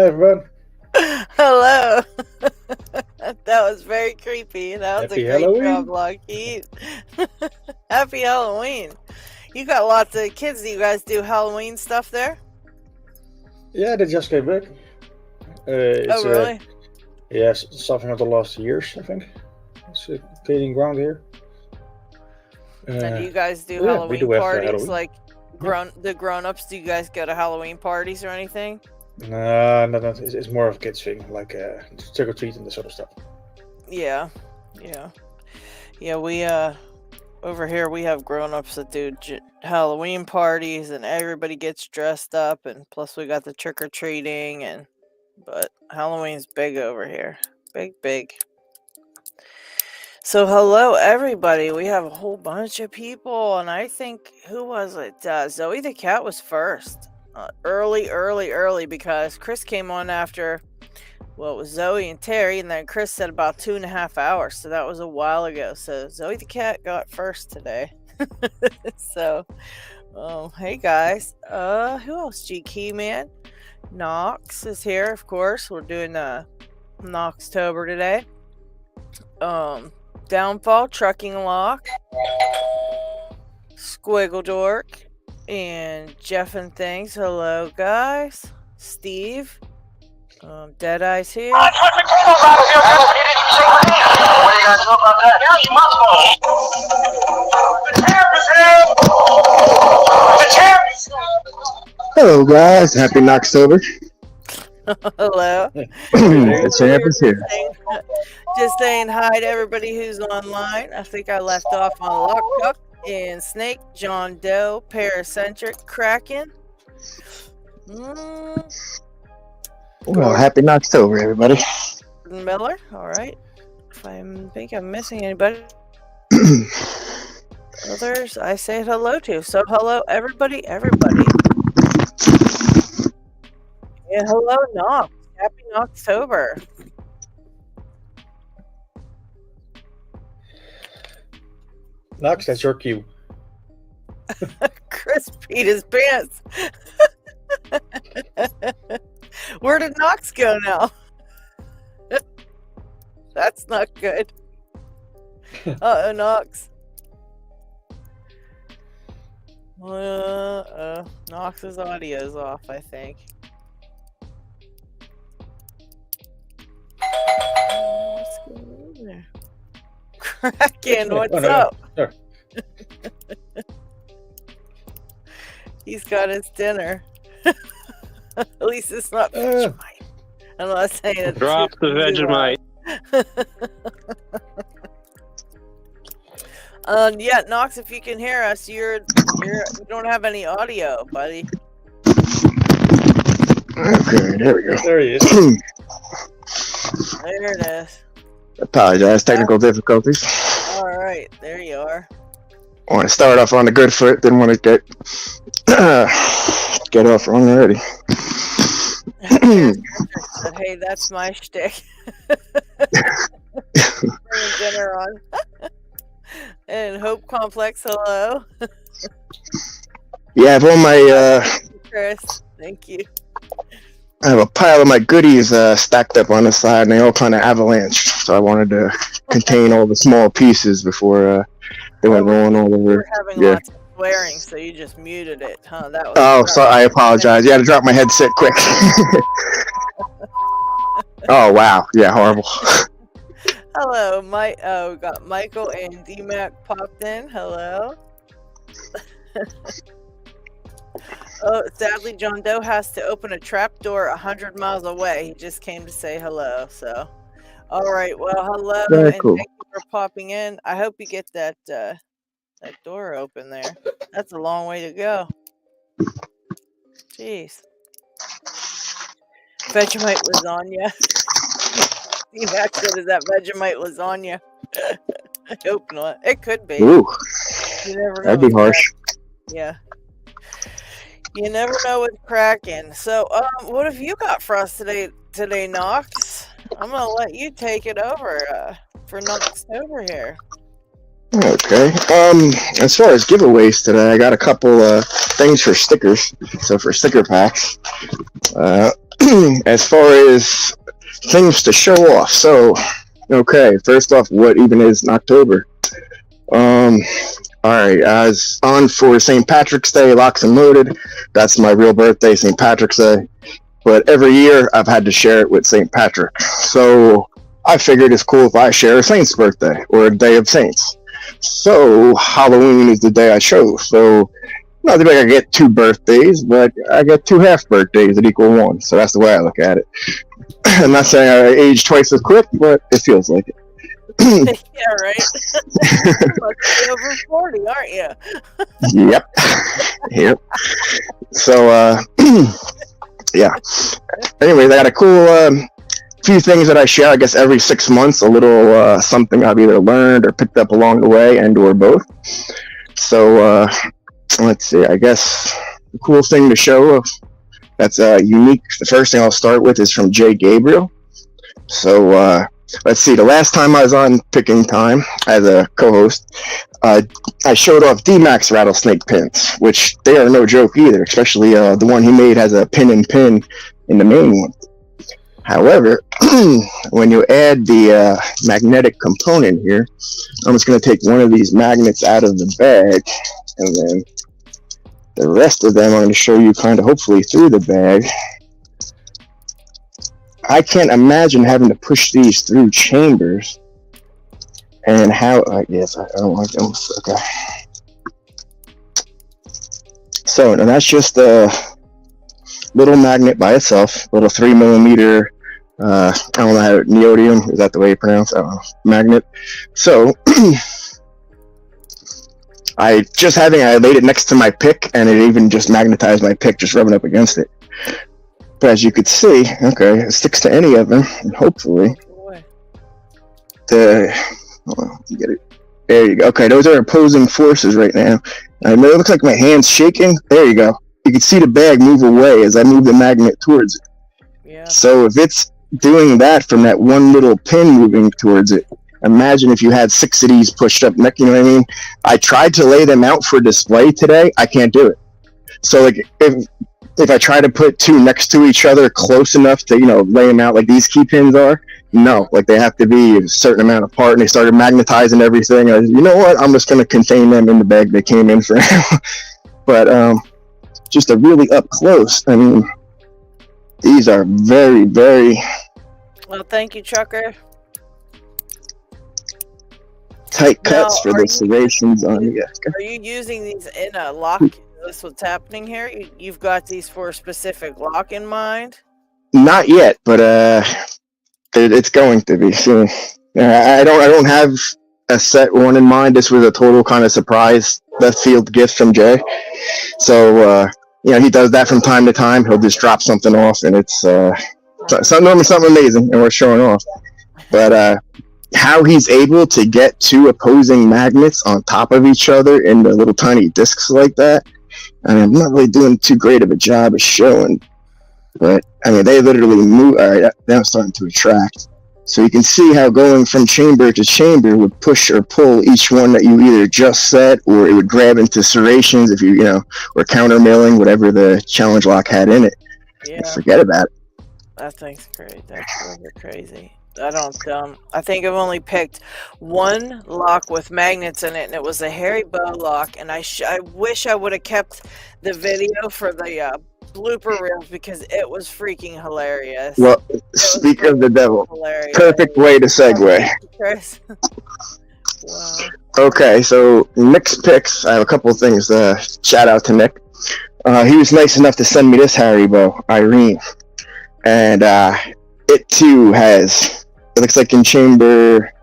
everyone. Hello. That was very creepy. That was Happy a great Halloween. job, LockHeat. Happy Halloween. You got lots of kids. Do you guys do Halloween stuff there? Yeah, they just came back. It's, Oh, really? Yes, something of the last years, I think. It's cleaning ground here. And do you guys do we Halloween do have parties? Halloween. Like the grown-ups, do you guys go to Halloween parties or anything? No, it's more of a kids thing, like trick or treat and this sort of stuff. Yeah. We over here we have grown-ups that do Halloween parties, and everybody gets dressed up, and plus we got the trick or treating, but Halloween's big over here, big. So hello everybody. We have a whole bunch of people, and I think who was it? Zoe the cat was first. Early because Chris came on after. Well, it was Zoe and Terry, and then Chris said about 2.5 hours, so that was a while ago. So Zoe the cat got first today. So, hey guys. Who else? G Key Man, Knox is here, of course. We're doing Knoxtober today. Downfall, Trucking Lock, Squiggle Dork, and Jeff and Things. Hello guys. Steve. Deadeye's here. I took the tables out of here because he didn't shake my hand. What are you going to do about that? Now you must go. The champ is here. The champ is here. Hello, guys. Happy Knoxtober. Hello. The champ is here. Just saying hi to everybody who's online. I think I left off on Lockpickwebwinkel and Snake, John Doe, Paracentric, Kraken. Well, happy Knoxtober, everybody. Miller, all right. If I think I'm missing anybody. Others, I say hello to. So hello, everybody. Yeah, hello, Knox. Happy Knoxtober. Knox, that's your cue. Chris peed his pants. Where did Knox go now? That's not good. Uh-oh, Knox. Knox's audio's off, I think. What's going on there? Kraken, what's up? Sure. He's got his dinner. At least it's not Vegemite. I'm not saying it. Drop the Vegemite. Yeah, Knox, if you can hear us, you don't have any audio, buddy. Okay, there we go. There he is. There it is. Apologize, technical difficulties. All right, there you are. I want to start off on a good foot, didn't want to get off wrong already. Hey, that's my shtick. Bringing dinner on. And Hope Complex, hello. Yeah, I have all my, Chris, thank you. I have a pile of my goodies stacked up on the side, and they all kind of avalanched. So I wanted to contain all the small pieces before they went rolling all over. We're having lots of swearing, so you just muted it, huh? That was Oh, so I apologize. You had to drop my headset quick. Oh, wow. Yeah, horrible. Hello, Mike. Oh, we got Michael and D-Mac popped in. Hello. Oh, sadly, John Doe has to open a trap door 100 miles away. He just came to say hello. So, all right. Well, hello, Very and cool. thank you for popping in. I hope you get that door open there. That's a long way to go. Jeez. Vegemite lasagna. D-Mac said, "Is that Vegemite lasagna?" I hope not. It could be. Ooh, You never know. that'd be harsh. Yeah. You never know with Kraken. So, what have you got for us today, Knox? I'm gonna let you take it over for Knoxtober here. Okay. As far as giveaways today, I got a couple things for stickers. So for sticker packs, as far as things to show off, so okay, first off, what even is Knoxtober? All right, I was on for St. Patrick's Day, Locks and Loaded. That's my real birthday, St. Patrick's Day. But every year, I've had to share it with St. Patrick. So I figured it's cool if I share a Saint's birthday or a Day of Saints. So Halloween is the day I chose. So not that I get 2 birthdays, but I get 2 half birthdays that equal 1. So that's the way I look at it. I'm not saying I age twice as quick, but it feels like it. Yeah, right. You must be over 40, aren't you? Yep. So, yeah. Anyways, I got a cool few things that I share, I guess, every 6 months. A little something I've either learned or picked up along the way, and or both. So, let's see. I guess the cool thing to show that's unique. The first thing I'll start with is from Jay Gabriel. So, let's see, the last time I was on Picking Time as a co-host, I showed off D-Max rattlesnake pins, which they are no joke either, especially the one he made has a pin in the main one. However, when you add the magnetic component here, I'm just going to take one of these magnets out of the bag, and then the rest of them I'm going to show you kind of hopefully through the bag. I can't imagine having to push these through chambers, and how. I don't like them. Okay. So now that's just a little magnet by itself, little 3mm. I don't know how neodymium, is that the way you pronounce it? I don't know. Magnet. So I laid it next to my pick, and it even just magnetized my pick, just rubbing up against it. But as you could see, okay, it sticks to any of them, and hopefully, get it. There you go. Okay, those are opposing forces right now. I know it looks like my hand's shaking. There you go. You can see the bag move away as I move the magnet towards it. Yeah. So if it's doing that from that one little pin moving towards it, imagine if you had 6 of these pushed up neck. You know what I mean? I tried to lay them out for display today. I can't do it. So like if I try to put 2 next to each other close enough to, lay them out like these key pins are, no, like they have to be a certain amount apart, and they started magnetizing everything. I was, you know what? I'm just going to contain them in the bag they came in for now. But just a really up close, I mean, these are very, very... Well, thank you, Trucker. Tight cuts for the serrations on the... Are you using these in a lock? Is what's happening here? You've got these for a specific lock in mind? Not yet, but it's going to be soon. I don't have a set one in mind. This was a total kind of surprise left field gift from Jay. So he does that from time to time. He'll just drop something off, and it's something amazing, and we're showing off. But how he's able to get 2 opposing magnets on top of each other in the little tiny discs like that, I mean, I'm not really doing too great of a job of showing, but I mean, they literally move. All right, now it's starting to attract. So you can see how going from chamber to chamber would push or pull each one that you either just set, or it would grab into serrations if or counter milling, whatever the challenge lock had in it. Yeah. Forget about it. That thing's crazy. That's really crazy. I think I've only picked 1 lock with magnets in it, and it was a hairy bow lock. And I wish I would have kept the video for the blooper reels, because it was freaking hilarious. Well, speak of the devil. Hilarious. Perfect way to segue. Chris. Wow. Okay, so Nick's picks. I have a couple of things. Shout out to Nick. He was nice enough to send me this Haribo, Irene, and it too has. It looks like in chamber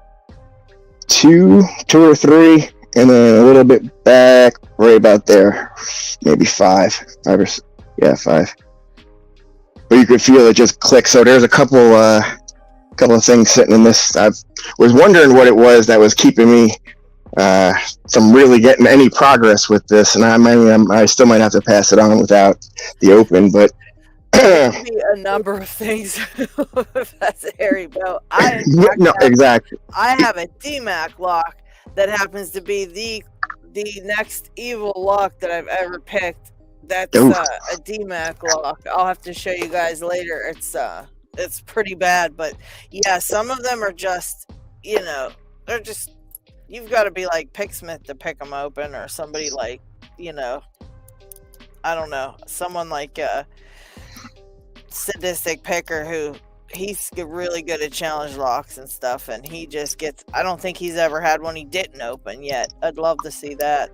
2 or 3, and then a little bit back, right about there, maybe 5 or 5. But you could feel it just click. So there's a couple of things sitting in this. I was wondering what it was that was keeping me from really getting any progress with this, and I still might have to pass it on without the open, but. Be a number of things. That's a hairy bow. Exactly. I have a DMAC lock that happens to be the next evil lock that I've ever picked That's Oof. a DMAC lock. I'll have to show you guys later. It's pretty bad, but yeah, some of them are just, they're just, you've got to be like Picksmith to pick them open, or somebody like, I don't know, someone like a sadistic picker who he's really good at challenge locks and stuff, and he just gets, I don't think he's ever had one he didn't open yet. I'd love to see that.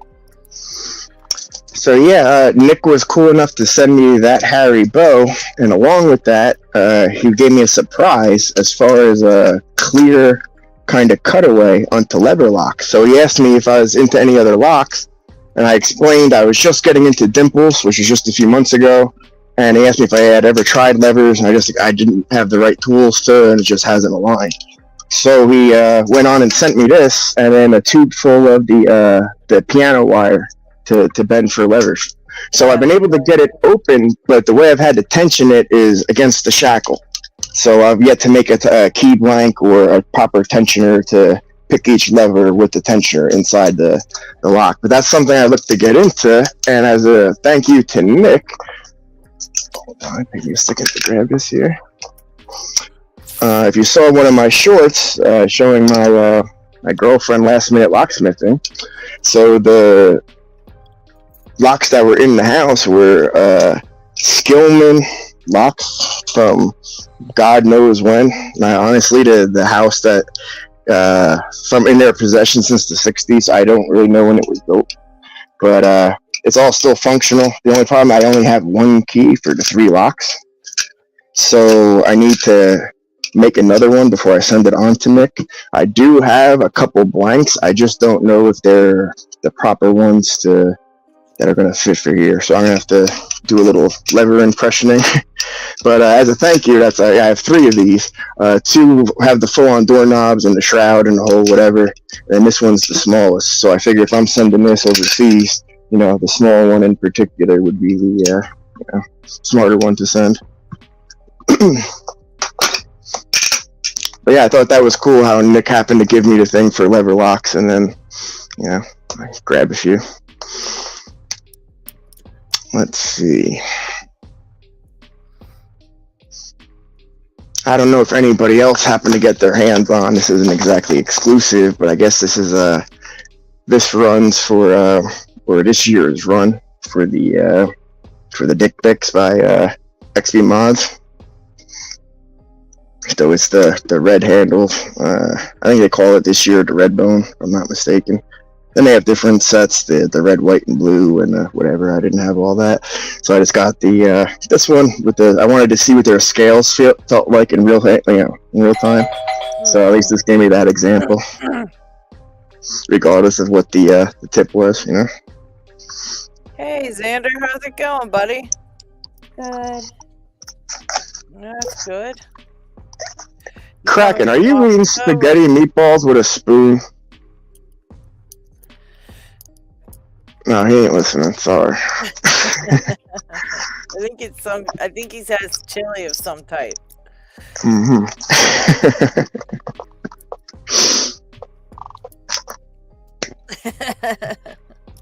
So yeah, Nick was cool enough to send me that Harry bow, and along with that, he gave me a surprise as far as a clear kind of cutaway onto lever locks. So he asked me if I was into any other locks, and I explained I was just getting into dimples, which was just a few months ago, and he asked me if I had ever tried levers, and I didn't have the right tools to, and it just hasn't aligned. So he went on and sent me this, and then a tube full of the piano wire to bend for levers. So I've been able to get it open, but the way I've had to tension it is against the shackle. So I've yet to make a key blank or a proper tensioner to pick each lever with the tensioner inside the lock. But that's something I look to get into, and as a thank you to Nick, hold on, I need a second to grab this here. If you saw one of my shorts showing my girlfriend last minute locksmithing, so the locks that were in the house were Skillman locks from God knows when. Now, honestly, the house that from in their possession since the 60s, I don't really know when it was built, but it's all still functional. The only problem, I only have one key for the 3 locks, so I need to make another one before I send it on to Nick. I do have a couple blanks. I just don't know if they're the proper ones that are going to fit for here. So I'm going to have to do a little lever impressioning. But as a thank you, I have 3 of these. 2 have the full-on doorknobs and the shroud and the whole whatever. And this one's the smallest. So I figure if I'm sending this overseas, the small one in particular would be the smarter one to send. But yeah, I thought that was cool how Nick happened to give me the thing for lever locks, and then, I grab a few. Let's see. I don't know if anybody else happened to get their hands on. This isn't exactly exclusive, but I guess this is this runs for or this year's run for the Dick Pics by XP Mods. So it's the red handle. I think they call it this year the red bone, if I'm not mistaken. Then they have different sets, the red, white, and blue, and whatever. I didn't have all that, so I just got the this one with the. I wanted to see what their scales felt like in real time. So at least this gave me that example, regardless of what the tip was, Hey Xander, how's it going, buddy? Good. That's good. Kraken, are you eating spaghetti meatballs with a spoon? No, he ain't listening. Sorry. I think he has chili of some type. Mm-hmm.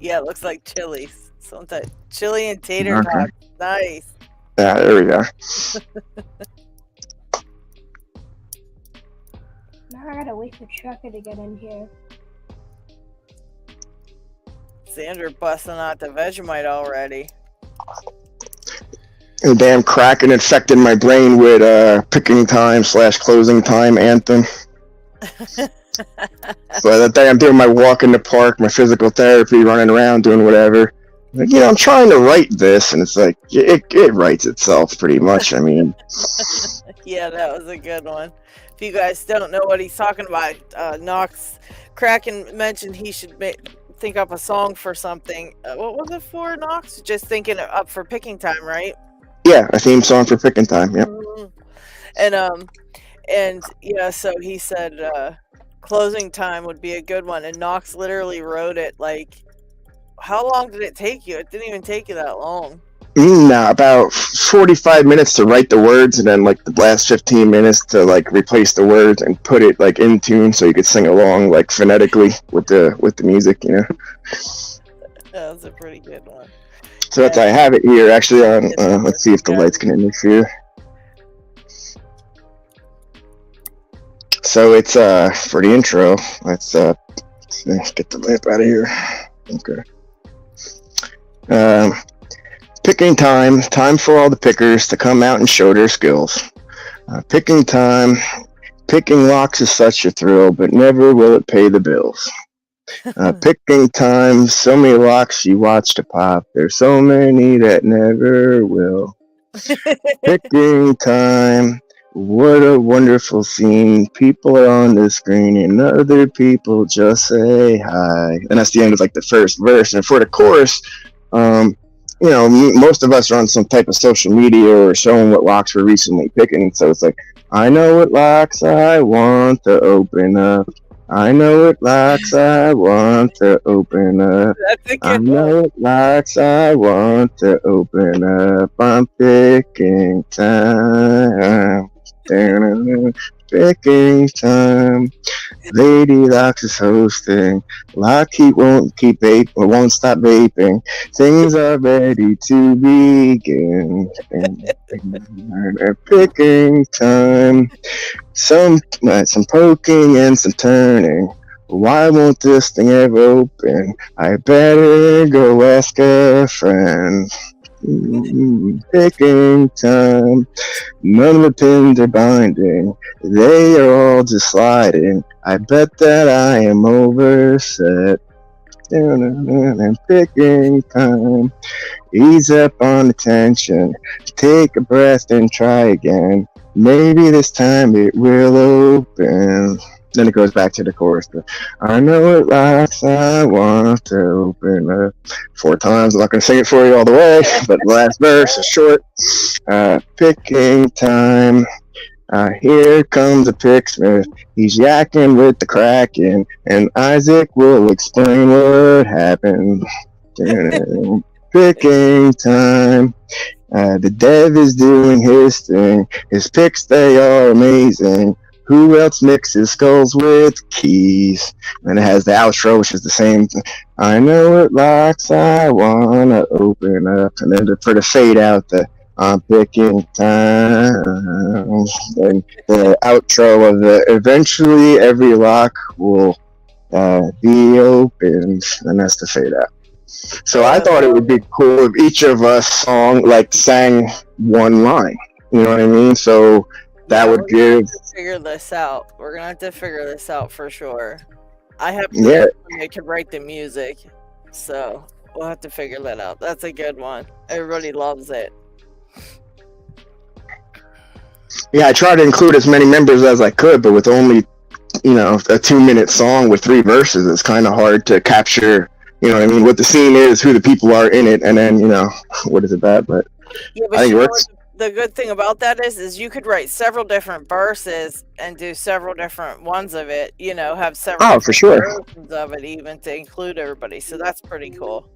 Yeah, it looks like chili. Some type. Chili and tater tots. Nice. Yeah, there we go. Now I gotta wait for Trucker to get in here. Xander busting out the Vegemite already. The damn Kraken infected my brain with picking time / closing time anthem. So that day I'm doing my walk in the park, my physical therapy, running around, doing whatever. Like, I'm trying to write this, and it's like, it writes itself pretty much. I mean. Yeah, that was a good one. If you guys don't know what he's talking about, Kraken mentioned he should think up a song for something. What was it for, Knox? Just thinking up for picking time, right? Yeah, a theme song for picking time. Yep. Mm-hmm. And yeah, so he said closing time would be a good one, and Knox literally wrote it. Like, how long did it take you? It didn't even take you that long. No, about 45 minutes to write the words, and then like the last 15 minutes to like replace the words and put it like in tune so you could sing along like phonetically with the music, That was a pretty good one. So that's, I have it here actually on, let's see if the lights can interfere. So it's, for the intro, let's get the lamp out of here. Okay. Picking time for all the pickers to come out and show their skills. Picking time, picking locks is such a thrill, but never will it pay the bills. Picking time, so many locks you watch to pop. There's so many that never will. Picking time, what a wonderful scene. People are on the screen and other people just say hi. And that's the end of like the first verse. And for the chorus, you know, most of us are on some type of social media or showing what locks we're recently picking. So it's like, I know what locks I want to open up. I know what locks I want to open up. I know what locks I want to open up. I'm picking time. Picking time. Lady Locks is hosting. LockHeat won't stop vaping. Things are ready to begin. Picking time. Some poking and some turning. Why won't this thing ever open? I better go ask a friend. Picking time. None of the pins are binding. They are all just sliding. I bet that I am overset. And picking time. Ease up on the tension. Take a breath and try again. Maybe this time it will open. Then it goes back to the chorus. I know it locks I want to open up 4 times. I'm not going to sing it for you all the way, but the last verse is short. Picking time. Here comes a picksmith. He's yakking with the Kraken, and Isaac will explain what happened. Picking time. The dev is doing his thing. His picks, they are amazing. Who else mixes skulls with keys? And it has the outro, which is the same. I know what locks I want to open up. And then for the fade out, I'm picking time. And the outro of the eventually every lock will be opened. And that's the fade out. So I thought it would be cool if each of us sang one line. You know what I mean? So that would give. Figure this out. We're gonna have to figure this out for sure. I have to write the music, so we'll have to figure that out. That's a good one. Everybody loves it. Yeah, I tried to include as many members as I could, but with only, a 2-minute song with 3 verses, it's kind of hard to capture. You know what I mean? What the scene is, who the people are in it, and then what is it about? But I think it works. The good thing about that is you could write several different verses and do several different ones of it. Have several for sure versions of it even to include everybody. So that's pretty cool.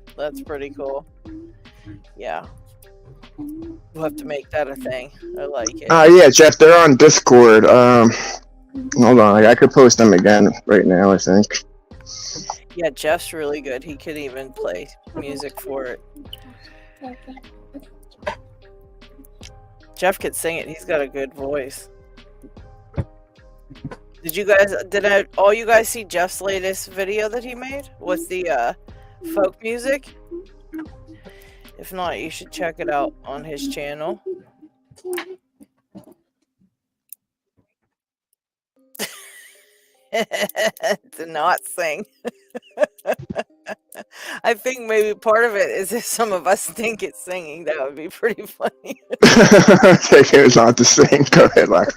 Yeah, we'll have to make that a thing. I like it. Yeah, Jeff, they're on Discord. Hold on, I could post them again right now, I think. Yeah, Jeff's really good. He could even play music for it. Jeff could sing it. He's got a good voice. Did all you guys see Jeff's latest video that he made with the folk music? If not, you should check it out on his channel. To not sing. I think maybe part of it is if some of us think it's singing, that would be pretty funny. Take it not to sing. Go ahead, Larry.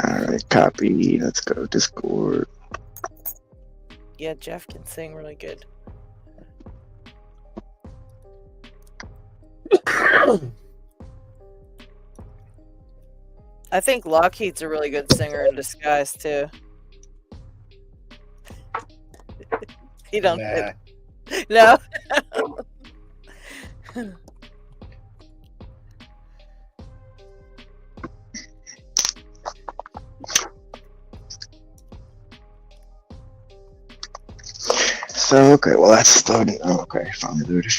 Alright, copy. Let's go Discord. Yeah, Jeff can sing really good. I think LockHeat's a really good singer in disguise too. You don't. No. So, okay, well, that's loading. Oh, okay, finally loaded.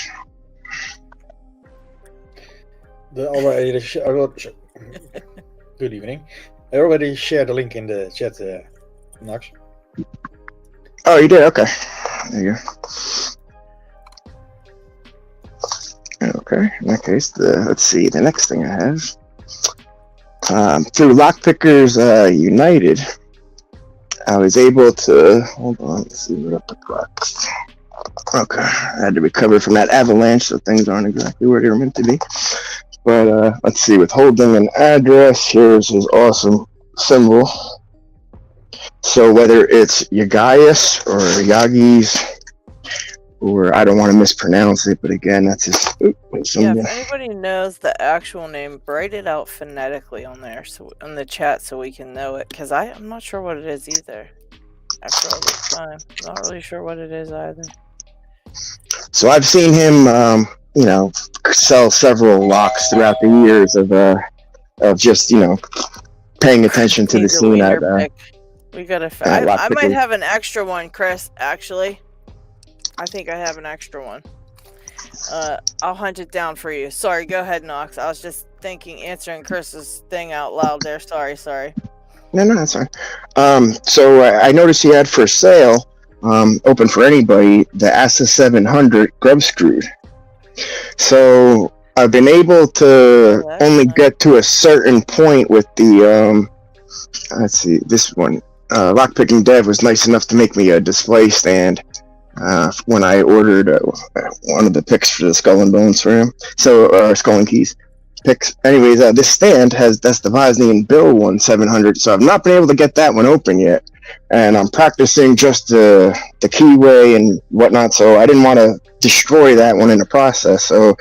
Good evening. I already shared the link in the chat, Knox. Oh, you did? Okay. There you go. Okay, in that case, let's see, the next thing I have. Through Lockpickers United, I was able to, hold on, let's see what up with Locks. Okay, I had to recover from that avalanche, so things aren't exactly where they were meant to be. But let's see, withholding an address, here's his awesome symbol. So whether it's Yagaius or Yagis, or I don't want to mispronounce it, but again, that's his symbol. If anybody knows the actual name, write it out phonetically on there, so in the chat, so we can know it. Because I'm not sure what it is either. After all this time, not really sure what it is either. So I've seen him, sell several locks throughout the years of just paying attention to the scene at. We gotta. I might have an extra one, Chris. Actually, I think I have an extra one. I'll hunt it down for you. Sorry, go ahead, Knox. I was just answering Chris's thing out loud there. Sorry. No, that's fine. So I noticed he had for sale, open for anybody, the ASA 700 grub screwed. So I've been able to only get to a certain point with the, let's see, this one. Lockpicking Dev was nice enough to make me a display stand when I ordered one of the picks for the Skull and Bones for him. So, Skull and Keys picks. Anyways, this stand has that's the Vosny and Bill 700. So I've not been able to get that one open yet. And I'm practicing just the keyway and whatnot. So I didn't want to destroy that one in the process. So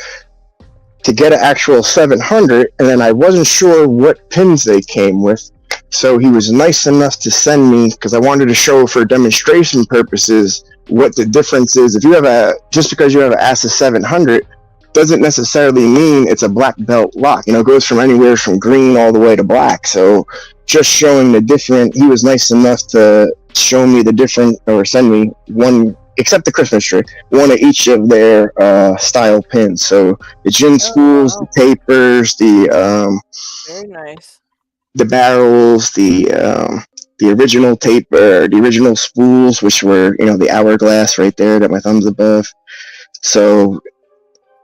to get an actual 700, and then I wasn't sure what pins they came with. So he was nice enough to send me, because I wanted to show for demonstration purposes what the difference is. If you have just because you have an ASA 700 doesn't necessarily mean it's a black belt lock. It goes from anywhere from green all the way to black. So just showing the different, he was nice enough to show me the different, or send me one, except the Christmas tree, one of each of their style pins. So the gin spools, the tapers, very nice. The barrels, the original taper, the original spools, which were, the hourglass right there that my thumb's above. So,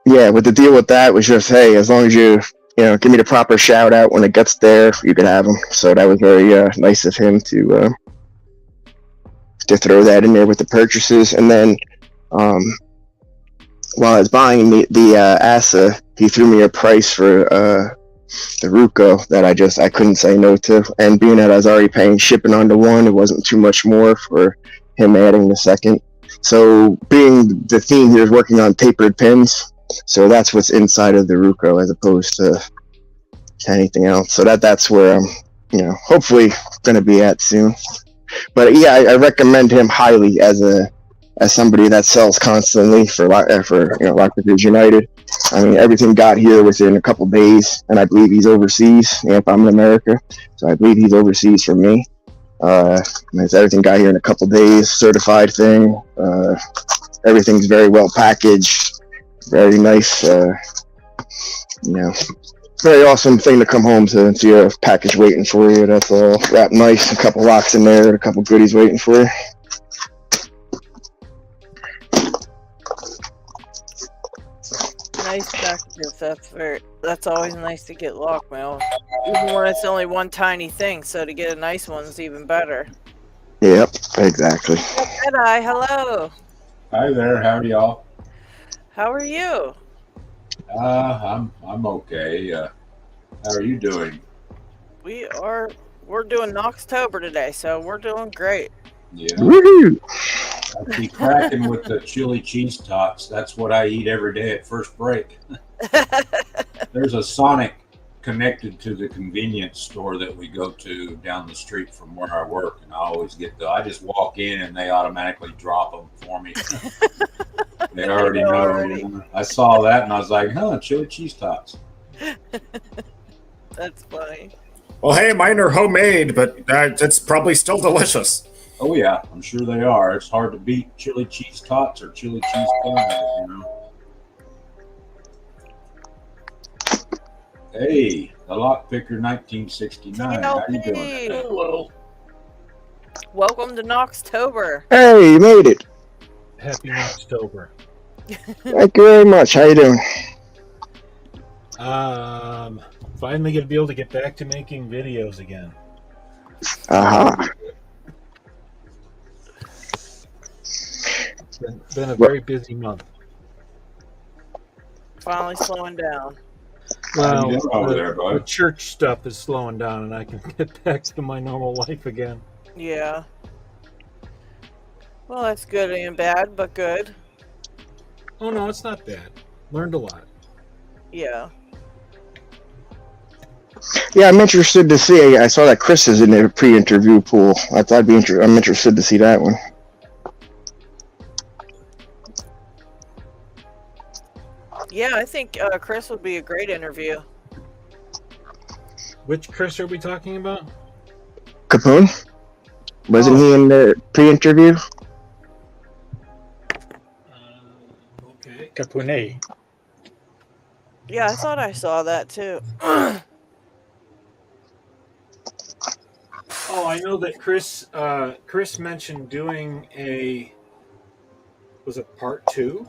yeah, with the deal with that was just, hey, as long as you, give me the proper shout out when it gets there, you could have them. So that was very nice of him to throw that in there with the purchases. And then, while I was buying the ASA, he threw me a price for the Ruko that I couldn't say no to, and being that I was already paying shipping onto one, it wasn't too much more for him adding the second. So being the theme here is working on tapered pins, so that's what's inside of the Ruko as opposed to anything else. So that's where I'm hopefully gonna be at soon. But yeah, I recommend him highly as somebody that sells constantly for Lockpickers United. I mean, everything got here within a couple days, and I believe he's overseas. If I'm in America, so I believe he's overseas from me. Everything got here in a couple days. Certified thing. Everything's very well packaged. Very nice. Very awesome thing to come home to see a package waiting for you. That's all wrapped nice. A couple locks in there, a couple goodies waiting for you. Nice packages. That's always nice to get lock mail, even when it's only one tiny thing. So to get a nice one is even better. Yep, exactly. Jedi, hello. Hi there. How are y'all? How are you? I'm okay. How are you doing? We're doing Knoxtober today, so we're doing great. Yeah. Woohoo! I keep cracking with the chili cheese tots. That's what I eat every day at first break. There's a Sonic connected to the convenience store that we go to down the street from where I work, and I just walk in and they automatically drop them for me. They already know. I saw that and I was like, chili cheese tots. That's funny. Well, hey, mine are homemade, but it's probably still delicious. Oh yeah, I'm sure they are. It's hard to beat chili cheese tots or chili cheese cornrows, Hey, the Lockpicker 1969. How you doing? TLP. Hello. Welcome to Knoxtober. Hey, you made it. Happy Knoxtober. Thank you very much. How you doing? Finally gonna be able to get back to making videos again. Aha. Been a very busy month. Finally slowing down. How you Well, doing over there, the bud? church stuff is slowing down, and I can get back to my normal life again. Yeah. Well, that's good and bad, but good. Oh no, it's not bad. Learned a lot. Yeah. Yeah, I'm interested to see. I saw that Chris is in the pre-interview pool. I thought I'm interested to see that one. Yeah, I think Chris would be a great interview. Which Chris are we talking about? Capone? Wasn't he in the pre-interview? Okay. Capone. Yeah, I thought I saw that too. Oh, I know that Chris mentioned doing was it part 2?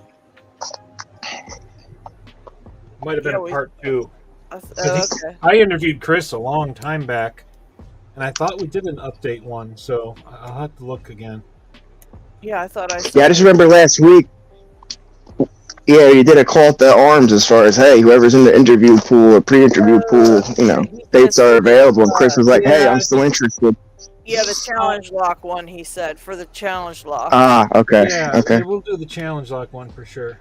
Might have been part 2. Okay. I interviewed Chris a long time back, and I thought we did an update one, so I'll have to look again. Yeah, I thought I saw Yeah, I just remember last week. Yeah, you did a call to arms as far as, hey, whoever's in the interview pool or pre-interview pool, dates are available. And Chris was like, hey, I'm still interested. Yeah, the challenge lock one, he said, for the challenge lock. Ah, okay. Yeah, Okay. we'll do the challenge lock one for sure.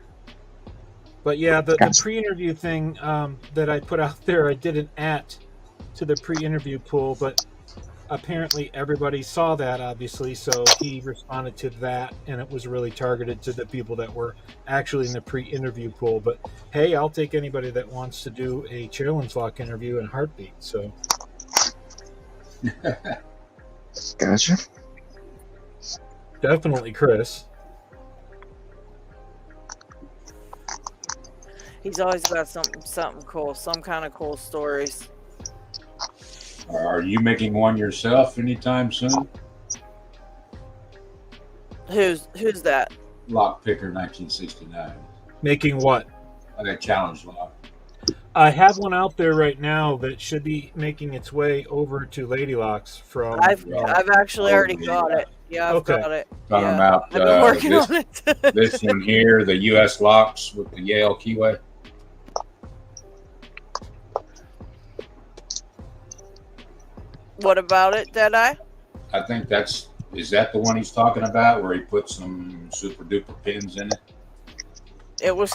But yeah, the pre-interview thing that I put out there, I didn't add to the pre-interview pool, but apparently everybody saw that, obviously, so he responded to that, and it was really targeted to the people that were actually in the pre-interview pool. But hey, I'll take anybody that wants to do a challenge lock interview in heartbeat. So Gotcha. definitely Chris. He's always got something cool, some kind of cool stories. Are you making one yourself anytime soon? Who's that? Lockpicker 1969. Making what? Like a challenge lock. I have one out there right now that should be making its way over to Lady Locks from. I've actually already got it. Yeah, I've Okay. got it. Talking Yeah. about I've been working this, on it. this one here, the U.S. locks with the Yale keyway. What about it, Deadeye? I think is that the one he's talking about where he put some super duper pins in it? It was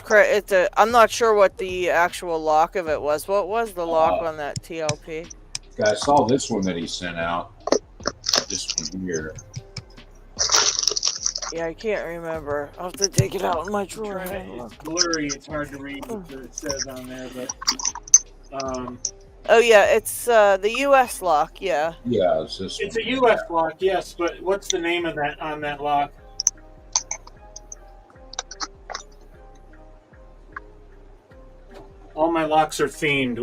I'm not sure what the actual lock of it was. What was the lock on that TLP? I saw this one that he sent out. This one here. Yeah, I can't remember. I'll have to take it out in my drawer. It's blurry. It's hard to read what it says on there, but. Oh yeah, it's the U.S. lock. Yeah. Yeah, it's this It's one. a U.S. lock, yes, but what's the name of that on that lock? All my locks are themed.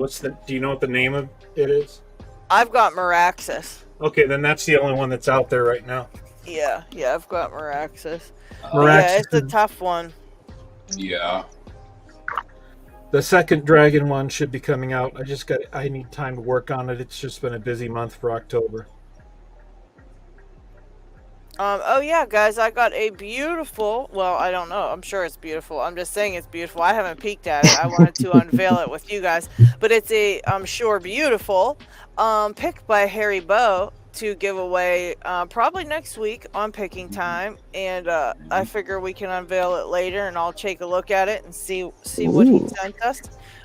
Do you know what the name of it is? I've got Meraxis. Okay, then that's the only one that's out there right now. Yeah, I've got Meraxis. Meraxis Yeah, it's a is- tough one. Yeah. The second dragon one should be coming out. I need time to work on it. It's just been a busy month for October. Oh yeah, guys, I got a beautiful. Well, I don't know. I'm sure it's beautiful. I'm just saying it's beautiful. I haven't peeked at it. I wanted to unveil it with you guys, but it's I'm sure beautiful. Picked by Harry Bow to give away probably next week on picking time, and I figure we can unveil it later, and I'll take a look at it and see what he sent us.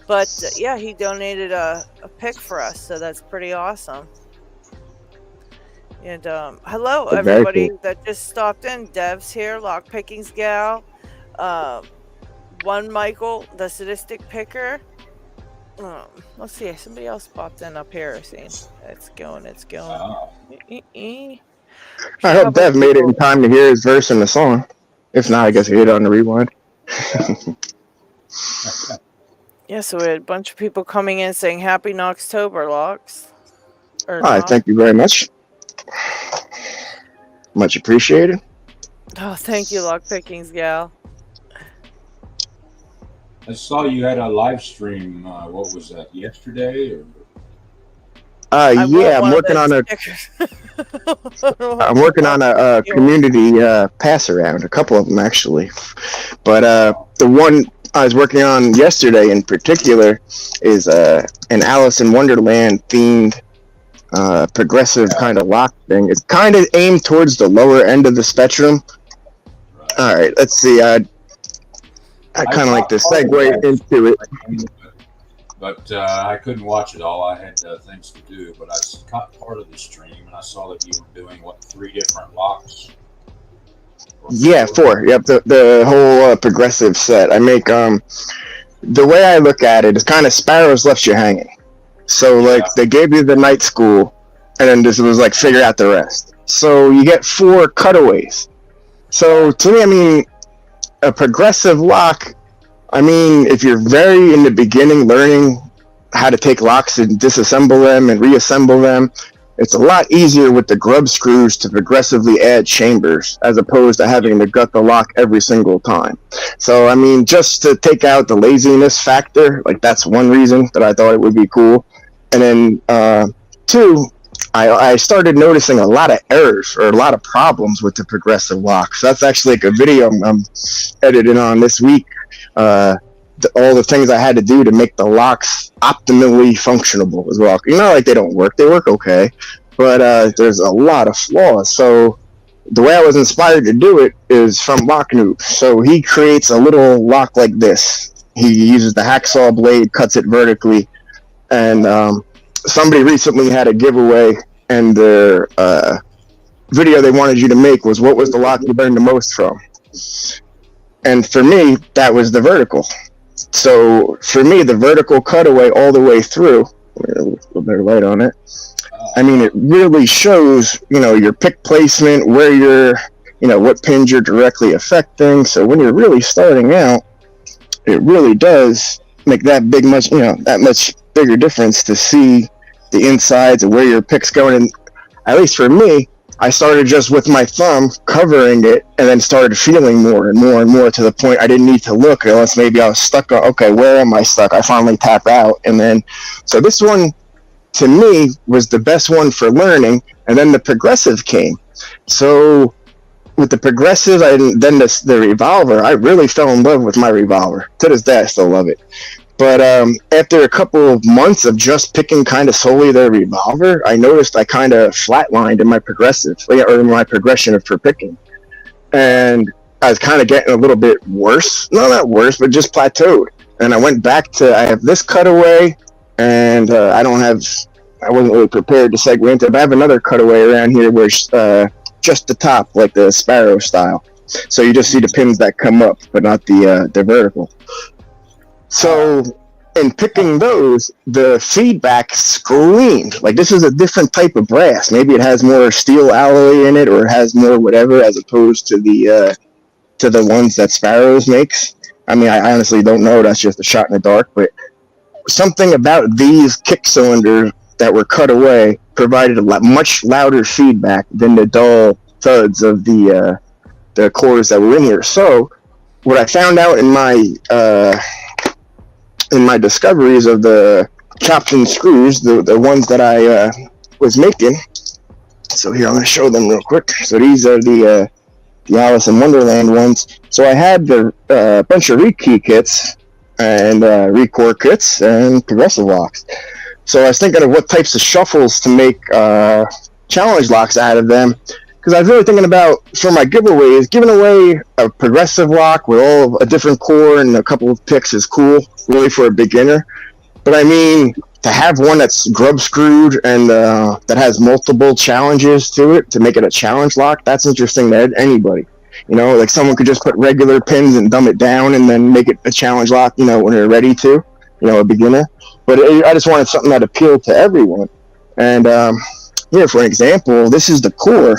But yeah, he donated a pick for us, so that's pretty awesome. And hello everybody that just stopped in. Dev's here, Lockpickings Gal, One Michael, the Sadistic Picker. Let's see, somebody else popped in up here. See, it's going. Oh. I hope Dev made it in time to hear his verse in the song. If not, I guess he hit it on the rewind. Yeah, so we had a bunch of people coming in saying Happy Knoxtober, Locks. All right, thank you very much. Much appreciated. Oh, thank you, Lockpickings gal. I saw you had a live stream. What was that? Yesterday? Or? Yeah, I'm working on a. I'm working on a community pass around. A couple of them actually, but the one I was working on yesterday in particular is an Alice in Wonderland themed progressive kind of lock thing. It's kind of aimed towards the lower end of the spectrum. All right, let's see. I kind of like to segue into it. But I couldn't watch it all. I had things to do. But I caught part of the stream, and I saw that you were doing, 3 different locks? Yeah, 4. Yep, the whole progressive set. I make, the way I look at it is kind of Sparrows left you hanging. So, like, they gave you the night school, and then this was like, figure out the rest. So you get 4 cutaways. So, to me, I mean, a progressive lock, I mean, if you're very in the beginning learning how to take locks and disassemble them and reassemble them, it's a lot easier with the grub screws to progressively add chambers as opposed to having to gut the lock every single time. So, I mean, just to take out the laziness factor, like that's one reason that I thought it would be cool. And then 2, I started noticing a lot of errors or a lot of problems with the progressive locks. So that's actually like a video I'm editing on this week. All the things I had to do to make the locks optimally functionable as well. Not like they don't work; they work okay, but there's a lot of flaws. So the way I was inspired to do it is from Lock Noob. So he creates a little lock like this. He uses the hacksaw blade, cuts it vertically, and somebody recently had a giveaway, and their video they wanted you to make was what was the lock you learned the most from. And for me, that was the vertical. So for me, the vertical cutaway all the way through, a little bit of light on it. I mean, it really shows, your pick placement, where you're, what pins you're directly affecting. So when you're really starting out, it really does make that much bigger difference to see the insides and where your pick's going. And at least for me, I started just with my thumb covering it and then started feeling more and more and more to the point I didn't need to look unless maybe I was stuck on, okay, where am I stuck? I finally tap out. And then, so this one to me was the best one for learning. And then the progressive came. So with the progressive, then the revolver, I really fell in love with my revolver. To this day, I still love it. But after a couple of months of just picking kind of solely their revolver, I noticed I kind of flatlined in my progressive, or in my progression for picking. And I was kind of getting a little bit worse. No, not worse, but just plateaued. And I went back to, I have this cutaway, and I wasn't really prepared to segue into it, but I have another cutaway around here where just the top, like the Sparrow style. So you just see the pins that come up, but not the vertical. So in picking those, the feedback screamed. Like, this is a different type of brass. Maybe it has more steel alloy in it, or it has more whatever, as opposed to the ones that Sparrows makes. I mean, I honestly don't know. That's just a shot in the dark. But something about these kick cylinders that were cut away provided a much louder feedback than the dull thuds of the cores that were in here. So what I found out in my discoveries of the chopped-in screws, the ones that I was making. So here, I'm going to show them real quick. So these are the Alice in Wonderland ones. So I had the bunch of rekey kits and recore kits and progressive locks. So I was thinking of what types of shuffles to make challenge locks out of them. Because I was really thinking about, for my giveaways, giving away a progressive lock with a different core and a couple of picks is cool, really, for a beginner. But I mean, to have one that's grub screwed and that has multiple challenges to it to make it a challenge lock, that's interesting to anybody. Like someone could just put regular pins and dumb it down and then make it a challenge lock, when they're ready to, a beginner. But I just wanted something that appealed to everyone. And, for an example, this is the core.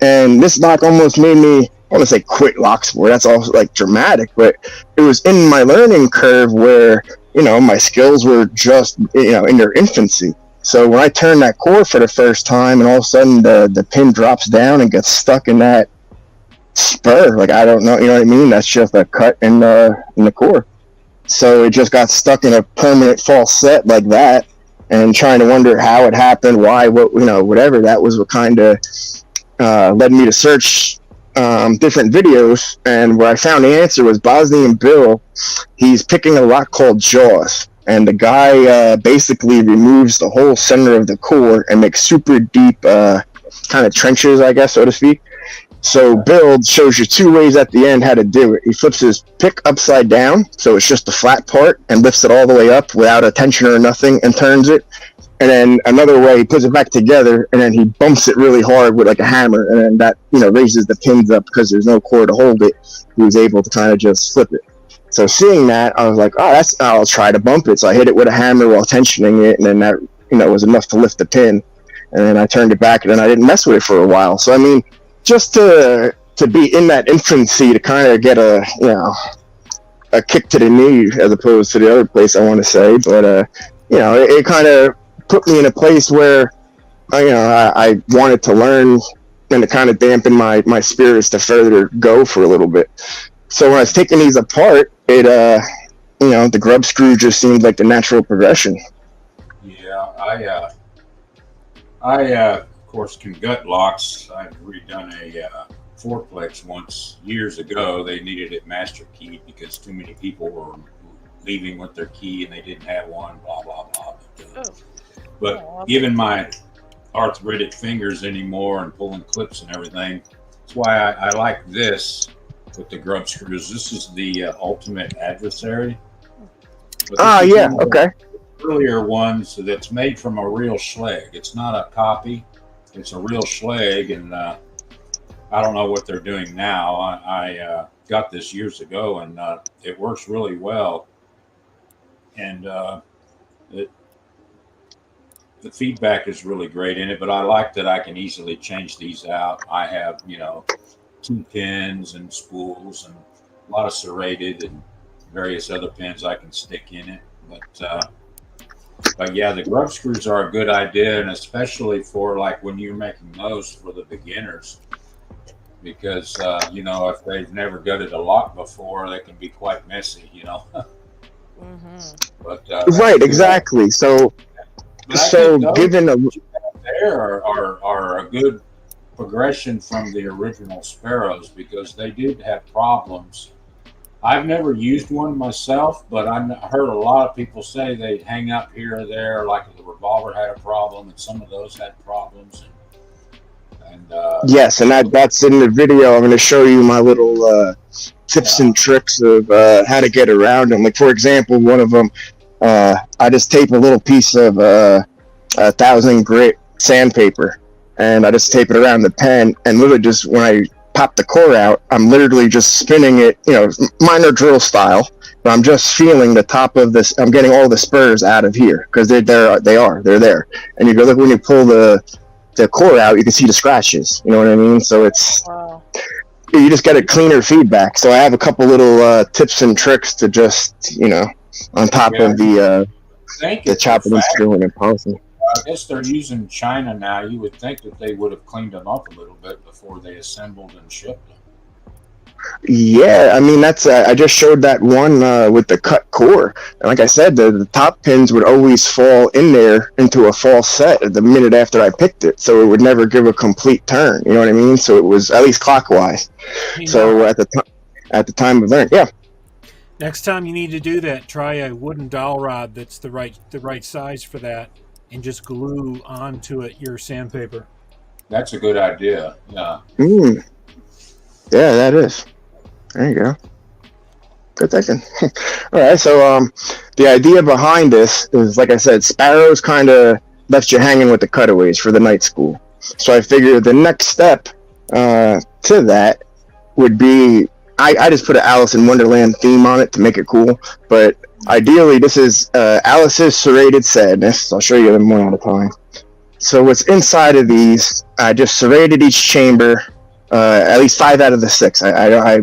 And this lock almost made me, I want to say quit lock sport. That's also like dramatic, but it was in my learning curve where, you know, my skills were just, you know, in their infancy. So when I turned that core for the first time and all of a sudden the pin drops down and gets stuck in that spur, like, I don't know, you know what I mean? That's just a cut in the core. So it just got stuck in a permanent false set like that, and trying to wonder how it happened, why, what, you know, whatever. That was what kind of led me to search different videos, and where I found the answer was Bosnian Bill. He's picking a lock called Jaws, and the guy basically removes the whole center of the core and makes super deep kind of trenches, I guess, so to speak. So Build shows you two ways at the end how to do it. He flips his pick upside down, so it's just the flat part, and lifts it all the way up without a tensioner or nothing, and turns it. And then another way, he puts it back together, and then he bumps it really hard with like a hammer, and then that, you know, raises the pins up because there's no core to hold it. He was able to kind of just flip it. So seeing that, I was like, oh, I'll try to bump it. So I hit it with a hammer while tensioning it, and then that, you know, was enough to lift the pin. And then I turned it back, and then I didn't mess with it for a while. So I mean, just to be in that infancy, to kind of get a, you know, a kick to the knee as opposed to the other place, I want to say. But you know, it kind of put me in a place where I wanted to learn, and it kind of dampened my spirits to further go for a little bit. So when I was taking these apart, it you know, the grub screw just seemed like the natural progression. Yeah, I of course can gut locks. I've redone a fourplex once years ago. They needed it master keyed because too many people were leaving with their key and they didn't have one. Blah blah blah. But given my arthritic fingers anymore and pulling clips and everything, that's why I like this with the grub screws. This is the ultimate adversary. Yeah, okay. Earlier ones that's made from a real Schleg. It's not a copy. It's a real Schleg, and I don't know what they're doing now. I got this years ago, and it works really well. And the feedback is really great in it, but I like that I can easily change these out. I have, you know, 2 pins and spools and a lot of serrated and various other pins I can stick in it. But yeah, the grub screws are a good idea, and especially for like when you're making those for the beginners, because you know, if they've never gutted a lock before, they can be quite messy, you know. Mm-hmm. But right, exactly. So given there are a good progression from the original Sparrows, because they did have problems. I've never used one myself, but I heard a lot of people say they'd hang up here or there, like the revolver had a problem and some of those had problems. Yes, and that's in the video. I'm going to show you my little tips and tricks of how to get around them. Like, for example, one of them, I just tape a little piece of 1,000 grit sandpaper, and I just tape it around the pen, and literally just when I pop the core out, I'm literally just spinning it, you know, minor drill style, but I'm just feeling the top of this. I'm getting all the spurs out of here because they're there. And you go look, when you pull the core out, you can see the scratches. You know what I mean? So it's you just get a cleaner feedback. So I have a couple little tips and tricks to just, you know, on top of the chopping and screwing and polishing. I guess they're using China now. You would think that they would have cleaned them up a little bit before they assembled and shipped them. Yeah, I mean, that's I just showed that one with the cut core, and like I said, the top pins would always fall in there into a false set the minute after I picked it, so it would never give a complete turn. You know what I mean? So it was at least clockwise. So at the time of learning, yeah. Next time you need to do that, try a wooden dowel rod that's the right size for that, and just glue onto it your sandpaper. That's a good idea. Yeah. Yeah, that is. There you go. Good thinking. All right, so the idea behind this is, like I said, Sparrows kind of left you hanging with the cutaways for the night school. So I figured the next step to that would be, I just put an Alice in Wonderland theme on it to make it cool, but ideally this is Alice's Serrated Sadness. I'll show you them one at a time. So what's inside of these, I just serrated each chamber, at least 5 out of the 6. I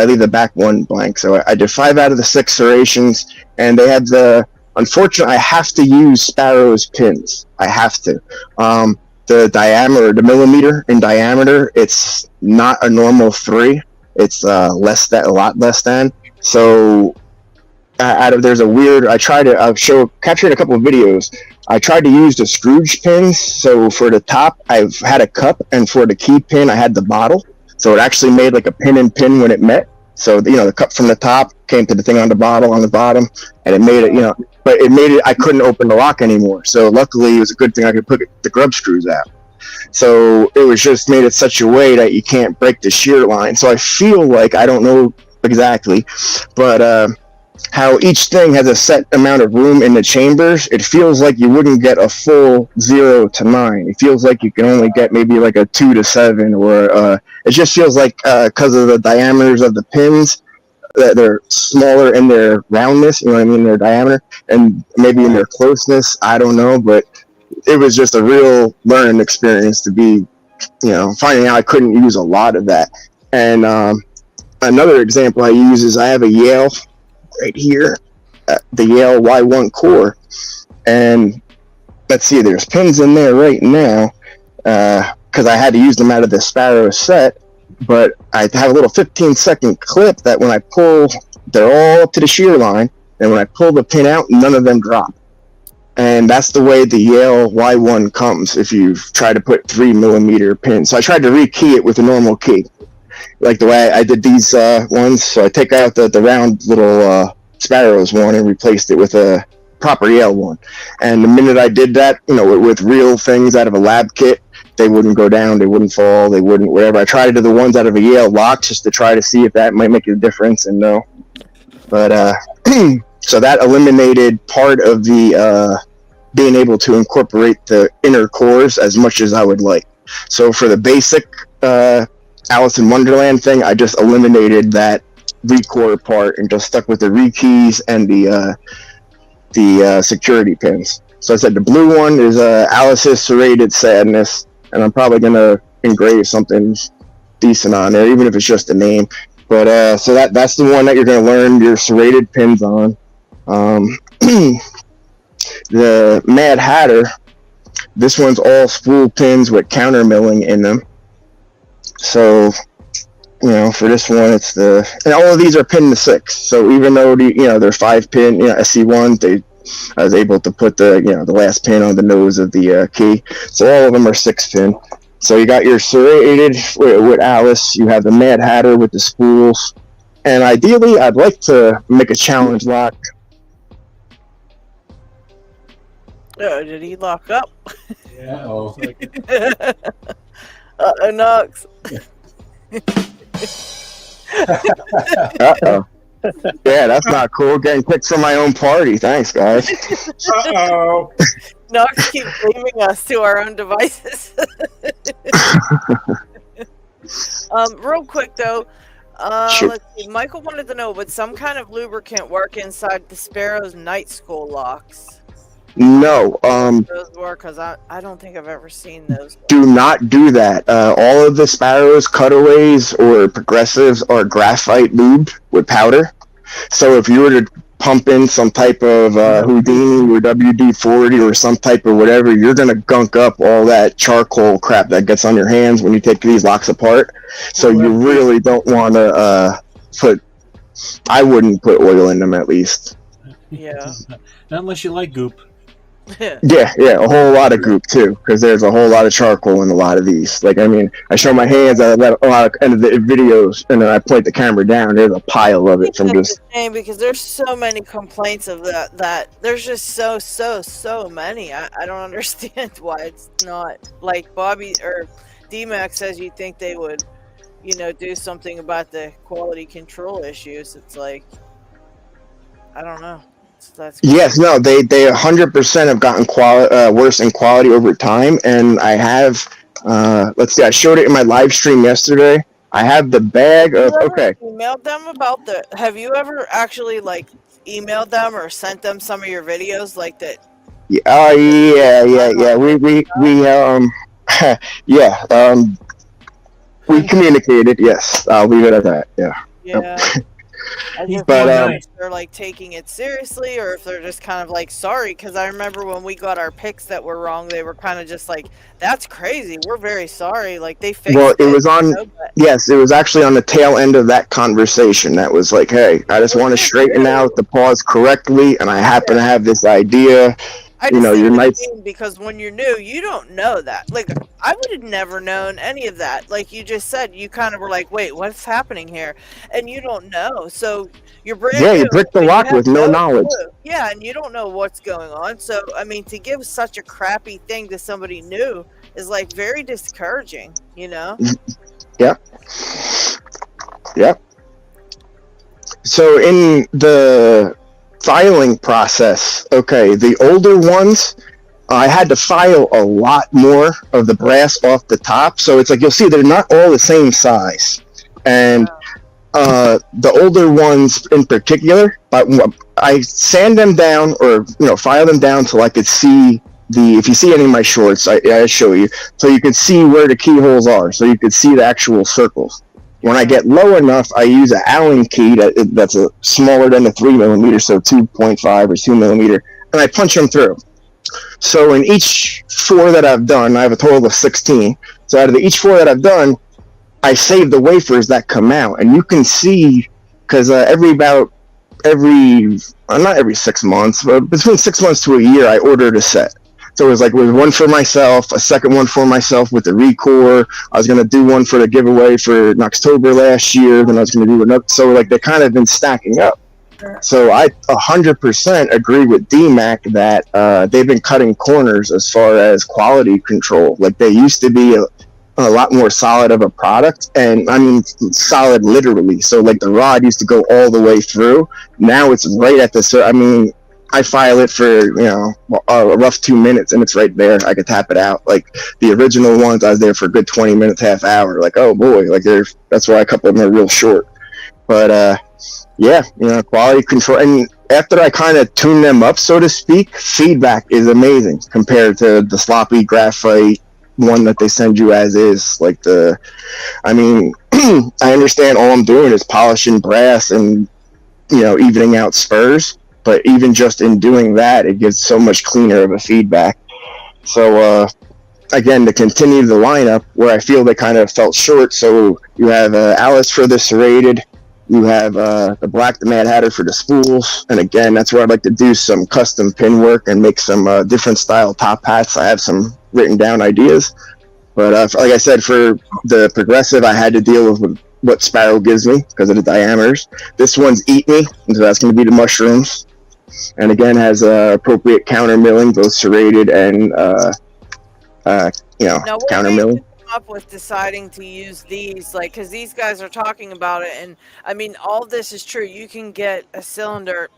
leave the back one blank. So I did 5 out of the 6 serrations, and they had unfortunately, I have to use Sparrow's pins. I have to. The diameter, the millimeter in diameter, it's not a normal 3. It's a lot less than. So there's a weird. I've captured a couple of videos. I tried to use the Scrooge pins. So for the top, I've had a cup, and for the key pin, I had the bottle. So it actually made like a pin and pin when it met. So the cup from the top came to the thing on the bottle on the bottom, and it made it. But it made it. I couldn't open the lock anymore. So luckily, it was a good thing I could put the grub screws out. So it was just made it such a way that you can't break the shear line. So I feel like, I don't know exactly, but how each thing has a set amount of room in the chambers, it feels like you wouldn't get a full 0 to 9. It feels like you can only get maybe like a 2 to 7, or it just feels like because of the diameters of the pins, that they're smaller in their roundness, their diameter, and maybe in their closeness. I don't know, but it was just a real learning experience to be, finding out I couldn't use a lot of that. And another example I use is I have a Yale right here, the Yale Y1 core, and let's see, there's pins in there right now because I had to use them out of the Sparrow set, but I have a little 15-second clip that when I pull, they're all up to the shear line, and when I pull the pin out, none of them drop. And that's the way the Yale Y1 comes if you try to put 3 millimeter pins. So I tried to rekey it with a normal key, like the way I did these ones. So I take out the round little Sparrows one and replaced it with a proper Yale one. And the minute I did that, with real things out of a lab kit, they wouldn't go down, they wouldn't fall, they wouldn't whatever. I tried to do the ones out of a Yale lock just to try to see if that might make a difference, and no. But so that eliminated part of the being able to incorporate the inner cores as much as I would like. So for the basic Alice in Wonderland thing, I just eliminated that recore part and just stuck with the rekeys and the security pins. So I said the blue one is Alice's Serrated Sadness, and I'm probably gonna engrave something decent on there, even if it's just a name. But so that's the one that you're gonna learn your serrated pins on. The Mad Hatter, this one's all spool pins with counter milling in them. So, for this one, and all of these are pin to 6. So even though they're 5 pin, SC1s, I was able to put the last pin on the nose of the key. So all of them are 6 pin. So you got your serrated with Alice. You have the Mad Hatter with the spools, and ideally, I'd like to make a challenge lock. Oh, did he lock up? Yeah. Knox. Uh-oh. Yeah, that's not cool. Getting picked from my own party. Thanks, guys. Uh-oh. Knox keeps leaving us to our own devices. Real quick though, Sure. let's see. Michael wanted to know, would some kind of lubricant work inside the Sparrow's night school locks? No, Those were, because I don't think I've ever seen those. do not do that. All of the Sparrows, cutaways, or progressives are graphite lubed with powder. So if you were to pump in some type of Houdini or WD-40 or some type of whatever, you're going to gunk up all that charcoal crap that gets on your hands when you take these locks apart. So you really don't want to I wouldn't put oil in them, at least. Yeah. Not unless you like goop. Yeah, a whole lot of goop too, because there's a whole lot of charcoal in a lot of these. Like, I show my hands at a lot of the videos, and then I point the camera down. There's a pile of it from just. Because there's so many complaints of that there's just so many. I don't understand why it's not like Bobby or D-Max says. You think they would, do something about the quality control issues. It's like, I don't know. That's Yes, no, they 100% have gotten worse in quality over time, and I have, let's see, I showed it in my live stream yesterday. I have the bag of, okay. Emailed them about have you ever actually emailed them or sent them some of your videos like that Yeah, yeah. Yeah. We communicated. Yes, I'll leave it at that. Yeah. Yeah. I He's just But, being wonder nice. if they're like taking it seriously or if they're just kind of like sorry. Because I remember when we got our picks that were wrong, they were kind of just like, "That's crazy. We're very sorry." Like they Well, fixed it it, was on. but Yes, it was actually on the tail end of that conversation. That was like, hey, I just well, want to you're straighten new. out the pause correctly, and I happen Yeah. to have this idea. I You just know, see you what might. you mean because when you're new, you don't know that. Like I would have never known any of that. Like you just said, you kind of were like, "Wait, what's happening here?" And you don't know. So you're brand Yeah, you new brick the and you lock have with no no knowledge. clue. Yeah, and you don't know what's going on. So I mean, to give such a crappy thing to somebody new is like very discouraging. You know? Yep. Yep. So in the filing process, okay, the older ones, I had to file a lot more of the brass off the top. So it's like you'll see they're not all the same size. And the older ones in particular, I sand them down or file them down till I could see if you see any of my shorts, I show you, so you could see where the keyholes are, so you could see the actual circles. When I get low enough, I use an Allen key that's smaller than the 3mm, so 2.5 or 2mm, and I punch them through. So in each 4 that I've done, I have a total of 16. So out of each 4 that I've done, I save the wafers that come out, and you can see, because not every 6 months, but between 6 months to a year, I ordered a set. So it was like one for myself, a second one for myself with the Recore. I was gonna do one for the giveaway for Knoxtober last year. Then I was gonna do another. So like they kind of been stacking up. So I 100% agree with DMAC that they've been cutting corners as far as quality control. Like they used to be a lot more solid of a product, and I mean solid literally. So like the rod used to go all the way through. Now it's right at the. I mean, I file it for a rough 2 minutes, and it's right there. I could tap it out. Like the original ones, I was there for a good 20 minutes, half hour. Like oh boy, like that's why a couple of them are real short. But yeah, quality control. And after I kind of tune them up, so to speak, feedback is amazing compared to the sloppy graphite one that they send you as is. Like I understand all I'm doing is polishing brass and evening out spurs, but even just in doing that, it gives so much cleaner of a feedback. So again, to continue the lineup where I feel they kind of felt short. So you have Alice for the serrated, you have the Black the Mad Hatter for the spools, and again, that's where I'd like to do some custom pin work and make some different style top hats. I have some written down ideas, but like I said, for the progressive, I had to deal with what Sparrow gives me because of the diameters. This one's Eat Me, so that's going to be the mushrooms, and again has appropriate counter milling, both serrated and Now, what counter made milling. you come up with deciding to use these? Like, because these guys are talking about it, and I mean, all this is true. You can get a cylinder,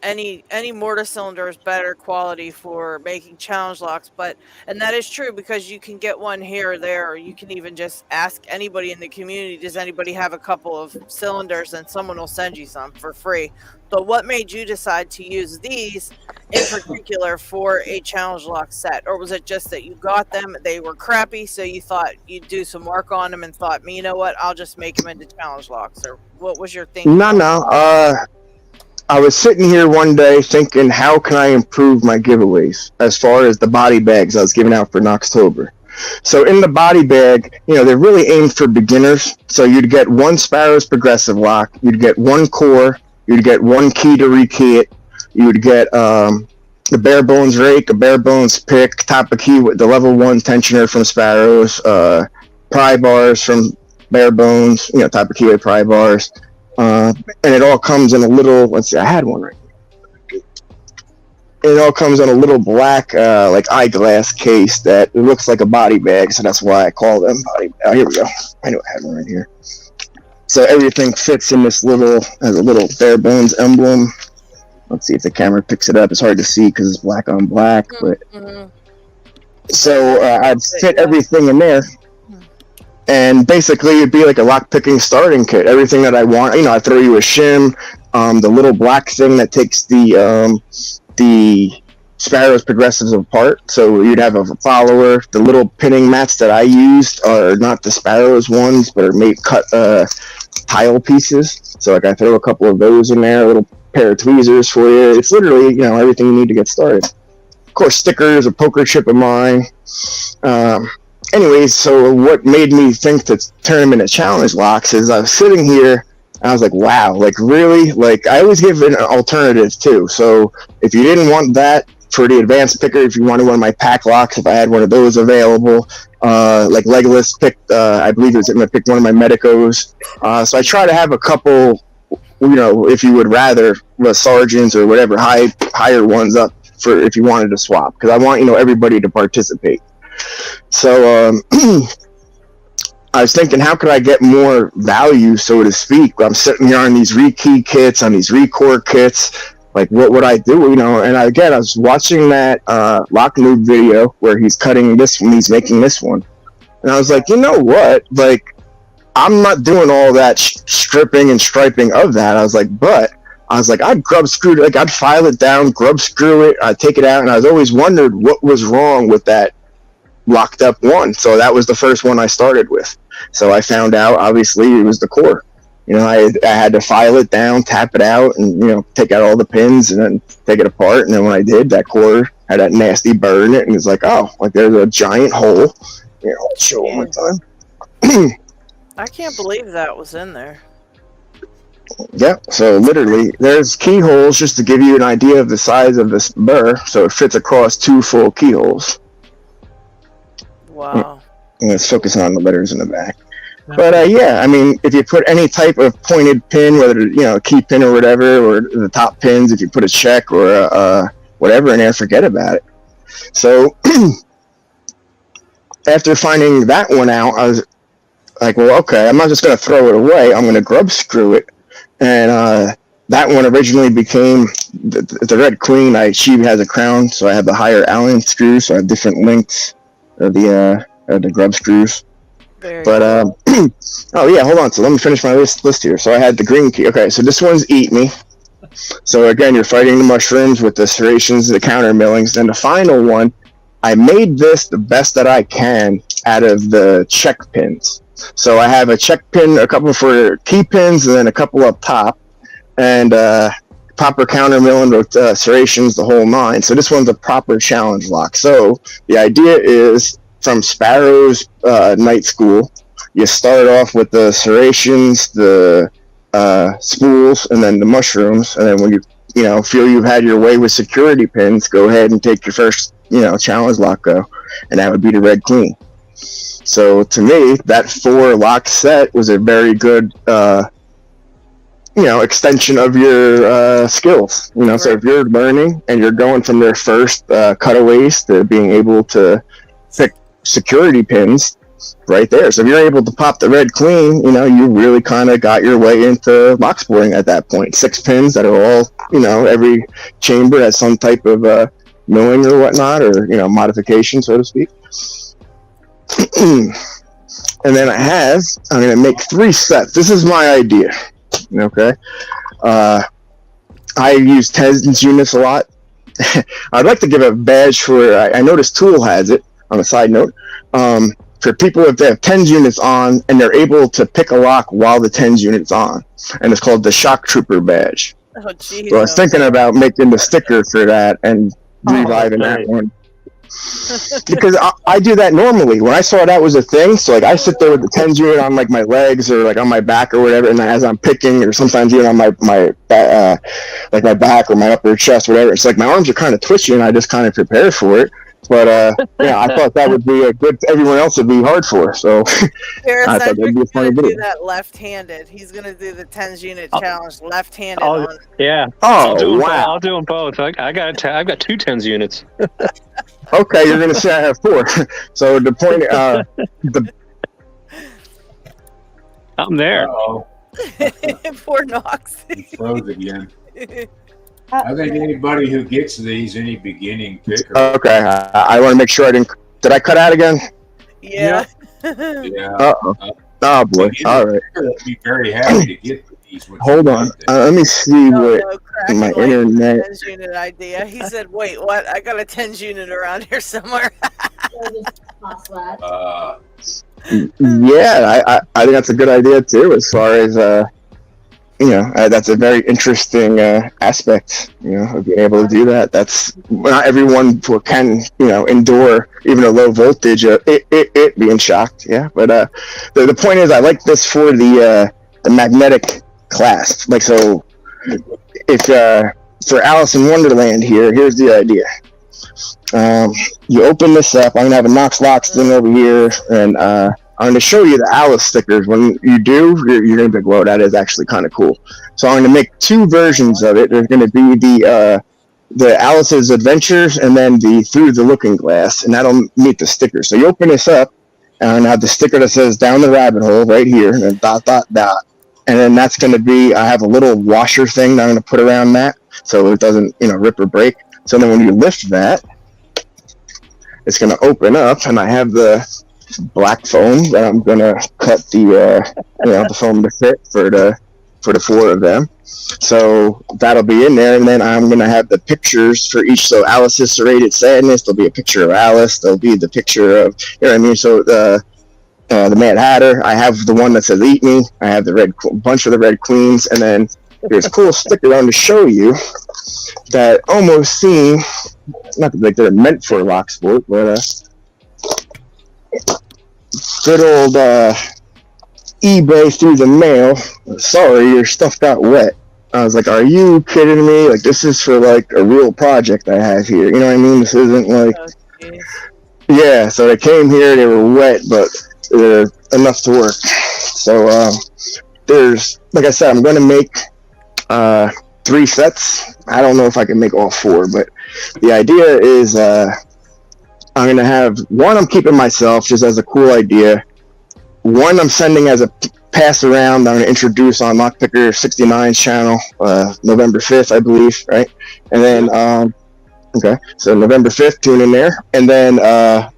any mortar cylinder is better quality for making challenge locks, and that is true because you can get one here or there, or you can even just ask anybody in the community, does anybody have a couple of cylinders, and someone will send you some for free. But what made you decide to use these in particular for a challenge lock set? Or was it just that you got them, they were crappy, so you thought you'd do some work on them and thought, you know what, I'll just make them into challenge locks? Or what was your thinking? No. I was sitting here one day thinking, how can I improve my giveaways as far as the body bags I was giving out for Knoxtober? So in the body bag, they're really aimed for beginners. So you'd get one Sparrow's progressive lock, you'd get one core, you'd get one key to rekey it, you'd get a bare bones rake, a bare bones pick, top of key with the level 1 tensioner from Sparrows, pry bars from bare bones, top of key with pry bars. And it all comes in a little, let's see, I had one right here. It all comes in a little black, like eyeglass case that it looks like a body bag, so that's why I call them body. Oh, here we go. I know I had one right here. So everything fits in this has a little bare bones emblem. Let's see if the camera picks it up. It's hard to see because it's black on black, but so I'd fit everything in there. And basically, it'd be like a lockpicking starting kit. Everything that I want, I throw you a shim, the little black thing that takes the Sparrows Progressives apart. So you'd have a follower. The little pinning mats that I used are not the Sparrows ones, but are made cut tile pieces. So like I throw a couple of those in there, a little pair of tweezers for you. It's literally, you know, everything you need to get started. Of course, stickers, a poker chip of mine. Anyways, so what made me think to turn them into challenge locks is I was sitting here and I was like, wow, like really? Like I always give an alternative too. So if you didn't want that for the advanced picker, if you wanted one of my pack locks, if I had one of those available, like Legolas picked, I believe it was him that picked one of my Medicos. So I try to have a couple, you know, if you would rather, sergeants or whatever, higher ones up for if you wanted to swap, because I want, you know, everybody to participate. So I was thinking, how could I get more value, so to speak? I'm sitting here on these rekey kits, on these recore kits. Like, what would I do? You know, and I was watching that Lock Noob video where he's cutting this one, he's making this one, and I was like, you know what? Like, I'm not doing all that stripping and striping of that. I was like, I'd grub screw it, like I'd file it down, grub screw it, I'd take it out, and I was always wondered what was wrong with that locked up one. So that was the first one I started with. So I found out, obviously, it was the core. You know, I had to file it down, tap it out, and, you know, take out all the pins and then take it apart. And then when I did, that core had that nasty burr in it, and it's like, oh, like there's a giant hole. You know, I'll show one more time. I can't believe that was in there. Yeah, so literally, there's keyholes just to give you an idea of the size of this burr, so it fits across 2 full keyholes. Wow. And let's focus on the letters in the back. But yeah, I mean, if you put any type of pointed pin, whether, you know, a key pin or whatever, or the top pins, if you put a check or a whatever in there, forget about it. So after finding that one out, I was like, well, okay, I'm not just going to throw it away. I'm going to grub screw it. And that one originally became the Red Queen. She has a crown, so I have the higher Allen screws, so I have different lengths of the grub screws. But oh yeah, hold on. So let me finish my list here. So I had the green key. Okay, so this one's Eat Me. So again, you're fighting the mushrooms with the serrations, the counter millings. Then the final one, I made this the best that I can out of the check pins. So I have a check pin, a couple for key pins, and then a couple up top, and proper counter milling with serrations, the whole 9. So this one's a proper challenge lock. So the idea is, from Sparrow's night school, you start off with the serrations, the spools, and then the mushrooms, and then when you know, feel you've had your way with security pins, go ahead and take your first, you know, challenge lock go, and that would be the Red Queen. So to me, that 4 lock set was a very good, you know, extension of your skills. You know, so if you're learning and you're going from their first cutaways to being able to pick security pins, right there. So if you're able to pop the Red Queen, you know, you really kind of got your way into lock sporting at that point. 6 pins that are all, you know, every chamber has some type of milling or whatnot, or, you know, modification, so to speak. And then I'm going to make 3 sets. This is my idea. Okay. I use tens units a lot. I'd like to give a badge for, I noticed Tool has it on a side note, for people if they have tens units on and they're able to pick a lock while the tens unit's on. And it's called the Shock Trooper badge. Oh, geez. So I was thinking about making the sticker for that and reviving that one. Because I do that normally. When I saw that was a thing, so like I sit there with the tens unit on like my legs or like on my back or whatever, and as I'm picking, or sometimes even on my like my back or my upper chest, whatever. It's like my arms are kind of twitchy, and I just kind of prepare for it. But yeah, I thought that would be a good. Everyone else would be hard for. So I thought that'd be a funny do video. that left-handed. He's gonna do the tens unit challenge left-handed. Yeah. Oh wow! I'll do them both. I've got 2 tens units. Okay, you're gonna say I have 4. So the point, I'm there. Uh-oh. Poor Knox. He froze again. I think anybody who gets these, any beginning picker. Okay, I want to make sure I didn't. Did I cut out again? Yeah. Yeah. Uh-oh. Oh boy! All right. I'd be very happy to get Is what Hold you on. got there. Let me see No, what no, Kraken my liked internet. the 10s unit idea. He said, "Wait, what? I got a 10s unit around here somewhere." Yeah, I think that's a good idea too. As far as that's a very interesting aspect. Of being able to do that. That's not everyone can endure even a low voltage. It being shocked. Yeah, but the point is, I like this for the magnetic clasp. Like so, if for Alice in Wonderland here's the idea. You open this up. I'm gonna have a Knox Locks thing over here, and I'm gonna show you the Alice stickers. When you do, you're gonna be like, "Whoa, that is actually kind of cool." So I'm gonna make two versions of it. There's gonna be the Alice's Adventures, and then the Through the Looking Glass, and that'll meet the sticker. So you open this up, and I have the sticker that says "Down the Rabbit Hole" right here, and then dot dot dot, and then that's gonna be. I have a little washer thing that I'm gonna put around that, so it doesn't rip or break. So then when you lift that, it's going to open up, and I have the black foam that I'm going to cut the foam to fit for the four of them. So that'll be in there, and then I'm going to have the pictures for each. So Alice's Serrated Sadness, there'll be a picture of Alice. There'll be the picture of, So the Mad Hatter. I have the one that says "Eat Me." I have the bunch of the Red Queens, and then there's a cool sticker on to show you that almost seem. Not like they're meant for lock sport, but good old eBay through the mail. Sorry, your stuff got wet. I was like, are you kidding me? Like, this is for like a real project I have here. You know what I mean? This isn't like. Yeah, so they came here, they were wet, but they're enough to work. So there's, like I said, I'm going to make 3 sets. I don't know if I can make all 4, but the idea is I'm going to have one I'm keeping myself just as a cool idea. One I'm sending as a pass around. I'm going to introduce on Lockpicker 69's channel November 5th, I believe, right? And then, okay, so November 5th, tune in there. And then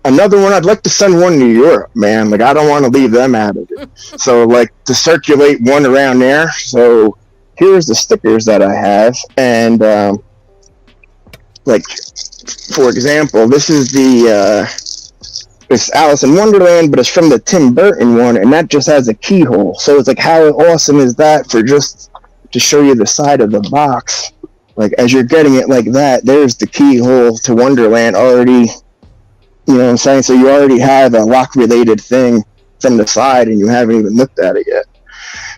another one, I'd like to send one to Europe, man. Like, I don't want to leave them out of it. So, like, to circulate one around there. So here's the stickers that I have. And, like, for example, this is it's Alice in Wonderland, but it's from the Tim Burton one, and that just has a keyhole. So it's like, how awesome is that for just to show you the side of the box? Like, as you're getting it like that, there's the keyhole to Wonderland already, you know what I'm saying? So you already have a lock-related thing from the side, and you haven't even looked at it yet.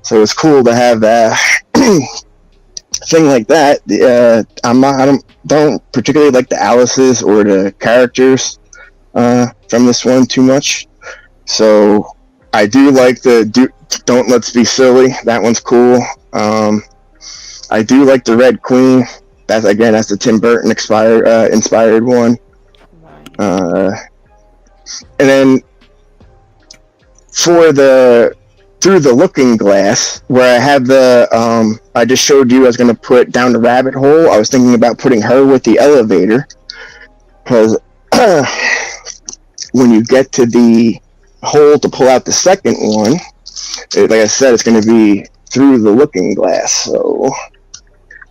So it's cool to have that thing like that. I don't particularly like the Alice's or the characters from this one too much. So I do like the Don't Let's Be Silly. That one's cool. I do like the Red Queen. That's the Tim Burton inspired one. And then for the Through the Looking Glass, where I have the I just showed you I was going to put Down the Rabbit Hole. I was thinking about putting her with the elevator, because when you get to the hole to pull out the second one, like I said, it's going to be through the looking glass. So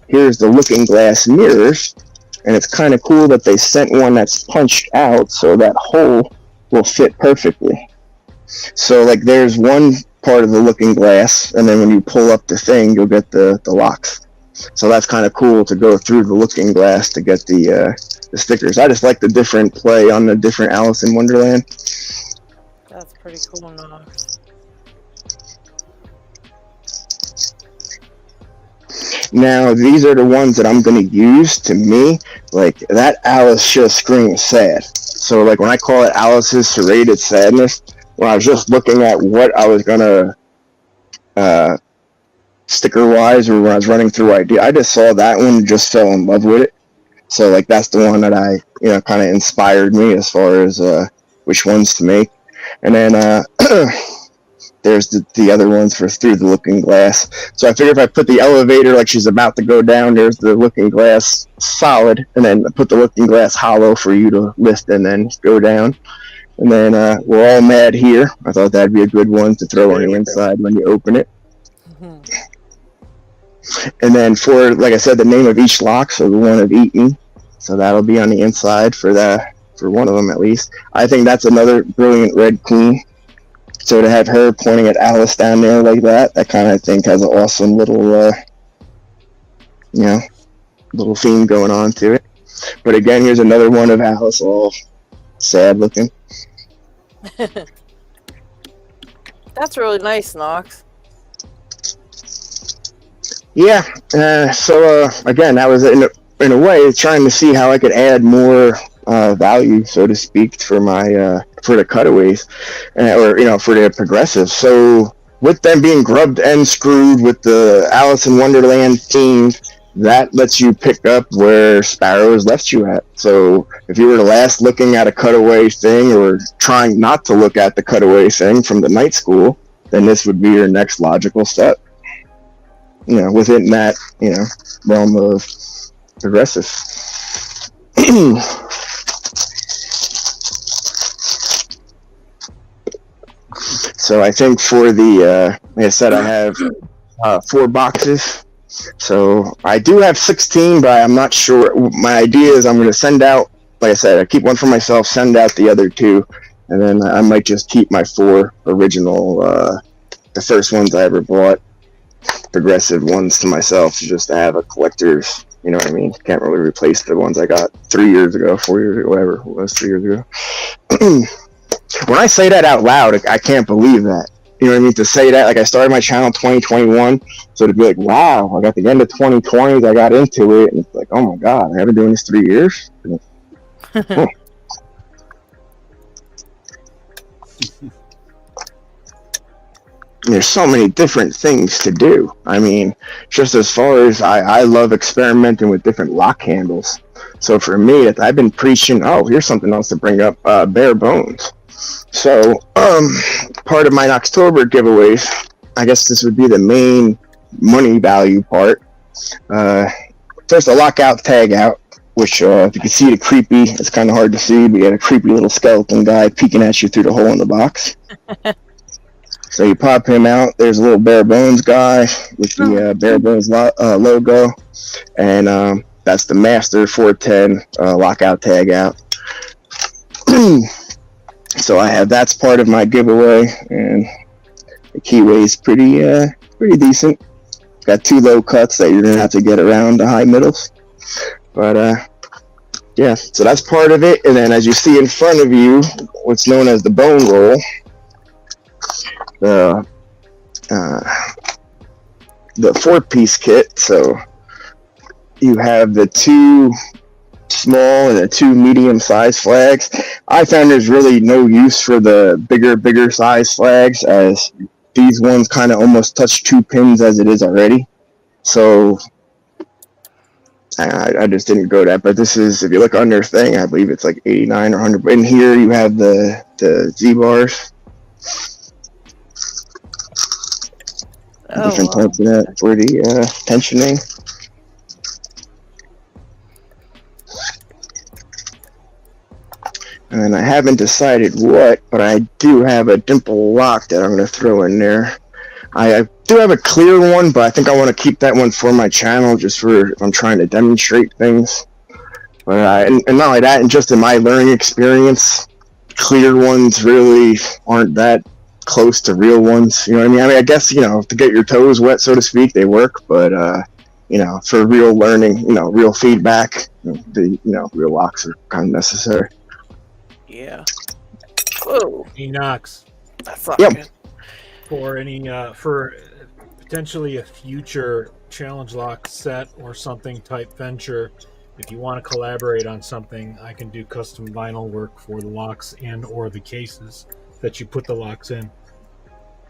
here's the looking glass mirrors, and it's kind of cool that they sent one that's punched out so that hole will fit perfectly. So like there's one part of the looking glass, and then when you pull up the thing, you'll get the locks. So that's kind of cool to go through the looking glass to get the stickers. I just like the different play on the different Alice in Wonderland. That's pretty cool, Knox. Now, these are the ones that I'm going to use. To me, like, that Alice just screams sad. So, like, when I call it Alice's Serrated Sadness, when I was just looking at what I was going to sticker-wise, or when I was running through idea, I just saw that one and just fell in love with it. So, like, that's the one that I, kind of inspired me as far as which ones to make. And then there's the other ones for Through the Looking Glass. So I figured if I put the elevator like she's about to go down, there's the looking glass solid, and then put the looking glass hollow for you to lift and then go down. And then we're all mad here. I thought that'd be a good one to throw on the inside when you open it. And then for, like I said, the name of each lock, so the one of Eaton, so that'll be on the inside for one of them at least. I think that's another brilliant red queen. So to have her pointing at Alice down there like that kind of, I think, has an awesome little, little theme going on to it. But again, here's another one of Alice, all sad looking. That's really nice, Knox. Yeah. So again, that was in a way trying to see how I could add more value, so to speak, for my for the cutaways, or for the progressives. So with them being grubbed and screwed with the Alice in Wonderland theme, that lets you pick up where Sparrows left you at. So if you were the last looking at a cutaway thing, or trying not to look at the cutaway thing from the night school, then this would be your next logical step. Within that, realm of progressive. So I think for the, like I said, I have 4 boxes. So I do have 16, but I'm not sure. My idea is I'm going to send out, like I said, I keep one for myself, send out the other 2, and then I might just keep my 4 original, the first ones I ever bought, progressive ones, to myself, just to have a collector's, you know what I mean? Can't really replace the ones I got 3 years ago, 4 years ago, whatever it was, 3 years ago. When I say that out loud, I can't believe that. You know what I mean? To say that, like, I started my channel 2021, so to be like, wow, like at the end of 2020, I got into it, and it's like, oh my god, I've been doing this 3 years? Cool. There's so many different things to do. I mean, just as far as I love experimenting with different lock handles. So for me, I've been preaching, here's something else to bring up, bare bones. So, part of my Knoxtober giveaways, I guess this would be the main money value part. First, a lockout tag out, which, if you can see the creepy, it's kind of hard to see, but you got a creepy little skeleton guy peeking at you through the hole in the box. So you pop him out. There's a little bare bones guy with the bare bones logo, and that's the Master 410 lockout tag out. So I have, that's part of my giveaway, and the keyway is pretty decent. Got 2 low cuts that you're gonna have to get around the high middles, but yeah. So that's part of it. And then, as you see in front of you, what's known as the bone roll. The 4-piece kit. So you have the 2 small and the 2 medium-sized flags. I found there's really no use for the bigger size flags, as these ones kind of almost touch 2 pins as it is already. So I just didn't go that. But this is, if you look under thing, I believe it's like 89 or 100. In here you have the Z-bars. Different types of that for the tensioning. And I haven't decided what, but I do have a dimple lock that I'm going to throw in there. I do have a clear one, but I think I want to keep that one for my channel, just for if I'm trying to demonstrate things. But and not only that, and just in my learning experience, clear ones really aren't that close to real ones. You know what I mean? I guess, to get your toes wet, so to speak, they work, but for real learning, real feedback, the real locks are kind of necessary. Yeah. Whoa. He knocks That's not Yep. good. for any for potentially a future challenge lock set or something type venture. If you want to collaborate on something, I can do custom vinyl work for the locks and or the cases that you put the locks in.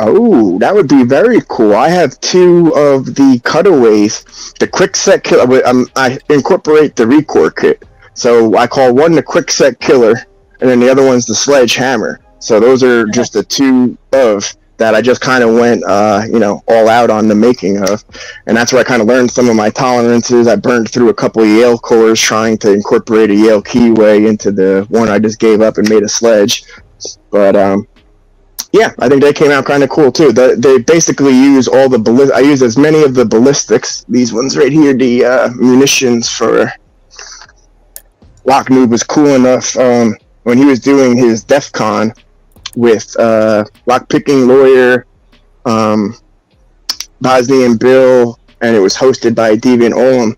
Oh, that would be very cool. I have 2 of the cutaways. The quick set killer, I incorporate the Recore kit. So I call one the quick set killer, and then the other one's the sledgehammer. So those are just the 2 of that I just kind of went, all out on the making of. And that's where I kind of learned some of my tolerances. I burned through a couple of Yale cores trying to incorporate a Yale keyway into the one I just gave up and made a sledge. But Yeah, I think they came out kind of cool too. They basically use all the I use as many of the ballistics. These ones right here, the munitions for Lock Noob was cool enough when he was doing his DEF CON with Lockpicking Lawyer, Bosnian Bill, and it was hosted by Deviant Olem.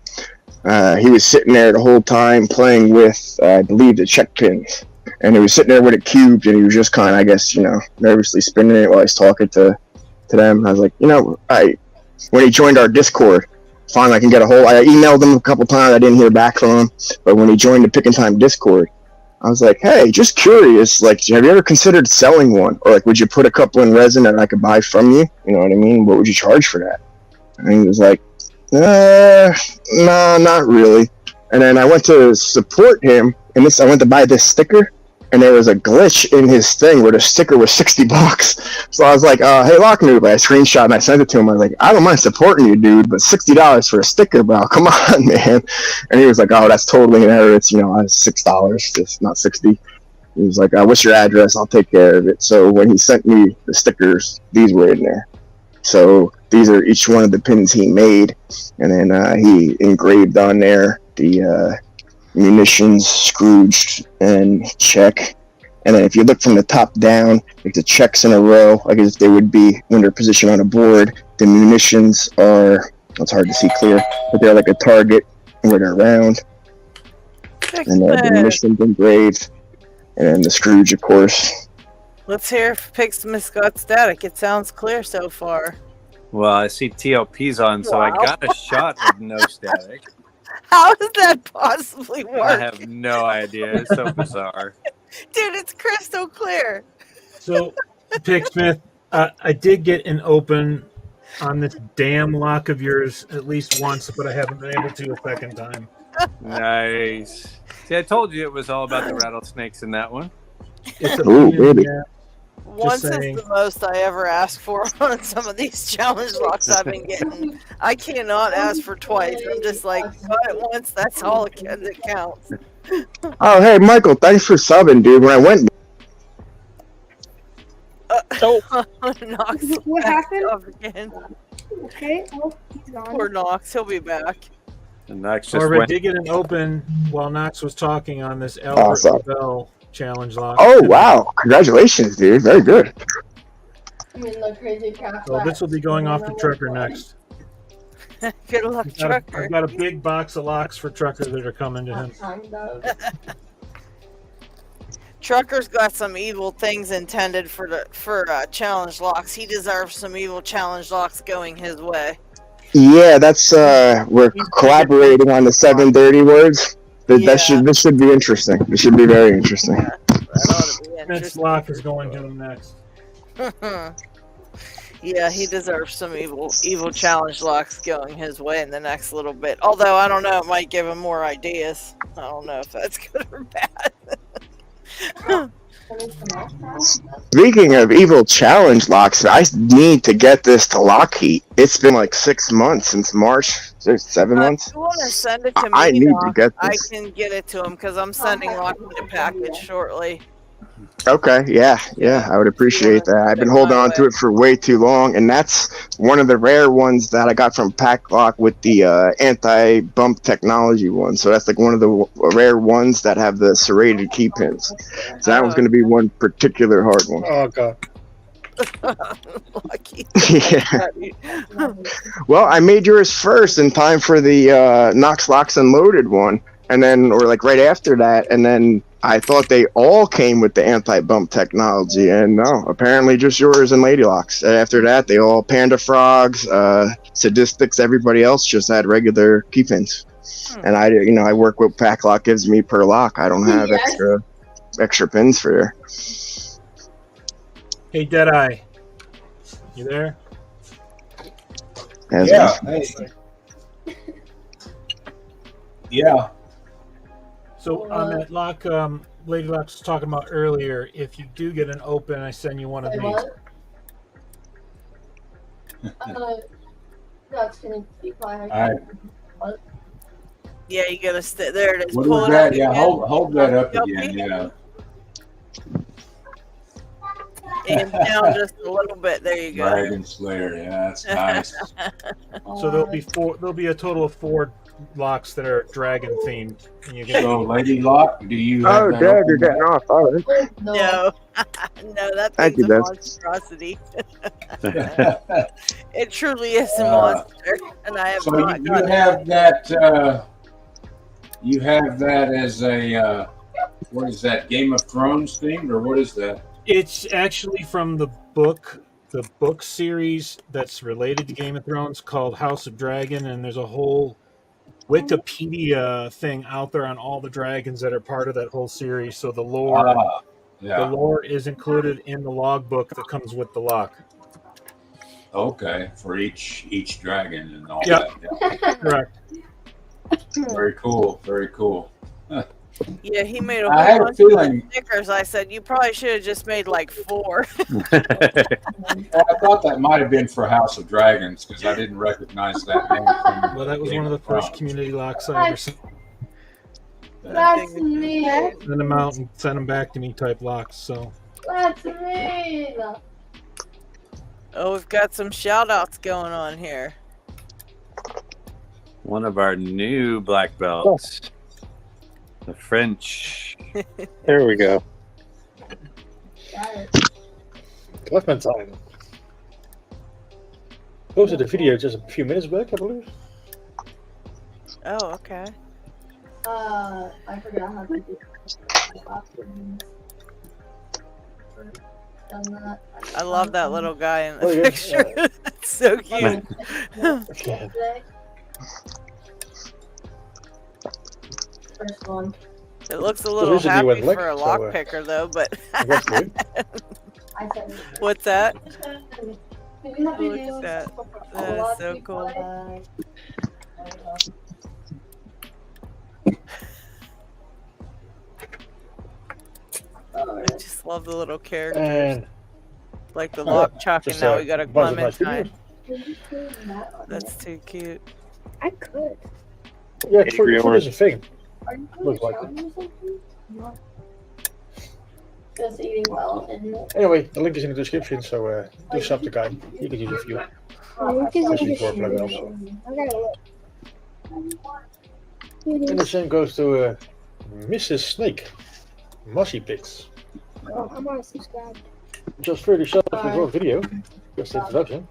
He was sitting there the whole time playing with, I believe, the check pins. And he was sitting there with it cubed, and he was just kind of, I guess, nervously spinning it while he's talking to them. I was like, when he joined our Discord, finally I can get a hold. I emailed him a couple times. I didn't hear back from him. But when he joined the Pick and Time Discord, I was like, hey, just curious, like, have you ever considered selling one? Or, like, would you put a couple in resin that I could buy from you? You know what I mean? What would you charge for that? And he was like, no, not really. And then I went to support him, and I went to buy this sticker, and there was a glitch in his thing where the sticker was $60. So I was like, hey, Lock Noob, I screenshot and I sent it to him. I was like, I don't mind supporting you, dude, but $60 for a sticker, bro. Come on, man. And he was like, oh, that's totally an error. It's, $6, it's not 60. He was like, what's your address? I'll take care of it. So when he sent me the stickers, these were in there. So these are each one of the pins he made. And then he engraved on there the munitions, Scrooged, and check. And then if you look from the top down, like the checks in a row, like as they would be when they're positioned on a board, the munitions are, it's hard to see clear, but they're like a target where they're round. And the munitions engraved. And then the Scrooge, of course. Let's hear if Pixmas got static. It sounds clear so far. Well, I see TLP's on, so I got a shot of no static. How does that possibly work? I have no idea. It's so bizarre. Dude, it's crystal clear. So, Picksmith, I did get an open on this damn lock of yours at least once, but I haven't been able to a second time. Nice. See, I told you it was all about the rattlesnakes in that one. It's a Ooh, baby. Once is the most I ever asked for on some of these challenge locks I've been getting. I cannot ask for twice. I'm just like, got it once, that's all that counts. Oh, hey, Michael, thanks for subbing, dude. When I went... Knox What happened? off again. Okay, well, he's gone. Poor Knox, he'll be back. And Knox just However, I went. did get an open while Knox was talking on this Albert Bell challenge lock. Oh, wow. Congratulations, dude. Very good. So this will be going off to Trucker next. Good luck, Trucker. I've got a big box of locks for Trucker that are coming to him. Trucker's got some evil things intended for challenge locks. He deserves some evil challenge locks going his way. Yeah, that's we're collaborating on the 730 words. This should be interesting. This should be very interesting. Yeah, that ought to be This interesting. lock is going to him next. Yeah, he deserves some evil challenge locks going his way in the next little bit. Although I don't know, it might give him more ideas. I don't know if that's good or bad. Speaking of evil challenge locks, I need to get this to LockHeat. It's been like 6 months since March. 7 months? If you want to send it to me, I need to get I this. can get it to him because I'm sending LockHeat a package shortly. Okay, yeah, I would appreciate that. I've been holding on to it for way too long, and that's one of the rare ones that I got from Packlock with the anti-bump technology one. So that's like one of the rare ones that have the serrated key pins. So that was going to be one particular hard one. Oh, God. Lucky. Yeah. Well, I made yours first in time for the Knox Locks and Loaded one, and then, or like right after that, and then I thought they all came with the anti-bump technology, and no, apparently just yours and Lady Locks. After that, they all Panda Frogs, Sadistics, everybody else just had regular key pins. And I work with Packlock gives me per lock. I don't have extra pins for there. Hey, Deadeye. You there? Yeah. Hey. Yeah. So on that lock, Lady Locks was talking about earlier, if you do get an open, I send you one of these. Yeah, you gotta stay. There it is. What Pull was it that? up Yeah, again. hold that up again. Yeah. And down just a little bit. There you go. Dragon Slayer. Yeah, that's nice. So there'll be a total of 4 locks that are dragon themed. And you can So, Lady Lock, do you have Oh, that Dad, open you're getting off. All right. No, no, that Thank thing's you, a Beth. monstrosity. yet? It truly is a monster, and I have So not you gotten have that. You have that as a what is that? Game of Thrones themed, or what is that? It's actually from the book series that's related to Game of Thrones called House of Dragon, and there's a whole Wikipedia thing out there on all the dragons that are part of that whole series. So the lore Yeah. is included in the logbook that comes with the lock. Okay, for each dragon and all Yep. that. Yeah. Correct. Very cool. Very cool. Yeah, he made a I whole had a bunch of feeling. stickers. I said, you probably should have just made like 4. Well, I thought that might have been for House of Dragons because I didn't recognize that name. From Well, that was Game one of the of first Thrones. community locks I ever sent That's mean. them out and send them back to me type locks. So That's mean. Oh, we've got some shout outs going on here. One of our new black belts. The French. There we go. Left time. Posted a video just a few minutes back, I believe. Oh, okay. I forgot how to do that. I love that little guy in the Oh, yeah. picture. That's so cute. Okay. First one. It looks a little recently happy went lick, for a so, lock picker, though, but That's good. I said it. what's that? Look Look at that. That is so cool. I just love the little characters. And Like the lock chuck, and just now we got a bunch of nice Clementine. videos. That's too cute. I could. Yeah, Angry for orange. is a thing. Are you Looks like showing me something? No. Just eating well and Anyway, the link is in the description, so do sub the guy. You can use a few. Especially for black belts. I gotta look. And the same goes to Mrs. Snake. Mossy Pics. Oh, I'm gonna subscribe. Just 30 subs for the video. Just introduction.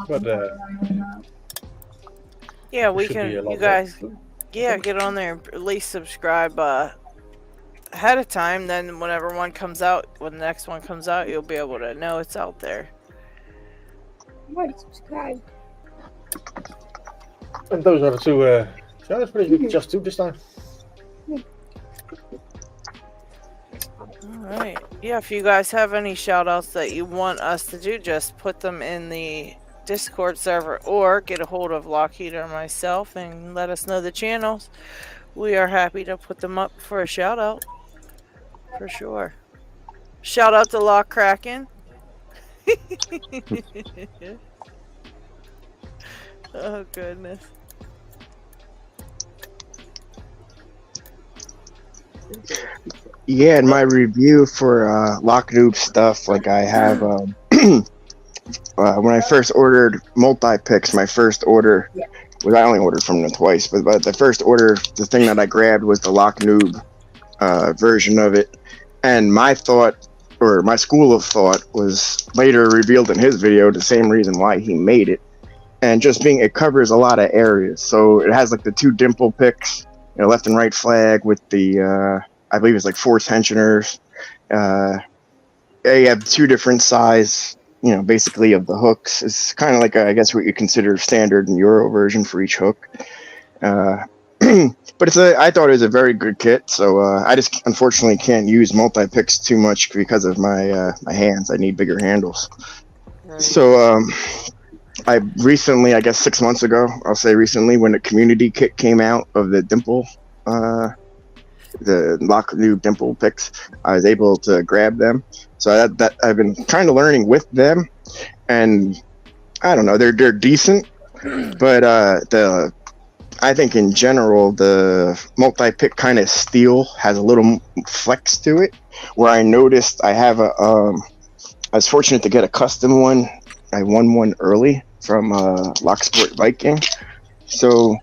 But Yeah, we should can. be a lot You guys, more. yeah, get on there and at least subscribe ahead of time. Then whenever one comes out, when the next one comes out, you'll be able to know it's out there. I'm already subscribed. And those are the two. Yeah, that's pretty good. Just 2 this time. All right. Yeah, if you guys have any shout outs that you want us to do, just put them in the Discord server or get a hold of LockHeat or myself and let us know the channels. We are happy to put them up for a shout out. For sure. Shout out to Lock Kraken. Oh, goodness. Yeah, in my review for Lock Noob stuff, like I have when I first ordered multi-picks, my first order was I only ordered from them twice, but the first order, the thing that I grabbed was the Lock Noob version of it, and my thought, or my school of thought, was later revealed in his video the same reason why he made it, and just being it covers a lot of areas. So it has like the 2 dimple picks, you know, left and right flag with the I believe it's like 4 tensioners. You have 2 different size, you know, basically of the hooks. It's kind of like I guess what you consider standard and Euro version for each hook. But I thought it was a very good kit. So I just unfortunately can't use multi-picks too much because of my my hands. I need bigger handles. Right. So I recently, I guess 6 months ago, I'll say recently, when the community kit came out of the dimple, the Lock Noob dimple picks, I was able to grab them. So that I've been kind of learning with them, and I don't know, they're decent, but I think in general, the multi-pick kind of steel has a little flex to it, where I noticed I have I was fortunate to get a custom one. I won one early from Locksport Viking. So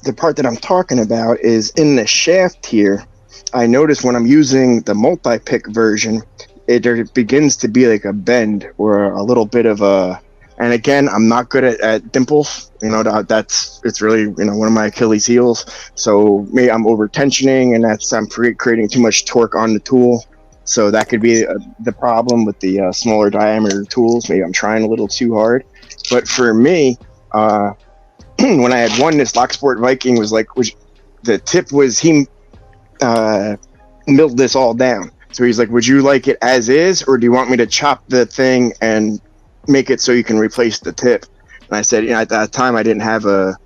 the part that I'm talking about is in the shaft here. I noticed when I'm using the multi-pick version, there begins to be like a bend or a little bit of a. And again, I'm not good at dimples. You know, it's really, you know, one of my Achilles heels. So maybe I'm over tensioning, and I'm creating too much torque on the tool. So that could be the problem with the smaller diameter tools. Maybe I'm trying a little too hard. But for me, when I had won this, Locksport Viking was like, the tip was he milled this all down. So he's like, would you like it as is, or do you want me to chop the thing and make it so you can replace the tip? And I said, you know, at that time I didn't have a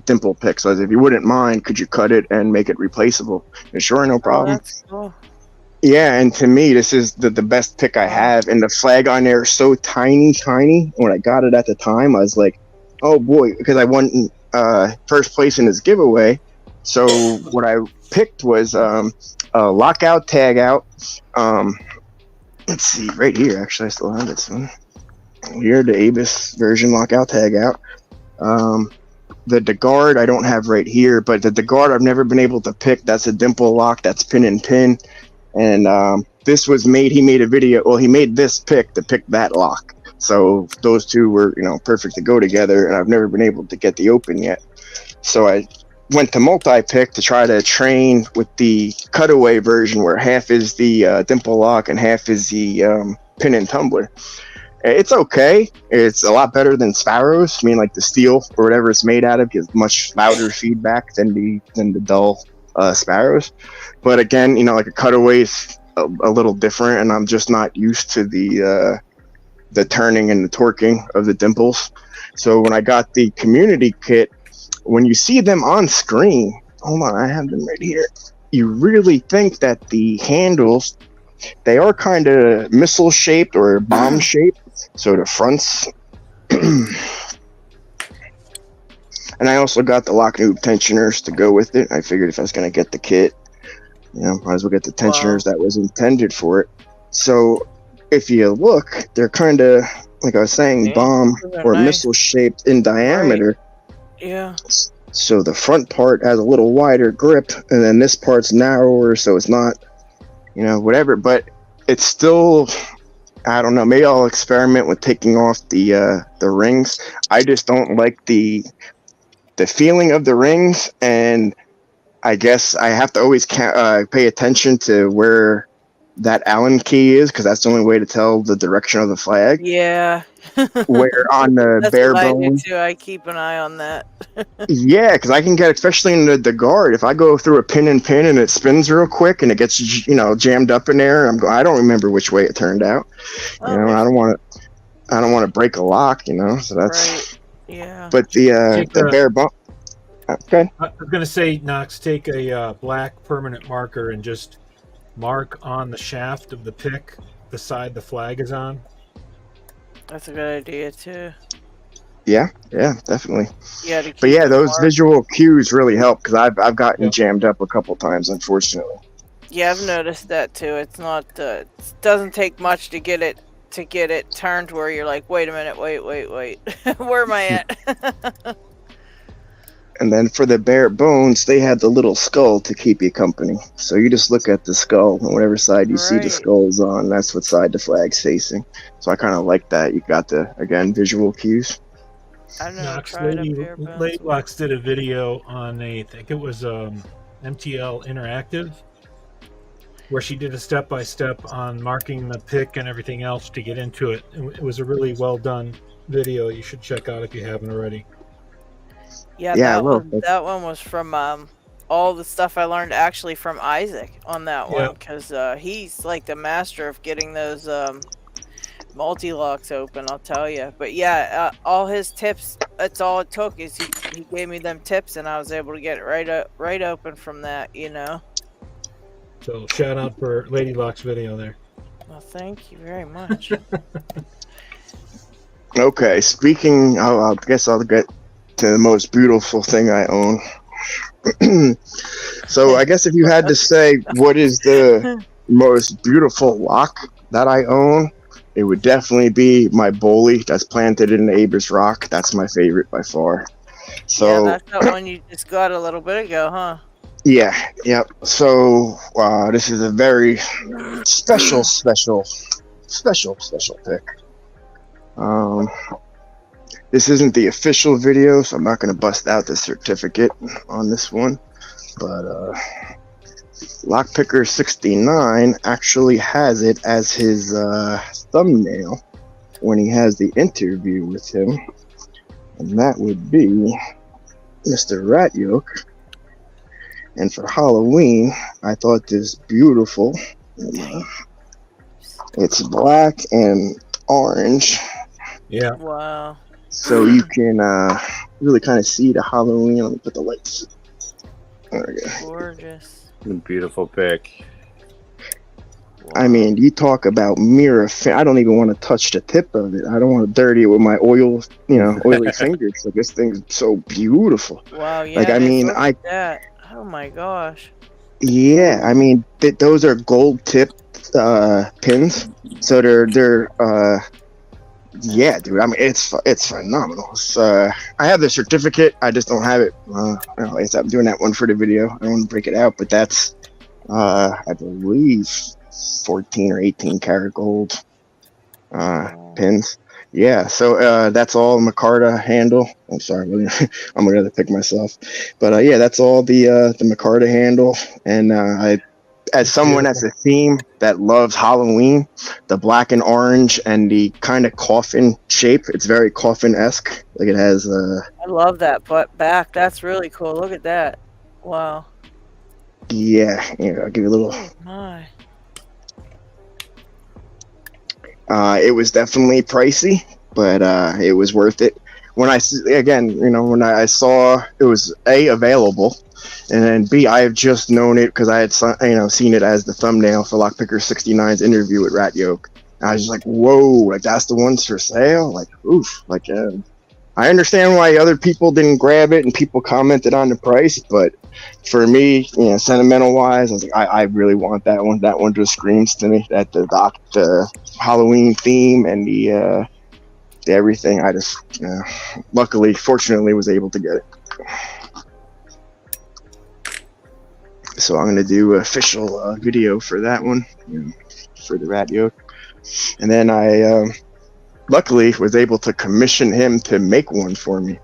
dimple pick, so I said, if you wouldn't mind, could you cut it and make it replaceable? And sure, no problem. That's cool. Yeah, and to me, this is the best pick I have, and the flag on there is so tiny. When I got it at the time, I was like, oh boy, because I won first place in this giveaway. So what I picked was a lockout tag out. Let's see, right here, actually, I still have this one. Here, the Abus version lockout tag out. The guard I don't have right here, but the guard I've never been able to pick. That's a dimple lock. That's pin and pin. And this was made. He made a video. Well, he made this pick to pick that lock. So those two were, you know, perfect to go together. And I've never been able to get the open yet. So I went to multi-pick to try to train with the cutaway version, where half is the dimple lock and half is the pin and tumbler. It's okay. It's a lot better than Sparrows. I mean, like the steel or whatever it's made out of gives much louder feedback than the dull Sparrows. But again, you know, like a cutaway is a little different, and I'm just not used to the turning and the torquing of the dimples. So when I got the community kit, when you see them on screen, hold on, I have them right here. You really think that the handles, they are kind of missile shaped or bomb shaped. So the fronts, and I also got the lock noob tensioners to go with it. I figured if I was going to get the kit, you know, might as well get the tensioners that was intended for it. So if you look, they're kind of, like I was saying, bomb or missile shaped in diameter. Right. Yeah. So the front part has a little wider grip, and then this part's narrower, so it's not, you know, whatever. But it's still, I don't know. Maybe I'll experiment with taking off the rings. I just don't like the feeling of the rings, and I guess I have to always pay attention to where that Allen key is, because that's the only way to tell the direction of the flag. Yeah. Where on the That's bare what bone. I do too. I keep an eye on that. Yeah, because I can get, especially in the guard, if I go through a pin and pin and it spins real quick and it gets, you know, jammed up in there, I don't remember which way it turned out. You know, I don't want to break a lock, you know. So that's right. Yeah. But the bare bone. Okay. I was going to say, Knox, take a black permanent marker and just mark on the shaft of the pick the side the flag is on. That's a good idea too. Yeah, definitely. Yeah, but yeah, those visual cues really help, because I've gotten jammed up a couple times, unfortunately. Yeah, I've noticed that too. It's not it doesn't take much to get it turned where you're like, wait a minute, wait, where am I at? And then for the bare bones, they had the little skull to keep you company. So you just look at the skull, and whatever side you see the skull is on, that's what side the flag's facing. So I kind of like that. You got the, again, visual cues. I don't know. Knox, Lady Locks did a video on I think it was MTL Interactive, where she did a step-by-step on marking the pick and everything else to get into it. It was a really well-done video. You should check out if you haven't already. Yeah, that one was from all the stuff I learned actually from Isaac on that one, because he's like the master of getting those multi-locks open, I'll tell you. But yeah, all his tips, that's all it took, is he gave me them tips, and I was able to get it right open from that, you know. So shout out for Lady Locks video there. Well, thank you very much. Okay, speaking, I guess I'll get to the most beautiful thing I own. So I guess if you had to say what is the most beautiful lock that I own, it would definitely be my Bully that's planted in the Abers Rock. That's my favorite by far. So Yeah, that's that one you just got a little bit ago, huh? yeah, yep. So this is a very special pick. This isn't the official video, so I'm not going to bust out the certificate on this one. But Lockpicker69 actually has it as his thumbnail when he has the interview with him. And that would be Mr. Rat Yoke. And for Halloween, I thought this beautiful. It's black and orange. Yeah. Wow. So you can really kind of see the Halloween. Let me put the lights. There we go. Gorgeous. Beautiful pick. I mean, you talk about mirror. I don't even want to touch the tip of it. I don't want to dirty it with my oily fingers. Like, this thing's so beautiful. Wow. Yeah. Like, I mean, look at that. Oh my gosh. Yeah, I mean, those are gold tipped pins. So they're yeah, dude. I mean, it's phenomenal. I have the certificate. I just don't have it. Like I said, I'm doing that one for the video. I don't want to break it out, but that's I believe 14 or 18 karat gold pins. Yeah, so that's all Micarta handle. I'm sorry, I'm gonna pick myself, but yeah, that's all the Micarta handle. And as someone that's a theme that loves Halloween, the black and orange and the kind of coffin shape, it's very coffin-esque. Like it has. I love that back. That's really cool. Look at that. Wow. Yeah, I'll give you a little. Oh my. It was definitely pricey, but it was worth it. When I saw it was A, available, and then B, I have just known it because I had seen it as the thumbnail for Lockpicker69's interview with Rat Yoke. And I was just like, whoa, like that's the ones for sale? Like, oof. Like, I understand why other people didn't grab it and people commented on the price, but for me, sentimental wise, I was like, I really want that one. That one just screams to me that the Halloween theme and the everything. I just fortunately was able to get it. So I'm gonna do an official video for that one, for the Rat Yoke, and then I luckily was able to commission him to make one for me.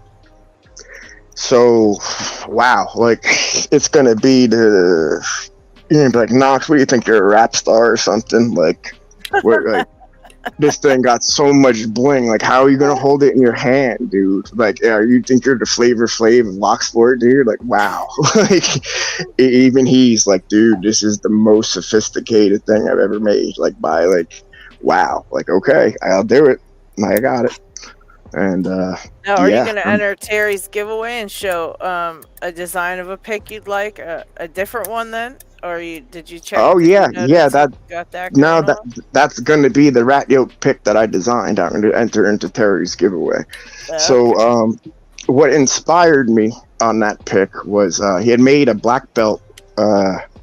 So, wow, like it's gonna be you're gonna be like, Knox, what do you think, you're a rap star or something? Like, this thing got so much bling. Like, how are you gonna hold it in your hand, dude? Like, you think you're the Flavor Flav of Locksport, dude? Like, wow. Like, even he's like, dude, this is the most sophisticated thing I've ever made. Like, wow. Like, okay, I'll do it. I got it. And now, are you gonna enter Terry's giveaway and show a design of a pick you'd like, a different one then? Or did you check? Oh yeah, that that's gonna be the Rat Yoke pick that I designed. I'm gonna enter into Terry's giveaway. Okay. So what inspired me on that pick was he had made a black belt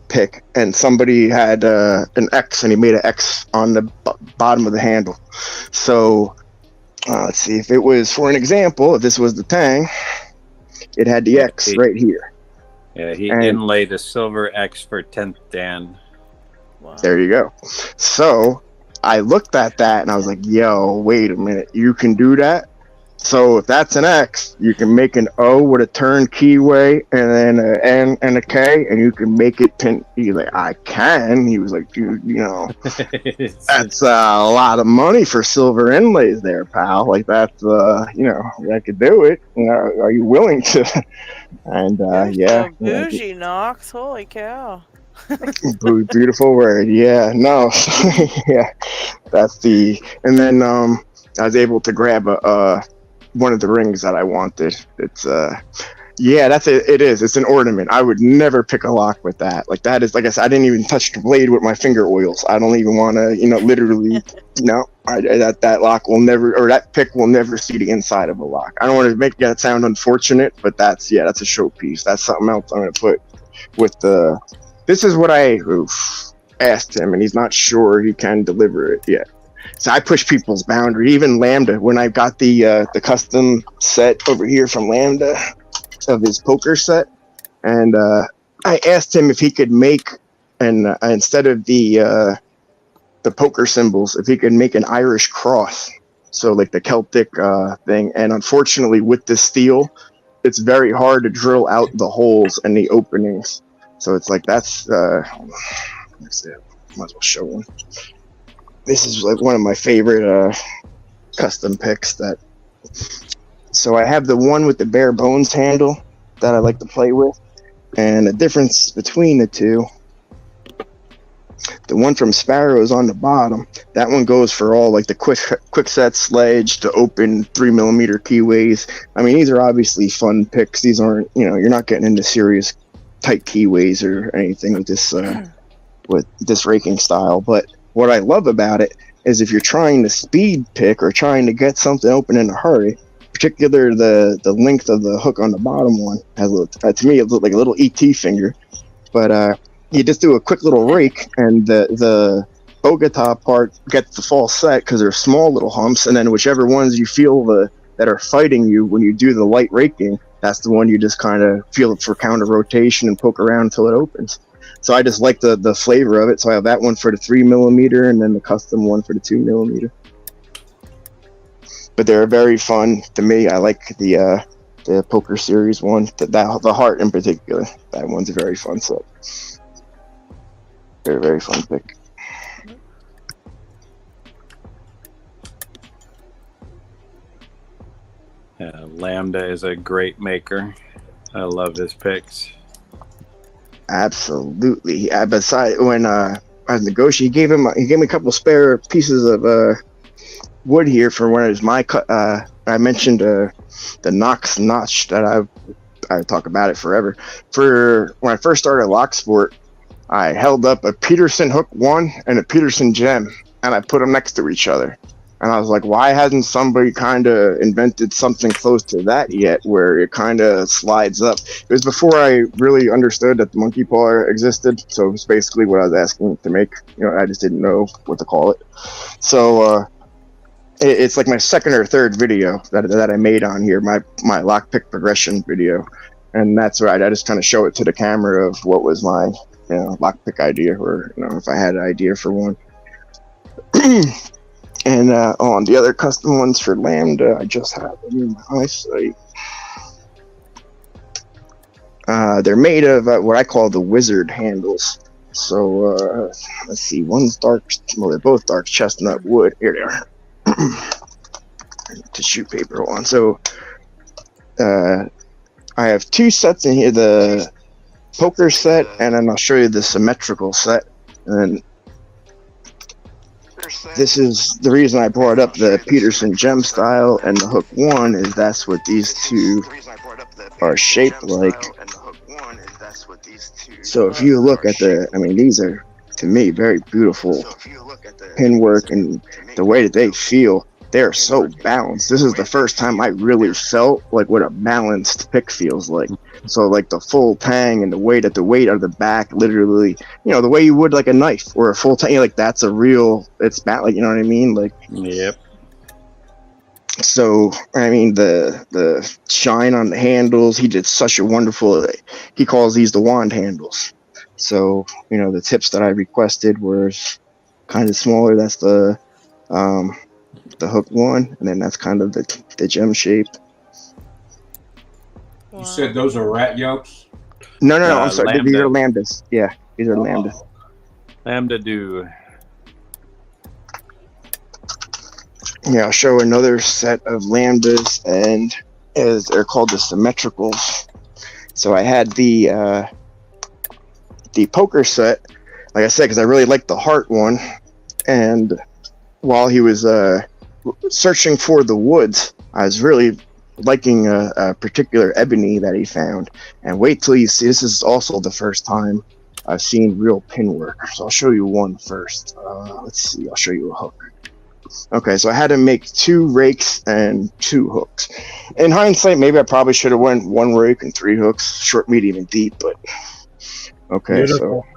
pick, and somebody had an X, and he made an X on the bottom of the handle. So let's see, if it was, for an example, if this was the Tang, it had the X right here. Yeah, he inlaid a silver X for 10th Dan. Wow. There you go. So I looked at that and I was like, yo, wait a minute. You can do that? So if that's an X, you can make an O with a turn keyway and then an N and a K, and you can make it pin. He's like, I can. He was like, dude, that's a lot of money for silver inlays there, pal. Like, that's, I could do it. Are you willing to? And yeah. So bougie, Knox. Holy cow. Beautiful word. Yeah, no. Yeah, that's and then I was able to grab one of the rings that I wanted. It's Yeah, that's it. It is. It's an ornament. I would never pick a lock with that. Like that is, like I said, I didn't even touch the blade with my finger oils. I don't even want to, literally. No, that lock will never, or that pick will never see the inside of a lock. I don't want to make that sound unfortunate, but that's a showpiece. That's something else I'm gonna put with the. This is what I asked him, and he's not sure he can deliver it yet. So I push people's boundary. Even Lambda, when I got the custom set over here from Lambda of his poker set, and I asked him if he could make instead of the poker symbols, if he could make an Irish cross, so like the Celtic thing. And unfortunately, with this steel, it's very hard to drill out the holes and the openings. So it's like that's let's see, might as well show one. This is like one of my favorite custom picks. So I have the one with the bare bones handle that I like to play with, and the difference between the two, the one from Sparrow is on the bottom. That one goes for all like the quick set sledge to open 3mm keyways. I mean, these are obviously fun picks. These aren't, you're not getting into serious tight keyways or anything with this raking style. But what I love about it is if you're trying to speed pick or trying to get something open in a hurry, particularly the length of the hook on the bottom one has to me it looked like a little ET finger, but you just do a quick little rake and the Bogota part gets the false set because they're small little humps, and then whichever ones you feel that are fighting you when you do the light raking, that's the one you just kind of feel it for counter rotation and poke around until it opens. So I just like the flavor of it. So I have that one for the 3mm and then the custom one for the 2mm. But they're very fun to me. I like the poker series one, the heart in particular. That one's a very fun set. Very, very fun pick. Lambda is a great maker. I love his picks. Absolutely. Besides, when I was negotiating, he gave me a couple spare pieces of wood here for when it was my cut. I mentioned the Knox notch that I talk about it forever. For when I first started Locksport, I held up a Peterson Hook 1 and a Peterson Gem, and I put them next to each other. And I was like, why hasn't somebody kind of invented something close to that yet, where it kind of slides up? It was before I really understood that the monkey paw existed, so it's basically what I was asking to make. I just didn't know what to call it. So it's like my second or third video that I made on here, my lockpick progression video, and that's right. I just kind of show it to the camera of what was my lockpick idea, or if I had an idea for one. And on the other custom ones for Lambda, I just have them in my eyesight. They're made of what I call the wizard handles. So let's see, one's dark. Well, they're both dark chestnut wood. Here they are. Tissue paper on. So I have two sets in here: the poker set, and then I'll show you the symmetrical set. And this is the reason I brought up the Peterson Gem style and the Hook 1, is that's what these two are shaped like. So if you look at these are, to me, very beautiful pin work, and the way that they feel, they're so balanced. This is the first time I really felt like what a balanced pick feels like. So like the full tang and the weight of the back, literally, the way you would like a knife or a full tang, like that's a real, it's bat, like, you know what I mean? Like, yep. So, the shine on the handles, he did such a wonderful, he calls these the wand handles. So, the tips that I requested were kind of smaller. That's the Hook 1, and then that's kind of the gem shape. You said those are rat yolks? No, I'm sorry. Lambda. These are lambdas. Yeah, these are lambdas. Lambda do. Yeah, I'll show another set of lambdas, and they're called the symmetricals. So I had the poker set, like I said, because I really liked the heart one, and while he was searching for the woods, I was really liking a particular ebony that he found. And wait till you see, this is also the first time I've seen real pin work. So I'll show you one first. Let's see, I'll show you a hook. Okay, so I had to make 2 rakes and 2 hooks. In hindsight, maybe I probably should have went 1 rake and 3 hooks, short, medium, and deep, but okay, Beautiful. so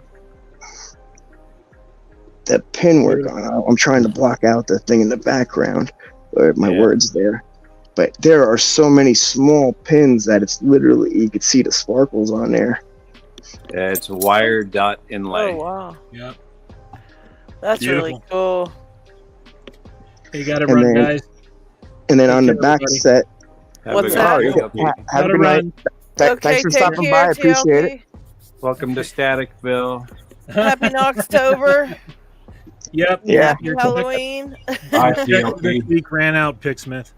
the pin work on it, I'm trying to block out the thing in the background, or my words there. But there are so many small pins that it's literally, you could see the sparkles on there. Yeah, it's a wire dot inlay. Oh wow. Yep. That's really Beautiful. cool. You got to And run, then- guys. And then Take on the care, back everybody. set, Have What's a that? good have night. a Gotta good night. run. Thanks Okay, for take stopping care, by. I appreciate it. TLP. Welcome to Staticville. Happy Knoxtober. Yep. Yeah. Happy Halloween. Bye, This TLP. week ran out, Picksmith.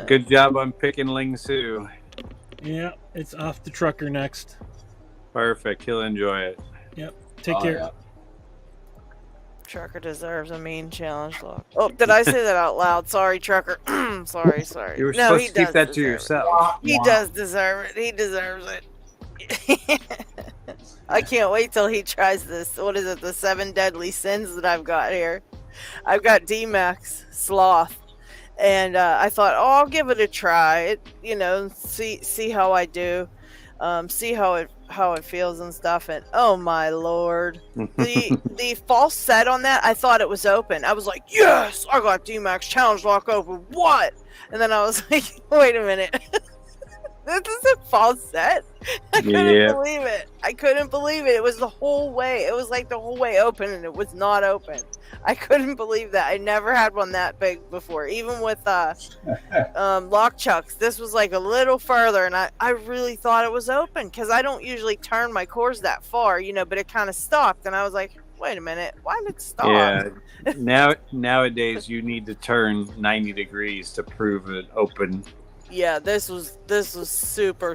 Good job on picking Ling Su. Yeah, it's off the trucker next. Perfect. He'll enjoy it. Take care. Yeah. Trucker deserves a mean challenge lock. Oh, did I say that out loud? Sorry, Trucker. sorry. You were No, supposed he to keep does that to deserve it. yourself. He does deserve it. He deserves it. I can't wait till he tries this. What is it? The 7 deadly sins that I've got here. I've got D-Max Sloth, and I thought, oh, I'll give it a try. See how I do, see how it feels and stuff. And oh my lord, the false set on that, I thought it was open. I was like, yes, I got D-Max challenge lock open. What? And then I was like, wait a minute. This is a false set. I couldn't believe it. I couldn't believe it. It was the whole way. It was like the whole way open, and it was not open. I couldn't believe that. I never had one that big before. Even with lock chucks, this was like a little further, and I really thought it was open because I don't usually turn my cores that far, but it kind of stopped, and I was like, wait a minute, why did it stop? Yeah. Nowadays you need to turn 90 degrees to prove it open. Yeah, this was super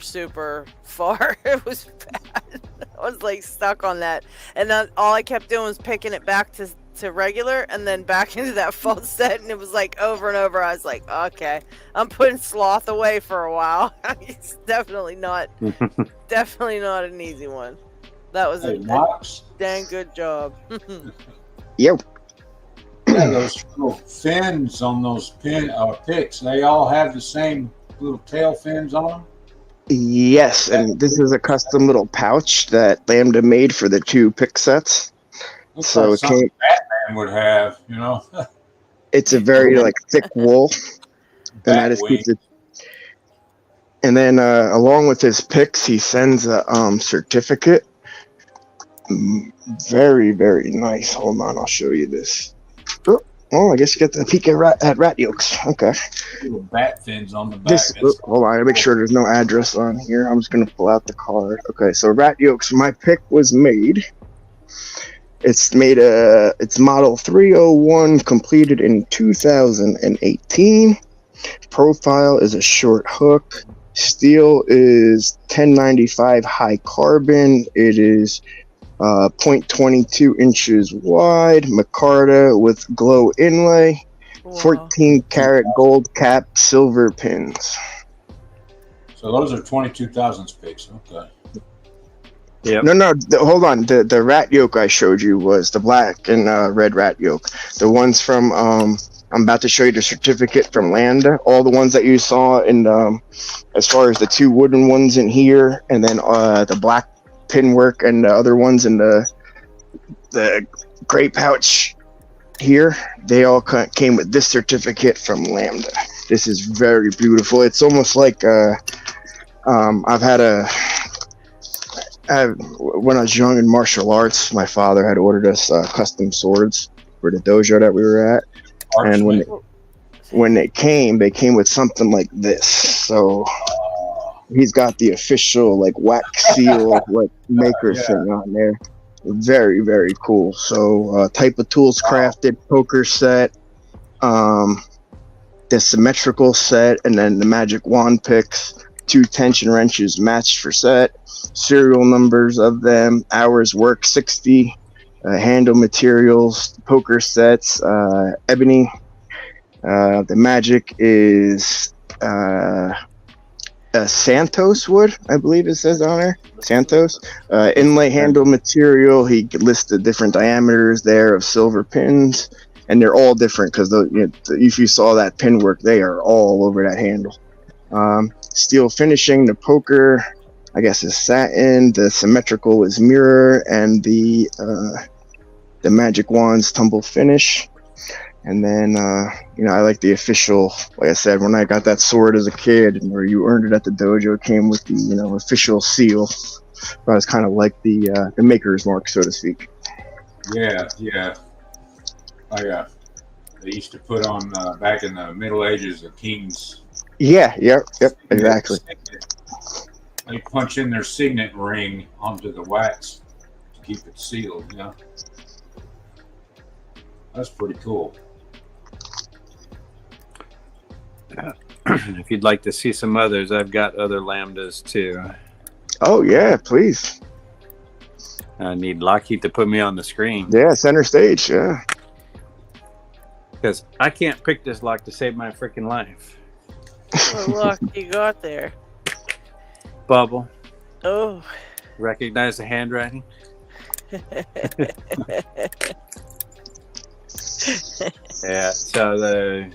far. It was bad. I was like stuck on that, and then all I kept doing was picking it back to regular, and then back into that false set, and it was like over and over. I was like, okay, I'm putting Sloth away for a while. It's definitely not an easy one. That was a dang good job. Yep. Yeah, those little fins on those picks, they all have the same little tail fins on them. Yes, and this is a custom little pouch that Lambda made for the 2 pick sets. Looks So like it something came. Batman would have, It's a very thick wool, and that just keeps it. And then along with his picks, he sends a certificate. Very, very nice. Hold on, I'll show you this. Oh, I guess you get the peek at rat yolks. Okay. Little bat fins on the back. Hold on, I make sure there's no address on here. I'm just gonna pull out the card. Okay, so rat yolks. My pick was made. It's model 301, completed in 2018. Profile is a short hook. Steel is 1095 high carbon. It is 0.22 inches wide, micarta with glow inlay, 14 karat gold cap, silver pins. So those are 22,000 picks. Okay. Yep. No, hold on. The rat yolk I showed you was the black and red rat yolk. The ones from I'm about to show you the certificate from Lambda. All the ones that you saw in as far as the 2 wooden ones in here, and then the black pin work and the other ones in the gray pouch here, they all came with this certificate from Lambda. This is very beautiful. It's almost like when I was young in martial arts, my father had ordered us custom swords for the dojo that we were at, and when they came with something like this. So he's got the official wax seal maker thing on there. Very, very cool. So type of tools crafted, poker set, the symmetrical set, and then the magic wand picks, 2 tension wrenches matched for set, serial numbers of them, hours work 60, handle materials, poker sets, ebony, The magic is Santos wood, I believe it says on there. Santos. Inlay handle material. He lists the different diameters there of silver pins, and they're all different because if you saw that pin work, they are all over that handle. Steel finishing. The poker, I guess, is satin. The symmetrical is mirror, and the magic wand's tumble finish. And then, I like the official, like I said, when I got that sword as a kid, and where you earned it at the dojo, it came with the, official seal. But it's kind of like the maker's mark, so to speak. Yeah. They used to put on, back in the Middle Ages, the kings. Yeah, yep, exactly. They punch in their signet ring onto the wax to keep it sealed, That's pretty cool. If you'd like to see some others, I've got other lambdas too. Oh yeah, please. I need LockHeat to put me on the screen. Yeah, center stage. Yeah. Because I can't pick this lock to save my freaking life. What lock you got there? Bubble. Oh. Recognize the handwriting? Yeah. So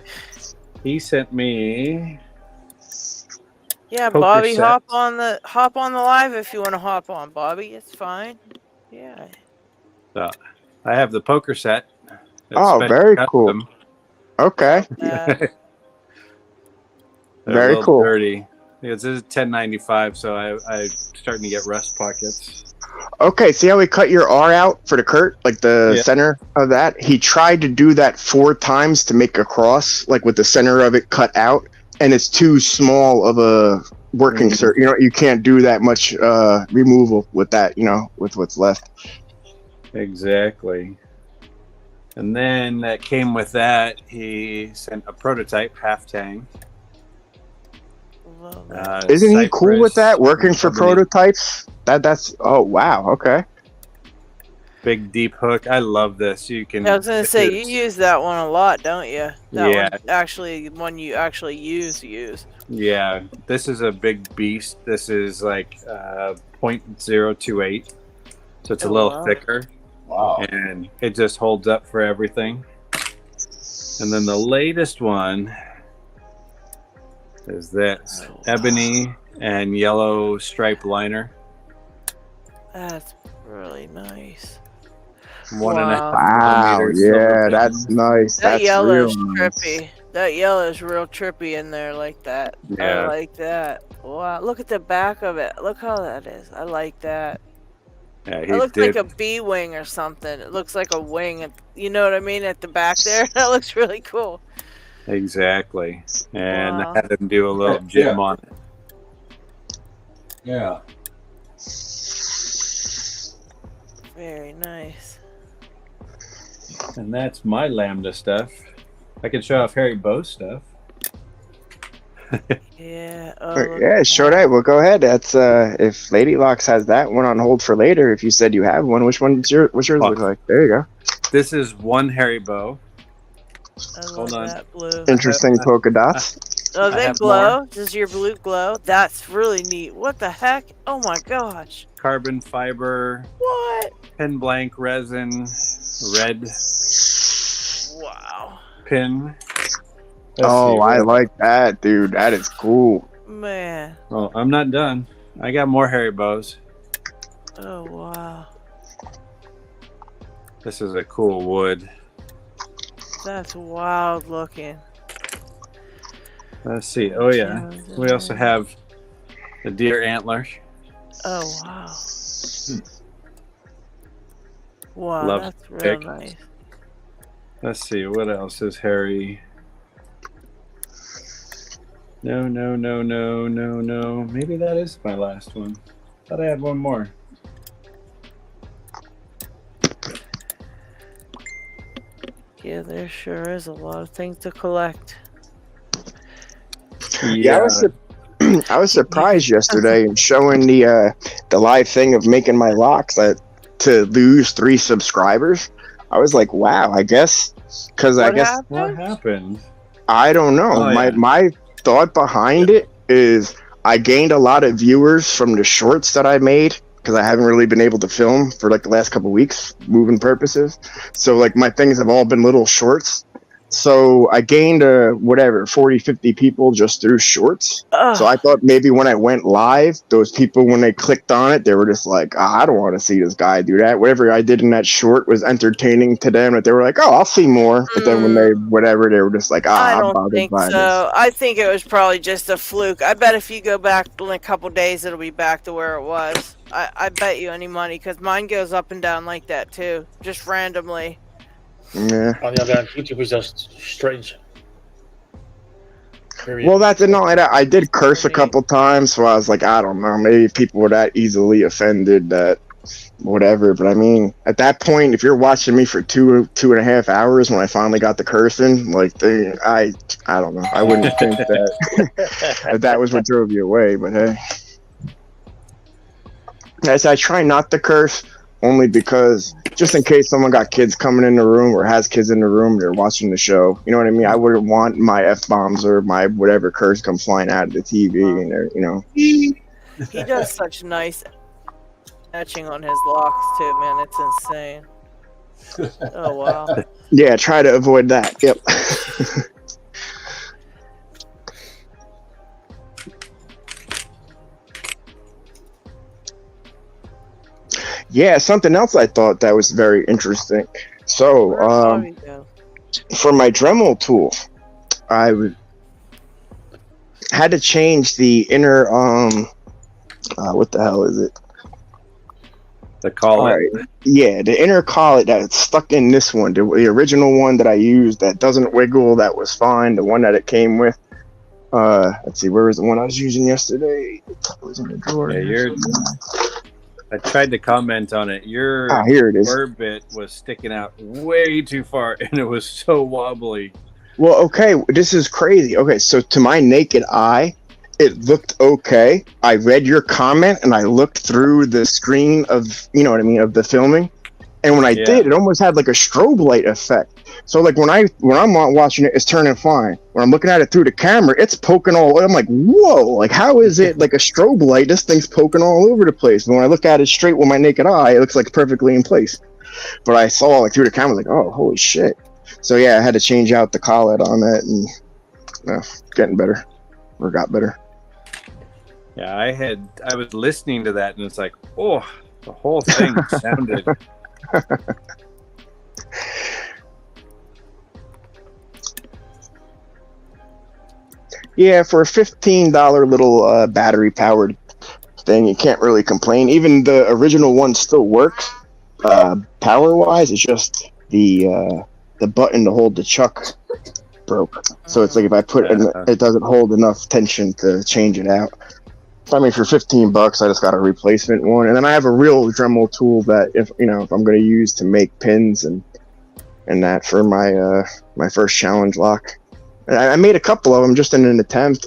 he sent me. Yeah, poker Bobby, set. hop on the live if you want to hop on, Bobby. It's fine. Yeah. So I have the poker set. Oh, very cool. Okay. They're Very a little cool. Dirty. This is 1095, so I'm starting to get rust pockets. Okay, see how he cut your R out for the Kurt, like the center of that? He tried to do that 4 times to make a cross, like with the center of it cut out, and it's too small of a working cert. You can't do that much removal with that, with what's left. Exactly. And then that came with that, he sent a prototype half tang. Isn't he cool with that, working for prototypes? That's oh wow, okay. Big deep hook. I love this. You can. I was gonna say you use that one a lot, don't you? That Yeah. one actually, one you actually use. Yeah, this is a big beast. This is like 0.028, so it's a little thicker. Wow. And it just holds up for everything. And then the latest one is this ebony and yellow stripe liner. That's really nice. 1.5 Wow, millimeters yeah, silver that's pin. nice. That That's yellow's real nice. trippy. That yellow's real trippy in there like that. Yeah. I like that. Wow, look at the back of it. Look how that is. I like that. Yeah, It looks like a bee wing or something. It looks like a wing. You know what I mean? At the back there. That looks really cool. Exactly. And Wow. I had him do a little jib on it. Yeah. Very nice. And that's my Lambda stuff. I can show off Harry Bow's stuff. Yeah. Yeah, sure. Well, go ahead. That's if Lady Locks has that one on hold for later. If you said you have one, what's yours look like? There you go. This is one Harry Bow. I love Hold on. that blue. Interesting polka dots. Oh, I they have glow? Does your blue glow? That's really neat. What the heck? Oh my gosh. Carbon fiber, What? pin blank resin, red Wow. pin. Oh, I like that, dude. That is cool. Man. Oh, I'm not done. I got more Harry Bows. Oh wow. This is a cool wood. That's wild looking. Let's see. Oh yeah, we also have the deer antler. Oh wow. Wow, Love that's real pick. nice. Let's see what else is Harry. No. Maybe that is my last one. Thought I had one more. Yeah, there sure is a lot of things to collect. Yeah, I was surprised yesterday in showing the live thing of making my locks to lose 3 subscribers. I was like, wow, I guess because I guess What happened? I don't know. Oh, yeah. My thought behind it is I gained a lot of viewers from the shorts that I made because I haven't really been able to film for like the last couple of weeks, moving purposes. So like my things have all been little shorts. So I gained 40, 50 people just through shorts. So I thought maybe when I went live, those people, when they clicked on it, they were just like, I don't want to see this guy do that. Whatever I did in that short was entertaining to them. That they were like, oh, I'll see more. But then when they were just like, I I'm don't bothered think by so. this. I think it was probably just a fluke. I bet if you go back in a couple days, it'll be back to where it was. I bet you any money, because mine goes up and down like that too, just randomly. Yeah. On the other hand, YouTube is just strange. Well, that's it. No, I did curse a couple times, so I was like, I don't know, maybe people were that easily offended that whatever. But I mean, at that point, if you're watching me for 2.5 hours when I finally got the cursing, like I don't know, I wouldn't think that that was what drove you away. But hey, as I try not to curse. Only because, just in case someone got kids coming in the room or has kids in the room, they're watching the show. You know what I mean? I wouldn't want my F-bombs or my whatever curse come flying out of the TV. And you know. He does such nice etching on his locks too, man. It's insane. Oh wow. Yeah, try to avoid that. Yep. Yeah, something else I thought that was very interesting. So, for my Dremel tool, I had to change the inner, what the hell is it? The collet. Right. Yeah, the inner collet that's stuck in this one, the original one that I used that doesn't wiggle, that was fine. The one that it came with. Let's see, where was the one I was using yesterday? It was in the drawer. Yeah, I tried to comment on it. Your here it is. burr bit was sticking out way too far, and it was so wobbly. Well, okay, this is crazy. Okay, so to my naked eye, it looked okay. I read your comment, and I looked through the screen of, you know what I mean, of the filming. And when I did, it almost had like a strobe light effect. So like when I'm watching it, it's turning fine. When I'm looking at it through the camera, it's poking all. I'm like, whoa! Like how is it like a strobe light? This thing's poking all over the place. But when I look at it straight with my naked eye, it looks like perfectly in place. But I saw like through the camera, like, oh, holy shit! So yeah, I had to change out the collet on that, and getting better, or got better. Yeah, I was listening to that, and it's like, oh, the whole thing sounded. Yeah, for a $15 little battery powered thing, you can't really complain. Even the original one still works power wise. It's just the button to hold the chuck broke. So it's like if I put it in, it doesn't hold enough tension to change it out. I mean, for $15, I just got a replacement one, and then I have a real Dremel tool that if I'm going to use to make pins and that for my my first challenge lock. I made a couple of them just in an attempt.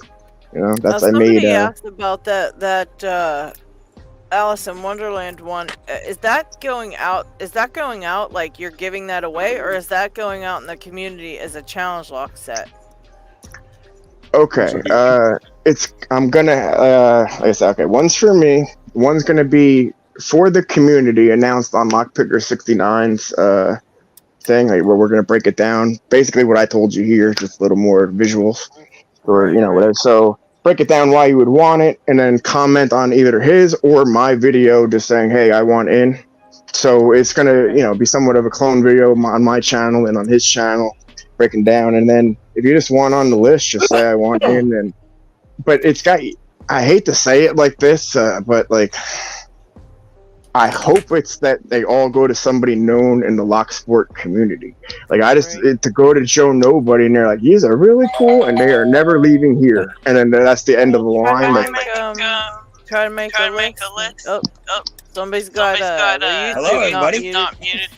That's I made. Somebody asked about that Alice in Wonderland one. Is that going out? Is that going out like you're giving that away, or is that going out in the community as a challenge lock set? Okay. I'm gonna like I said, okay, one's for me, one's gonna be for the community, announced on Lockpicker69's thing, like where we're gonna break it down. Basically what I told you here, just a little more visuals or whatever. So break it down why you would want it, and then comment on either his or my video just saying, hey, I want in. So it's gonna be somewhat of a clone video on my channel and on his channel, breaking down. And then if you just want on the list, just say I want in. But it's got, I hate to say it like this, but like I hope it's that they all go to somebody known in the lock sport community. Like I just to go to Joe Nobody and they're like, these are really cool and they are never leaving here, and then that's the end of the line. Try to make a list. Oh, somebody's got a hello, everybody. Not muted.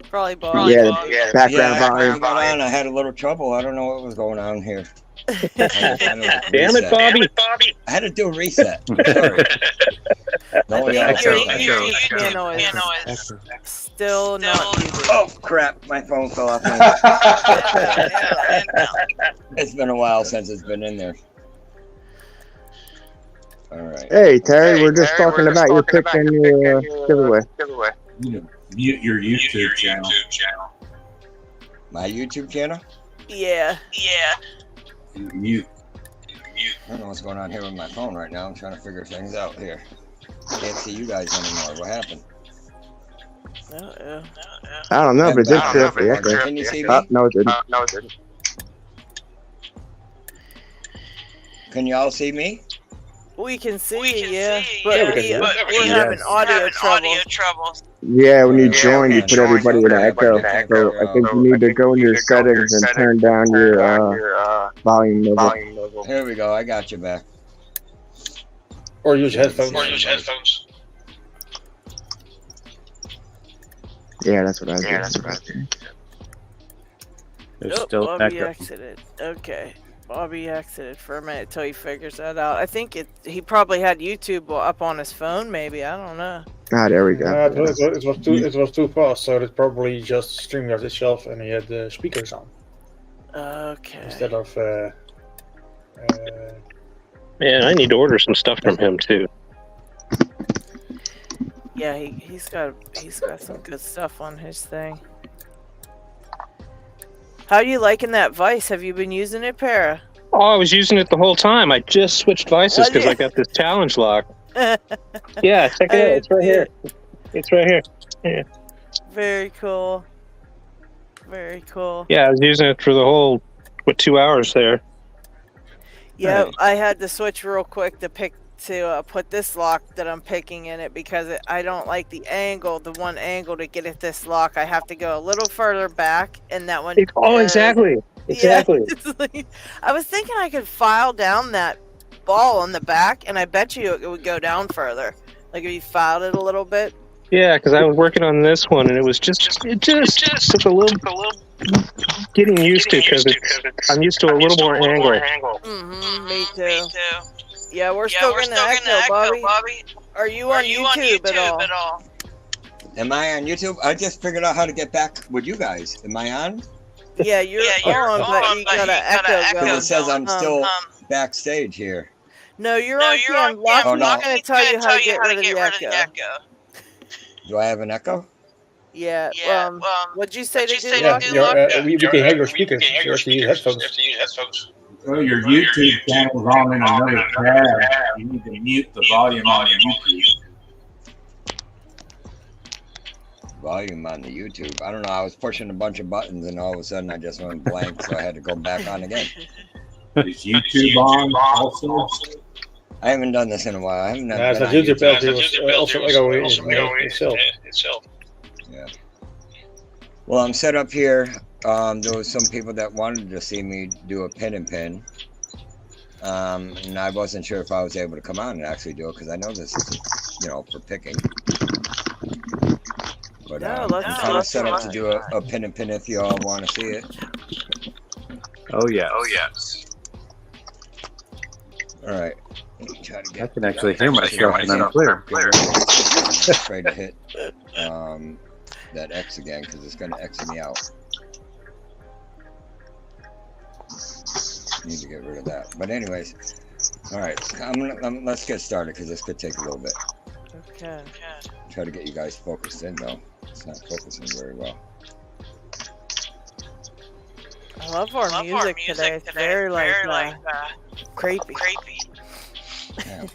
Probably Bob. Yeah, background volume. I had a little trouble. I don't know what was going on here. Damn it, Bobby. I had to do a reset. Sorry. I No, think your echo. YouTube channel is still not muted. Oh crap! My phone fell off. It's been a while since it's been in there. All right. Hey, Terry, we're just talking about your pick and your giveaway. You mute your YouTube channel. My YouTube channel? Yeah. Mute. I don't know what's going on here with my phone right now. I'm trying to figure things out here. Can't see you guys anymore. What happened? I don't know, but it did feel the echo. Can you see me? No, it didn't. Can you all see me? We can see, but Yeah, we're having audio trouble. Yeah, when you join, you put everybody in echo. So I think you need to go in your settings and turn down your volume level. Here we go. I got you back. Or use headphones. Yeah, that's what I was doing. There's still Bobby echo. exited. Okay. Bobby exited for a minute till he figures that out. I think he probably had YouTube up on his phone, maybe. I don't know. Ah, there we go. It was too fast, so it probably just StreamYard itself, and he had the speakers on Okay. instead of. Man, I need to order some stuff from him too. Yeah, he's got some good stuff on his thing. How are you liking that Vice? Have you been using it, Para? Oh, I was using it the whole time. I just switched Vices because I got this challenge lock. Yeah, check it out. It's right here. It's right here. Yeah. Very cool. Very cool. Yeah, I was using it for the whole 2 hours there. Yeah, I had to switch real quick to put this lock that I'm picking in it because I don't like the one angle to get at this lock. I have to go a little further back, and that one. Exactly. Yeah, I was thinking I could file down that ball on the back, and I bet you it would go down further. Like if you filed it a little bit. Yeah, because I was working on this one, and it just took a little getting used to because I'm used to a little more angle. Me too. Yeah, we're still getting the echo, Bobby. Are you on YouTube at all? Am I on YouTube? I just figured out how to get back with you guys. Am I on? Yeah, you're on, but you got an echo going. It says I'm still backstage here. No, you're on cam. I'm not going to tell you how to get rid of the echo. Do I have an echo? Yeah. What'd you say to do? We can have your speakers. You have to use headphones. Well, your YouTube channel's on in another tab. You need to mute the volume on your YouTube. Volume on the YouTube. I don't know. I was pushing a bunch of buttons, and all of a sudden I just went blank, so I had to go back on again. Is YouTube on also? I haven't done this in a while. I haven't done It's YouTube also itself. Yeah. Well, I'm set up here. There was some people that wanted to see me do a pin and pin. And I wasn't sure if I was able to come on and actually do it because I know this is, for picking. But I'm kind of set up to do a pin and pin if you all want to see it. Oh, yes. All right. I can actually hear myself and I'm clear. Try to hit that X again because it's going to X me out. Need to get rid of that. But anyways, all right. Let's get started because this could take a little bit. Okay. Try to get you guys focused in though. It's not focusing very well. I love our music today. It's very creepy. Yeah.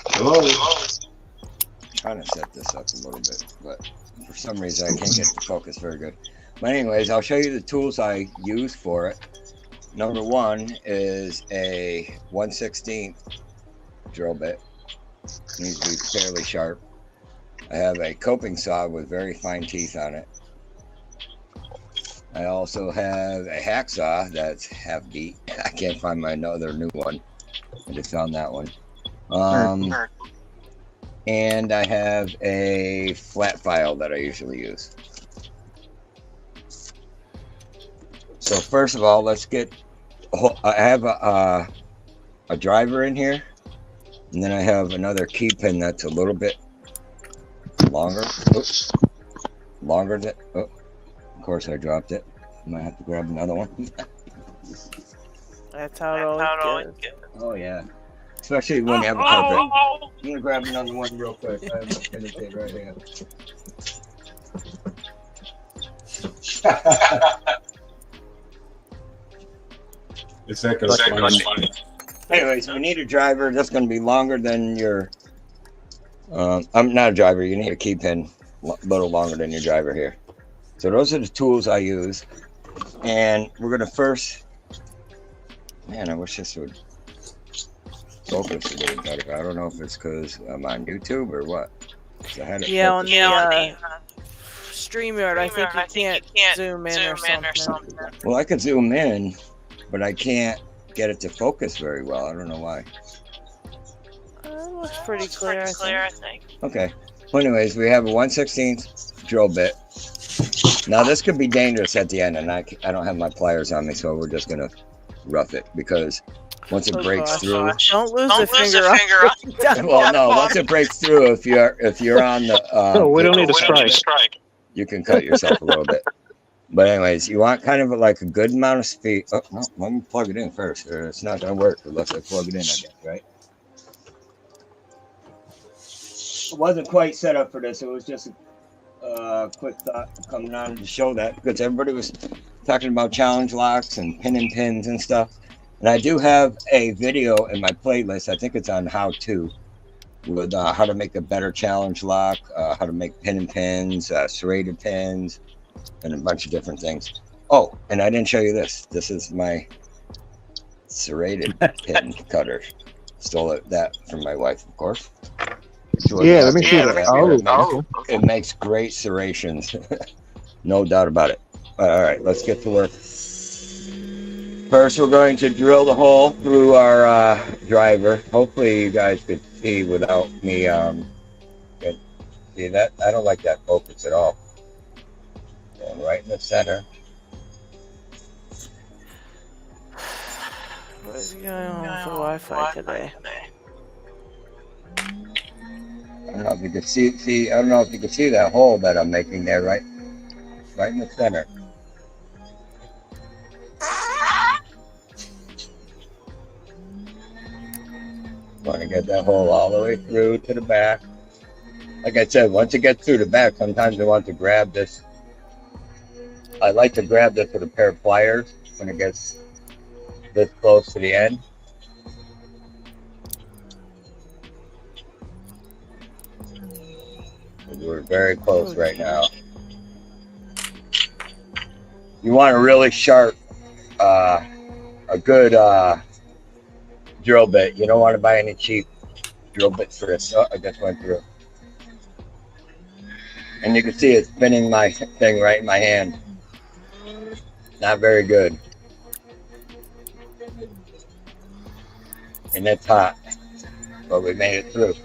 Hello. Trying to set this up a little bit, but for some reason I can't get the focus very good. But anyways, I'll show you the tools I use for it. Number one is a 1/16 drill bit. Needs to be fairly sharp. I have a coping saw with very fine teeth on it. I also have a hacksaw that's half beat. I can't find my other new one. I just found that one. And I have a flat file that I usually use. So first of all, let's get. I have a driver in here, and then I have another key pin that's a little bit longer. Oops. Longer than. Oh, of course I dropped it. I might have to grab another one. That's how it always goes. Oh yeah. Especially when you have a carpet. I'm gonna grab another one real quick. I have a pin tape right here. It's echoes funny. Anyways, we need a driver that's going to be longer than your. I'm not a driver. You need a key pin a little longer than your driver here. So those are the tools I use, and we're going to first. Man, I wish this would focus a little better. I don't know if it's because I'm on YouTube or what. Yeah, on the StreamYard, I think you can't zoom in or something. Well, I could zoom in, but I can't get it to focus very well. I don't know why. It looks pretty clear, I think. Okay. Well, anyways, we have a 1/16 drill bit. Now, this could be dangerous at the end, and I don't have my pliers on me, so we're just going to rough it, because once it breaks through... Don't lose a finger. Well, no, once it breaks through, if you're on the... no, we don't need a strike. You can cut yourself a little bit. But anyways, you want kind of like a good amount of speed. Oh, no, let me plug it in first. It's not going to work unless I plug it in, I guess, right? It wasn't quite set up for this. It was just a quick thought coming on to show that, because everybody was talking about challenge locks and pinning pins and stuff. And I do have a video in my playlist. I think it's on how to, with how to make a better challenge lock, how to make pinning pins, serrated pins, and a bunch of different things. Oh, and I didn't show you this. This is my serrated pin cutter. Stole that from my wife, of course. Yeah, let me see that. It makes great serrations. No doubt about it. All right, let's get to work. First, we're going to drill the hole through our driver. Hopefully, you guys could see without me. See that? I don't like that focus at all. Going right in the center. What is going on with the Wi-Fi today? I don't know if you can see. I don't know if you can see that hole that I'm making there, right in the center. Want to get that hole all the way through to the back. Like I said, once it gets through the back, sometimes I want to grab this. I like to grab this with a pair of pliers when it gets this close to the end. We're very close right now. You want a really sharp, a good drill bit. You don't want to buy any cheap drill bits for this. Oh, I just went through. And you can see it's spinning my thing right in my hand. Not very good. And it's hot, but we made it through.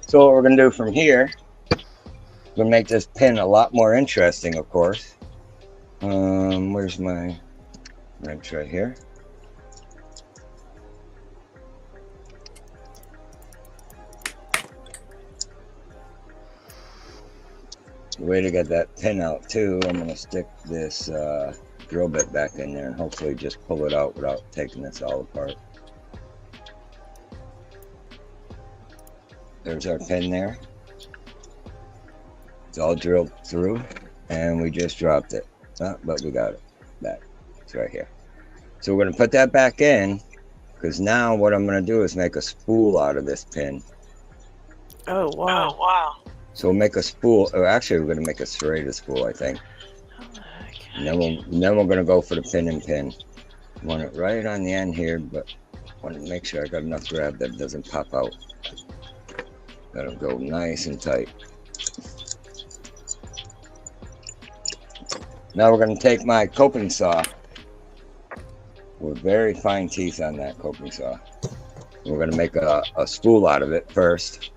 So what we're going to do from here, we're going to make this pin a lot more interesting, of course. Where's my wrench? Right here. The way to get that pin out too, I'm going to stick this drill bit back in there and hopefully just pull it out without taking this all apart. There's our pin there. It's all drilled through, and we just dropped it. But we got it back. It's right here. So we're going to put that back in, because now what I'm going to do is make a spool out of this pin. Oh, wow. Oh, wow. So we'll make a spool. Or actually, we're going to make a serrated spool, I think. And then we're going to go for the pin and pin. Want it right on the end here, but I want to make sure I got enough grab that it doesn't pop out. That'll go nice and tight. Now we're going to take my coping saw. With very fine teeth on that coping saw. We're going to make a spool out of it first.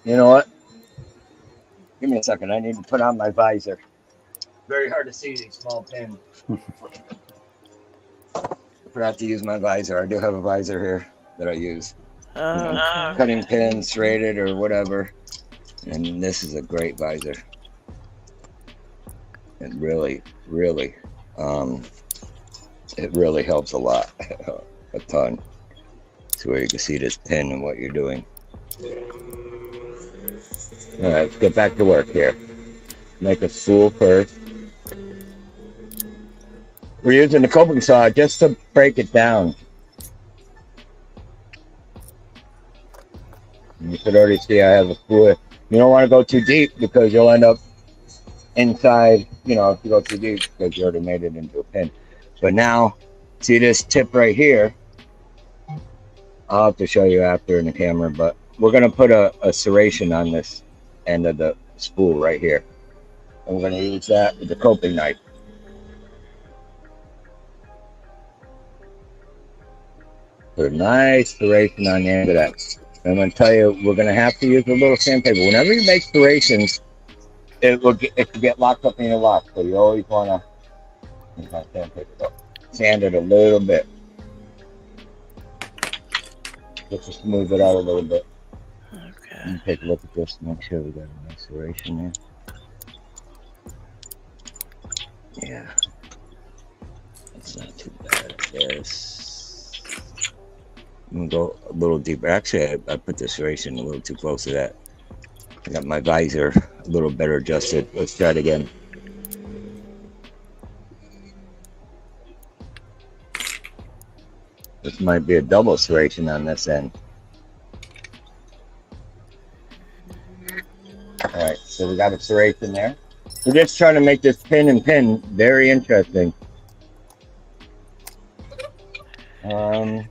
You know what? Give me a second. I need to put on my visor. Very hard to see these small pins. I forgot to use my visor. I do have a visor here that I use. Okay. Cutting pins, serrated or whatever. And this is a great visor. It really, really, it really helps a lot, a ton. So where you can see this pin and what you're doing. All right, let's get back to work here. Make a spool first. We're using the coping saw just to break it down. You can already see I have a spool. You don't want to go too deep because you'll end up inside, you know, if you go too deep because you already made it into a pin. But now, see this tip right here? I'll have to show you after in the camera, but we're going to put a serration on this end of the spool right here. And we're going to use that with the coping knife. Put a nice serration on the end of that. I'm going to tell you, we're going to have to use a little sandpaper. Whenever you make serrations, it can get locked up in your lock. So you always want to sand it a little bit. Just to smooth it out a little bit. Okay. Let me take a look at this and make sure we got a nice serration there. Yeah. That's not too bad, I guess. I'm going to go a little deeper. Actually, I put the serration a little too close to that. I got my visor a little better adjusted. Let's try it again. This might be a double serration on this end. All right, so we got a serration there. We're just trying to make this pin and pin very interesting. Okay,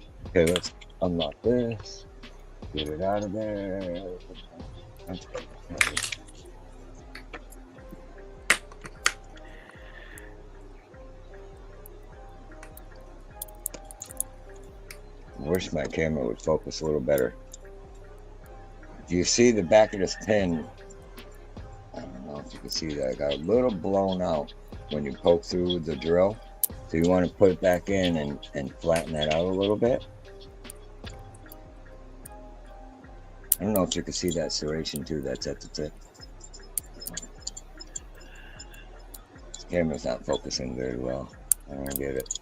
let's unlock this. Get it out of there. I wish my camera would focus a little better. Do you see the back of this pin? I don't know if you can see that. I got a little blown out when you poke through the drill. So you want to put it back in and flatten that out a little bit. I don't know if you can see that serration too that's at the tip. This camera's not focusing very well. I don't get it.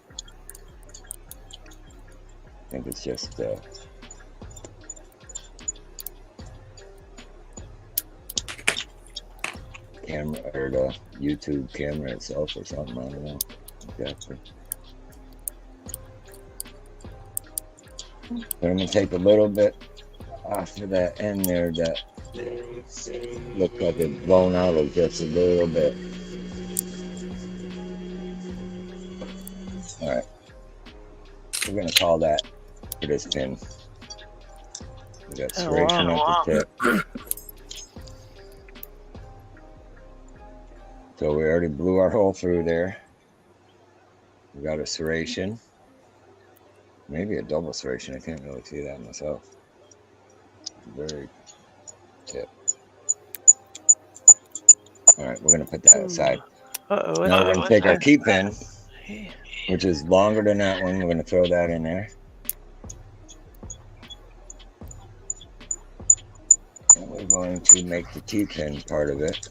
I think it's just camera or the YouTube camera itself or something. I don't know exactly. But I'm gonna take a little bit off of that end there that looks like it's blown out just a little bit. All right, we're gonna call that for this pin. We got serration at the tip. So we already blew our hole through there. We got a serration. Maybe a double serration. I can't really see that myself. Very tip. All right, we're gonna put that aside. Now we're gonna take our key pin, which is longer than that one. We're gonna throw that in there. And we're going to make the key pin part of it.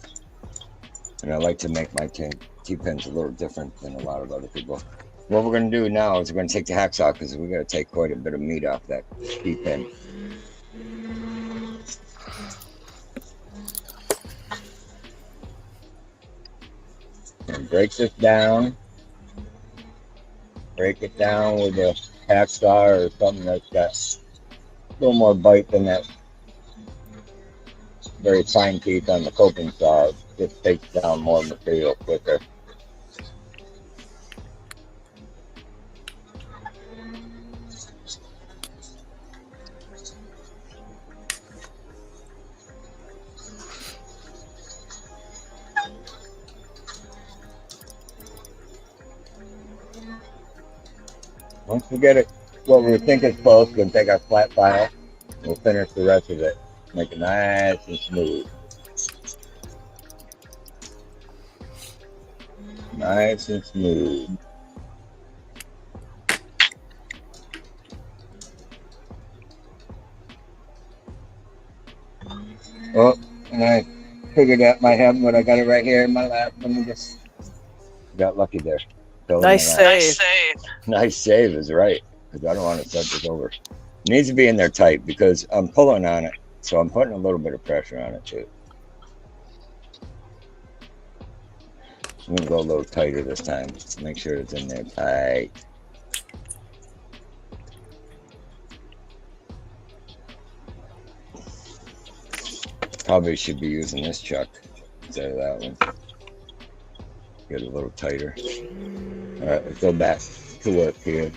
And I like to make my key pins a little different than a lot of other people. What we're going to do now is we're going to take the hacksaw because we're going to take quite a bit of meat off that key pin. And break this down. Break it down with a hacksaw or something that's got a little more bite than that very fine teeth on the coping saw. It just takes down more material quicker. Once we get it what we think is close, we'll take our flat file and we'll finish the rest of it. Make it nice and smooth. Nice and smooth. Oh, and I figured that might happen, but I got it right here in my lap. Let me just got lucky there. Nice save. Nice save is right, because I don't want to set this over. It needs to be in there tight because I'm pulling on it, so I'm putting a little bit of pressure on it too. I'm gonna go a little tighter this time. Make sure it's in there tight. Probably should be using this chuck instead of that one. Get a little tighter. All right, let's go back to work here.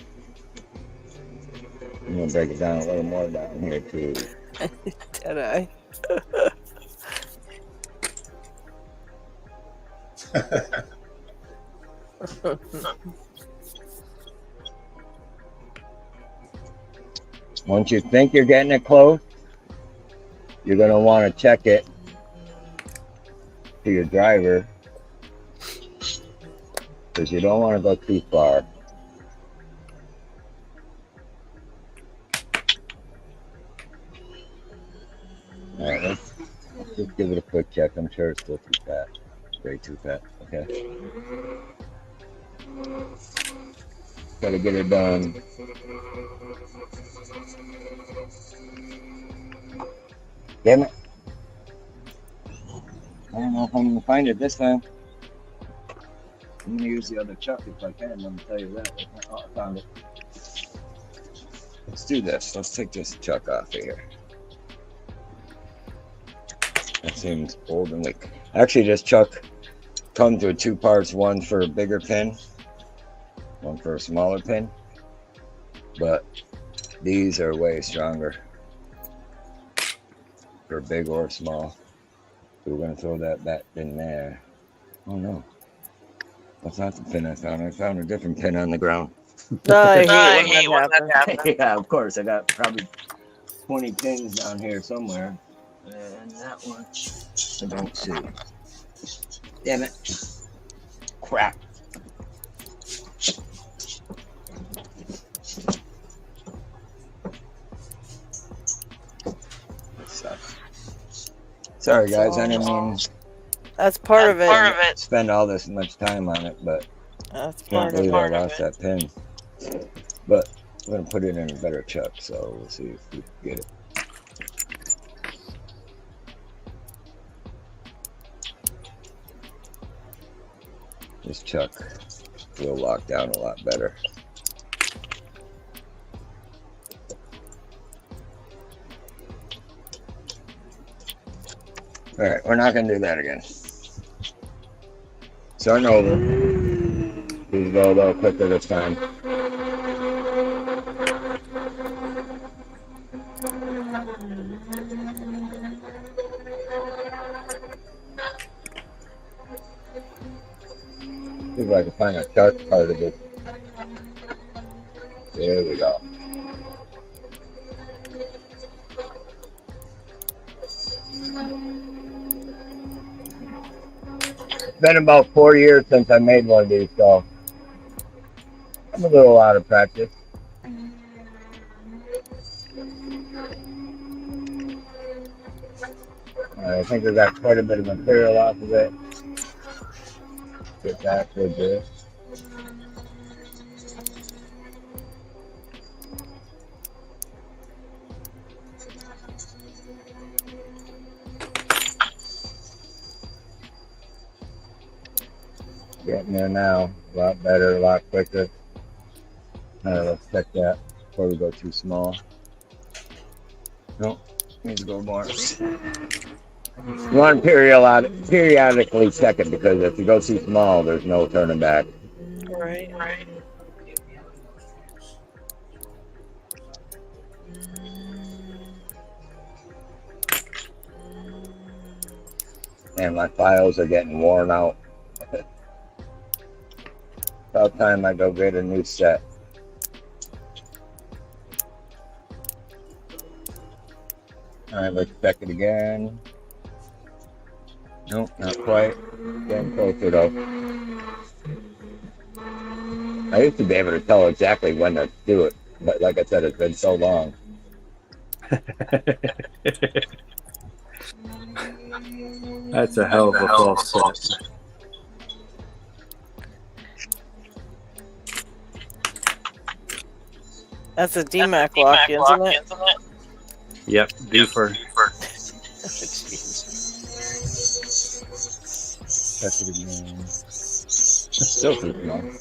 I'm gonna break it down a little more down here too. Did I? Once you think you're getting it close, you're going to want to check it to your driver because you don't want to go too far. All right, let's just give it a quick check. I'm sure it's still too fat. Way too fat. Okay. Gotta get it done. Damn it. I don't know if I'm gonna find it this time. I'm gonna use the other chuck if I can. I'm gonna tell you that. Oh, I found it. Let's do this. Let's take this chuck off of here. That seems old and weak. Actually, this chuck comes with two parts. One for a bigger pin, one for a smaller pin. But these are way stronger for big or small. So we're gonna throw that back in there. Oh no, that's not the pin I found. I found a different pin on the ground. I hate when that happens. Yeah, of course. I got probably 20 pins down here somewhere. And that one I don't see. Damn it. Crap. That sucks. Sorry guys, I didn't mean that's part of it. Spend all this much time on it, but that's can't believe I lost that pin. But we're gonna put it in a better chuck, so we'll see if we can get it. This chuck will lock down a lot better. All right, we're not gonna do that again. Starting over. Please go a little quicker this time. See if I can find a sharp part of it. There we go. It's been about 4 years since I made one of these, so I'm a little out of practice. I think I got quite a bit of material off of it. Get that good there. Getting there now, a lot better, a lot quicker. Let's check that before we go too small. Nope, need to go more. You want to periodically check it because if you go too small, there's no turning back. Right. And my files are getting worn out. About time I go get a new set. All All right, let's check it again. Nope, not quite. Getting closer though. I used to be able to tell exactly when to do it, but like I said, it's been so long. That's a hell of a false set. That's a DMAC lock, isn't it? Yep, deeper. Check it again. Still pretty long.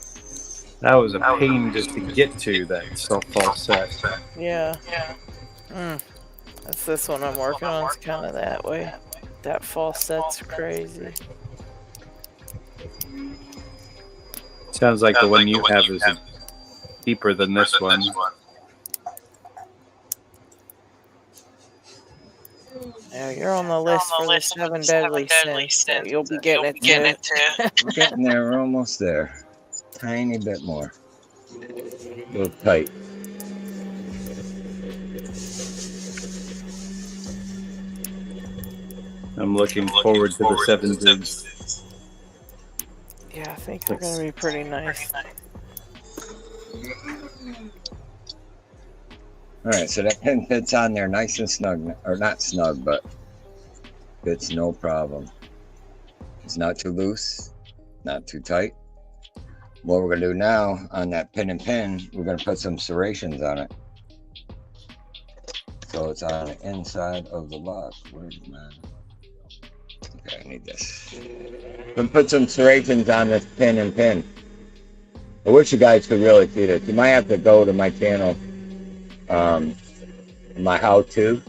That was a pain just to get to that false set. Yeah. That's this one I'm working on. It's kind of that way. That false set's crazy. Sounds like the one you have is deeper than this one. Yeah, you're on the list for the 7 deadly sins. So you'll be getting it too. We're getting there. We're almost there. Tiny bit more. A little tight. I'm looking forward to the 7 zigs. Yeah, I think they're going to be pretty nice. All right, so that pin fits on there nice and snug, or not snug, but fits no problem. It's not too loose, not too tight. What we're gonna do now on that pin and pin, we're gonna put some serrations on it. So it's on the inside of the lock. Where's mine? Okay, I need this. I'm gonna put some serrations on this pin and pin. I wish you guys could really see this. You might have to go to my channel. My how-to.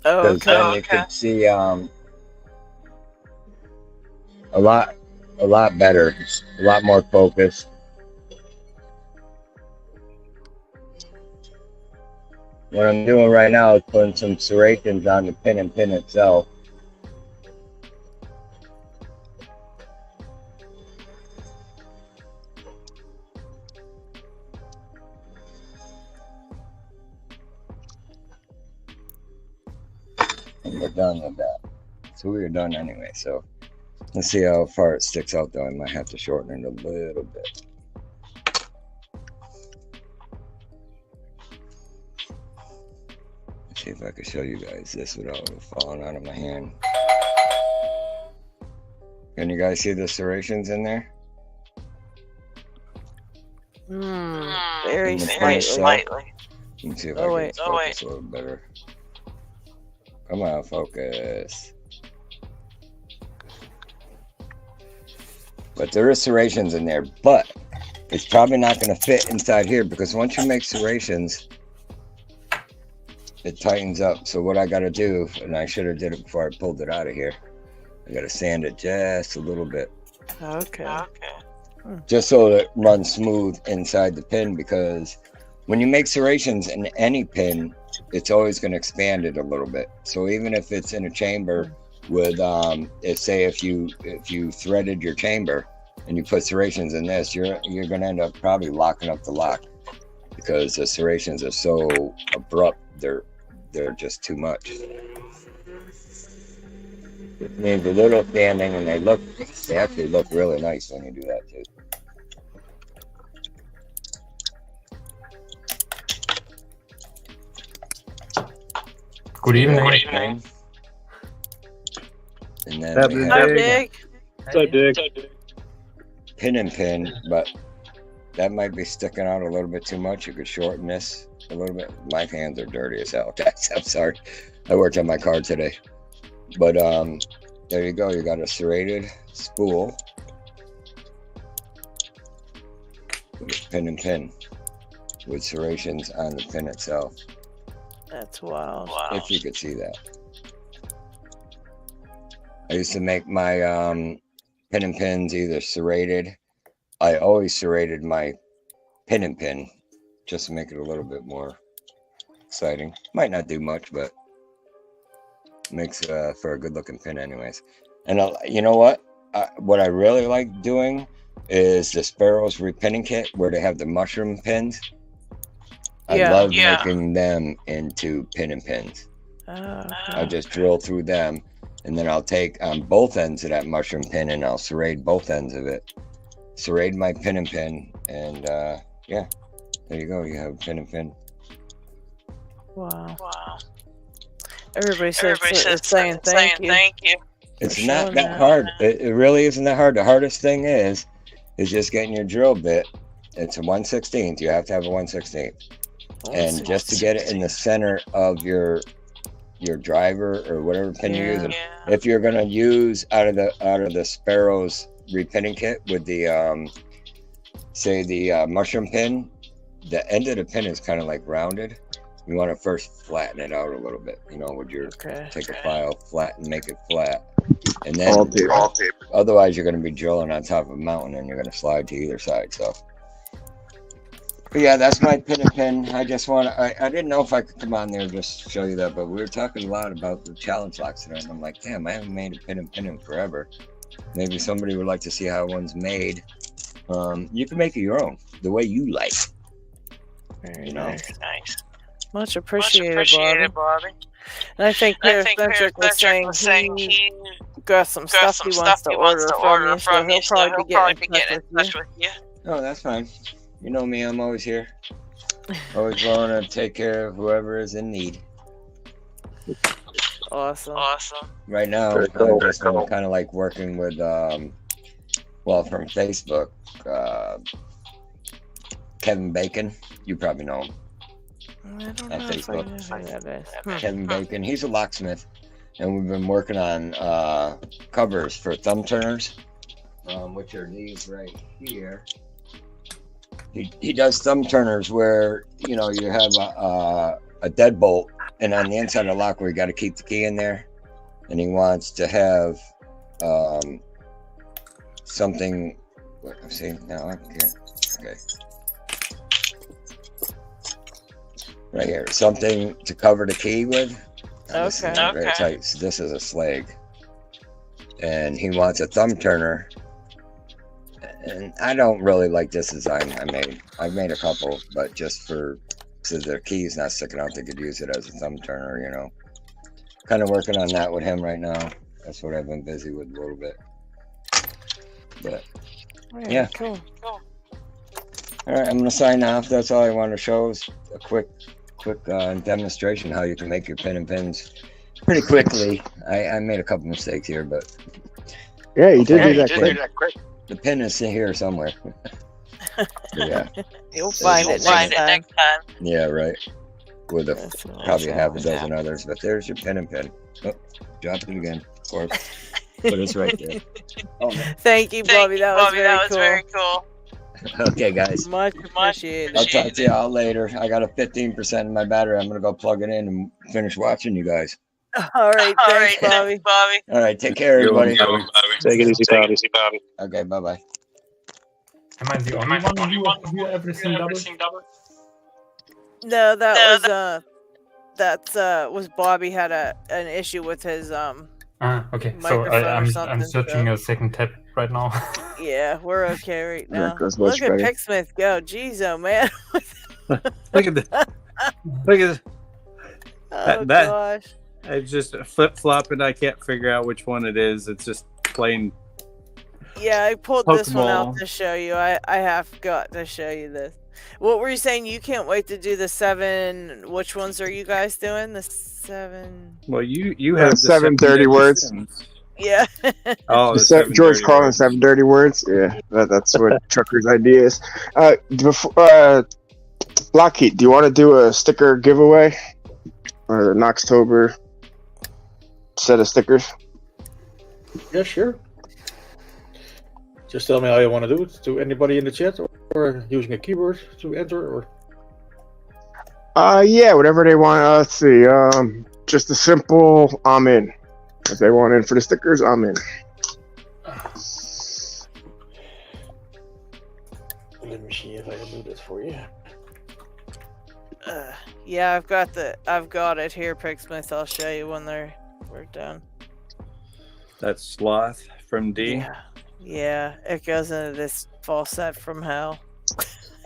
Oh, okay. Then you can see a lot better, a lot more focused. What I'm doing right now is putting some serrations on the pin and pin itself. And we're done with that. So we are done anyway. So let's see how far it sticks out though. I might have to shorten it a little bit. Let's see if I can show you guys this without it falling out of my hand. Can you guys see the serrations in there? Very slightly. Let me see if I can focus a little better. Come on, focus. But there is serrations in there, but it's probably not going to fit inside here because once you make serrations, it tightens up. So what I got to do, and I should have did it before I pulled it out of here, I got to sand it just a little bit. Okay. Just so that it runs smooth inside the pin, because when you make serrations in any pin, it's always going to expand it a little bit. So even if it's in a chamber with, say if you threaded your chamber and you put serrations in this, you're going to end up probably locking up the lock because the serrations are so abrupt. They're just too much. It needs a little sanding, and they actually look really nice when you do that too. Good evening. Good evening. And then we have pin and pin, but that might be sticking out a little bit too much. You could shorten this a little bit. My hands are dirty as hell, guys. I'm sorry. I worked on my car today. But there you go. You got a serrated spool with pin and pin with serrations on the pin itself. That's wild. If you could see that. I used to make my pin and pins either serrated. I always serrated my pin and pin just to make it a little bit more exciting. Might not do much, but makes for a good looking pin anyways. And you know what? What I really like doing is the Sparrows repinning kit where they have the mushroom pins. I Yeah. love making them into pin and pins. I just drill through them, and then I'll take on both ends of that mushroom pin and I'll serrate both ends of it. Serrate my pin and pin, and yeah, there you go. You have a pin and pin. Wow. Everybody says saying thank you. It's not that hard. It really isn't that hard. The hardest thing is just getting your drill bit. It's a 1/16. You have to have a 1/16, and just to get it in the center of your driver or whatever pin you're using. If you're gonna use out of the Sparrow's repinning kit with the say the mushroom pin, the end of the pin is kind of like rounded. You want to first flatten it out a little bit, you know, with your take a file, flatten, make it flat, and then all tape. Otherwise you're going to be drilling on top of a mountain and you're going to slide to either side. So, but yeah, that's my pin and pin. I just want to, I didn't know if I could come on there and just show you that, but we were talking a lot about the challenge locks tonight, and I'm like, damn, I haven't made a pin and pin in forever. Maybe somebody would like to see how one's made. You can make it your own, the way you like. Very nice. Much appreciated, Bobby. And I think Patrick was saying he got some stuff he wants to order from you, so he'll probably be getting in touch with you. Oh, that's fine. You know me, I'm always here. Always willing to take care of whoever is in need. Awesome. Right now, I'm just kind of like working with, well, from Facebook, Kevin Bacon. You probably know him. I don't on know Facebook. If I know who that is. Kevin Bacon. He's a locksmith, and we've been working on covers for thumb turners, which are these right here. He does thumb turners where, you know, you have a deadbolt, and on the inside of the lock where you got to keep the key in there, and he wants to have something. See, now I can't. Okay. Right here, something to cover the key with. This is very tight. So this is a slag, and he wants a thumb turner. And I don't really like this design I've made a couple, but just so their key's not sticking out, they could use it as a thumb turner, you know. Kind of working on that with him right now. That's what I've been busy with a little bit. But yeah. Cool. All right, I'm gonna sign off. That's all I want to show is a quick demonstration how you can make your pin and pins pretty quickly. I made a couple mistakes here, but yeah, you did do that quick. The pin is in here somewhere. Yeah, you'll find it next time. Yeah, right. With probably a half a dozen others, but there's your pin and pin. Oh, dropped it again, of course. But it's right there. Oh, Thank you, Bobby. That was very cool. Okay, guys. Much appreciated. I'll talk to y'all later. I got a 15% in my battery. I'm gonna go plug it in and finish watching you guys. All right, thanks, Bobby. All right, take care, everybody. Take it easy, Bobby. Okay, bye-bye. Am I the only one who do everything double? No, that was Bobby had an issue with his Okay. So I'm searching a second tab right now. Yeah, we're okay right now. Look at Picksmith go. Jeez, oh man. Look at this. Look at this. Oh gosh. It's just flip-flopping. I can't figure out which one it is. It's just plain. Yeah, I pulled this one out to show you. I have got to show you this. What were you saying? You can't wait to do the 7. Which ones are you guys doing? The 7. Well, you have 7 dirty words. Yeah. Oh, George Carlin, 7 dirty words. Yeah, that's what Trucker's idea is. Before LockHeat, do you want to do a sticker giveaway or Knoxtober set of stickers? Yeah, sure. Just tell me how you want to do it. To anybody in the chat, or using a keyboard to enter, or yeah, whatever they want. Let's see. Just a simple I'm in. If they want in for the stickers, I'm in. Let me see if I can do that for you. Yeah, I've got it here, Picksmith. I'll show you when we're done. That's Sloth from D. Yeah, it goes into this false set from hell.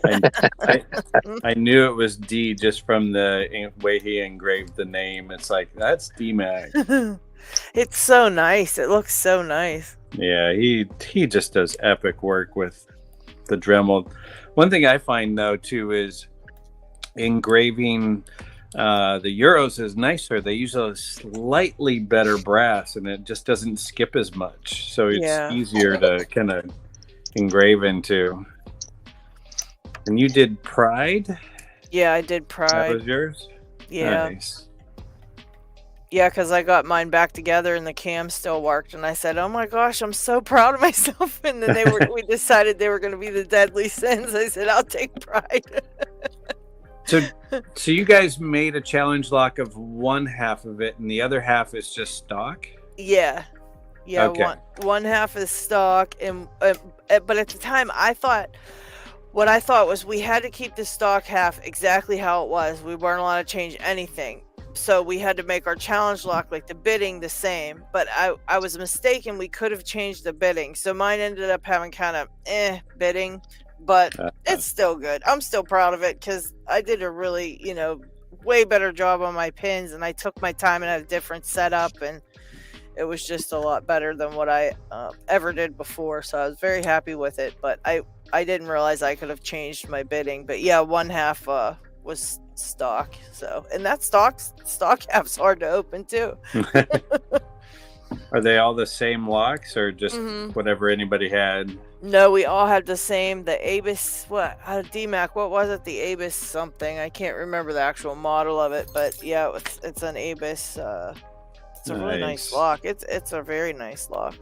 I knew it was D just from the way he engraved the name. It's like, that's D-Mac. It's so nice. It looks so nice. Yeah, he just does epic work with the Dremel. One thing I find though too is engraving the Euros is nicer. They use a slightly better brass, and it just doesn't skip as much, so it's easier to kind of engrave into. And you did Pride? Yeah, I did Pride. That was yours? Yeah. Nice. Yeah, because I got mine back together and the cam still worked, and I said, "Oh my gosh, I'm so proud of myself." And then we decided they were going to be the Deadly Sins. I said, "I'll take Pride." So you guys made a challenge lock of one half of it, and the other half is just stock? Yeah. Okay. One half is stock, and but at the time I thought was we had to keep the stock half exactly how it was. We weren't allowed to change anything. So we had to make our challenge lock, like the bidding, the same. But I was mistaken. We could have changed the bidding. So mine ended up having kind of bidding, but it's still good. I'm still proud of it because I did a really, way better job on my pins, and I took my time and had a different setup, and it was just a lot better than what I ever did before. So I was very happy with it. But I didn't realize I could have changed my bidding. But yeah, one half was stock. So, and that stock half's hard to open too. Are they all the same locks, or just whatever anybody had? No, we all had the same. The Abus, D-Mac, what was it? The Abus something. I can't remember the actual model of it, but yeah, it's an Abus. It's a really nice lock. It's a very nice lock.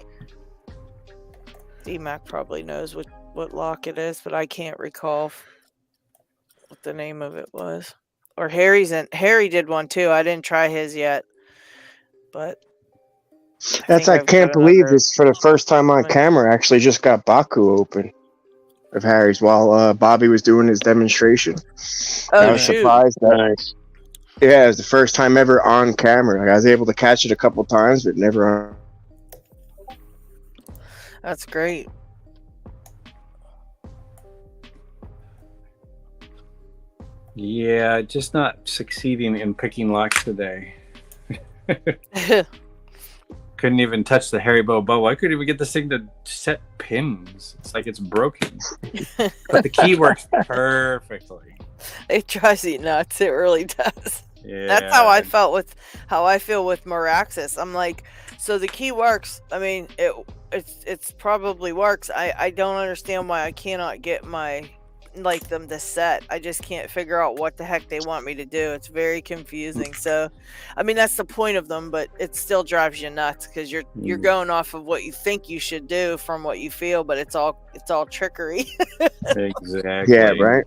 D-Mac probably knows what lock it is, but I can't recall what the name of it was. Or Harry did one too. I didn't try his yet, but I can't believe this for the first time on camera. Actually, just got Baku open of Harry's while Bobby was doing his demonstration. I was surprised. Yeah, it was the first time ever on camera. Like, I was able to catch it a couple times, but never on. That's great. Yeah, just not succeeding in picking locks today. Couldn't even touch the Haribo bow. I couldn't even get this thing to set pins. It's like it's broken. But the key works perfectly. It drives you nuts. It really does. Yeah. That's how I feel with Meraxis. I'm like, so the key works. I mean, it's probably works. I don't understand why I cannot get them to set. I just can't figure out what the heck they want me to do. It's very confusing. So, I mean, that's the point of them, but it still drives you nuts because you're going off of what you think you should do from what you feel, but it's all trickery. Exactly. Yeah, right.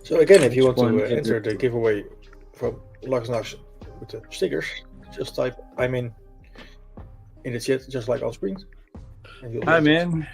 So again, if you want to enter the giveaway from Locks and Locks with the stickers, just type "I'm in" the chat, just like on screen. I'm in.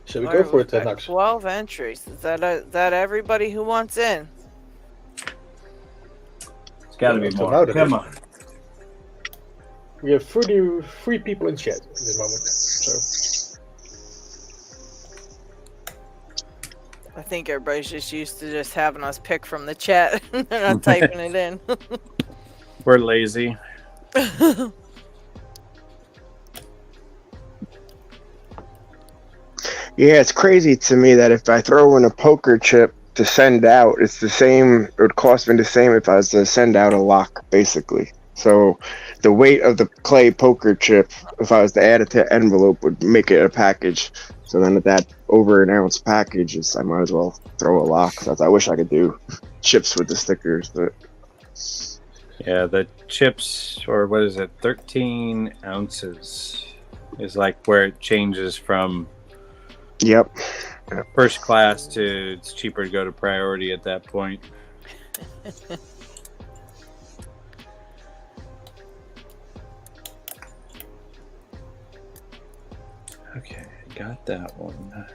Should we go for it then, Knox? 12 entries. Is that everybody who wants in? It's got to be more. Come on. We have 33 people in chat at the moment. So I think everybody's just used to just having us pick from the chat. They're not typing it in. We're lazy. Yeah, it's crazy to me that if I throw in a poker chip to send out, it's the same. It would cost me the same if I was to send out a lock, basically. So the weight of the clay poker chip, if I was to add it to an envelope, would make it a package. So then at that over an ounce package, I might as well throw a lock. I wish I could do chips with the stickers, but yeah, the chips, or what is it, 13 ounces is like where it changes from yep, first class to it's cheaper to go to priority at that point. Okay, got that one.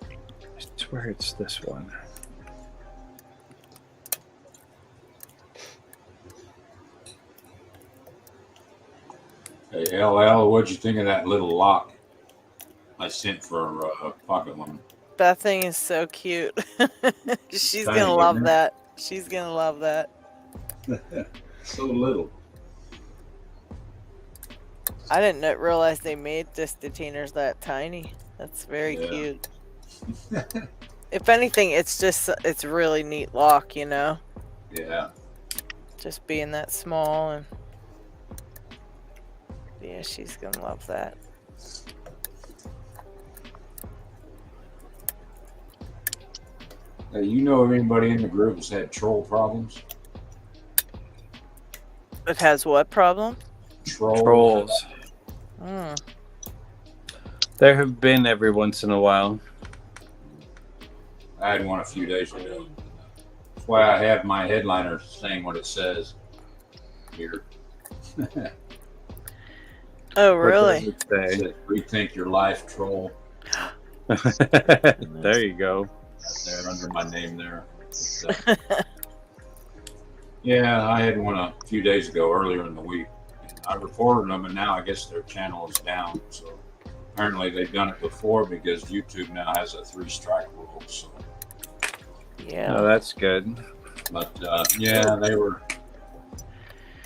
I swear it's this one. Hey, LL, what'd you think of that little lock I sent for pocket lemon? That thing is so cute. She's Tiny, gonna love isn't it? that. She's gonna love that. So little. I didn't realize they made disc detainers that tiny. That's very Yeah. cute. If anything, it's really neat lock, you know? Yeah. Just being that small, and yeah, she's gonna love that. You know of anybody in the group that's had troll problems? It has what problem? Trolls. Mm. There have been every once in a while. I had one a few days ago. That's why I have my headliner saying what it says here. Oh, really? It says, rethink your life, troll. There you go. There under my name there. Yeah, I had one a few days ago, earlier in the week. And I reported them, and now I guess their channel is down. So apparently they've done it before because YouTube now has a 3-strike rule. So yeah, oh, that's good. But yeah, they were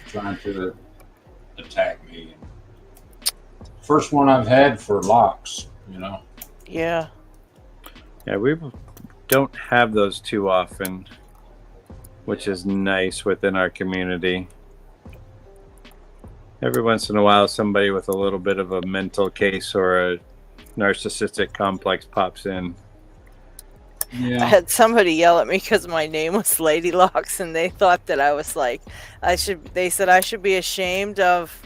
trying to attack me. First one I've had for locks, you know. yeah. Yeah, we don't have those too often, which is nice within our community. Every once in a while, somebody with a little bit of a mental case or a narcissistic complex pops in. Yeah. I had somebody yell at me because my name was Lady Locks, and they thought that I was like, they said I should be ashamed of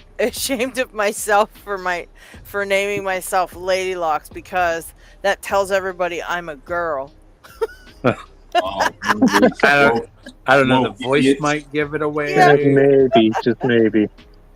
myself for naming myself Lady Locks, because that tells everybody I'm a girl. I don't know. The voice might give it away. Yeah. Maybe, just maybe.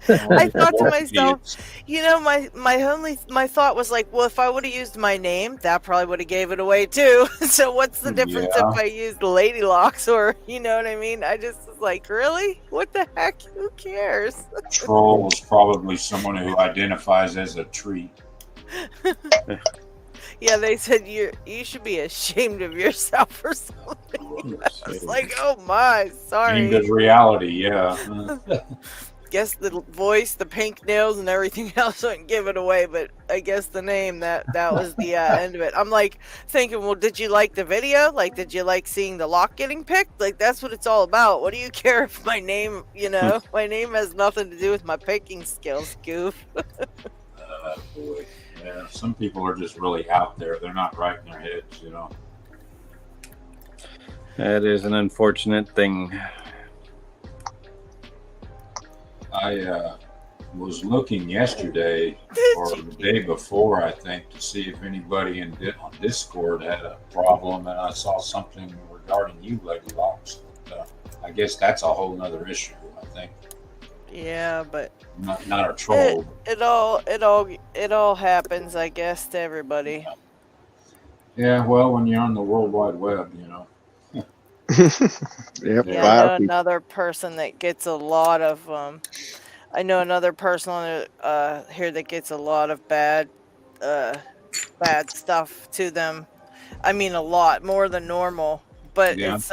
I thought to myself, you know, my thought was like, well, if I would have used my name, that probably would have gave it away too. So what's the difference Yeah. if I used Lady Locks, or you know what I mean? I just was like, really? What the heck? Who cares? Troll is probably someone who identifies as a tree. Yeah, they said you should be ashamed of yourself or something. I was like, oh my, sorry. Aimed at reality, yeah. Guess the voice, the pink nails, and everything else wouldn't give it away, but I guess the name, that was the end of it. I'm like thinking, well, did you like the video? Like, did you like seeing the lock getting picked? Like, that's what it's all about. What do you care if my name, you know, my name has nothing to do with my picking skills, goof. Boy. Yeah, some people are just really out there. They're not right in their heads, you know. That is an unfortunate thing. I was looking yesterday or the day before, I think, to see if anybody on Discord had a problem, and I saw something regarding you, Lady Locks. I guess that's a whole nother issue, I think. Yeah, but not a troll. It all happens, I guess, to everybody. Yeah, well, when you're on the World Wide Web, you know. Yep. Yeah, I know another person that gets a lot of I know another person on here that gets a lot of bad stuff to them. I mean, a lot more than normal, but Yeah. it's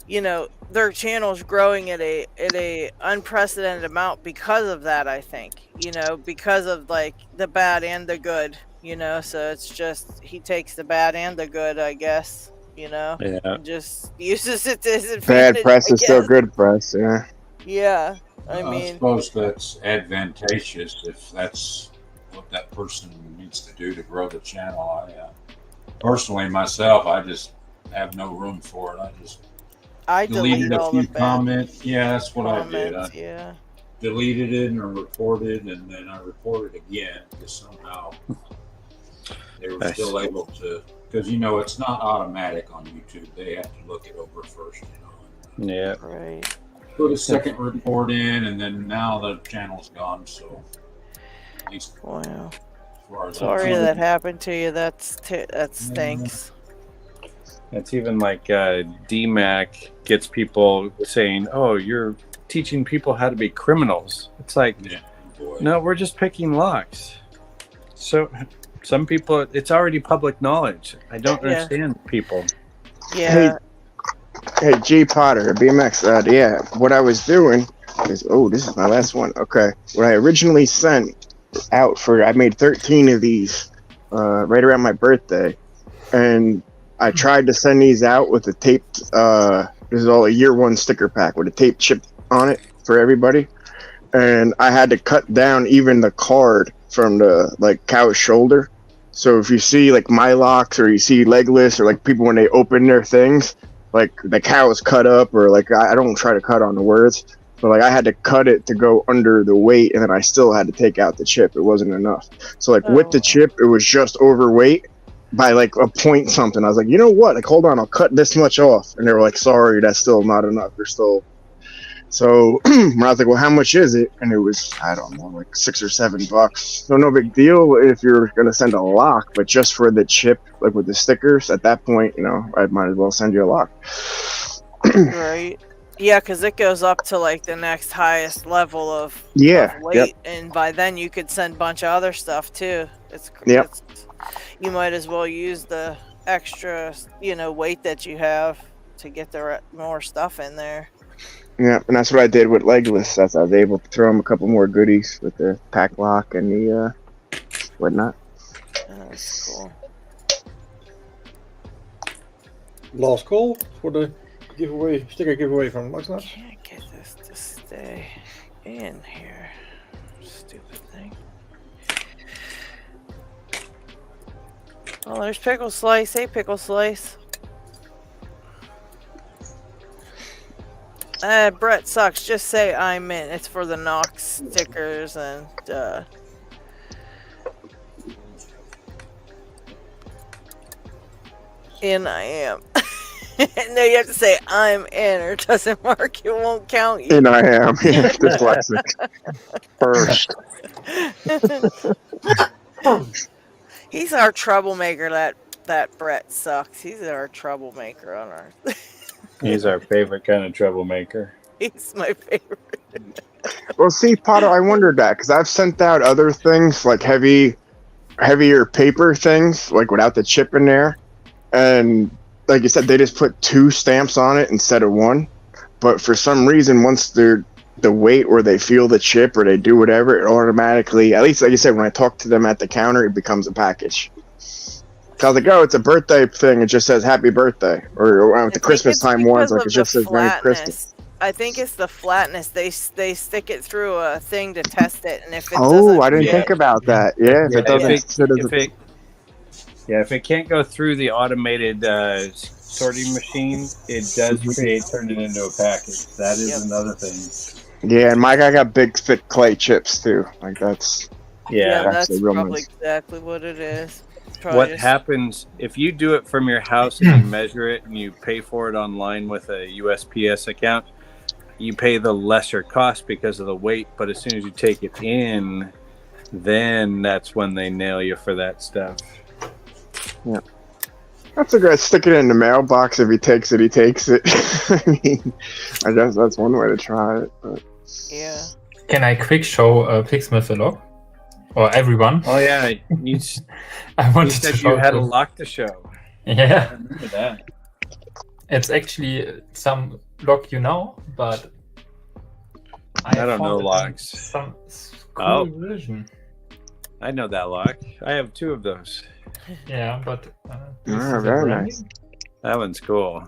you know, their channel's growing at a unprecedented amount because of that, I think. You know, because of like the bad and the good, you know, so it's just he takes the bad and the good, I guess. you know, Yeah. and just uses it to his advantage. Bad press I is still guess. good press. Yeah. Yeah, I I mean, suppose that's advantageous if that's what that person needs to do to grow the channel. I personally myself, I just have no room for it. I just I deleted delete a all few the bad comments. Yeah, that's what I did. comments. I Yeah. deleted it and reported, and then I reported again because somehow they were still able to. Because it's not automatic on YouTube. They have to look it over first. Yeah. Right. Put a second report in, and then now the channel's gone. So at least wow. As far as Sorry that happened to you. That stinks. It's even like DMAC gets people saying, "Oh, you're teaching people how to be criminals." It's like, no, we're just picking locks. So some people, it's already public knowledge. I don't understand people. Yeah. Hey, G Potter, BMX. Yeah, what I was doing is, this is my last one. Okay, what I originally sent out I made 13 of these right around my birthday, and I tried to send these out with a taped. This is all a year one sticker pack with a tape chip on it for everybody, and I had to cut down even the card from the cow's shoulder. So if you see like my locks or you see legless or like people when they open their things, like the cow is cut up or like I don't try to cut on the words, but like I had to cut it to go under the weight, and then I still had to take out the chip. It wasn't enough. So like with the chip, it was just overweight by like a point something. I was like, you know what? Like hold on, I'll cut this much off, and they were like, sorry, that's still not enough. You're still. So when I was like, well, how much is it? And it was, I don't know, like $6 or $7. So no big deal if you're going to send a lock, but just for the chip, like with the stickers, at that point, I might as well send you a lock. Right. Yeah, because it goes up to like the next highest level of weight, and by then you could send a bunch of other stuff too. You might as well use the extra, weight that you have to get the more stuff in there. Yeah, and that's what I did with legless. I was able to throw them a couple more goodies with the pack lock and the whatnot. That's cool. Last call for the sticker giveaway from Knoxtober. Can't get this to stay in here. Stupid thing. Oh, there's Pickle Slice. Hey, Pickle Slice. Brett sucks. Just say I'm in. It's for the Knox stickers and in I am. No, you have to say I'm in, or it doesn't mark. It won't count you. And I am. Dyslexic. First. He's our troublemaker. That Brett sucks. He's our troublemaker on our. He's our favorite kind of troublemaker. He's my favorite. Well, see, Potter, I wondered that because I've sent out other things like heavier paper things, like without the chip in there, and like you said, they just put 2 stamps on it instead of 1. But for some reason, once they're the weight or they feel the chip or they do whatever, it automatically, at least like you said, when I talk to them at the counter, it becomes a package. I was like, oh, it's a birthday thing. It just says happy birthday. Or with the Christmas time ones, like it just says Merry Christmas. I think it's the flatness. They stick it through a thing to test it, and if it I didn't think about that. Yeah, if it doesn't. If it can't go through the automated sorting machine, it does turn it into a package. That is another thing. Yeah, and my guy got big, thick clay chips too. Like that's that's probably exactly what it is. What happens if you do it from your house and you measure it and you pay for it online with a USPS account? You pay the lesser cost because of the weight, but as soon as you take it in, then that's when they nail you for that stuff. Yeah. That's a good. Stick it in the mailbox. If he takes it, he takes it. I mean, I guess that's one way to try it. But. Yeah. Can I quick show Pixsmith a lock? Or everyone? Oh yeah, I wanted to show you had a lock to show. Yeah. I remember that. It's actually some lock but I don't know locks. Some cool version. I know that lock. I have 2 of those. Yeah, but very nice. That one's cool.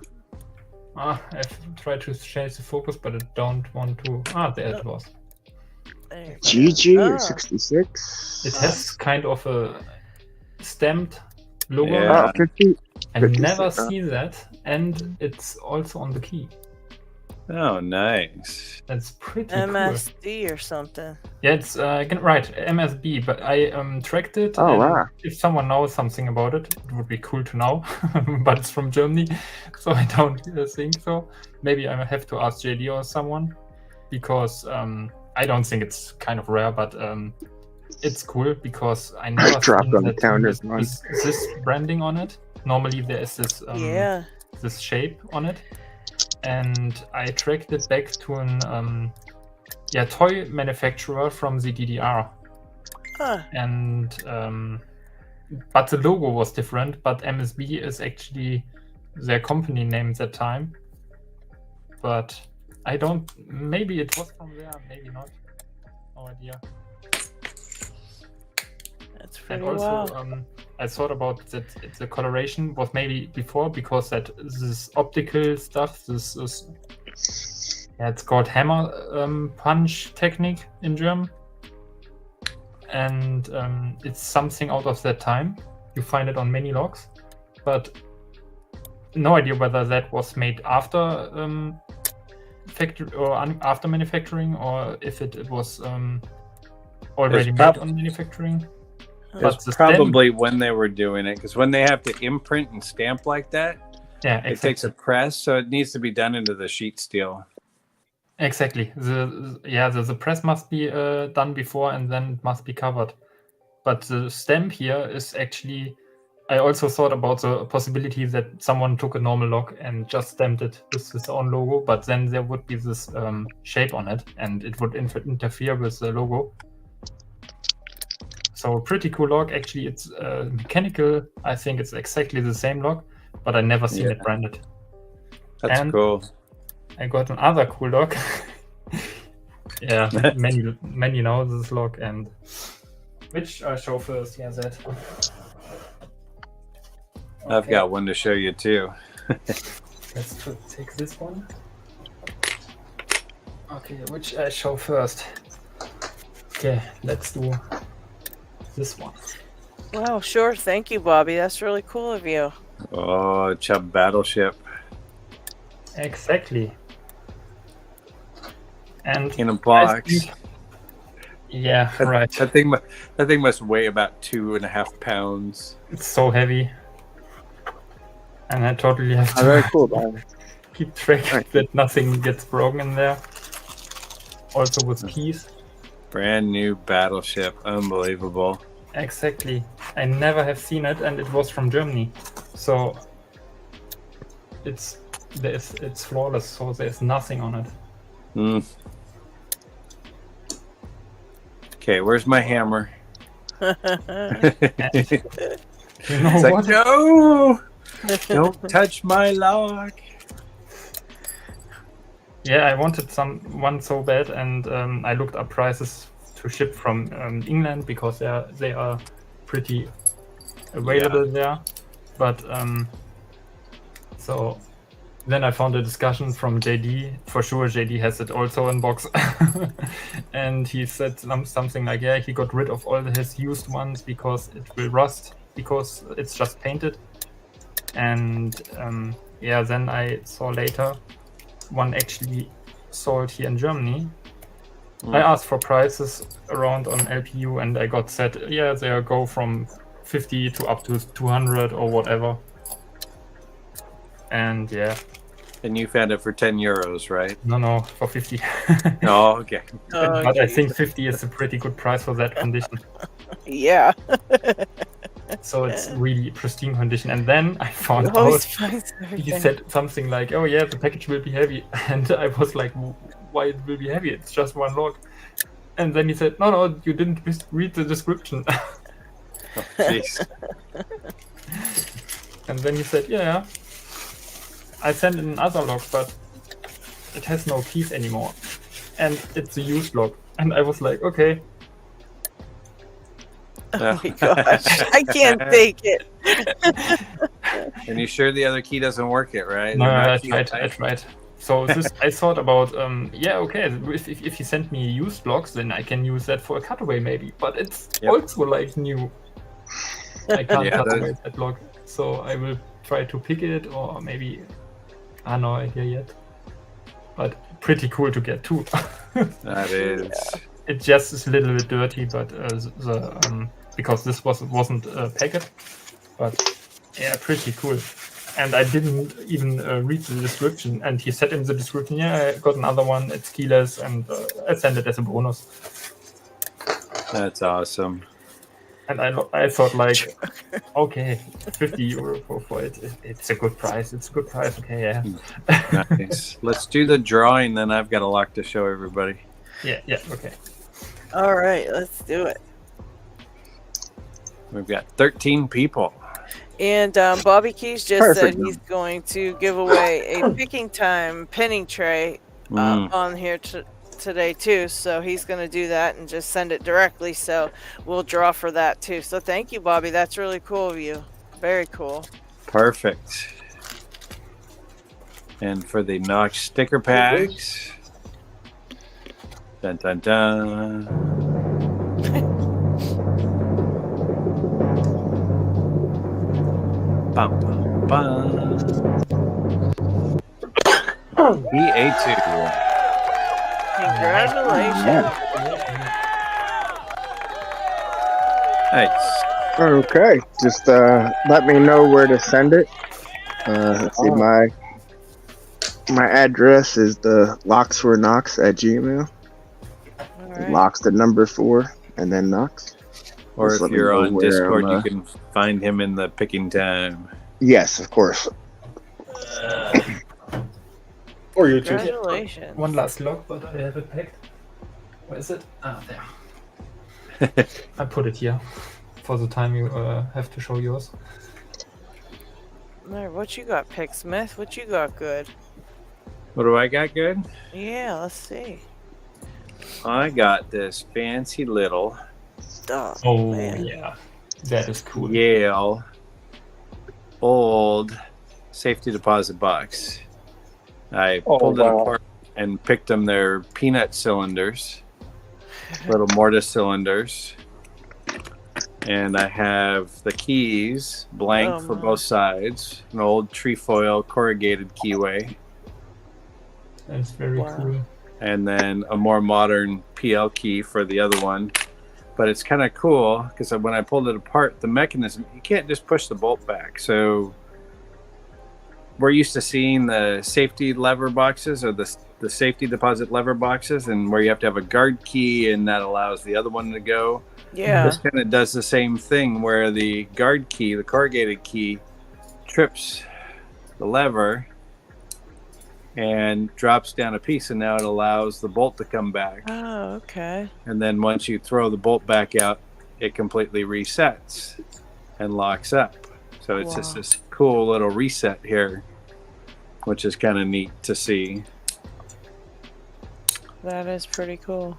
I've tried to change the focus, but I don't want to. There it was. GG 66. It has kind of a stamped logo. Yeah. 50. I never see that, and it's also on the key. Oh, nice. That's pretty cool. MSD or something. Yeah, it's right, MSB, but I tracked it. Oh, and wow. if someone knows something about it, it would be cool to know. But it's from Germany, so I don't think so. Maybe I have to ask JD or someone, because I don't think it's kind of rare, but it's cool because I never dropped seen on the that counter. with this branding on it. Normally there is this this shape on it. And I tracked it back to an toy manufacturer from the DDR. And but the logo was different. But MSB is actually their company name at that time. But I don't. Maybe it was from there. Maybe not. No idea. That's pretty And also, wild. I thought about that the coloration was maybe before, because that this optical stuff, this is it's called hammer punch technique in German, and it's something out of that time. You find it on many locks, but no idea whether that was made after factory or after manufacturing, or if it was already made on manufacturing. It's probably when they were doing it, because when they have to imprint and stamp like that, it takes a press, so it needs to be done into the sheet steel. Exactly. The press must be done before, and then it must be covered. But the stamp here is actually. I also thought about the possibility that someone took a normal lock and just stamped it with his own logo, but then there would be this shape on it, and it would interfere with the logo. So pretty cool lock. Actually, it's mechanical. I think it's exactly the same lock, but I never seen it branded. That's cool. I got another cool lock. Yeah, many know this lock, and which I show first. Yeah, that. Okay. I've got one to show you too. Let's take this one. Okay, which I show first. Okay, let's do this one. Wow, sure. Thank you, Bobby. That's really cool of you. Oh, Chubb Battleship. Exactly. And in a box. Yeah, right. That thing must weigh about 2.5 pounds. It's so heavy. And I totally have to very cool, man. keep track that nothing gets broken in there. Also with keys. Brand new Battleship. Unbelievable. Exactly. I never have seen it, and it was from Germany. So it's flawless, so there's nothing on it. Okay, where's my hammer? You know It's what? like, no! Don't touch my lock. Yeah, I wanted one so bad, and I looked up prices to ship from England, because they are pretty available there. But so then I found a discussion from JD. For sure, JD has it also in box, and he said something like, yeah, he got rid of all his used ones because it will rust, because it's just painted. And then I saw later one actually sold here in Germany. I asked for prices around on LPU, and I got said, yeah, they go from 50 to up to 200 or whatever. And yeah. And you found it for 10 euros, right? No, for 50. Oh, okay. But I think 50 is a pretty good price for that condition. Yeah. So it's really pristine condition. And then I found out he said something like, oh yeah, the package will be heavy. And I was like, why it will be heavy? It's just one lock. And then he said, no, you didn't read the description. Oh, jeez. And then he said, yeah, I sent in another lock, but it has no keys anymore. And it's a used lock. And I was like, okay. Oh my gosh, I can't take it. And you sure the other key doesn't work it, right? No, They're I not tried. So this, I thought about, yeah, okay, if you send me used blocks, then I can use that for a cutaway maybe. But it's also like new. I can't cut away that block. So I will try to pick it, or maybe, no idea yet. But pretty cool to get too. That is. It just is a little bit dirty, but because this wasn't a packet. But yeah, pretty cool. And I didn't even read the description. And he said in the description, yeah, I got another one. It's keyless, and I sent it as a bonus. That's awesome. And I thought, like, okay, 50 euro for it. It's a good price. It's a good price. Okay, yeah. Nice. Let's do the drawing, then I've got a lock to show everybody. Yeah, okay. All right, let's do it. We've got 13 people. And Bobby Keys just said he's going to give away a picking time pinning tray on here today too. So he's going to do that and just send it directly. So we'll draw for that too. So thank you, Bobby. That's really cool of you. Very cool. Perfect. And for the Knox sticker packs. Dun dun dun. Bum, bum, bum. BA2. Congratulations. Nice. Okay, just let me know where to send it. Let's see, my address is the locksforknox@gmail. Right. Locks the number 4 and then Knox. Or Just if you're on Discord, you can find him in the picking time. Yes, of course. Or YouTube. Congratulations. One last lock, but I have it packed. Where is it? There. I put it here for the time you have to show yours. There, what you got, Pick Smith? What you got good? What do I got good? Yeah, let's see. I got this fancy little man. Yeah, that is cool. Yale old safety deposit box. I pulled it apart and picked them. They're peanut cylinders, little mortise cylinders. And I have the keys blank for both sides, an old trefoil corrugated keyway. That's very cool. And then a more modern PL key for the other one. But it's kind of cool because when I pulled it apart, the mechanism, you can't just push the bolt back. So we're used to seeing the safety lever boxes or the safety deposit lever boxes, and where you have to have a guard key and that allows the other one to go. Yeah. This kind of does the same thing where the guard key, the corrugated key, trips the lever and drops down a piece, and now it allows the bolt to come back. Oh, okay. And then once you throw the bolt back out, it completely resets and locks up. So it's just this cool little reset here, which is kind of neat to see. That is pretty cool.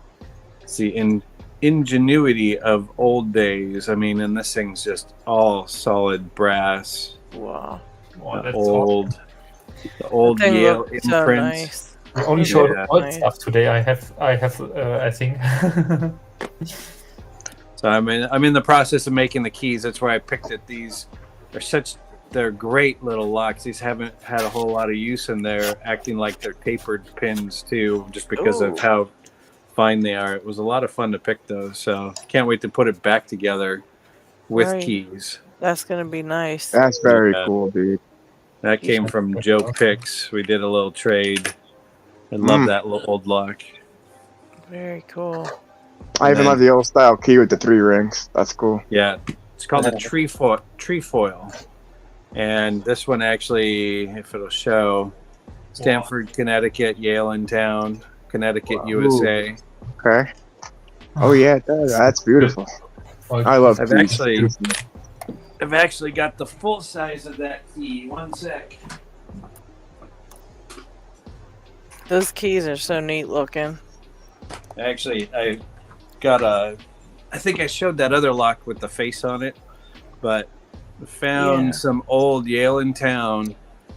It's the ingenuity of old days. I mean, and this thing's just all solid brass. Wow. That's old. awesome. The old Yale imprints. So nice. We only showed old stuff today. I have. I think. So I'm in the process of making the keys. That's why I picked it. They're great little locks. These haven't had a whole lot of use, and they're acting like they're tapered pins too, just because of how fine they are. It was a lot of fun to pick those. So can't wait to put it back together with keys. That's gonna be nice. That's very cool, dude. That came from Joe Picks. We did a little trade. I love that little old lock. Very cool. I even love the old style key with the 3 rings. That's cool. Yeah, it's called a trefoil. And this one actually, if it'll show, Stamford, Connecticut, Yale in town, Connecticut, USA. Okay. Oh yeah, it does. That's beautiful. I love keys. I've actually got the full size of that key. One sec. Those keys are so neat looking. Actually, I got I think I showed that other lock with the face on it, but found some old Yale in town.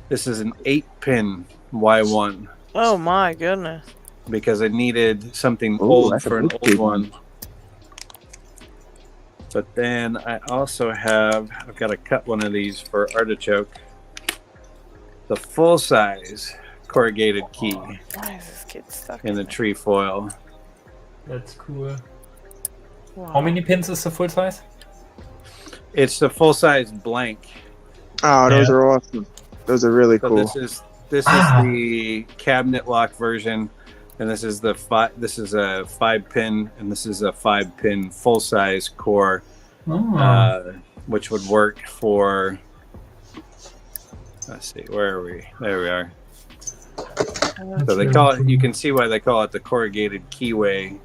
This is an 8-pin Y1. Oh my goodness. Because I needed something old for an old one. But then I also I've got to cut one of these for artichoke. The full size corrugated key Why is this kid stuck in the trefoil. That's cool. Wow. How many pins is the full size? It's the full size blank. Oh, those are awesome. Those are really cool. This is the cabinet lock version, and this is a 5-pin, and this is a 5-pin full size core, which would work for. Let's see, where are we? There we are. So they call it. You can see why they call it the corrugated keyway.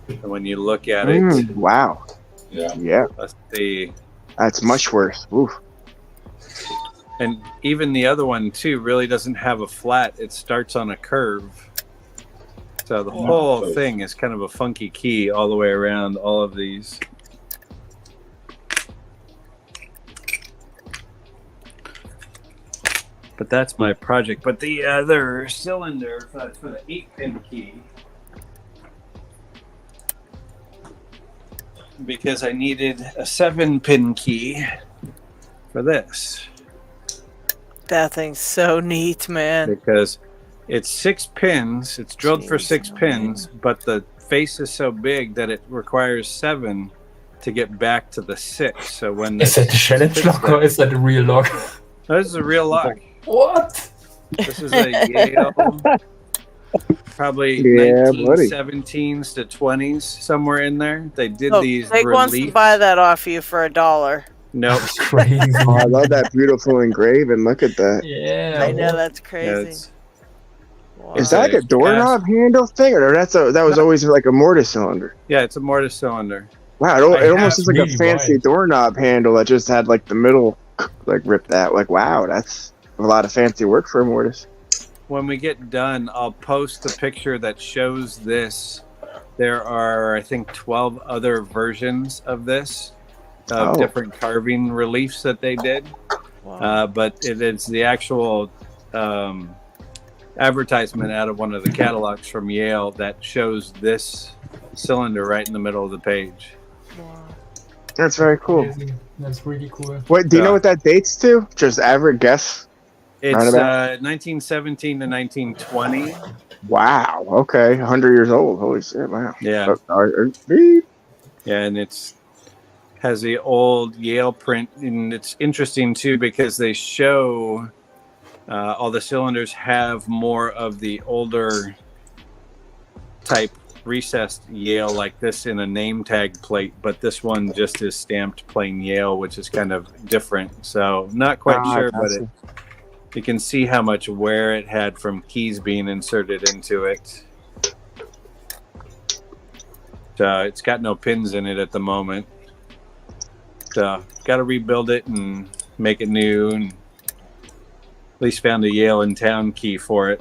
And when you look at it, wow. Yeah. Let's see. That's much worse. Oof. And even the other one too really doesn't have a flat. It starts on a curve. So the whole thing is kind of a funky key all the way around all of these. But that's my project. But the other cylinder for the 8-pin key, because I needed a 7-pin key for this. That thing's so neat, man. Because it's 6 pins. It's drilled for 6 pins, but the face is so big that it requires 7 to get back to the 6. So when is that a challenge lock or is that a real lock? This is a real lock. What? This is a Yale, probably 1917s to 20s, somewhere in there. They did these. Jake wants to buy that off you for $1. Nope. Crazy. Oh, I love that beautiful engraving. Look at that. Yeah. I know, that's crazy. Wow. Is that like a doorknob handle thing, or that was always like a mortise cylinder? Yeah, it's a mortise cylinder. Wow, it almost looks like a fancy doorknob handle that just had like the middle like ripped out. Like, wow, that's a lot of fancy work for a mortise. When we get done, I'll post a picture that shows this. There are, I think, 12 other versions of this, of different carving reliefs that they did. Wow. But it's the actual advertisement out of one of the catalogs from Yale that shows this cylinder right in the middle of the page. Wow. That's very cool. Amazing. That's really cool. What do you know what that dates to? Just average guess. It's 1917 to 1920. Wow. Okay, 100 years old. Holy shit! Wow. Yeah. Yeah, and has the old Yale print, and it's interesting too because they show all the cylinders have more of the older type recessed Yale like this in a name tag plate, but this one just is stamped plain Yale, which is kind of different. So not quite sure, but you can see how much wear it had from keys being inserted into it. So it's got no pins in it at the moment. So got to rebuild it and make it new, and at least found a Yale in town key for it.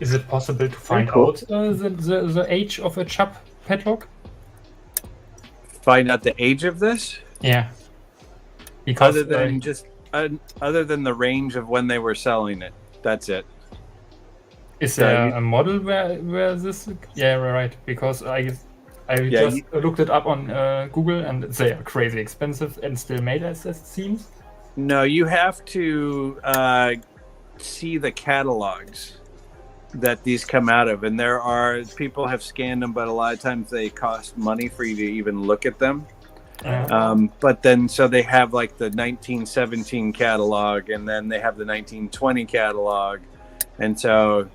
Is it possible to find out the age of a Chubb padlock? Find out the age of this? Yeah. Because other than the range of when they were selling it, that's it. Is there a model where this? Yeah, right. Because I just looked it up on Google, and they are crazy expensive and still made, as it seems. No, you have to see the catalogs that these come out of, and there are people have scanned them, but a lot of times they cost money for you to even look at them. But then so they have like the 1917 catalog, and then they have the 1920 catalog, and so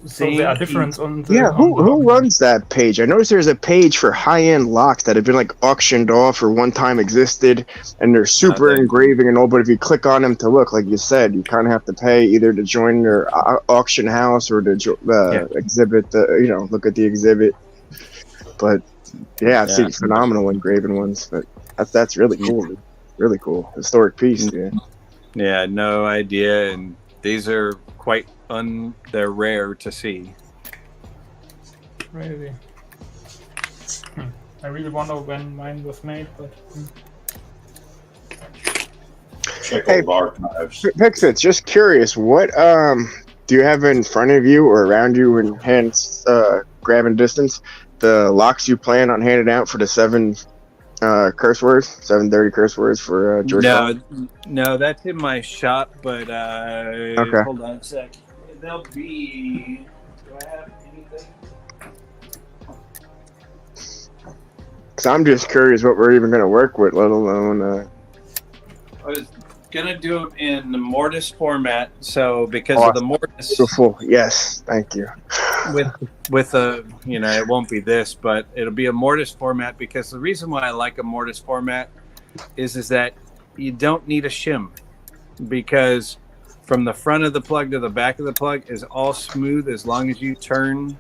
so there are difference on the who runs that page? I noticed there's a page for high-end locks that have been like auctioned off or one time existed, and they're super engraving and all, but if you click on them to look, like you said, you kind of have to pay either to join their auction house or to exhibit look at the exhibit. But yeah, I've seen phenomenal engraving ones, but that's really cool. Really cool. Historic piece. Yeah, no idea, and these are quite they're rare to see. Crazy. I really wonder when mine was made, but check Hey, old archives. Pixit, just curious, what do you have in front of you or around you in hands grabbing distance? The locks you plan on handing out for the 7 curse words, 730 curse words for George Paul? No, that's in my shop, but Okay. hold on a sec. They'll be. Do I have anything? Because I'm just curious what we're even going to work with, let alone. I was gonna do them in the Mortis format, so because of the Mortis, beautiful. Yes, thank you. with a it won't be this, but it'll be a Mortis format because the reason why I like a Mortis format is that you don't need a shim because from the front of the plug to the back of the plug is all smooth as long as you turn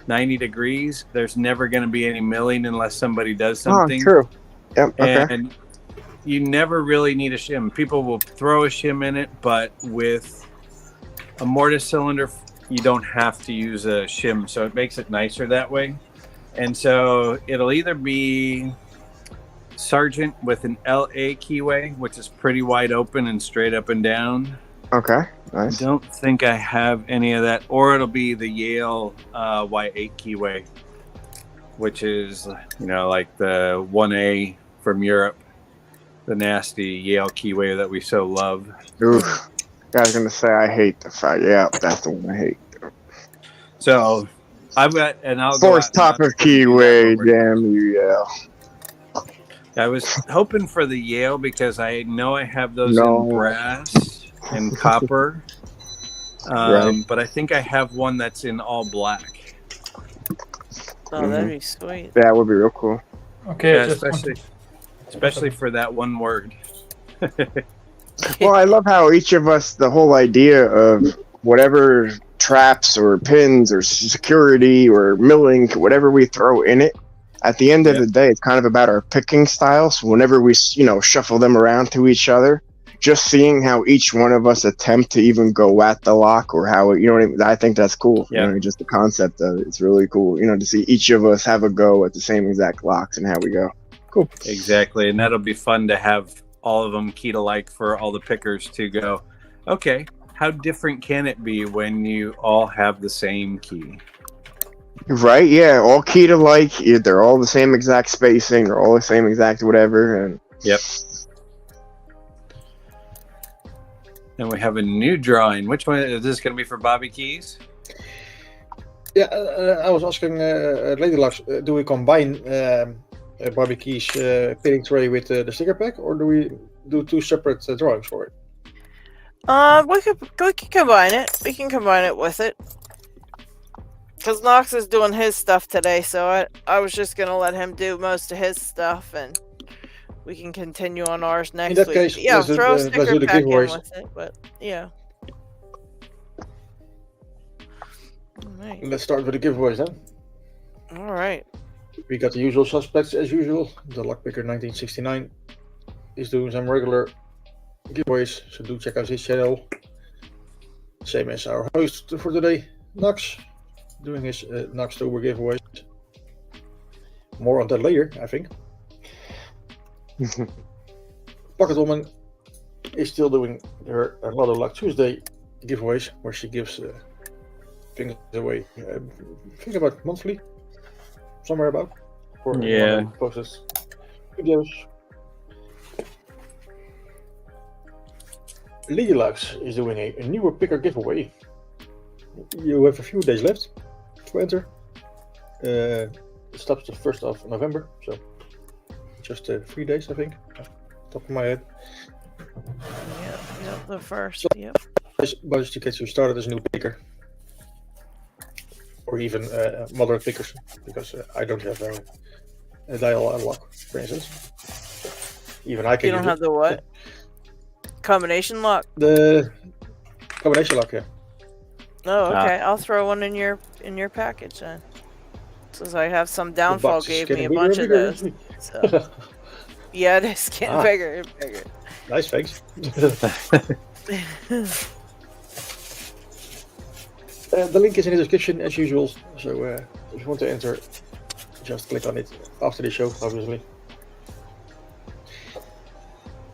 90 degrees. There's never going to be any milling unless somebody does something. Oh, true. Yep. Okay. And you never really need a shim. People will throw a shim in it, but with a Mortis cylinder, you don't have to use a shim, so it makes it nicer that way. And so it'll either be Sargent with an LA keyway, which is pretty wide open and straight up and down. Okay, nice. I don't think I have any of that. Or it'll be the Yale Y8 keyway, which is, like the 1A from Europe. The nasty Yale keyway that we so love. Oof. I was going to say, I hate the fact. Yeah, that's the one I hate. So, I've got, and I'll Force top of keyway, damn you, Yale. I was hoping for the Yale because I know I have those in brass and copper. But I think I have one that's in all black. Oh, that'd be sweet. Yeah, that would be real cool. Okay, yeah, especially for that one word. Well, I love how each of us, the whole idea of whatever traps or pins or security or milling, whatever we throw in it, at the end of the day, it's kind of about our picking style. So whenever we, shuffle them around to each other, just seeing how each one of us attempt to even go at the lock or how, I think that's cool. Yeah. Just the concept of it. It's really cool, to see each of us have a go at the same exact locks and how we go. Cool. Exactly. And that'll be fun to have all of them keyed alike for all the pickers to go, okay, how different can it be when you all have the same key? Right, yeah, all keyed alike. They're all the same exact spacing or all the same exact whatever. And Yep. And we have a new drawing. Which one is this going to be for Bobby Keys? Yeah, I was asking Lady Locks, do we combine Bobby Keys pinning tray with the sticker pack, or do we do 2 separate drawings for it? We can combine it. We can combine it with it. Because Knox is doing his stuff today, so I was just going to let him do most of his stuff, and we can continue on ours next week. Case, yeah, throw a sticker pack in giveaways. with it, but yeah. Right. Let's start with the giveaways then. All right. We got the usual suspects as usual. The Lockpicker 1969 is doing some regular giveaways, so do check out his channel. Same as our host for today, Knox, doing his Knoxtober giveaways. More on that later, I think. Pocket Woman is still doing her Another Luck Tuesday giveaways, where she gives things away. I think about monthly, somewhere about. For posts videos. Lady Locks is doing a newer picker giveaway. You have a few days left to enter. It stops the 1st of November, so just 3 days, I think. Top of my head. Yeah, the first. So, yep. Budget to get you started as a new picker, or even moderate pickers, because I don't have a dial lock, for instance. So even I can. You don't have the what? Combination lock. The combination lock, yeah. Oh, okay. I'll throw one in your package then. Since I have some downfall gave me a bunch of those. So. Yeah, it is getting bigger and bigger. Nice, thanks. The link is in the description as usual, so if you want to enter, just click on it after the show, obviously.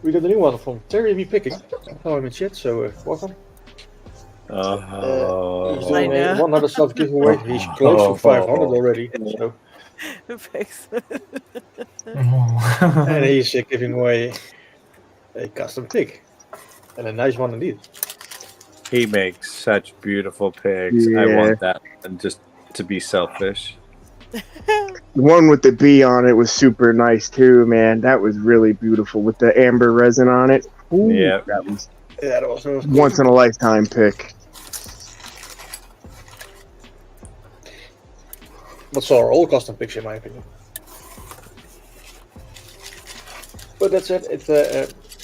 We got a new one from Terry B. Picking. I saw him in chat, so welcome. He's doing a 100 sub giveaway. He's close to 500 already. So. And he's giving away a custom pig. And a nice one indeed. He makes such beautiful pigs. Yeah. I want that one just to be selfish. The one with the bee on it was super nice too, man. That was really beautiful with the amber resin on it. Ooh, yeah, that was cool. Once in a lifetime pick. But so are all custom picks, in my opinion. But that's it. It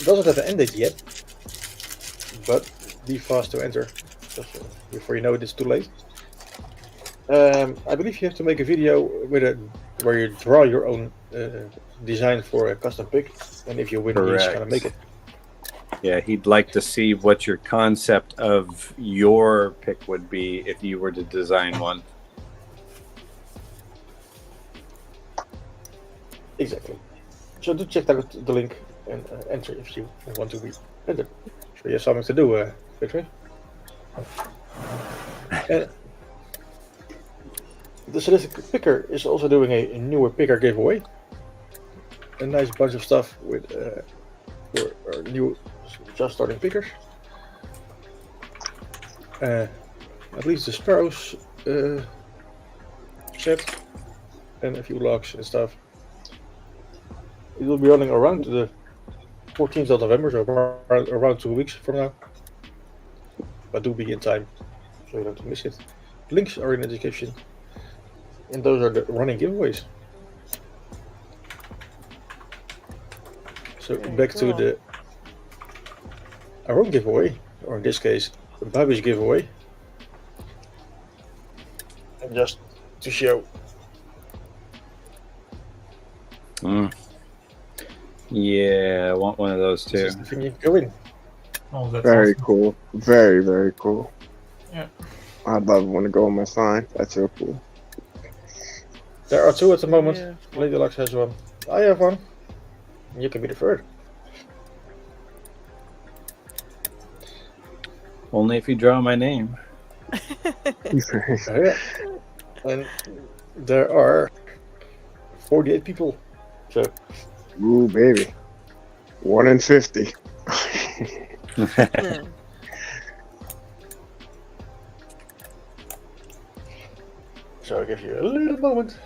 doesn't have an end date yet. But be fast to enter, just before you know it, it's too late. I believe you have to make a video with where you draw your own design for a custom pick, and if you win, he's gonna make it. Yeah, he'd like to see what your concept of your pick would be if you were to design one. Exactly. So do check out the link and enter if you want to be entered. So you have something to do, Victory. And the Sadistic Picker is also doing a newer picker giveaway. A nice bunch of stuff with for our new just starting pickers. At least the Sparrows set and a few locks and stuff. It will be running around the 14th of November, so around 2 weeks from now. But do be in time, so you don't miss it. Links are in the description. And those are the running giveaways. So back to our own giveaway, or in this case, Bobby's giveaway. And just to show. Yeah, I want one of those too. This is the thing you can go in. Oh, that's Very awesome. cool. Very, very cool. Yeah. I'd love one to go on my sign. That's so cool. There are two at the moment. Yeah. Lady Locks has one. I have one. You can be the third. Only if you draw my name. Yeah. And there are 48 people. So. Ooh, baby. 1 in 50. So I'll give you a little moment.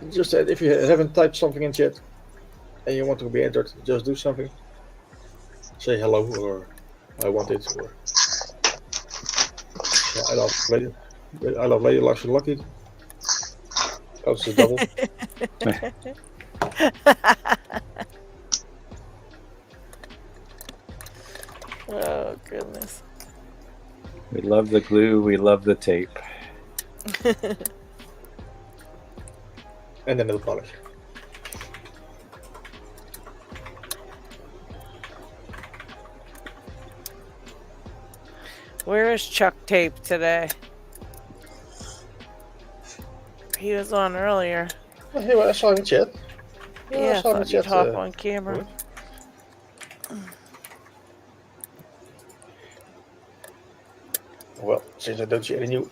Just said if you haven't typed something in chat and you want to be entered, just do something. Say hello or I want it or I love Lady Locks and LockHeat. Oh, it's a double. Oh goodness. We love the glue, we love the tape. And then the polish. Where is Chuck Tape today? He was on earlier. Oh, hey, well, I saw him in chat. Yeah, I thought you'd hop on camera. Well, since I don't see any new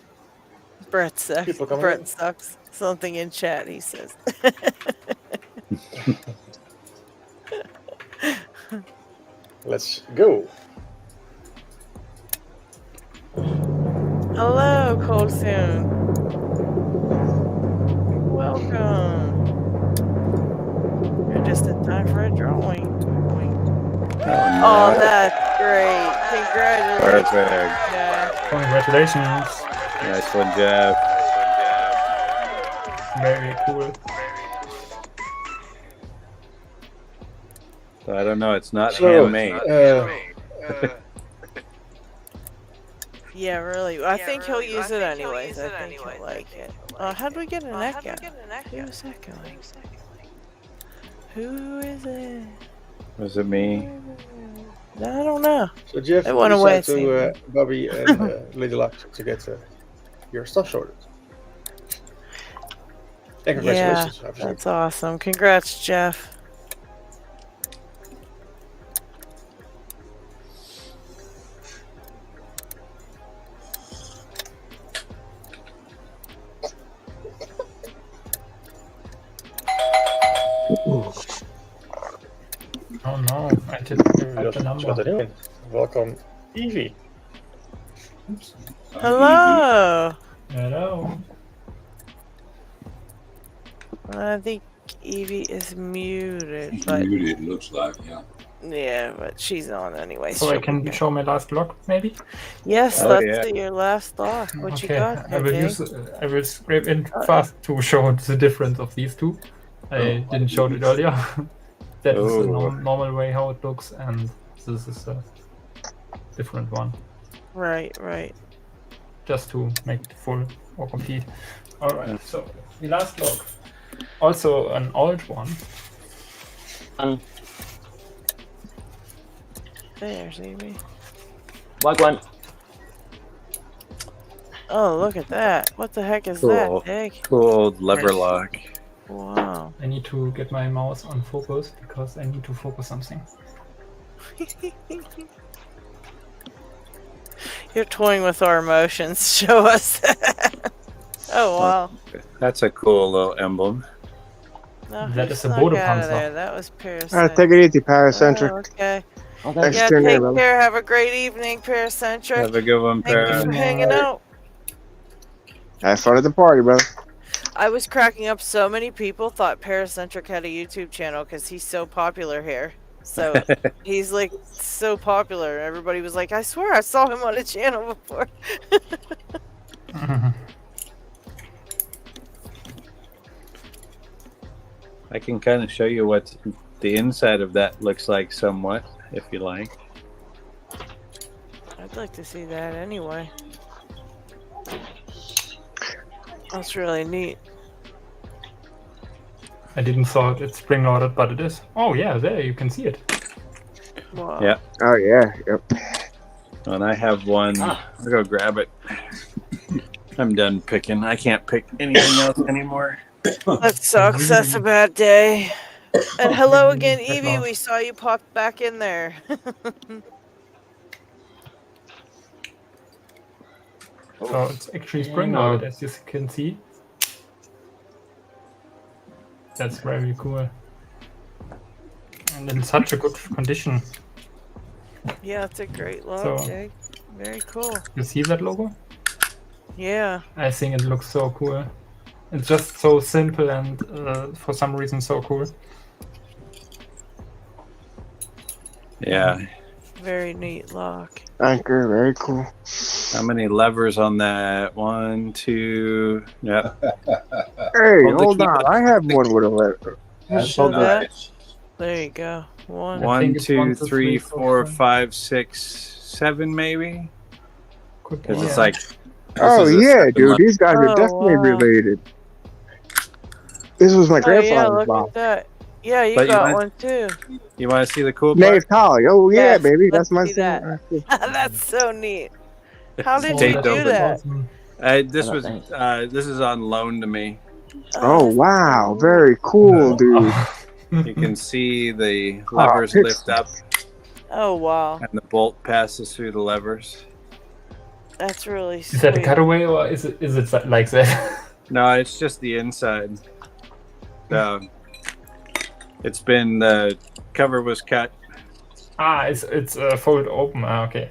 Brett sucks. people coming Brett in. sucks. Something in chat, he says. Let's go. Hello, Colsoon. Welcome. You're just in time for a drawing. Oh, that's great. Congratulations. Perfect. Jeff. Congratulations. Nice one, Jeff. Very cool. So I don't know, it's not handmade. Yeah, really. I think he'll use it anyways. I think he'll like it. How do we get an echo? Who's echoing? Who is it? Was it me? I don't know. So Jeff, it went away. To Bobby and Lady Locks to get your stuff sorted. And congratulations. Yeah, that's awesome. Congrats, Jeff. number. Welcome, Evie. Oops. Hello. Hello. I think Evie is muted. She's But muted, looks like, yeah. yeah, but she's on anyway. So I can show my last log, maybe? Yes, Oh, let's yeah. see your last log. What you Okay, got I there, will Jake? I will scrape in fast to show the difference of these two. I didn't show it earlier. That is the normal way how it looks, and this is a different one. Right. Just to make it full or complete. Alright, so the last log. Also an old one. There's Evie. Like one. Oh, look at that. What the heck is Cool. that, Jake? Cool lever lock. Wow. I need to get my mouse on focus because I need to focus something. You're toying with our emotions. Show us that. Oh, wow. That's a cool little emblem. No, That who is a snuck Bodo out of Panzer. there? That was Parasite. All right, take it easy, Paracentric. Oh, okay. Thanks Yeah, for tuning in, take brother. care. Have a great evening, Paracentric. Have a good one, Thank you Para. for hanging out. Have fun at the party, brother. I was cracking up. So many people thought Paracentric had a YouTube channel because he's so popular here. So he's like so popular. Everybody was like, I swear I saw him on a channel before. I can kind of show you what the inside of that looks like somewhat, if you like. I'd like to see that anyway. That's really neat. I didn't saw it. It's spring loaded, but it is. Oh yeah, there you can see it. Wow. Yeah. Oh yeah. Yep. And I have one. I'll go grab it. I'm done picking. I can't pick anything else anymore. That sucks. That's a bad day. And hello again, Evie. We saw you pop back in there. So it's actually spring loaded, as you can see. That's very cool. And in such a good condition. Yeah, it's a great look, So- Jake. Very cool. You see that logo? Yeah. I think it looks so cool. It's just so simple and for some reason so cool. Yeah. Very neat lock. Anchor, very cool. How many levers on that? 1, 2. Yeah. Hey, hold on. I have one with a lever. Show that. There you go. One. 1, 2, 3, 4, 5, 6, 7, maybe. Because it's like. Oh this is a yeah, second dude. level. These guys are definitely related. This was my Oh yeah, grandfather's look box. at that. Yeah, you But you got want- one too. You want to see the cool part? Nave Tolly. Oh yeah, Yes, baby. let's That's my see that. son. That's so neat. How did you Taped do over. that? This is on loan to me. Oh wow, very cool, dude. You can see the levers pics. lift up Oh wow, and the bolt passes through the levers. that's really Is that a sweet. cutaway or is it like that? No, it's just the inside. So it's been the cover was cut. It's fold open. Okay.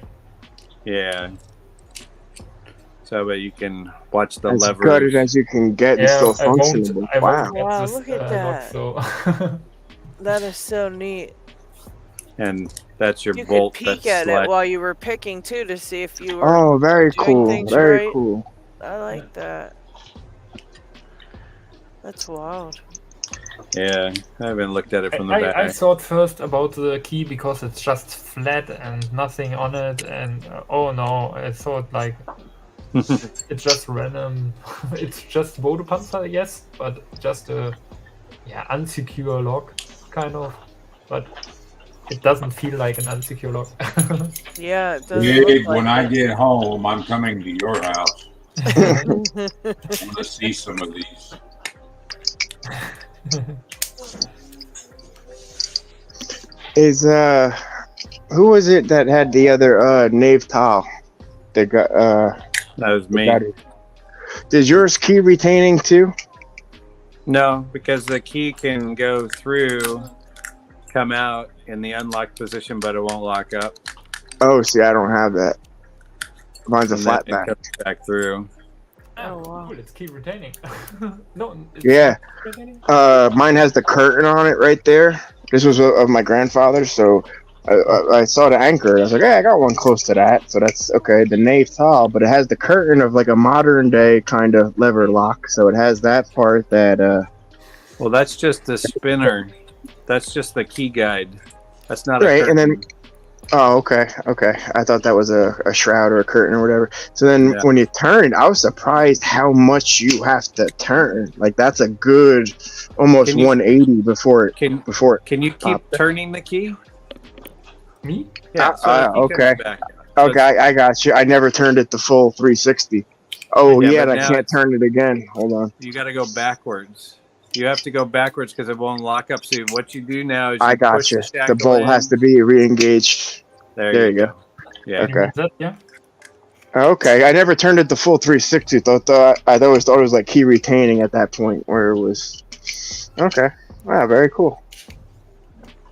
Yeah. So but you can watch the As levers. gutted as you can get and still I won't- functionable. I won't Wow. get Wow, this, look at lock, that. so That is so neat. And that's your You could bolt. peek that's at it slide- while you were picking too to see if you were Oh, very doing cool. things Very right. cool. I like that. That's wild. Yeah, I haven't looked at it from the back. I thought first about the key because it's just flat and nothing on it, and oh no, I thought like it's just random. It's just Bodo Panzer, yes, but just a unsecure lock kind of, but it doesn't feel like an unsecure lock. Yeah, it doesn't Big, look like when I it. get home, I'm coming to your house. I want to see some of these. Is who was it that had the other Nave Tile? That got That was me. Is yours key retaining too? No, because the key can go through, come out in the unlocked position, but it won't lock up. Oh, see, I don't have that. Mine's a And flat then it back. comes back through. Oh, wow. Cool. It's key retaining. No, it's Yeah. not retaining? Mine has the curtain on it right there. This was of my grandfather, so I saw the anchor. I was like, hey, I got one close to that. So that's okay. The nave tall, but it has the curtain of like a modern day kind of lever lock. So it has that part that. Well, that's just the spinner. That's just the key guide. That's not Right, a curtain. and then. Oh, okay. I thought that was a shroud or a curtain or whatever. So then when you turn, I was surprised how much you have to turn. Like that's a good almost 180 before it. Can you keep turning the key? Me? Yeah. So okay. Okay, I got you. I never turned it the full 360. Oh yeah, and I can't turn it again. Hold on. You got to go backwards. You have to go backwards because it won't lock up. So what you do now is I got push you. the shackle The bolt has to be re-engaged. There you go. Yeah. Okay. Yeah. Okay, I never turned it the full 360. I always thought it was like key retaining at that point where it was. Okay. Wow, very cool.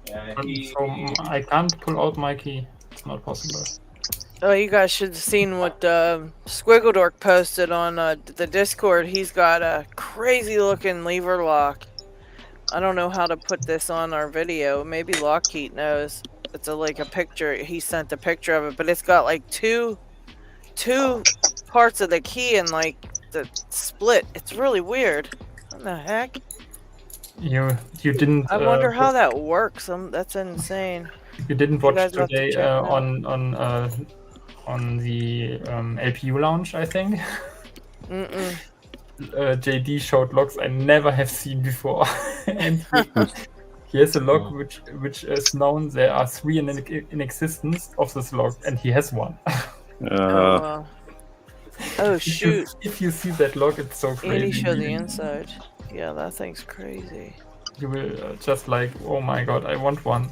Yeah, So I can't pull out my key. It's not possible. Oh, you guys should have seen what Squiggle Dork posted on the Discord. He's got a crazy looking lever lock. I don't know how to put this on our video. Maybe LockHeat knows. It's like a picture. He sent a picture of it, but it's got like two parts of the key and like the split. It's really weird. What the heck? You didn't. I wonder how that works. That's insane. You didn't watch guys have to today check it out. on the LPU launch, I think. JD showed logs I never have seen before, and he has a log which is known. There are 3 in existence of this log, and he has one. Oh shoot! If you see that log, it's so crazy. And show the inside. Yeah, that thing's crazy. You will just like, oh my god, I want one.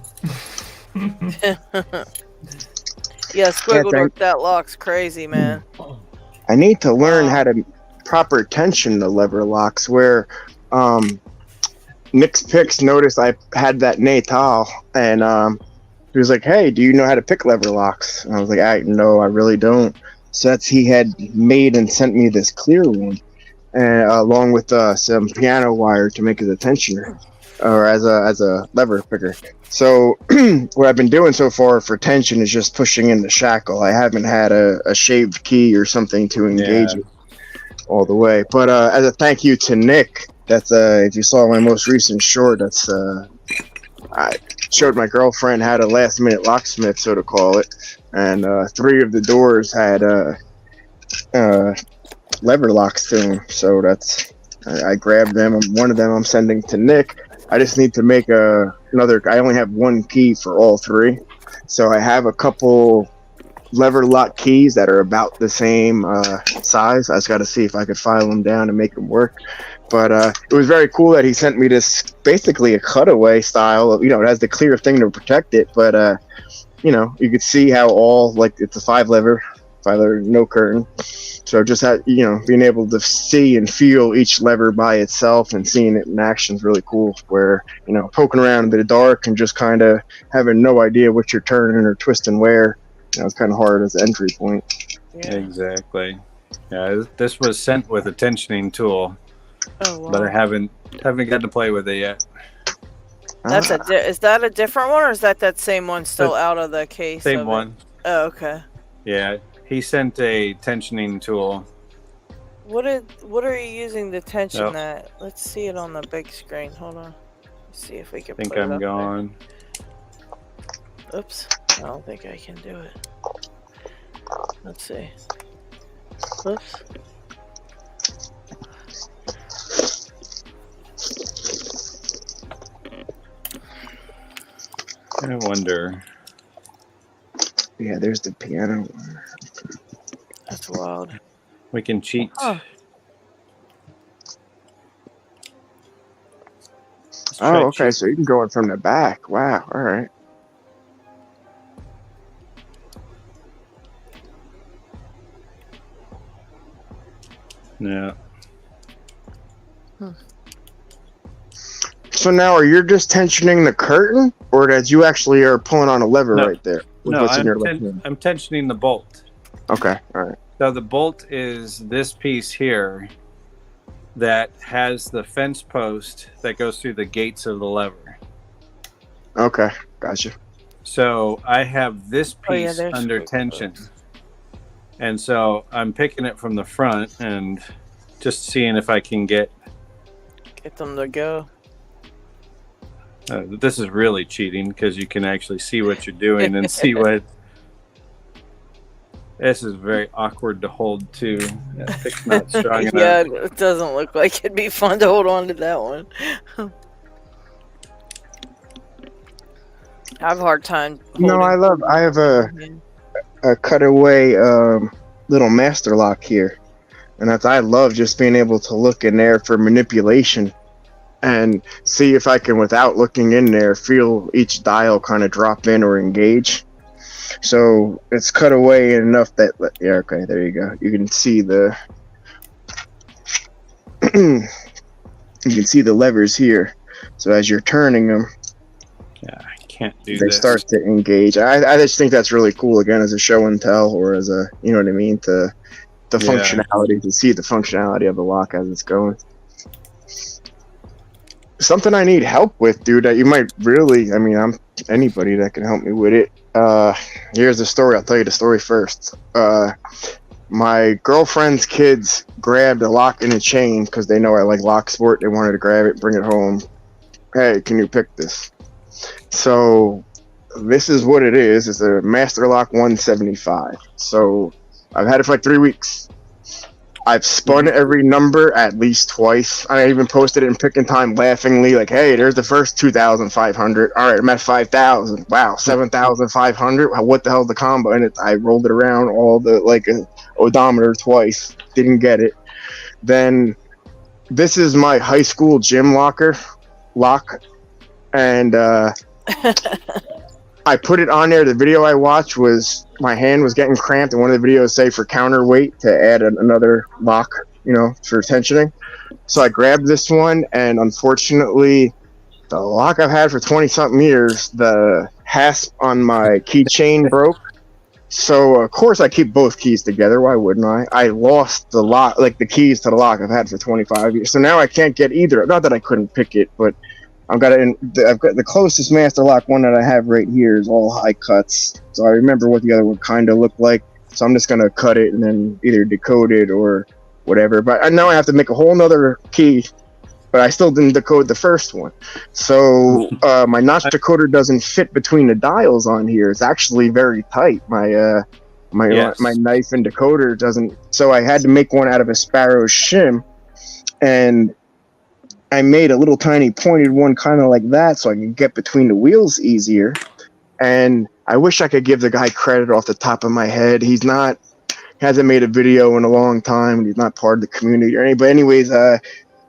Yeah, Squiggle Dork, that lock's crazy, man. I need to learn how to proper tension the lever locks where Nick's Picks noticed I had that Natal and he was like, hey, do you know how to pick lever locks? And I was like, no, I really don't. So he had made and sent me this clear one and along with some piano wire to make it a tensioner or as a lever picker. So what I've been doing so far for tension is just pushing in the shackle. I haven't had a shaved key or something to engage it all the way. But as a thank you to Nick, that's if you saw my most recent short, that's I showed my girlfriend how to last minute locksmith, so to call it, and 3 of the doors had lever locks to them. So I grabbed them. One of them I'm sending to Nick. I just need to make another. I only have 1 key for all 3, so I have a couple lever lock keys that are about the same size. I just got to see if I could file them down and make them work. But it was very cool that he sent me this, basically a cutaway style. It has the clear thing to protect it, but you could see how it's a 5 lever, no curtain. So just being able to see and feel each lever by itself and seeing it in action is really cool. Where poking around in the dark and just kind of having no idea what you're turning or twisting where. It's kind of hard as an entry point. Yeah. Exactly. Yeah, this was sent with a tensioning tool, but I haven't gotten to play with it yet. That's is that a different one, or is that same one still out of the case? Same one. Oh, okay. Yeah, he sent a tensioning tool. What are you using to tension that? Let's see it on the big screen. Hold on. Let's see if we can. I think I'm gone. There. Oops. I don't think I can do it. Let's see. Oops. I wonder. Yeah, there's the piano. That's wild. We can cheat. Oh. Oh, okay. So you can go in from the back. Wow. All right. Yeah. For So now, are you just tensioning the curtain, or that you actually are pulling on a lever right there? No, I'm tensioning the bolt. Okay, all right. So the bolt is this piece here that has the fence post that goes through the gates of the lever. Okay, gotcha. So I have this piece under tension. And so I'm picking it from the front and just seeing if I can get them to go. This is really cheating because you can actually see what you're doing and see what. This is very awkward to hold too. It's not strong enough. Yeah, it doesn't look like it'd be fun to hold on to that one. I have a hard time. No, I have a cutaway little master lock here, and I love just being able to look in there for manipulation and see if I can, without looking in there, feel each dial kind of drop in or engage. So it's cut away enough that, yeah, okay, there you go. You can see the you can see the levers here. So as you're turning them, yeah, I can't do they this. start to engage. I just think that's really cool, again, as a show and tell, or as a, you know what I mean, the functionality, to see the functionality of the lock as it's going. Something I need help with, dude, that you might really, I mean, I'm anybody that can help me with it. Here's the story. I'll tell you the story first. My girlfriend's kids grabbed a lock and a chain because they know I like lock sport. They wanted to grab it, bring it home. Hey, can you pick this? So this is what it is. It's a Master Lock 175. So I've had it for like 3 weeks. I've spun every number at least twice. I even posted it in Pick and Time laughingly, like, hey, there's the first 2,500. All right, I'm at 5,000. Wow, 7,500. What the hell's the combo? And I rolled it around all the, like, an odometer twice. Didn't get it. Then this is my high school gym lock. And I put it on there. The video I watched was my hand was getting cramped, and one of the videos say for counterweight to add another lock, you know, for tensioning. So I grabbed this one, and unfortunately, the lock I've had for 20-something years, the hasp on my keychain broke. So of course I keep both keys together. Why wouldn't I? I lost the lock, like the keys to the lock I've had for 25 years. So now I can't get either. Not that I couldn't pick it, but I've got the closest Master Lock one that I have right here is all high cuts. So I remember what the other one kind of looked like. So I'm just going to cut it and then either decode it or whatever. But now I have to make a whole nother key, but I still didn't decode the first one. So my notch decoder doesn't fit between the dials on here. It's actually very tight. My knife and decoder doesn't. So I had to make one out of a Sparrow shim, and I made a little tiny pointed one kind of like that so I can get between the wheels easier. And I wish I could give the guy credit off the top of my head. Hasn't made a video in a long time. He's not part of the community or anything. But anyways,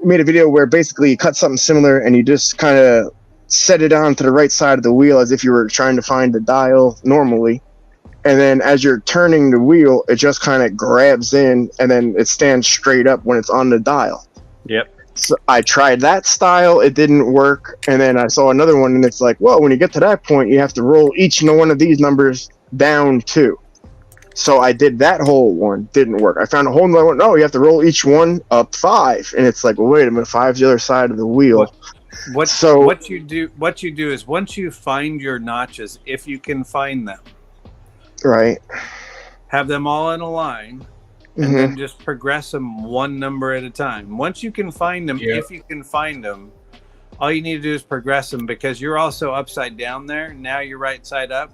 made a video where basically you cut something similar and you just kind of set it on to the right side of the wheel as if you were trying to find the dial normally. And then as you're turning the wheel, it just kind of grabs in and then it stands straight up when it's on the dial. Yep. So I tried that style, it didn't work, and then I saw another one, and it's like, well, when you get to that point, you have to roll each one of these numbers down 2. So I did that whole one, didn't work. I found a whole other one. No, you have to roll each one up 5, and it's like, well, wait a minute, 5's the other side of the wheel. What you do is once you find your notches, if you can find them, right, have them all in a line. And then just progress them one number at a time. Once you can find them, if you can find them, all you need to do is progress them, because you're also upside down there. Now you're right side up.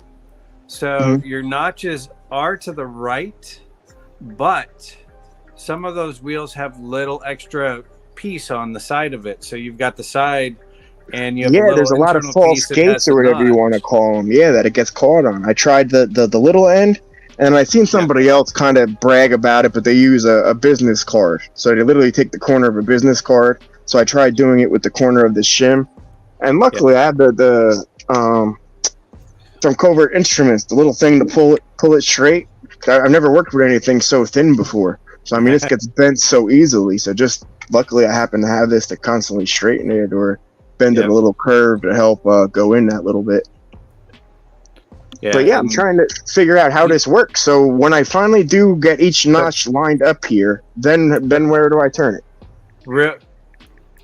So your notches are to the right, but some of those wheels have little extra piece on the side of it. So you've got the side, and you have there's a lot of false gates or whatever you want to call them. Yeah, that it gets caught on. I tried the little end. And I've seen somebody else kind of brag about it, but they use a business card. So they literally take the corner of a business card. So I tried doing it with the corner of the shim. And luckily I have the from Covert Instruments, the little thing to pull it straight. I've never worked with anything so thin before. So I mean, this gets bent so easily. So just luckily I happen to have this to constantly straighten it, or bend it a little curve to help go in that little bit. Yeah, but yeah, I'm trying to figure out how this works. So when I finally do get each notch lined up here, then where do I turn it?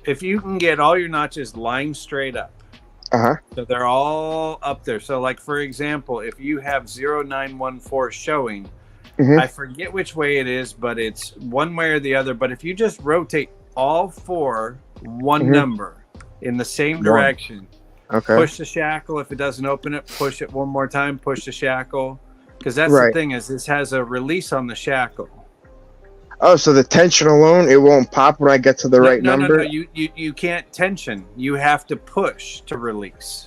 If you can get all your notches lined straight up, so they're all up there. So like, for example, if you have 0914 showing, I forget which way it is, but it's one way or the other. But if you just rotate all four one number in the same direction, push the shackle. If it doesn't open it, push it one more time, push the shackle. Because that's the thing, is this has a release on the shackle. Oh, so the tension alone, it won't pop when I get to the right number? No, you can't tension. You have to push to release.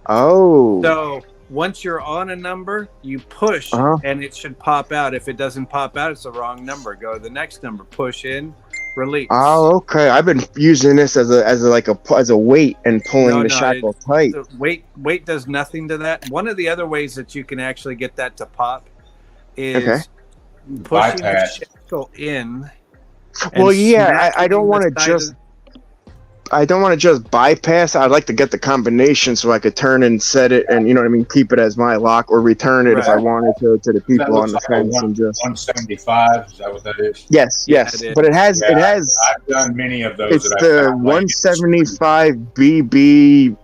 Oh. So once you're on a number, you push and it should pop out. If it doesn't pop out, it's the wrong number. Go to the next number, push in, release. Oh, okay. I've been using this as a weight and pulling the shackle tight. Weight does nothing to that. One of the other ways that you can actually get that to pop is pushing the shackle in. Well, yeah, I don't want to just bypass. I'd like to get the combination so I could turn and set it, and you know what I mean, keep it as my lock, or return it if I wanted to the people on the fence and just 175. Is that what that is? Yes, but it has. I've done many of those. It's the 175 BB/CD,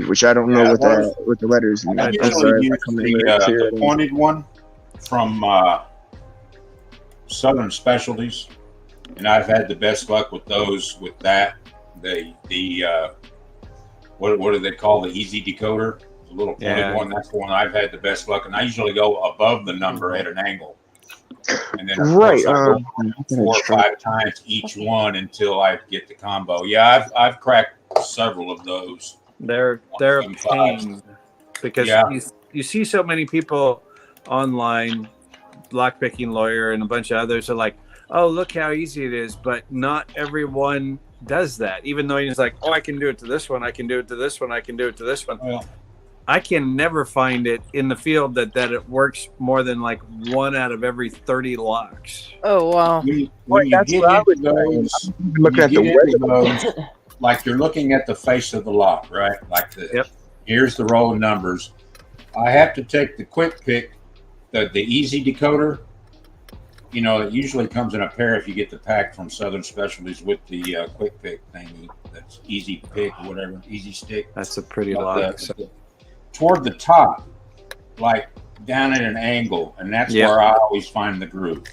which I don't know what the letters mean. I usually use the pointed one from Southern Specialties, and I've had the best luck with those. With that, the what do they call the easy decoder? The little pointed one. That's the one I've had the best luck, and I usually go above the number at an angle, and then I go 4 or 5 times each one until I get the combo. Yeah, I've cracked several of those. They're a pain because you see so many people online, Lockpicking Lawyer and a bunch of others are like, oh, look how easy it is, but not everyone does that. Even though he's like, oh, I can do it to this one, I can do it to this one, I can do it to this one. Well, I can never find it in the field that it works more than like 1 out of every 30 locks. Oh, wow. When you get into those, looking at the those, like you're looking at the face of the lock, right? Like here's the row of numbers. I have to take the quick pick, the easy decoder. You know, it usually comes in a pair if you get the pack from Southern Specialties with the quick pick thingy. That's easy pick, whatever, easy stick. That's a pretty lock. Toward the top, like down at an angle, and that's where I always find the groove.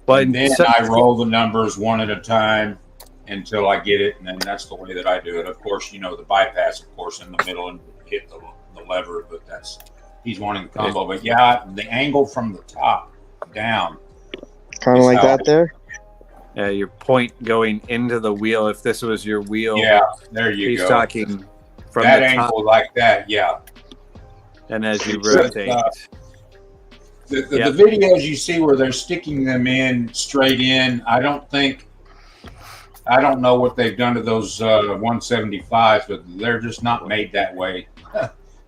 But and then I roll the numbers one at a time until I get it, and then that's the way that I do it. Of course, you know, the bypass, of course, in the middle and hit the lever, but he's wanting the combo. But yeah, the angle from the top down. Kind of like that there? Yeah, your point going into the wheel. If this was your wheel, there you go. He's talking from that the angle top. Like that, And as you rotate, the videos you see where they're sticking them in straight in, I don't know what they've done to those 175s, but they're just not made that way.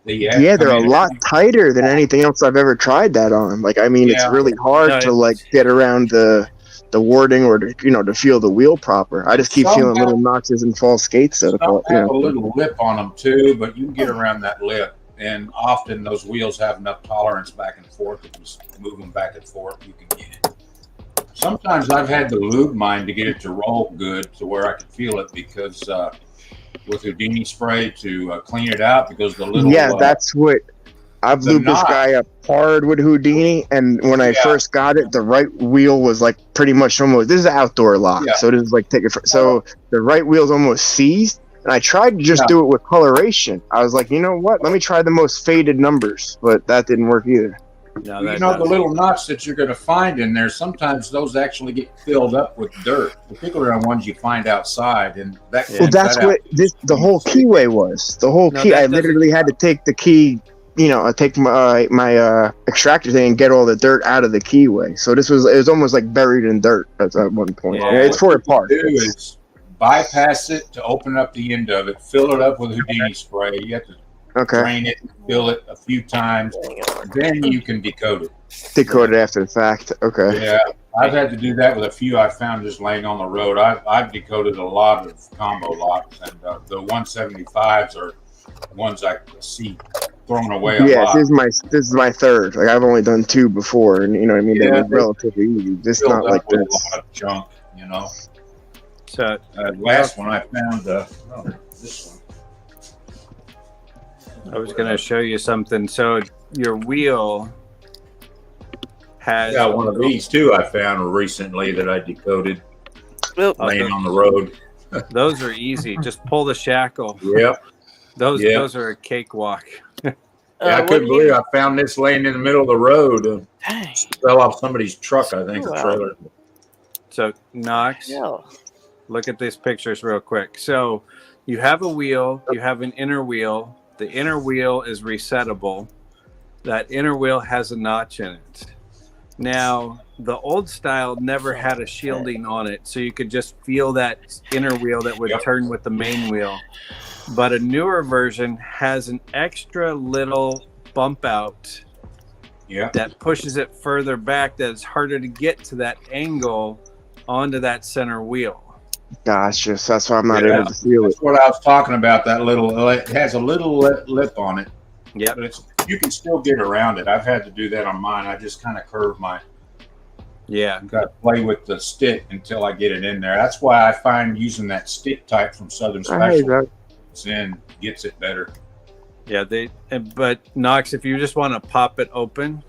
They're a lot tighter than anything else I've ever tried that on. Like, I mean, it's really hard to like get around the warding or to feel the wheel proper. I just keep feeling little notches and false skates. Some have a little lip on them too, but you can get around that lip. And often those wheels have enough tolerance back and forth that just move them back and forth. You can get it. Sometimes I've had to lube mine to get it to roll good to where I can feel it because with Houdini spray to clean it out because the little that's what I've lubed this guy up hard with Houdini, and when I first got it, the right wheel was like pretty much almost. This is an outdoor lock, so this is like so the right wheel's almost seized. And I tried to just do it with coloration. I was like, you know what? Let me try the most faded numbers, but that didn't work either. The little knots that you're going to find in there, sometimes those actually get filled up with dirt, particularly on ones you find outside. And that's what the whole keyway was. The whole key. I literally had to take the key, take my extractor thing and get all the dirt out of the keyway. So it was almost like buried in dirt at one point. It's for a part. Bypass it to open up the end of it, fill it up with Houdini spray. You have to drain it, fill it a few times, then you can decode it. Decode it after the fact. Okay. Yeah, I've had to do that with a few I found just laying on the road. I've decoded a lot of combo locks, and the 175s are ones I see thrown away a lot. This is my third. Like I've only done 2 before, and you know what I mean. They were relatively easy, just not like this. A lot of junk, you know. So last one I found this one. I was going to show you something. So your wheel has one of these too. I found recently that I decoded laying on the road. Those are easy. Just pull the shackle. Yep. Those are a cakewalk. I couldn't believe I found this laying in the middle of the road. Fell off somebody's truck, I think, or trailer. So Knox, look at these pictures real quick. So you have a wheel, you have an inner wheel. The inner wheel is resettable. That inner wheel has a notch in it. Now, the old style never had a shielding on it, so you could just feel that inner wheel that would turn with the main wheel. But a newer version has an extra little bump out that pushes it further back, that it's harder to get to that angle onto that center wheel. Gotcha. So that's why I'm not able to feel it. That's what I was talking about. That little, it has a little lip on it. Yeah, but you can still get around it. I've had to do that on mine. I just kind of curve my. Got to play with the stick until I get it in there. That's why I find using that stick type from Southern Special gets it better. Yeah, but Knox, if you just want to pop it open,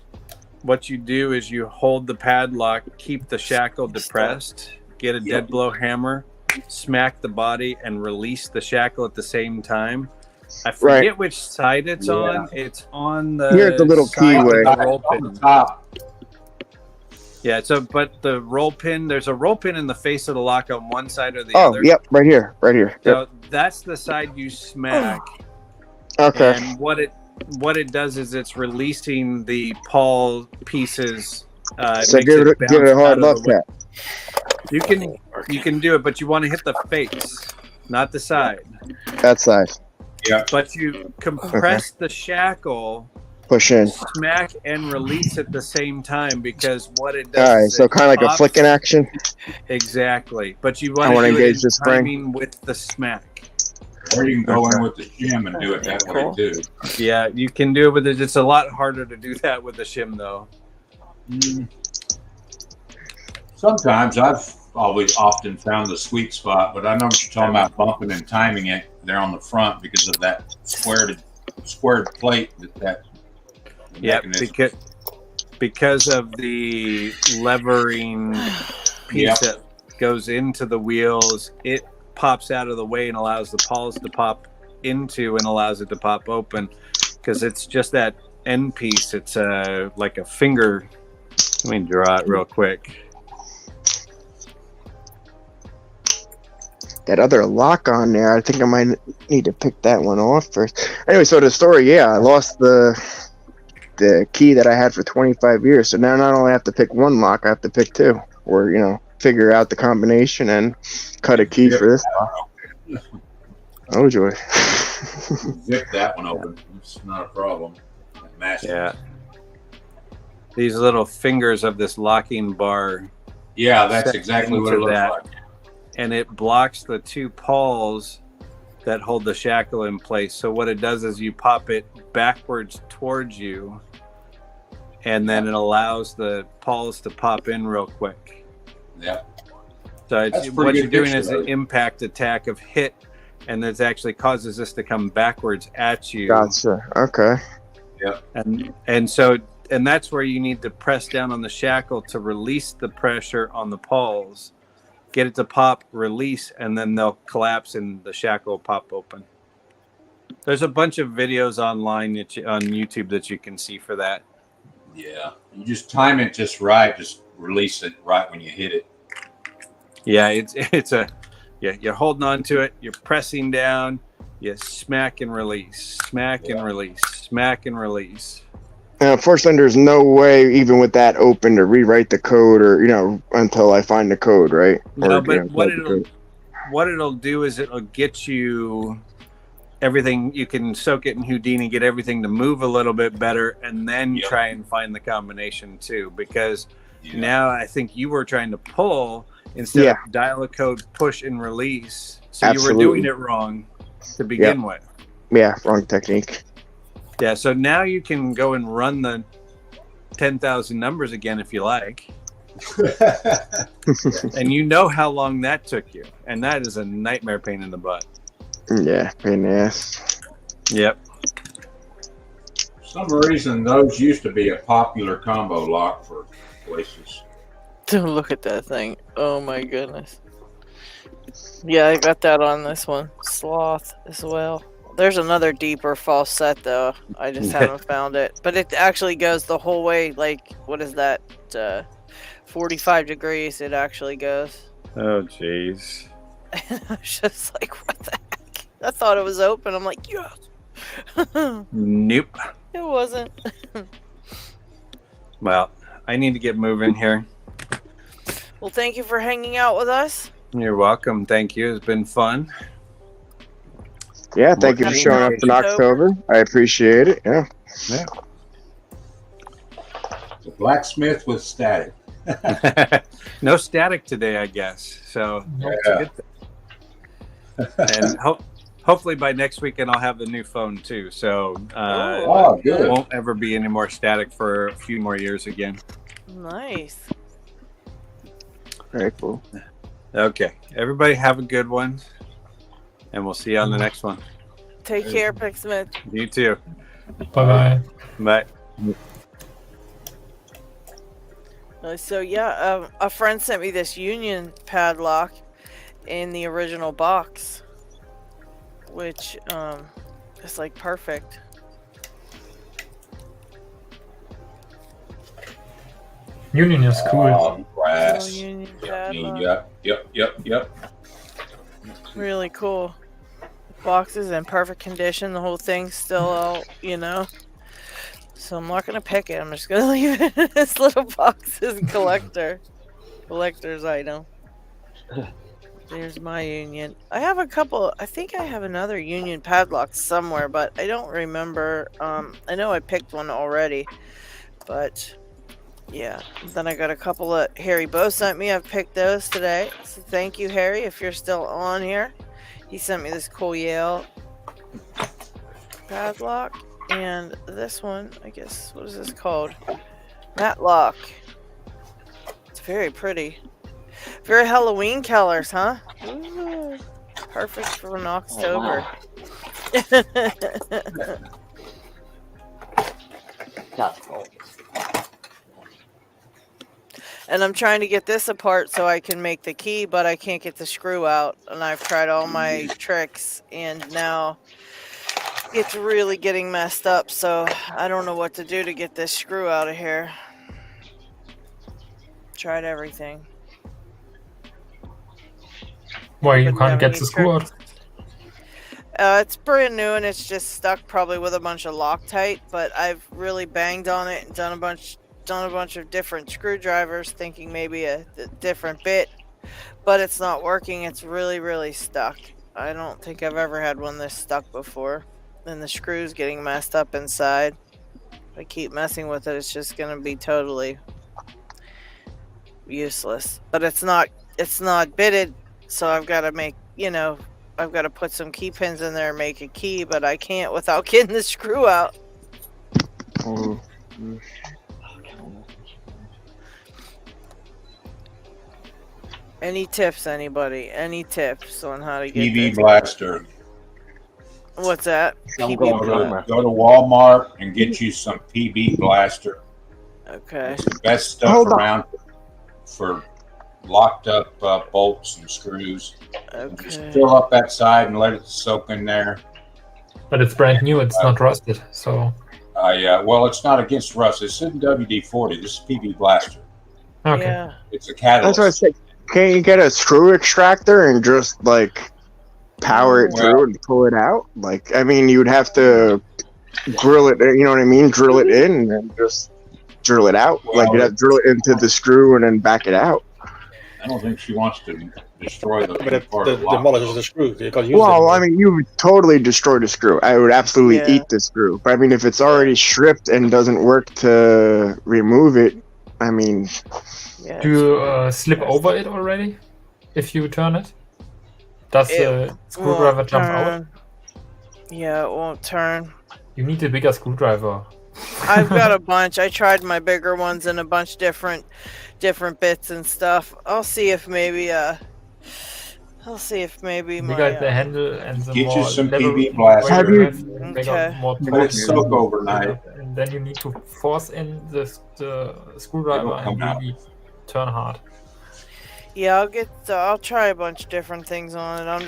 what you do is you hold the padlock, keep the shackle depressed, get a dead blow hammer, smack the body, and release the shackle at the same time. I forget which side it's on. It's on the here's the little keyway roll pin. Yeah, but the roll pin, there's a roll pin in the face of the lock on one side or the other. Oh, yep, right here. So that's the side you smack. Okay. And what it does is it's releasing the pawl pieces. So give it a hard love tap. You can do it, but you want to hit the face, not the side. That side. Yeah. But you compress the shackle, push in, smack, and release at the same time, because what it does. All right, so kind of like a flicking action. Exactly, but you want to engage the spring with the smack. Or you can go in with the shim and do it that way too. Yeah, you can do it with it. It's a lot harder to do that with the shim, though. Sometimes I've often found the sweet spot, but I know what you're talking about, bumping and timing it there on the front because of that squared plate because of the levering piece that goes into the wheels. It pops out of the way and allows the pawls to pop into and allows it to pop open, because it's just that end piece. It's like a finger. Let me draw it real quick. That other lock on there, I think I might need to pick that one off first. Anyway, so the story, I lost the key that I had for 25 years. So now not only have to pick one lock, I have to pick 2, or figure out the combination and cut a key for this lock. Oh joy! Zip that one open. It's not a problem. These little fingers of this locking bar. Yeah, that's exactly what it looks like. And it blocks the 2 pawls that hold the shackle in place. So what it does is you pop it backwards towards you, and then it allows the pawls to pop in real quick. Yeah. So what you're doing is an impact attack of hit, and this actually causes this to come backwards at you. Gotcha. Okay. Yeah. And that's where you need to press down on the shackle to release the pressure on the pawls. Get it to pop, release, and then they'll collapse and the shackle will pop open. There's a bunch of videos online on YouTube that you can see for that. Yeah, you just time it just right. Just release it right when you hit it. Yeah, you're holding on to it. You're pressing down. You smack and release, smack and release, smack and release. Unfortunately, there's no way, even with that open, to rewrite the code, or until I find the code, right? No, but what it'll do is it'll get you everything. You can soak it in Houdini, get everything to move a little bit better, and then try and find the combination too. Because Now I think you were trying to pull instead of dial a code, push and release. So you were doing it wrong to begin with. Yeah, wrong technique. Yeah, so now you can go and run the 10,000 numbers again if you like. And you know how long that took you. And that is a nightmare pain in the butt. Yeah, pain in the ass. Yep. For some reason, those used to be a popular combo lock for places. Look at that thing. Oh my goodness. Yeah, I got that on this one. Sloth as well. There's another deeper false set though. I just haven't found it. But it actually goes the whole way, like, what is that? 45 degrees it actually goes. Oh, jeez. And I was just like, what the heck? I thought it was open. I'm like, yes. Nope. It wasn't. Well, I need to get moving here. Well, thank you for hanging out with us. You're welcome. Thank you. It's been fun. Yeah, thank you for showing up for Knoxtober. I appreciate it. Yeah. The blacksmith with static. No static today, I guess. So that's a good thing. And hopefully by next weekend I'll have the new phone too. So good. It won't ever be any more static for a few more years again. Nice. Very cool. Okay. Everybody have a good one. And we'll see you on the next one. Take care, Picksmith. You too. Bye-bye. Bye. So yeah, a friend sent me this Union padlock in the original box, which is like perfect. Union is cool. Brass. Union padlock. Yep. Really cool. Box is in perfect condition. The whole thing's still out, you know. So I'm not gonna pick it. I'm just gonna leave it in this little box as a collector's item. There's my Union. I have a couple. I think I have another Union padlock somewhere, but I don't remember. I know I picked one already, but yeah. Then I got a couple that Harry Bow sent me. I've picked those today. So thank you, Harry, if you're still on here. He sent me this cool Yale padlock. And this one, I guess, what is this called? Matlock. It's very pretty. Very Halloween colors, huh? Ooh, perfect for Knoxtober. That's cool. And I'm trying to get this apart so I can make the key, but I can't get the screw out. And I've tried all my tricks, and now it's really getting messed up, so I don't know what to do to get this screw out of here. Tried everything. Why you can't get the screw out? It's brand new and it's just stuck probably with a bunch of Loctite, but I've really banged on it and done a bunch of different screwdrivers, thinking maybe a different bit, but it's not working. It's really stuck. I don't think I've ever had one this stuck before. And the screw's getting messed up inside. If I keep messing with it, it's just gonna be totally useless. But it's not bitted, so I've got to make, I've got to put some key pins in there and make a key, but I can't without getting the screw out. Any tips, anybody? Any tips on how to get PB blaster. What's that? Go to Walmart and get you some PB blaster. Okay. It's the best stuff around for locked up bolts and screws. Okay. Just fill up that side and let it soak in there. But it's brand new. It's not rusted. So. Yeah. Well, it's not against rust. It's in WD-40. This is PB blaster. Okay. Yeah. It's a catalyst. That's what I said. Can't you get a screw extractor and just like power it through and pull it out? Like, I mean, you'd have to drill it. You know what I mean? Drill it in and just drill it out. Well, like you'd have to drill it into the screw and then back it out. I don't think she wants to destroy the demolishes the screw. Well, I mean, you would totally destroy the screw. I would absolutely eat the screw. But I mean, if it's already stripped and doesn't work to remove it, I mean, Yeah. Do you slip over it already if you turn it? Does the screwdriver jump out? Yeah, it won't turn. You need a bigger screwdriver. I've got a bunch. I tried my bigger ones and a bunch different bits and stuff. I'll see if maybe You got the handle and the Get more you some level PB blaster. where Have you you- have more Let it soak overnight. and then you need to force in the screwdriver It'll and come out. really turn hard. Yeah, I'll try a bunch of different things on it. I'll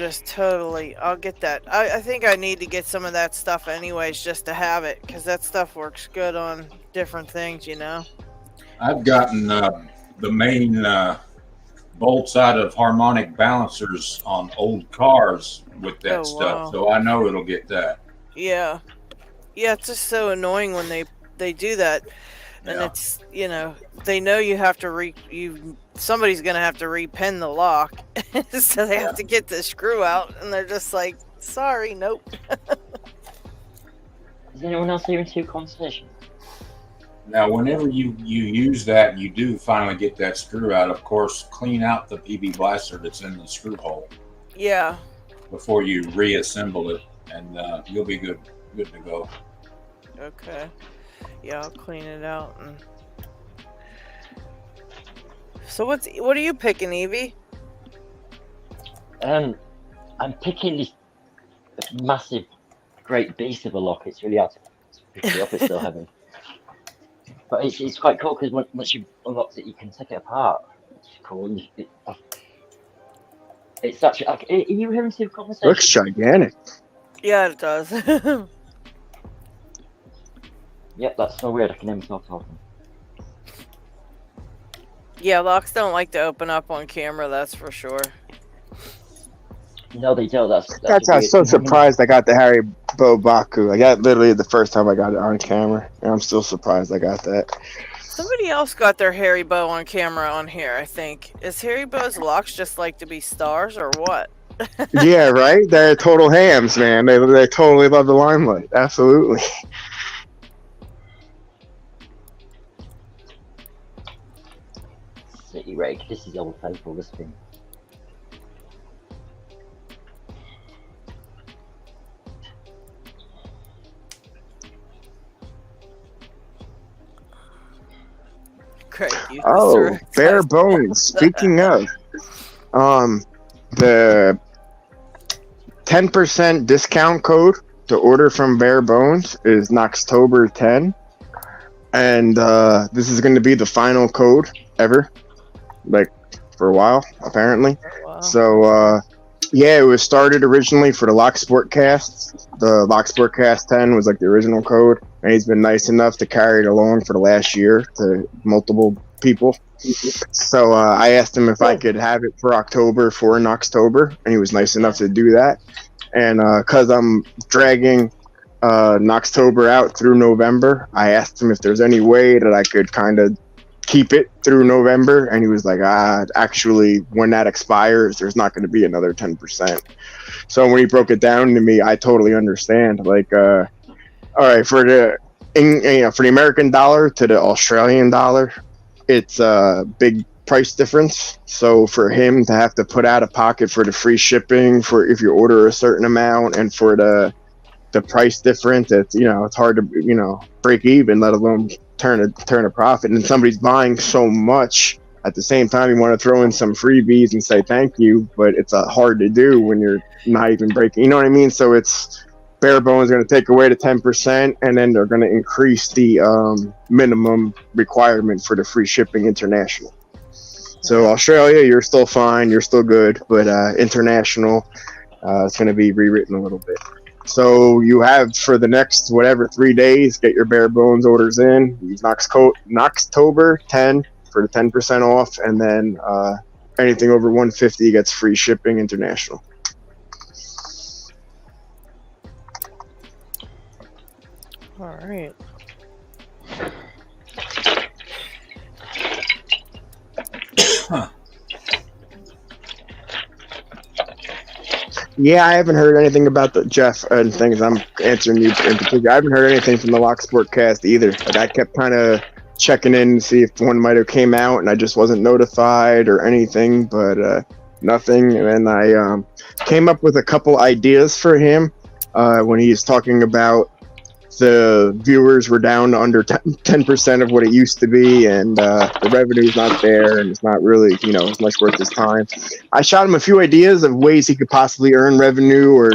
get that. I think I need to get some of that stuff anyways just to have it, because that stuff works good on different things, you know? I've gotten the main bolts out of harmonic balancers on old cars with that stuff, wow. so I know it'll get that. Yeah. Yeah, it's just so annoying when they do that. And Yeah. it's, you know, they know you have to somebody's going to have to repin the lock. So they have to get the screw out, and they're just like, sorry, nope. Is anyone else hearing two conversations? Now, whenever you use that and you do finally get that screw out, of course, clean out the PB blaster that's in the screw hole Yeah. before you reassemble it, and you'll be good to go. Okay. Yeah, I'll clean it out. So what are you picking, Evie? I'm picking this massive, great beast of a lock. It's really hard to pick it up. It's still heavy. But it's quite cool because once you unlock it, you can take it apart. It's cool. It's such. Are you hearing two conversations? looks gigantic. Yeah, it does. Yep, that's so weird. I can hear myself talking. Yeah, locks don't like to open up on camera, that's for sure. No, they don't. That's I was so surprised I got the Harry Bo Baku. I got literally the first time I got it on camera, and I'm still surprised I got that. Somebody else got their Harry Bow on camera on here, I think. Is Harry Bow's locks just like to be stars or what? Yeah, right? They're total hams, man. They totally love the limelight. Absolutely. City Rake. This is old faithful, this thing. Great. Oh, bare bones. Speaking of, the 10% discount code to order from Bare Bones is Knoxtober 10, and this is going to be the final code ever, like for a while apparently. Wow. So yeah, it was started originally for the Lock Sportcast. The Lock Sportcast 10 was like the original code, and he's been nice enough to carry it along for the last year to multiple people. So I asked him if I could have it for October for Knoxtober, and he was nice enough to do that. And because I'm dragging Knoxtober out through November, I asked him if there's any way that I could kind of keep it through November, and he was like, actually, when that expires, there's not going to be another 10%. So when he broke it down to me, I totally understand. Like, all right, for the American dollar to the Australian dollar, it's a big price difference. So for him to have to put out of pocket for the free shipping for if you order a certain amount, and for the price difference, it's it's hard to break even, let alone turn a profit. And somebody's buying so much at the same time, you want to throw in some freebies and say thank you, but it's hard to do when you're not even breaking. You know what I mean? So it's Bare Bones going to take away the 10%, and then they're going to increase the minimum requirement for the free shipping international. So Australia, you're still fine, you're still good, but international, it's going to be rewritten a little bit. So you have for the next 3 days, get your Bare Bones orders in. Use Knoxtober 10 for the 10% off, and then anything over 150 gets free shipping international. All right. Yeah, I haven't heard anything about the Jeff and things. I'm answering you in particular. I haven't heard anything from the Lock Sportcast either. Like, I kept kind of checking in to see if one might have came out, and I just wasn't notified or anything, but nothing. And then I came up with a couple ideas for him when he was talking about the viewers were down to under 10% of what it used to be, and the revenue's not there, and it's not really, as much worth his time. I shot him a few ideas of ways he could possibly earn revenue or,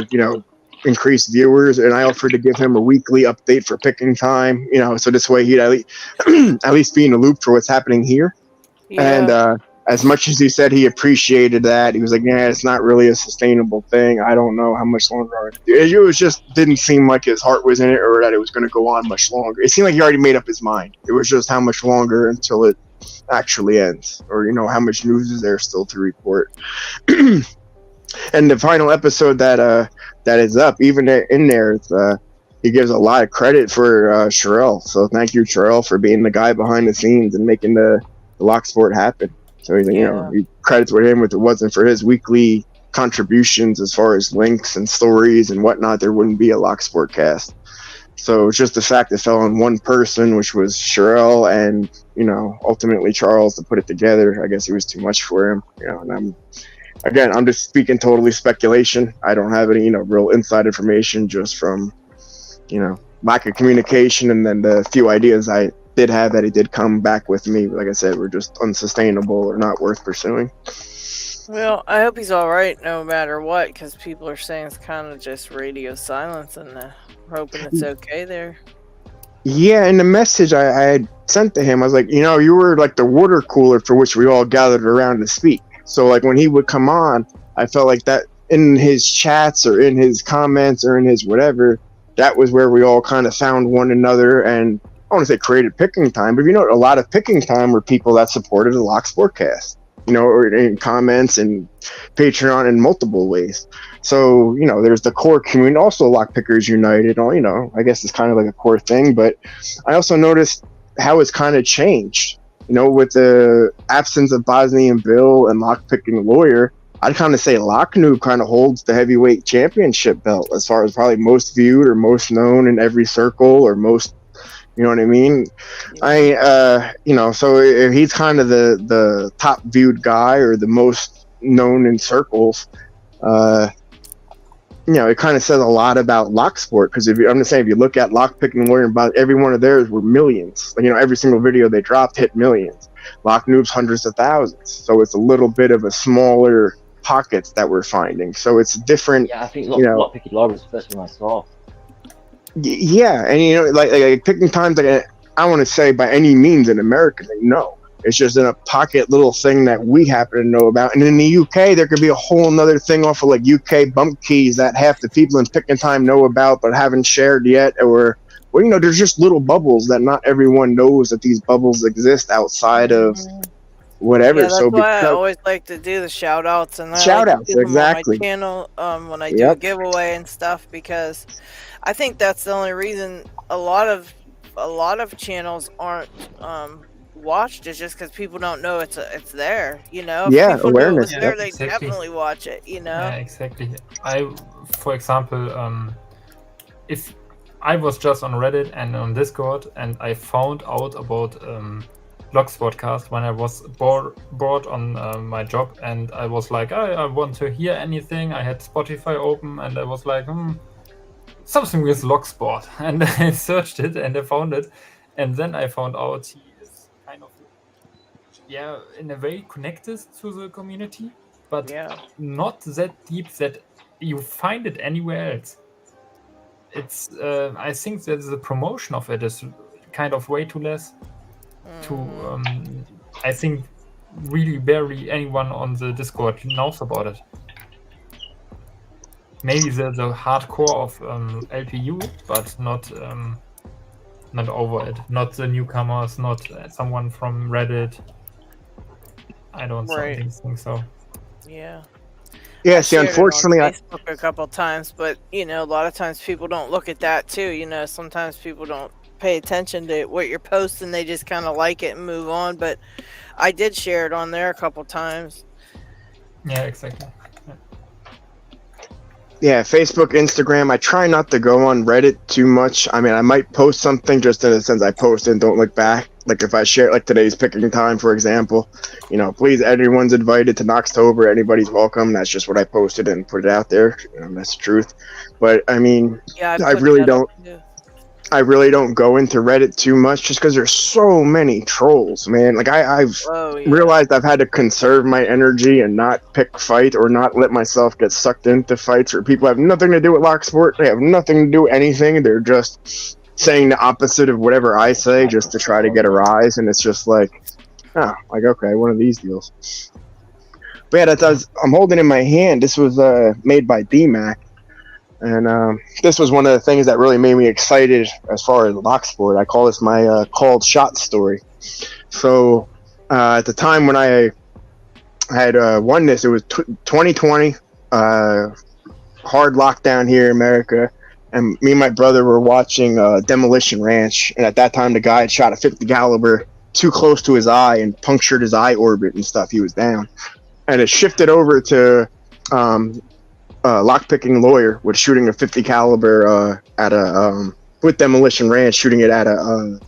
increase viewers, and I offered to give him a weekly update for picking time, so this way he'd at least be in the loop for what's happening here. Yeah. And as much as he said he appreciated that, he was like, yeah, it's not really a sustainable thing. I don't know how much longer it was just didn't seem like his heart was in it or that it was going to go on much longer. It seemed like he already made up his mind. It was just how much longer until it actually ends, or how much news is there still to report. And the final episode that is up, even in there, he gives a lot of credit for Sherelle. So thank you, Sherelle, for being the guy behind the scenes and making the lock sport happen. So he credits with him. If it wasn't for his weekly contributions as far as links and stories and whatnot, there wouldn't be a Lock Sport cast. So it's just the fact it fell on one person, which was Sherelle, and ultimately Charles to put it together. I guess it was too much for him. And I'm just speaking totally speculation. I don't have any real inside information, just from lack of communication, and then the few ideas I did have that he did come back with me, like I said, were just unsustainable or not worth pursuing. Well, I hope he's all right no matter what, because people are saying it's kind of just radio silence, and hoping it's okay there. Yeah, in the message I had sent to him, I was like, you were like the water cooler for which we all gathered around to speak. So like when he would come on, I felt like that in his chats or in his comments or in his whatever, that was where we all kind of found one another, and I want to say created picking time, but a lot of picking time were people that supported the Lock Sportcast, or in comments and Patreon in multiple ways. So, there's the core community, also Lock Pickers United, I guess it's kind of like a core thing, but I also noticed how it's kind of changed, with the absence of Bosnian Bill and Lock Picking Lawyer. I'd kind of say Lock Noob kind of holds the heavyweight championship belt as far as probably most viewed or most known in every circle, or most, you know what I mean? So if he's kind of the top viewed guy or the most known in circles, it kind of says a lot about Lock Sport, because I'm just saying, if you look at Lock Picking Lawyer, about every one of theirs were millions. Every single video they dropped hit millions. Lock Noob's hundreds of thousands. So it's a little bit of a smaller pockets that we're finding. So it's different. Yeah, I think Lock Picking Lawyer was the first one I saw. Yeah, and like picking times, like I want to say by any means in America, no, it's just in a pocket little thing that we happen to know about. And in the UK, there could be a whole nother thing off of like UK bump keys that half the people in picking time know about but haven't shared yet, or there's just little bubbles that not everyone knows that these bubbles exist outside of whatever. Yeah, that's why I always like to do the shout outs, and exactly on my channel when I do a giveaway and stuff, because I think that's the only reason a lot of channels aren't watched, is just because people don't know it's there. If people awareness. Know it's there, they definitely watch it. Yeah, exactly. For example, if I was just on Reddit and on Discord, and I found out about Lock's podcast when I was bored on my job, and I was like, I want to hear anything. I had Spotify open, and I was like, something with Locksport, and I searched it and I found it, and then I found out he is kind of, in a way connected to the community, but not that deep that you find it anywhere else. It's I think that the promotion of it is kind of way too less. I think really barely anyone on the Discord knows about it. Maybe the hardcore of LPU, but not over it. Not the newcomers, not someone from Reddit. I don't think so. Yeah. Yeah, see, unfortunately, I Facebook a couple times, but a lot of times people don't look at that too. Sometimes people don't pay attention to what you're posting; they just kind of like it and move on. But I did share it on there a couple times. Yeah, exactly. Yeah, Facebook, Instagram. I try not to go on Reddit too much. I mean, I might post something just in the sense I post and don't look back. like if I share like today's picking time, for example, you know, please, everyone's invited to Knoxtober. Anybody's welcome. That's just what I posted and put it out there. That's the truth. But I mean, Yeah, I really don't. I really don't go into Reddit too much just because there's so many trolls, man. Like I've realized I've had to conserve my energy and not pick fight or not let myself get sucked into fights where people have nothing to do with Locksport. They have nothing to do with anything. They're just saying the opposite of whatever I say just to try to get a rise. And it's just like, like, okay, one of these deals. But yeah, I'm holding in my hand. This was made by DMAC. And this was one of the things that really made me excited as far as Locksport. I call this my called shot story. So at the time when I had won this, it was 2020, hard lockdown here in America. And me and my brother were watching Demolition Ranch. And at that time, the guy had shot a 50 caliber too close to his eye and punctured his eye orbit and stuff. He was down. And it shifted over to... lockpicking lawyer was shooting a 50 caliber at a with Demolition Ranch, shooting it at a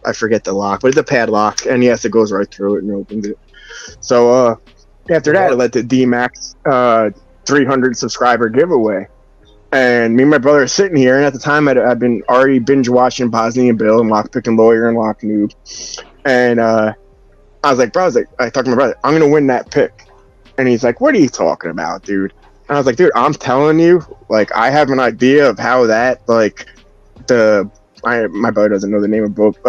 I forget the lock, but it's a padlock, and yes, it goes right through it and opens it. So after that, it led to DMAC's 300 subscriber giveaway, and me and my brother are sitting here, and at the time I'd been already binge watching Bosnian Bill and Lockpicking Lawyer and Lock Noob, and I was like, I talked to my brother, I'm gonna win that pick, and he's like, what are you talking about, dude? And I was like, dude, I'm telling you, like, I have an idea of how that, like, my brother doesn't know the name of both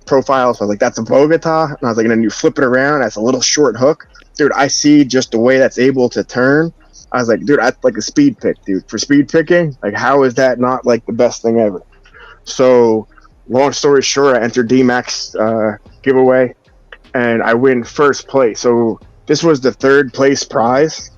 profiles. So I was like, that's a Bogota. And I was like, and then you flip it around, that's a little short hook. Dude, I see just the way that's able to turn. I was like, dude, that's like a speed pick, dude. For speed picking, like, how is that not, like, the best thing ever? So, long story short, I entered DMAC's giveaway, and I win first place. So, this was the third place prize.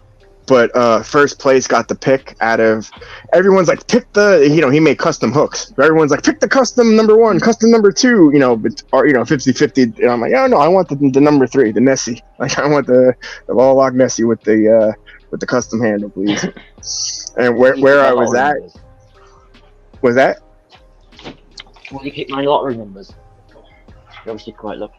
But first place got the pick out of everyone's like, pick the, you know, he made custom hooks. But everyone's like, pick the custom number 1, custom number 2, you know, but, or, you know, 50-50. And I'm like, oh no, I want the number 3, the Nessie. Like, I want the Law Lock Nessie with the custom handle, please. And where I was at was that? Well, you picked my lottery numbers. You're obviously quite lucky.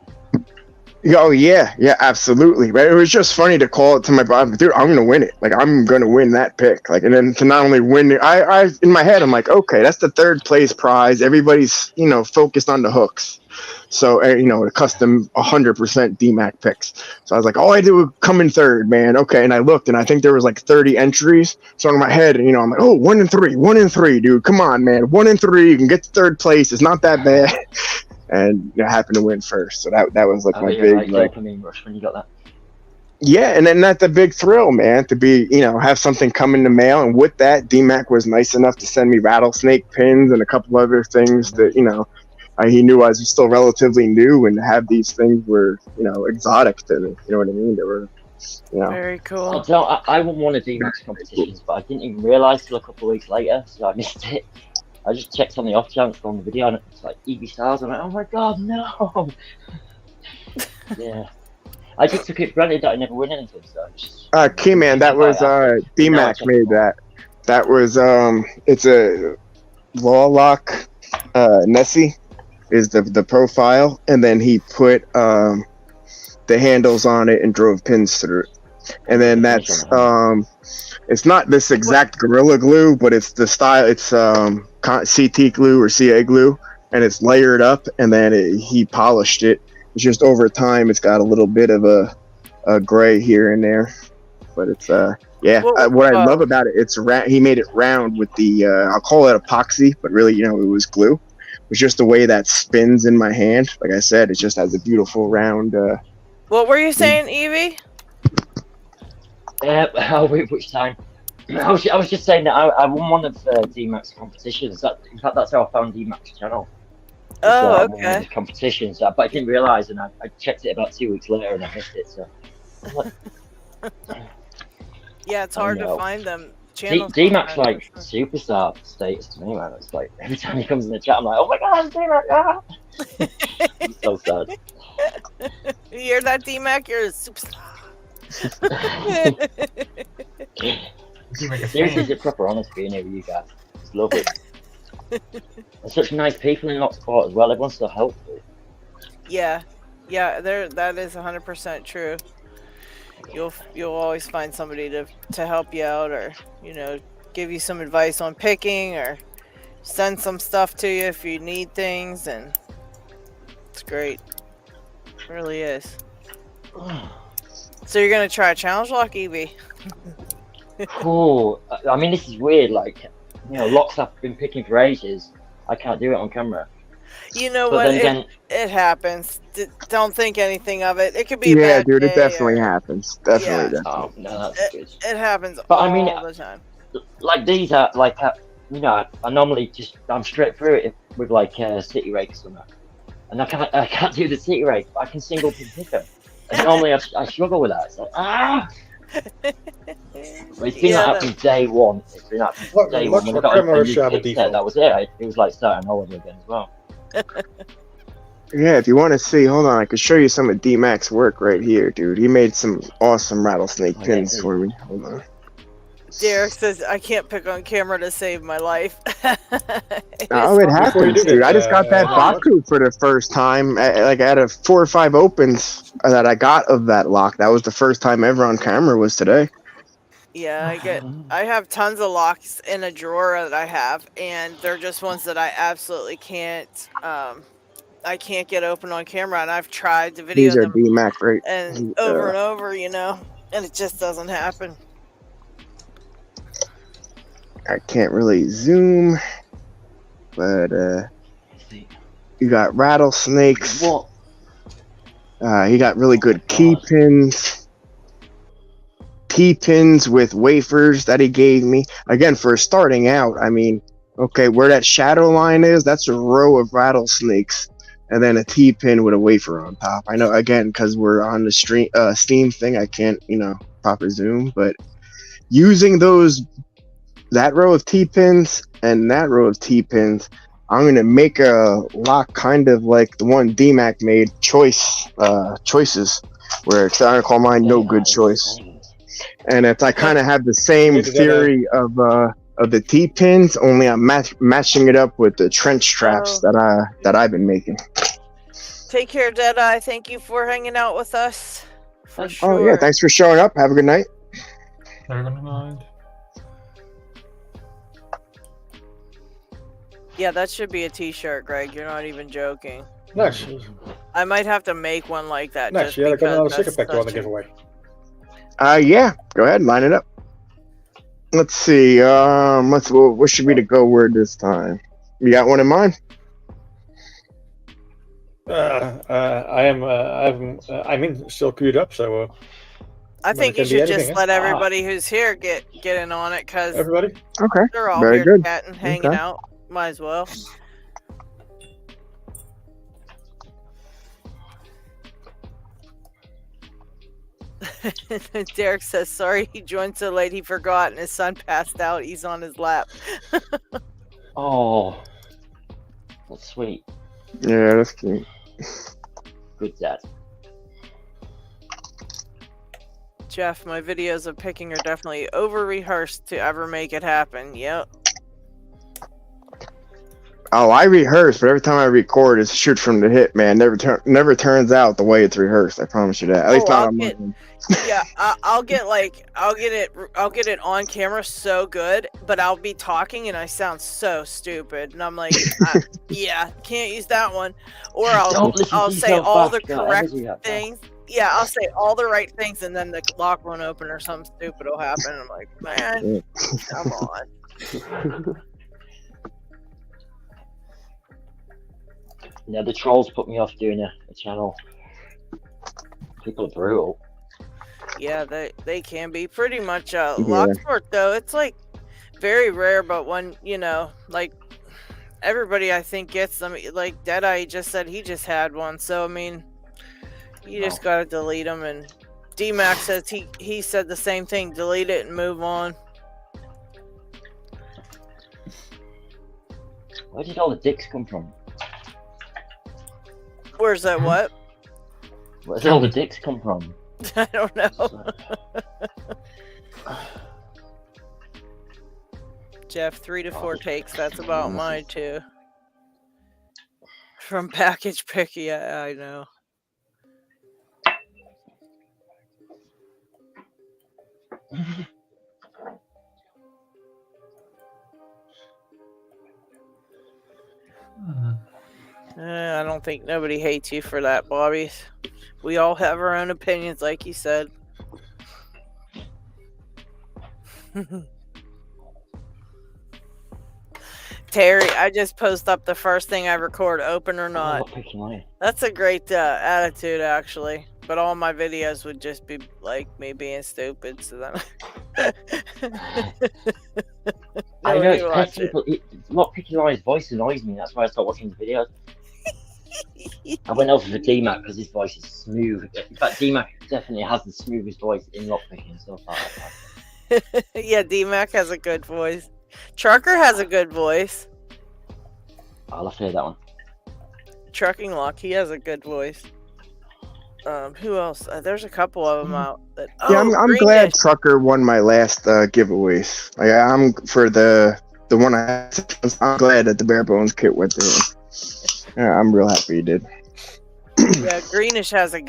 Oh yeah, absolutely. But it was just funny to call it to my brother, dude, I'm gonna win it. Like, I'm gonna win that pick. Like, and then to not only win it, I in my head, I'm like, okay, that's the third place prize. Everybody's, you know, focused on the hooks. So, you know, a custom 100% DMAC picks. So I was like, all I do is come in third, man. Okay, and I looked, and I think there was like 30 entries. So in my head, you know, I'm like, oh, 1 in 3, dude. Come on, man. 1 in 3, you can get to third place. It's not that bad. And I happened to win first, so that was like my big like rush when you got that. Yeah, and then that's a big thrill, man, to be, you know, have something come in the mail. And with that, DMAC was nice enough to send me rattlesnake pins and a couple other things that, you know, he knew I was still relatively new, and to have these things were, you know, exotic to me. You know what I mean? They were, you know. Very cool. I won one of DMAC's competitions, but I didn't even realize till a couple of weeks later, so I missed it. I just checked on the off chance on the video, and it's like EV Stars. I'm like, oh my god, no! Yeah, I just took it for granted that I never win anything. So Keyman, that was DMAC made that. That was it's a Law Lock Nessie is the profile, and then he put the handles on it and drove pins through it, and then that's it's not this exact Gorilla Glue, but it's the style. It's CT glue or CA glue, and it's layered up, and then he polished it. It's just over time, it's got a little bit of a gray here and there, but it's what I love about it, it's he made it round with the I'll call it epoxy, but really, you know, it was glue. It's just the way that spins in my hand. Like I said, it just has a beautiful round. What were you saying, Evie? Which time? I was just saying that I won one of DMAC's competitions. In fact, that's how I found DMAC's channel. Oh, okay. One of his competitions, but I didn't realise, and I checked it about 2 weeks later, and I missed it. So. Yeah, it's hard to find them. DMAC's like superstar status to me, man. It's like every time he comes in the chat, I'm like, oh my god, DMAC! Ah! I'm so sad. You hear that, DMAC? You're a superstar. Seriously, it's a proper honest being here with you guys. Just love it. And such nice people in Knoxport as well. Everyone's so helpful. Yeah, that is 100% true. You'll always find somebody to help you out, or give you some advice on picking, or send some stuff to you if you need things, and it's great. It really is. So you're gonna try a challenge lock, Evie? Cool. I mean, this is weird. Like, locks I've been picking for ages. I can't do it on camera. You know But what? It happens. Don't think anything of it. It could be a Yeah, bad dude, it day, definitely happens. Definitely. Oh, no, that's good. It happens But all I mean, the time. like these are like, I normally I'm straight through it with like city rake or something, and I can't do the city rake, but I can single pin pick them. And normally I struggle with that. It's like But it's been like that from day one. It's been like from day one. When I got a new pick set, that was it. It was like starting all over again as well. Yeah, if you want to see, hold on, I could show you some of D-Mac's work right here, dude. He made some awesome rattlesnake pins for me. Hold on. Derek says, I can't pick on camera to save my life. Oh, it happens, dude. I just got that Baku for the first time. Like, out of 4 or 5 opens that I got of that lock, that was the first time ever on camera was today. Yeah, I have tons of locks in a drawer that I have, and they're just ones that I absolutely can't I can't get open on camera, and I've tried to video These are them D-Mac, right? and over and over, and it just doesn't happen. I can't really zoom, but you got rattlesnakes. What? You got really good key pins. T-pins with wafers that he gave me. Again, for starting out, I mean, okay, where that shadow line is, that's a row of rattlesnakes. And then a T-pin with a wafer on top. I know, again, because we're on the Steam thing, I can't, proper zoom. But using that row of T-pins and that row of T-pins, I'm going to make a lock kind of like the one D-Mac made, choices, where it's, I call mine No Good Choice. And I kind of have the same theory of the T-pins, only I'm matching it up with the trench traps that I've been making. Take care, Deadeye. Thank you for hanging out with us. For sure. Oh yeah, thanks for showing up. Have a good night. Have a good night. Yeah, that should be a t-shirt, Greg. You're not even joking. Nice. I might have to make one like that. Nice. Just Yeah, I got another because sticker pack on the giveaway. Yeah, go ahead, line it up. Let's see. What should be the go word this time? You got one in mind? I'm still queued up, so. I think you should just let everybody who's here get in on it, because everybody. Okay. They're all very here good. chatting, hanging out. Might as well. Derek says, sorry, he joined so late he forgot and his son passed out. He's on his lap. Oh, that's sweet. Yeah, that's cute. Good dad. Jeff, my videos of picking are definitely over-rehearsed to ever make it happen. Yep. Oh, I rehearse, but every time I record, it's shoot from the hip, man. Never turns out the way it's rehearsed. I promise you that. At least not on mine. Yeah, I'll get it on camera so good, but I'll be talking and I sound so stupid, and I'm like, yeah, can't use that one, or I'll say all the correct things. Yeah, I'll say all the right things, and then the lock won't open or something stupid will happen. I'm like, man, come on. Yeah, the trolls put me off doing a channel. People are brutal. Yeah, they can be pretty much Lockport though. It's like very rare, but when like everybody I think gets them. Like Deadeye just said he just had one, so I mean, you just gotta delete them. And D-Mac says he said the same thing. Delete it and move on. Where did all the dicks come from? Where's that? What? Where did all the dicks come from? I don't know. Jeff, 3 to 4 takes. That's about mine too. From Package Picky, I know. I don't think nobody hates you for that, Bobby. We all have our own opinions, like you said. Terry, I just post up the first thing I record, open or not. That's a great attitude, actually. But all my videos would just be like me being stupid. So then I know it's past people. Lockpicking Lion's voice annoys me. That's why I stopped watching the videos. I went over for D-Mac because his voice is smooth. In fact, D-Mac definitely has the smoothest voice in lockpicking and stuff like that. Yeah, D-Mac has a good voice. Trucker has a good voice. I'll have to hear that one. Trucking Lock, he has a good voice. Who else? There's a couple of them out. That, yeah, I'm glad Trucker won my last giveaways. Like, I'm for the one I had. I'm glad that the Bare Bones kit went to him. Yeah, I'm real happy he did. Yeah, Greenish has a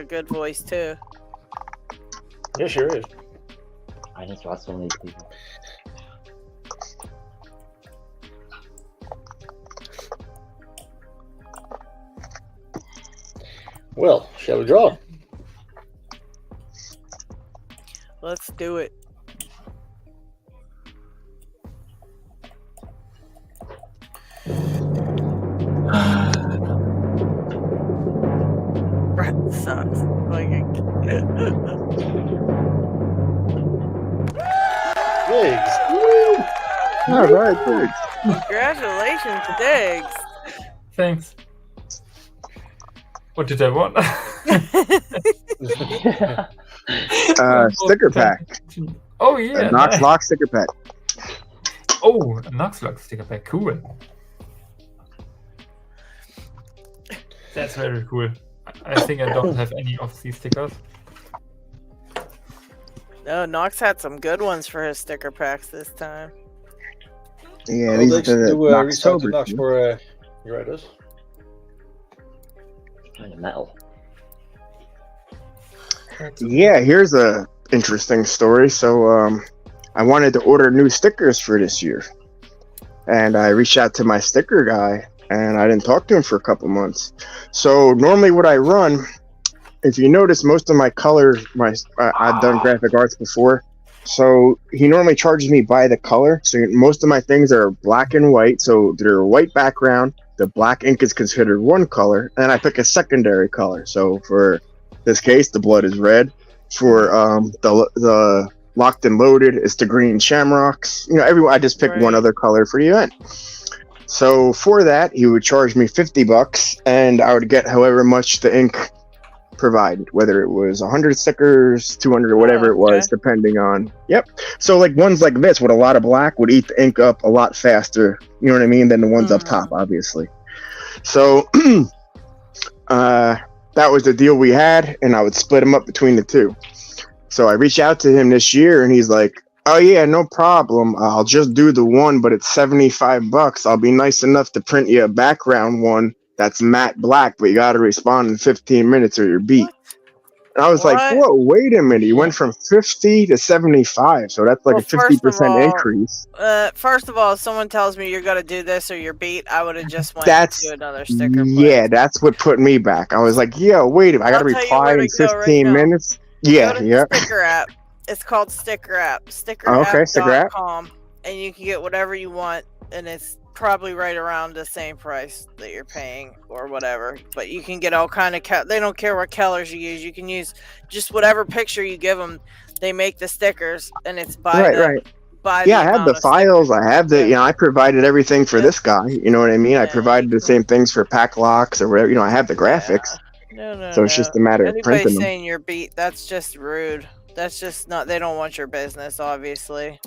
good voice too. Yeah, sure is. I need to add some of these people. Well, shall we draw? Let's do it. Brett sucks. Diggs. All right, Diggs. Congratulations, Diggs. Thanks. What did I want? Sticker pack. Oh yeah. Knox Lock sticker pack. Oh, Knox Lock sticker pack. Cool. That's very cool. I think I don't have any of these stickers. No, Knox had some good ones for his sticker packs this time. Yeah, these are the Knoxtober. Knox for your writers. Kind of metal. Yeah, here's a interesting story. So, I wanted to order new stickers for this year, and I reached out to my sticker guy, and I didn't talk to him for a couple months. So normally, what I run, if you notice, most of my colors, I've done graphic arts before, so he normally charges me by the color. So most of my things are black and white, so they're a white background. The black ink is considered one color, and I pick a secondary color. So for this case, the blood is red. For the locked and loaded, it's the green shamrocks. You know, I just pick one other color for the event. So for that, he would charge me $50, and I would get however much the ink provided, whether it was 100 stickers, 200, or whatever it was, depending on. Yep. So like ones like this with a lot of black would eat the ink up a lot faster, you know what I mean, than the ones up top, obviously. So that was the deal we had, and I would split them up between the two. So I reached out to him this year, and he's like, "Oh yeah, no problem. I'll just do the one, but it's $75. I'll be nice enough to print you a background one that's matte black, but you got to respond in 15 minutes or you're beat." And I was like, "Whoa, wait a minute! You went from 50 to 75, so that's like a 50% increase." First of all, if someone tells me you're gonna do this or you're beat, I would have just went to do another sticker. Yeah, that's what put me back. I was like, "Yo, wait a minute! I got to reply in 15 minutes." Yeah, yeah. Sticker app. It's called Sticker App. Stickerapp.com, and you can get whatever you want, and it's probably right around the same price that you're paying or whatever. But you can get all kind of they don't care what colors you use. You can use just whatever picture you give them. They make the stickers, and it's by I have the files. I have the I provided everything for this guy. You know what I mean? I provided the same things for pack locks or whatever. You know, I have the graphics. So it's just a matter of printing them. Saying you're beat, that's just rude. That's just not. They don't want your business, obviously.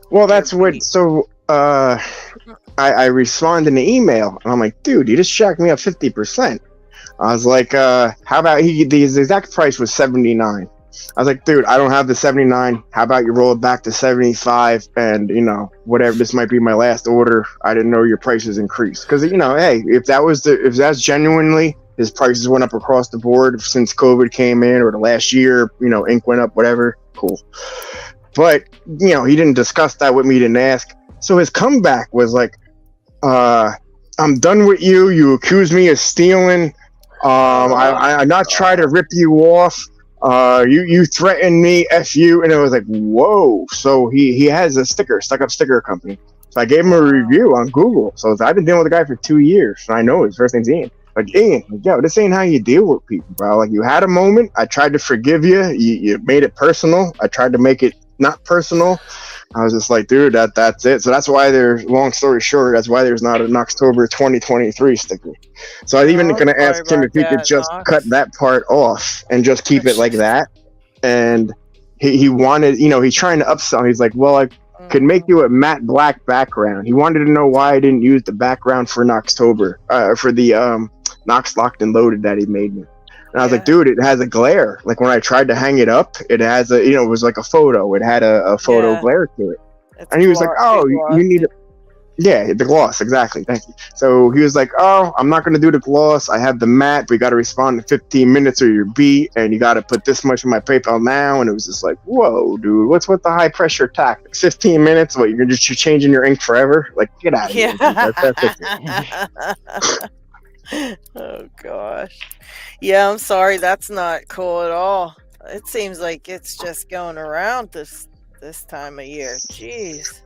Well, that's what. So I responded in the email, and I'm like, "Dude, you just jacked me up 50%." I was like, "How about the exact price was $79 I was like, dude, I don't have the 79. How about you roll it back to 75? And whatever. This might be my last order. I didn't know your prices increased because hey, if that's genuinely his prices went up across the board since COVID came in or the last year, ink went up, whatever. Cool. But he didn't discuss that with me. Didn't ask. So his comeback was like, I'm done with you. You accuse me of stealing. I not try to rip you off. You threatened me, F you. And it was like, whoa. So he has a stuck up sticker company. So I gave him a review on Google. So I've been dealing with the guy for 2 years. And I know his first name's Ian. Like, Ian, yo, this ain't how you deal with people, bro. Like, you had a moment. I tried to forgive you. You made it personal. I tried to make it not personal. I was just like, dude, that's it. So that's why long story short, that's why there's not a Knoxtober 2023 sticker. So I was even going to ask him if he could just cut that part off and just keep it like that. And he wanted, he's trying to upsell. He's like, well, I could make you a matte black background. He wanted to know why I didn't use the background for Knoxtober, for the Knox Locked and Loaded that he made me. And I was like, dude, it has a glare. Like when I tried to hang it up, it has a, it was like a photo. It had a photo glare to it. And he was like, oh, you need it. Yeah, the gloss. Exactly. Thank you. So he was like, oh, I'm not going to do the gloss. I have the matte. We got to respond in 15 minutes or you're beat. And you got to put this much in my PayPal now. And it was just like, whoa, dude, what's with the high pressure tactics? 15 minutes? What, you're changing your ink forever? Like, get out of here. Oh gosh. Yeah, I'm sorry, that's not cool at all. It seems like it's just going around this time of year. Jeez.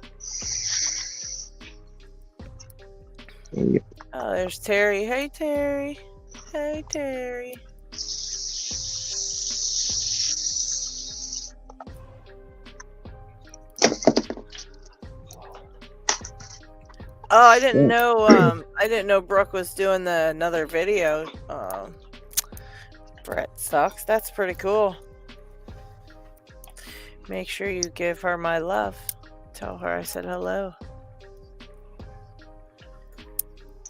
Oh, there's Terry. Hey Terry. Hey Terry. Oh, I didn't know Brooke was doing another video. Brett sucks. That's pretty cool. Make sure you give her my love. Tell her I said hello.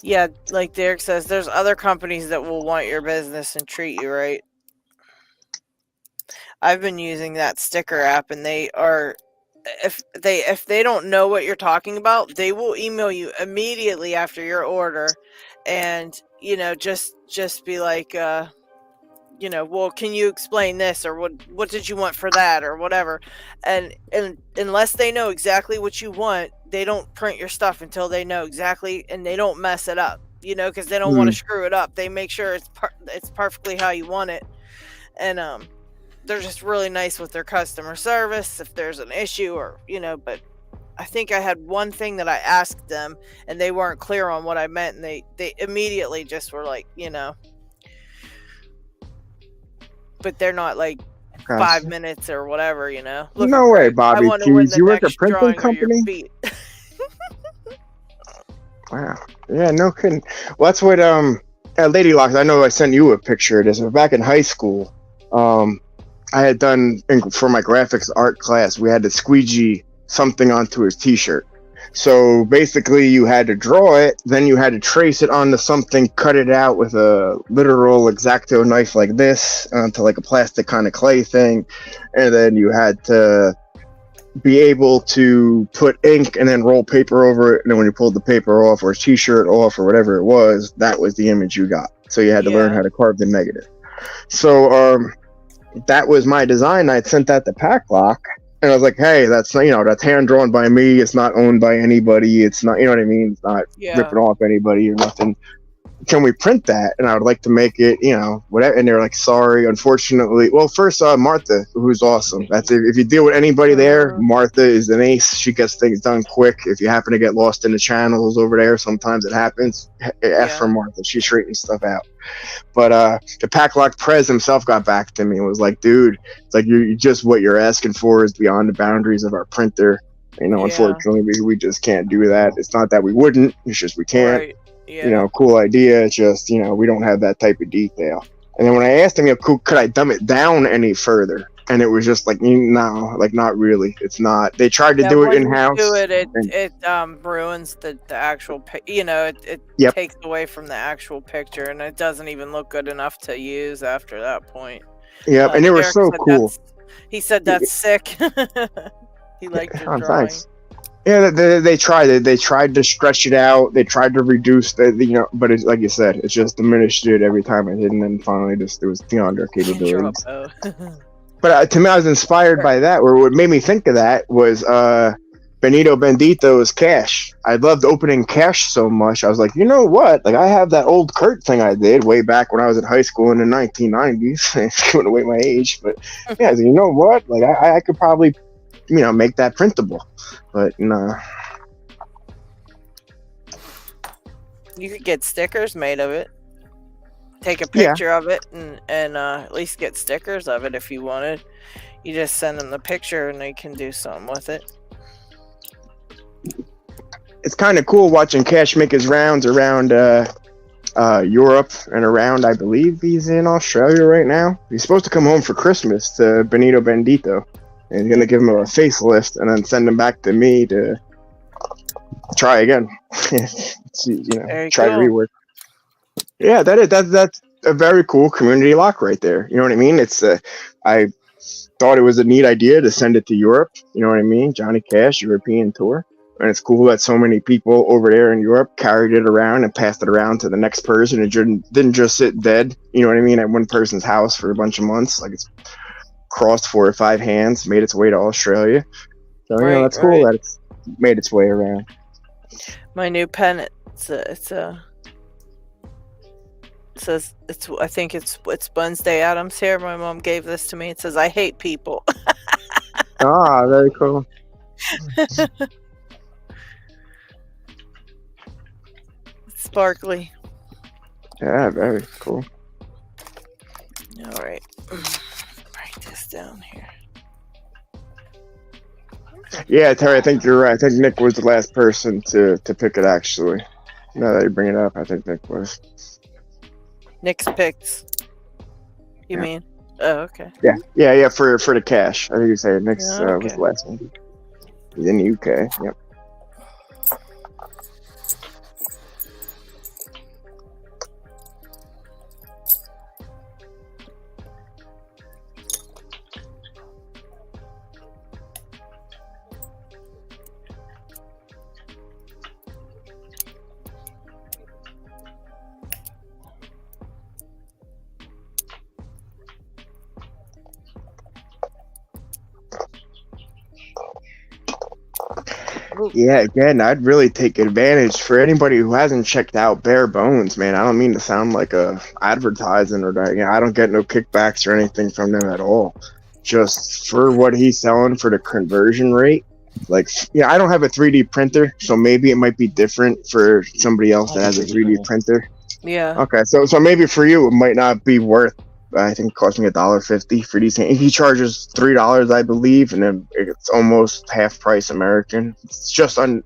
Yeah, like Derek says, there's other companies that will want your business and treat you right. I've been using that sticker app, and they are, if they don't know what you're talking about, they will email you immediately after your order, and just be like, well, can you explain this, or what did you want for that, or whatever, and unless they know exactly what you want, they don't print your stuff until they know exactly, and they don't mess it up, because they don't want to screw it up. They make sure it's perfectly how you want it, and they're just really nice with their customer service if there's an issue, or but I think I had one thing that I asked them and they weren't clear on what I meant, and they immediately just were like, but they're not like 5 minutes or whatever, No way, Bobby. You work at a printing company? Wow. Yeah, no kidding. Well, that's what at Lady Locks, I know I sent you a picture of this. Back in high school, I had done for my graphics art class, we had to squeegee something onto his t-shirt. So basically you had to draw it, then you had to trace it onto something, cut it out with a literal X-Acto knife like this onto like a plastic kind of clay thing, and then you had to be able to put ink and then roll paper over it, and then when you pulled the paper off or t-shirt off or whatever it was, that was the image you got. So you had to learn how to carve the negative. So that was my design. I sent that to Packlock, and I was like, hey, that's that's hand drawn by me. It's not owned by anybody. It's not, what I mean? It's not ripping off anybody or nothing. Can we print that? And I would like to make it, whatever. And they're like, sorry, unfortunately. Well, first, Martha, who's awesome. That's if you deal with anybody there, Martha is an ace. She gets things done quick. If you happen to get lost in the channels over there, sometimes it happens. Ask for Martha. She straightens stuff out. But the Packlock Prez himself got back to me and was like, dude, it's like you just what you're asking for is beyond the boundaries of our printer. Unfortunately, we just can't do that. It's not that we wouldn't. It's just we can't. Right. Yeah. Cool idea. It's just, we don't have that type of detail. And then when I asked him, could I dumb it down any further? And it was just like, no, like not really. It's not. They tried to do it in-house. It ruins the actual, it takes away from the actual picture, and it doesn't even look good enough to use after that point. Yeah, and they were Derek so said cool. He said that's sick. He liked your Oh, drawing. thanks. Yeah, they tried it. They tried to stretch it out. They tried to reduce but it's like you said, it's just diminished it every time I did, and then finally it was beyond our capabilities. But to me, I was inspired by that. Or what made me think of that was Benito Bendito's Cash. I loved opening Cash so much. I was like, you know what? Like, I have that old Kurt thing I did way back when I was in high school in the 1990s. It's giving away my age, but yeah, you know what? Like, I could probably, make that printable. But nah. You could get stickers made of it. Take a picture of it and at least get stickers of it if you wanted. You just send them the picture and they can do something with it. It's kind of cool watching Cash make his rounds around Europe and around, I believe he's in Australia right now. He's supposed to come home for Christmas to Benito Bendito. And he's going to give him a facelift and then send him back to me to try again. Try to rework. Yeah, that's a very cool community lock right there. You know what I mean? It's I thought it was a neat idea to send it to Europe. You know what I mean? Johnny Cash European tour. And it's cool that so many people over there in Europe carried it around and passed it around to the next person. It didn't just sit dead, you know what I mean, at one person's house for a bunch of months. Like, it's crossed 4 or 5 hands, made its way to Australia. So, that's cool that it's made its way around. My new pen, I think it's Wednesday Adams here. My mom gave this to me. It says, "I hate people." Ah, very cool. Sparkly. Yeah, very cool. All right. Write this down here. Yeah, Terry, I think you're right. I think Nick was the last person to pick it, actually. Now that you bring it up, I think Nick was. Nick's picks. You mean? Oh, okay. Yeah, for the Cash. I think you say Nick's was the last one. He's in the UK, yep. Yeah, again, I'd really take advantage for anybody who hasn't checked out Bare Bones, man. I don't mean to sound like a advertising or that. I don't get no kickbacks or anything from them at all. Just for what he's selling for the conversion rate. Like, I don't have a 3D printer, so maybe it might be different for somebody else that has a 3D printer. Yeah. Okay, so maybe for you it might not be worth. I think it cost me $1.50 for these. He charges $3, I believe, and then it's almost half price American. It's just on.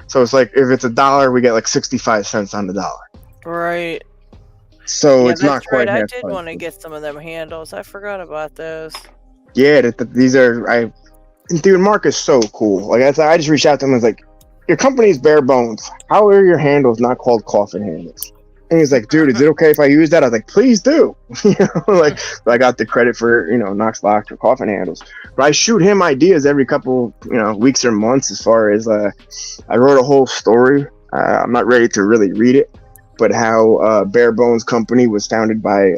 So it's like if it's $1, we get like 65 cents on the dollar. Right. So it's not quite. I did want to get some of them handles. I forgot about those. Yeah, these are. Dude, Mark is so cool. Like I just reached out to him and was like, "Your company's Bare Bones. How are your handles not called coffin handles?" And he's like, "Dude, is it okay if I use that?" I was like, "Please do." Like I got the credit for Knox Lock or coffin handles. But I shoot him ideas every couple weeks or months. As far as I wrote a whole story. I'm not ready to really read it, but how Bare Bones Company was founded by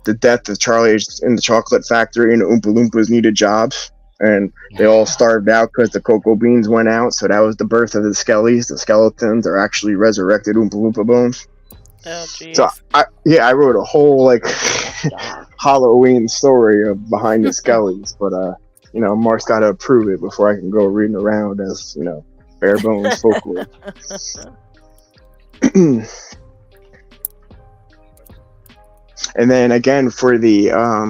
the death of Charlie in the Chocolate Factory, and the Oompa Loompas needed jobs. And they all starved out because the cocoa beans went out. So that was the birth of the Skellies. The skeletons are actually resurrected Oompa Loompa bones. Oh, geez. So I wrote a whole Halloween story behind the Skellies, but Mark's got to approve it before I can go reading around as Bare Bones folklore. And then again for the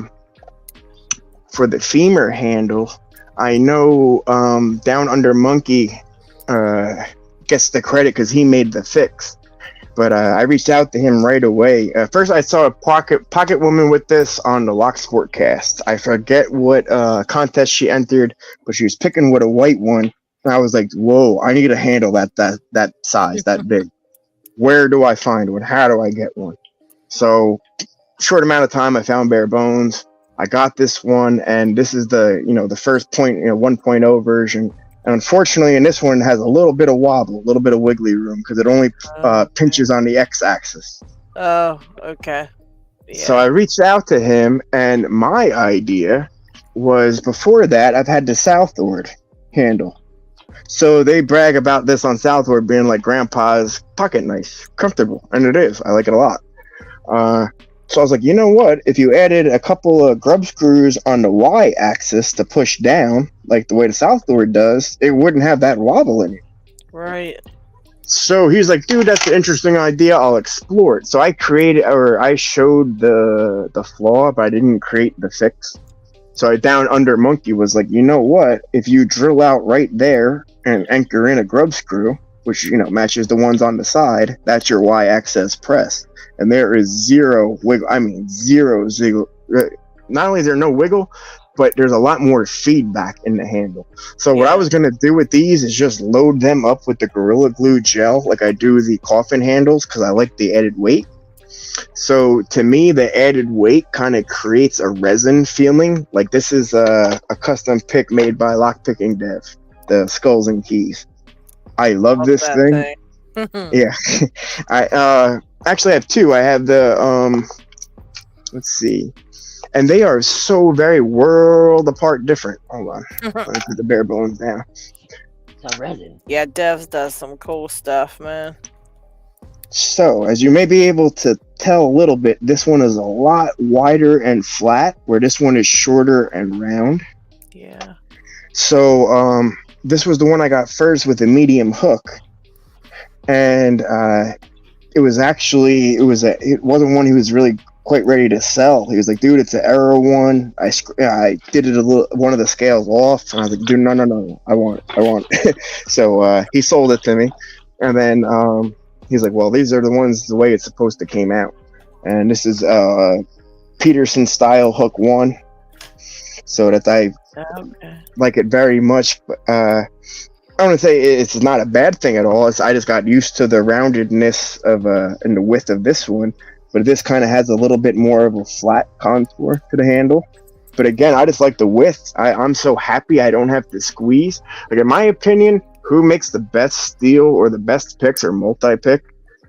femur handle, I know Down Under Monkey gets the credit because he made the fix. But I reached out to him right away. First, I saw a Pocket Woman with this on the Lock Sportcast. I forget what contest she entered, but she was picking with a white one. And I was like, "Whoa! I need a handle that size, that big. Where do I find one? How do I get one?" So, short amount of time, I found Bare Bones. I got this one, and this is the the first 1.0 version. And unfortunately, in this one, it has a little bit of wobble, a little bit of wiggly room because it only pinches on the X-axis. Oh, okay. Yeah. So I reached out to him, and my idea was before that I've had the Southward handle. So they brag about this on Southward being like grandpa's pocket knife, comfortable, and it is. I like it a lot. So I was like, you know what? If you added a couple of grub screws on the Y-axis to push down, like the way the Southward does, it wouldn't have that wobble in it. Right. So he's like, dude, that's an interesting idea. I'll explore it. So I showed the flaw, but I didn't create the fix. So I down under Monkey was like, you know what? If you drill out right there and anchor in a grub screw, which matches the ones on the side, that's your Y-axis press. And there is zero wiggle. I mean, zero wiggle. Not only is there no wiggle, but there's a lot more feedback in the handle. So what I was going to do with these is just load them up with the Gorilla Glue gel like I do the coffin handles because I like the added weight. So to me, the added weight kind of creates a resin feeling. Like this is a custom pick made by Lockpicking Dev, the Skulls and Keys. I love this thing. Yeah. I actually have two. I have the let's see. And they are so very world apart different. Hold on. Let me put the bare bones down. It's a resin. Yeah, Devs does some cool stuff, man. So, as you may be able to tell a little bit, this one is a lot wider and flat, where this one is shorter and round. Yeah. So, this was the one I got first with a medium hook. And it wasn't one he was really quite ready to sell. He was like, dude, it's an error one. I did it one of the scales off, and I was like, dude, no, I want it. So he sold it to me, and then he's like, well, these are the ones the way it's supposed to came out, and this is Peterson style hook 1, so that I like it very much. I don't want to say it's not a bad thing at all. I just got used to the roundedness of and the width of this one. But this kind of has a little bit more of a flat contour to the handle. But again, I just like the width. I'm so happy I don't have to squeeze. Like in my opinion, who makes the best steel or the best picks are multi-pick.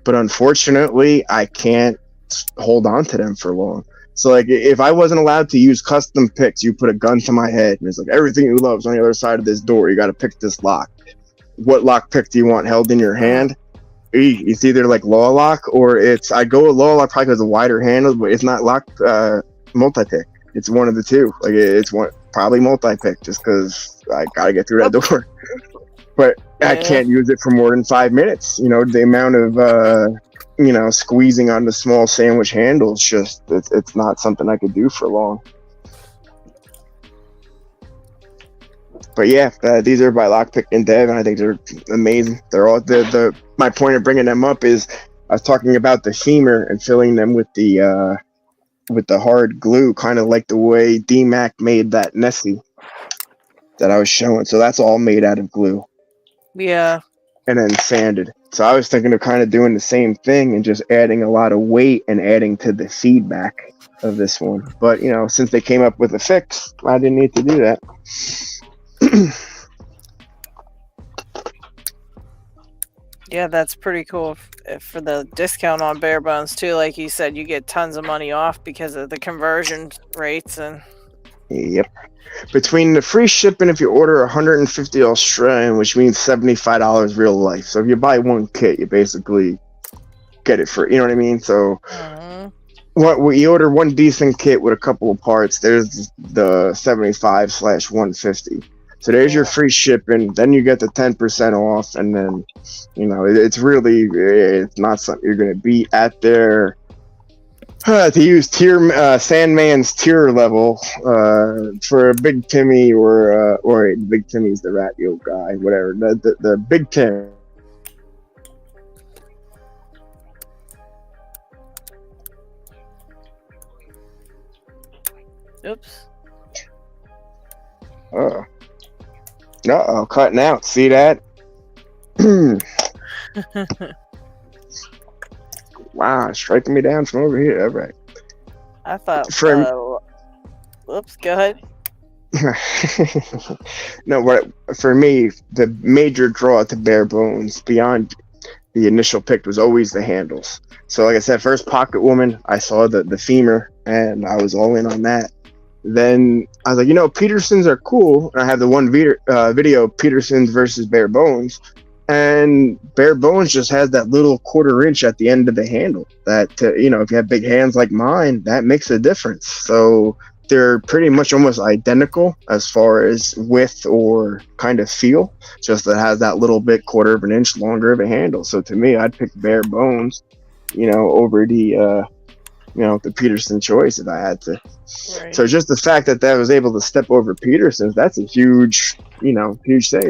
But unfortunately, I can't hold on to them for long. So like if I wasn't allowed to use custom picks, you put a gun to my head and it's like everything you love is on the other side of this door. You got to pick this lock. What lock pick do you want held in your hand? It's either like Law Lock or I go with Law Lock probably because of wider handles, but it's not lock multi-pick. It's one of the two. Like it's probably multi-pick just because I gotta get through that door. But I can't use it for more than 5 minutes. The amount of squeezing on the small sandwich handles it's not something I could do for long. But yeah, these are by Lockpick and Dev, and I think they're amazing. They're all my point of bringing them up is I was talking about the femur and filling them with the hard glue, kind of like the way D-Mac made that Nessie that I was showing. So that's all made out of glue. Yeah. And then sanded. So I was thinking of kind of doing the same thing and just adding a lot of weight and adding to the feedback of this one. But since they came up with a fix, I didn't need to do that. Yeah, that's pretty cool for the discount on bare bones too. Like you said, you get tons of money off because of the conversion rates and. Yep. Between the free shipping, if you order 150 Australian, which means $75 real life. So if you buy one kit, you basically get it for. You know what I mean? So. You order one decent kit with a couple of parts. There's the 75/150. So there's your free shipping. Then you get the 10% off, and then it's not something you're gonna be at their to use Sandman's tier level for a Big Timmy or Big Timmy's the rat yo guy, whatever. The Big Tim. Oops. Uh-oh, cutting out. See that? Wow, striking me down from over here. All right. I thought Whoops, go ahead. No, what for me, the major draw to bare bones beyond the initial pick was always the handles. So, like I said, first Pocket Woman, I saw the femur, and I was all in on that. Then I was like, Petersons are cool. And I have the one video, Petersons versus bare bones, and bare bones just has that little 1/4 inch at the end of the handle. That if you have big hands like mine, that makes a difference. So they're pretty much almost identical as far as width or kind of feel, just that has that little bit 1/4 inch longer of a handle. So to me, I'd pick bare bones, over the the Peterson choice if I had to. Right. So just the fact that I was able to step over Peterson's, that's a huge thing,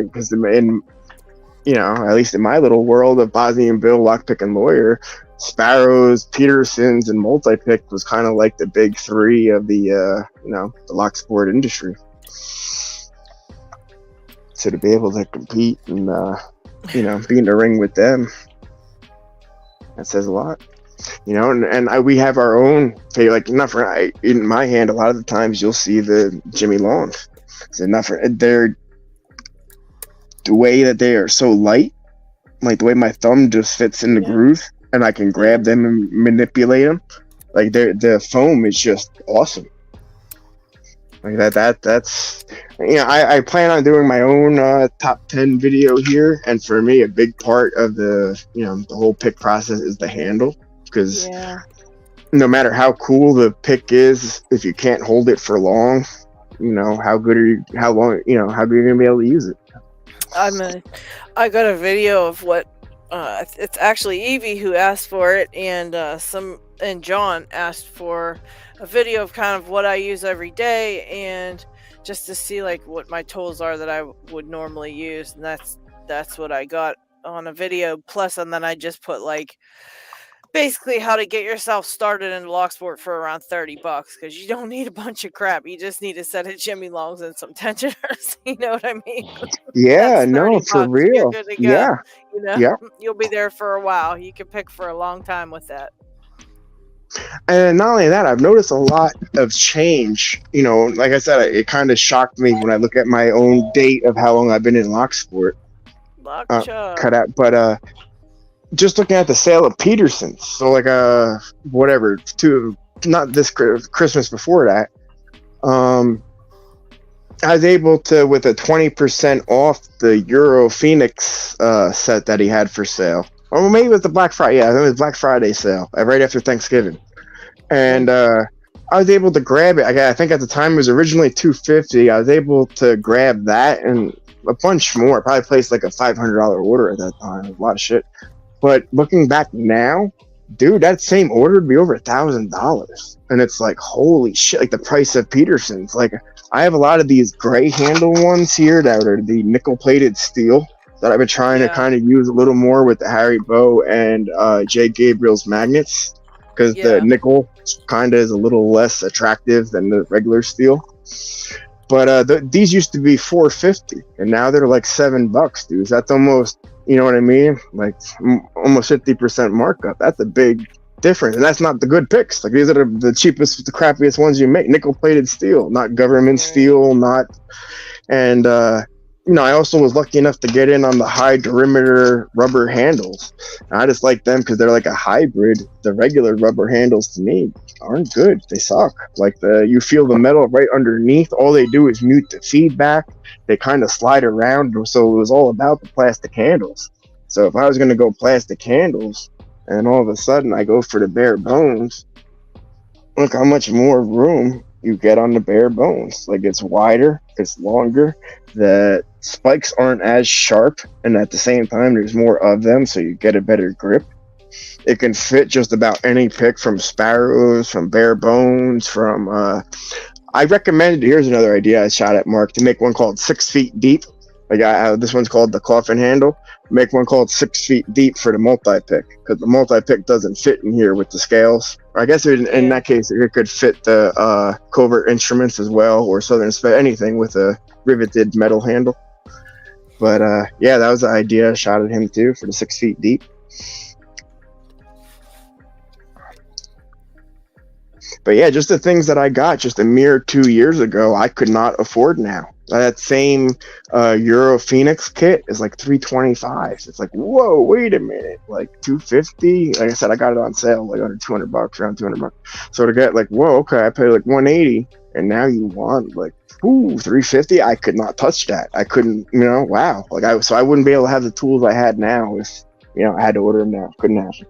because at least in my little world of Bosnia and Bill, Lockpick and Lawyer, Sparrows, Petersons, and Multi-Pick was kind of like the big three of the the lock sport industry. So to be able to compete and be in the ring with them, that says a lot. We have our own, in my hand, a lot of the times you'll see the Jimmy Longs. They're the way that they are so light, like the way my thumb just fits in the groove, and I can grab them and manipulate them. Like the foam is just awesome. Like that's I plan on doing my own top 10 video here, and for me, a big part of the the whole pick process is the handle, because no matter how cool the pick is, if you can't hold it for long, how good are you? How long? How good are you gonna be able to use it? I got a video of what it's actually Evie who asked for it, and John asked for a video of kind of what I use every day, and just to see like what my tools are that I would normally use, and that's what I got on a video. Plus, and then I just put like basically how to get yourself started in lock sport for around $30, because you don't need a bunch of crap. You just need a set of Jimmy Longs and some tensioners. You know what I mean? Yeah, no, for real. You're good to go. Yeah. You'll be there for a while. You can pick for a long time with that. And not only that, I've noticed a lot of change. Like I said, it kind of shocked me when I look at my own date of how long I've been in lock sport. Cut out, but just looking at the sale of Petersons, so like not this Christmas, before that, I was able to, with a 20% off the Euro Phoenix set that he had for sale. Or maybe it was the Black Friday. Yeah, it was Black Friday sale right after Thanksgiving, and I was able to grab it. I think at the time it was originally $250. I was able to grab that and a bunch more. I probably placed like a $500 order at that time. A lot of shit. But looking back now, dude, that same order would be over $1,000, and it's like, holy shit! Like the price of Petersons. Like I have a lot of these gray handle ones here that are the nickel-plated steel that I've been trying to kind of use a little more with the Harry Bow and Jay Gabriel's magnets, because the nickel kind of is a little less attractive than the regular steel. But these used to be $450, and now they're like $7, dude. That's almost, you know what I mean? Like almost 50% markup. That's a big difference, and that's not the good picks. Like these are the cheapest, the crappiest ones you make. Nickel-plated steel, not government steel, not. And I also was lucky enough to get in on the high diameter rubber handles. And I just like them because they're like a hybrid. The regular rubber handles to me aren't good. They suck. Like you feel the metal right underneath. All they do is mute the feedback. They kind of slide around. So it was all about the plastic handles. So if I was going to go plastic handles, and all of a sudden I go for the bare bones, look how much more room you get on the bare bones. Like it's wider, it's longer, the spikes aren't as sharp, and at the same time there's more of them, so you get a better grip. It can fit just about any pick, from Sparrows, from bare bones, from I recommended, here's another idea I shot at Mark, to make one called 6 feet deep. Like this one's called the coffin handle. Make one called 6 feet deep for the multi-pick, because the multi-pick doesn't fit in here with the scales. Or I guess in that case it could fit the covert instruments as well, or Southern anything with a riveted metal handle. But that was the idea I shot at him too, for the 6 feet deep. But yeah, just the things that I got just a mere 2 years ago, I could not afford now. That same Euro Phoenix kit is like $325. It's like, whoa, wait a minute, like $250. Like I said, I got it on sale like under $200, around $200. So to get like, whoa, okay, I paid like $180, and now you want like, ooh, $350. I could not touch that. I couldn't, wow. Like I wouldn't be able to have the tools I had now if I had to order them now. Couldn't happen.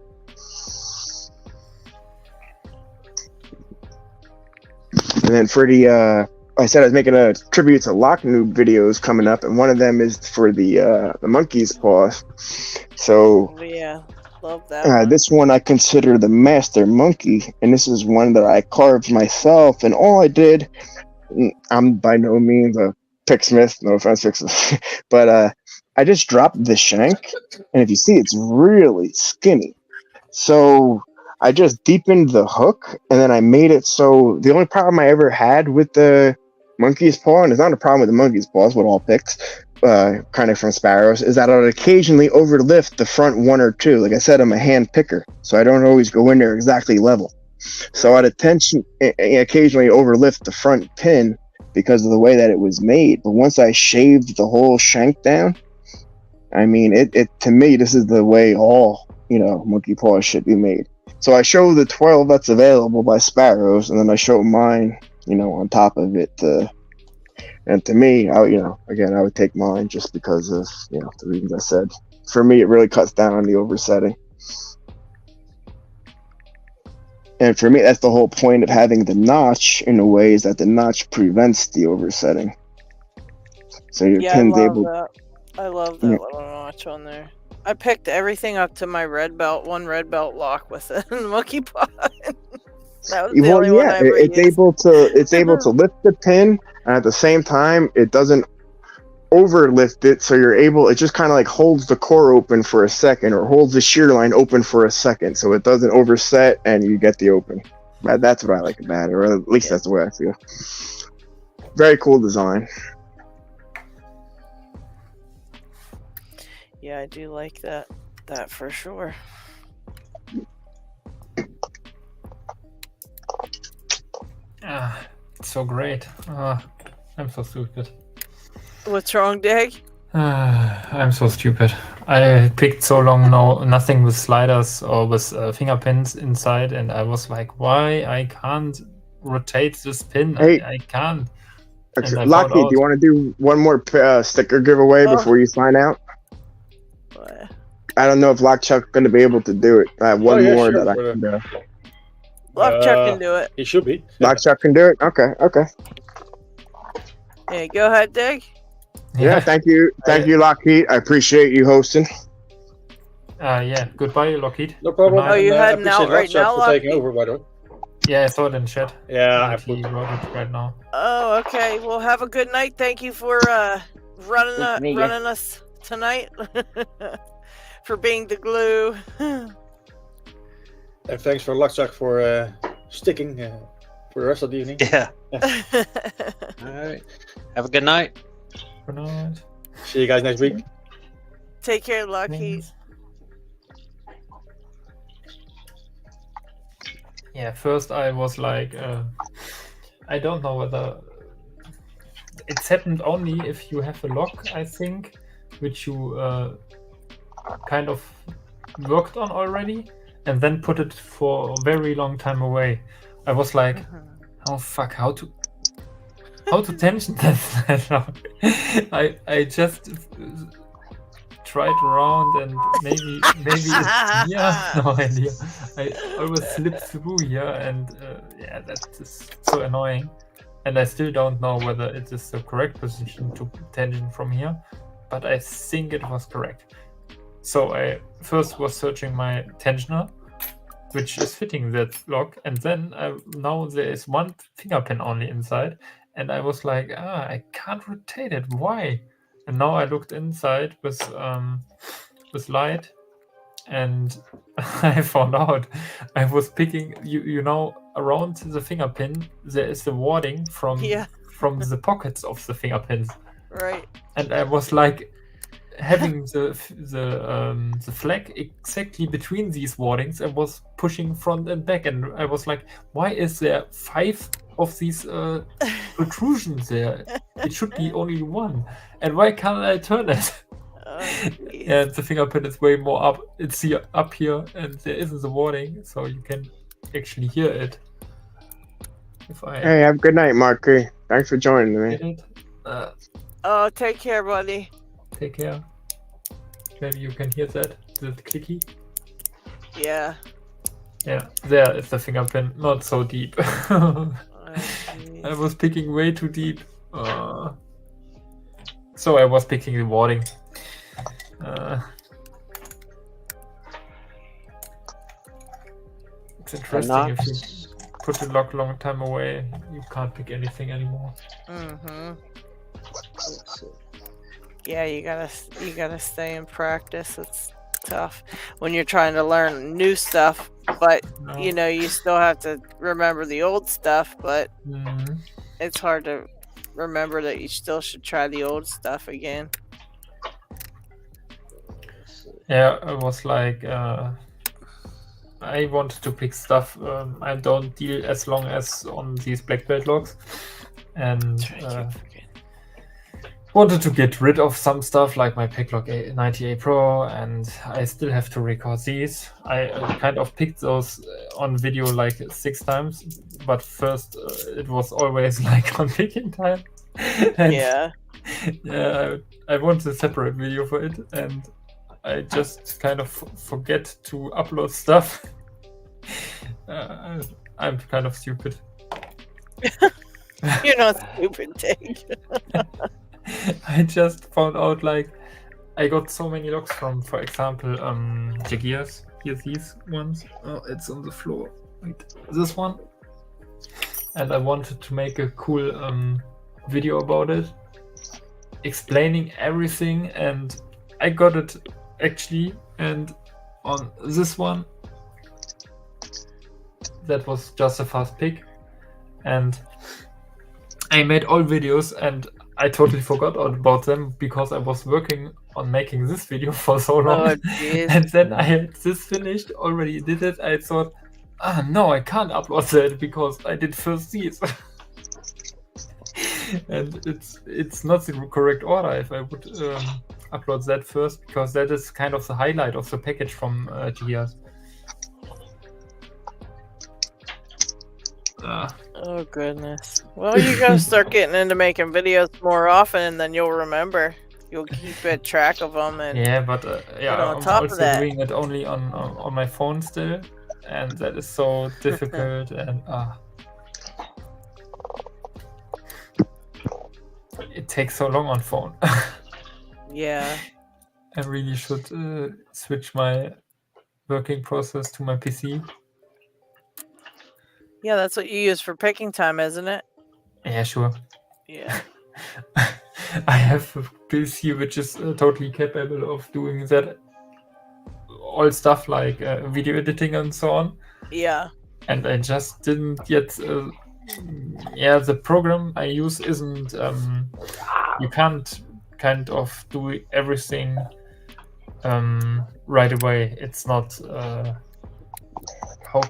And then for the I said I was making a tribute to Lock Noob videos coming up, and one of them is for the monkey's paws. So yeah, love that. This one I consider the master monkey, and this is one that I carved myself. And all I did, I'm by no means a picksmith, no offense, picksmith, but I just dropped the shank, and if you see, it's really skinny. So I just deepened the hook, and then I made it so the only problem I ever had with the monkey's paw, and it's not a problem with the monkey's paw, it's with all picks, kind of from sparrows, is that I would occasionally overlift the front one or two. Like I said, I'm a hand picker, so I don't always go in there exactly level. So I'd occasionally overlift the front pin because of the way that it was made. But once I shaved the whole shank down, I mean, it to me, this is the way all, monkey paws should be made. So I show the 12 that's available by Sparrows, and then I show mine, on top of it. And to me, I would take mine just because of, the reasons I said. For me, it really cuts down on the oversetting. And for me, that's the whole point of having the notch in a way, is that the notch prevents the oversetting. So your pin's able. I love that little notch on there. I picked everything up to my one red belt lock with a monkey paw. That was the only one I ever used. It's able to lift the pin, and at the same time, it doesn't overlift it, so you're able. It just kind of like holds the core open for a second, or holds the shear line open for a second, so it doesn't overset, and you get the open. That's what I like about it, or at least that's the way I feel. Very cool design. Yeah, I do like that for sure. It's so great. I'm so stupid. What's wrong, Dag? I'm so stupid. I picked so long nothing with sliders or with finger pins inside, and I was like, why I can't rotate this pin? Hey, I can't. LockHeat, do you want to do one more sticker giveaway before you sign out? What? I don't know if LockChuck's going to be able to do it. I have one more that I can do. LockChuck can do it. He should be. LockChuck can do it? Okay. Yeah, go ahead, Dig. Yeah, thank you, LockHeat. I appreciate you hosting. Yeah, goodbye, LockHeat. No problem. Oh, you heading out right now, for taking over, by the way. Yeah, I saw it in chat. Yeah, he wrote it right now. Oh, okay. Well, have a good night. Thank you for running us tonight. For being the glue. And thanks for LockChuck for sticking for the rest of the evening. Yeah. All right. Have a good night. Good night. See you guys next week. Take care, LockHeat. Yeah, first I was like, I don't know whether it's happened only if you have a lock, I think, which you kind of worked on already, and then put it for a very long time away. I was like, oh fuck, how to tension that lock? I just tried around, and maybe it's no idea. I always slip through here, and yeah, that is so annoying. And I still don't know whether it is the correct position to tension from here, but I think it was correct. So I first was searching my tensioner, which is fitting that lock, and then now there is one finger pin only inside, and I was like, I can't rotate it. Why? And now I looked inside with light, and I found out I was picking, around the finger pin there is the warding from the pockets of the finger pins. Right. And I was like, having the flag exactly between these wardings and was pushing front and back, and I was like, why is there 5 of these protrusions there? It should be only 1, and why can't I turn it? And the fingerprint is way more up. It's here up here, and there isn't the warding, so you can actually hear it. Hey, have a good night, Marky. Thanks for joining me. Oh, take care, buddy. Take care. Maybe you can hear that, the clicky. Yeah. Yeah, there is the fingerprint, not so deep. I was picking way too deep. So I was picking the warding. It's interesting if you put the lock long time away, you can't pick anything anymore. Yeah, you gotta stay in practice. It's tough when you're trying to learn new stuff, but you know you still have to remember the old stuff. But it's hard to remember that you still should try the old stuff again. Yeah, it was like I wanted to pick stuff I don't deal as long as on these black belt locks, and wanted to get rid of some stuff like my Picklock 98 Pro, and I still have to record these. I kind of picked those on video like 6 times, but first it was always like on picking time. And yeah, I wanted a separate video for it, and I just kind of forget to upload stuff. I'm kind of stupid. You're not stupid, Dave. I just found out like I got so many locks from, for example, the gears. Here's these ones. Oh, it's on the floor. Wait, this one. And I wanted to make a cool video about it, explaining everything, and I got it actually. And on this one, that was just a fast pick, and I made all videos, and I totally forgot about them because I was working on making this video for so long. And then I had this finished, already did it. I thought, no, I can't upload that because I did first these. And it's not the correct order if I would upload that first, because that is kind of the highlight of the package from GS. Oh goodness. Well, you gotta start getting into making videos more often, and then you'll remember. You'll keep track of them, and yeah, but yeah, on I'm top also of that, doing it only on my phone still, and that is so difficult. And it takes so long on phone. yeah. I really should switch my working process to my PC. Yeah, that's what you use for picking time, isn't it? Yeah, sure. Yeah. I have a PC which is totally capable of doing that, all stuff like video editing and so on. Yeah. And I just didn't yet. The program I use isn't. You can't kind of do everything right away. It's not. How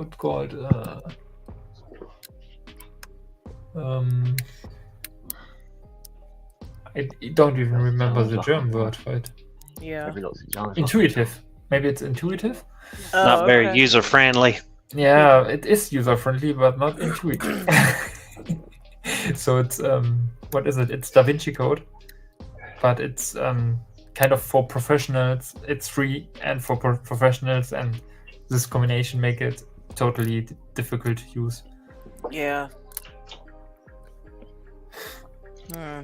it's called? I don't even remember the German word for it. Yeah. Intuitive. Maybe it's intuitive. Not very user friendly. Yeah, it is user friendly, but not intuitive. So it's what is it? It's DaVinci Code, but it's kind of for professionals. It's free and for professionals, and this combination make it totally difficult to use. Yeah.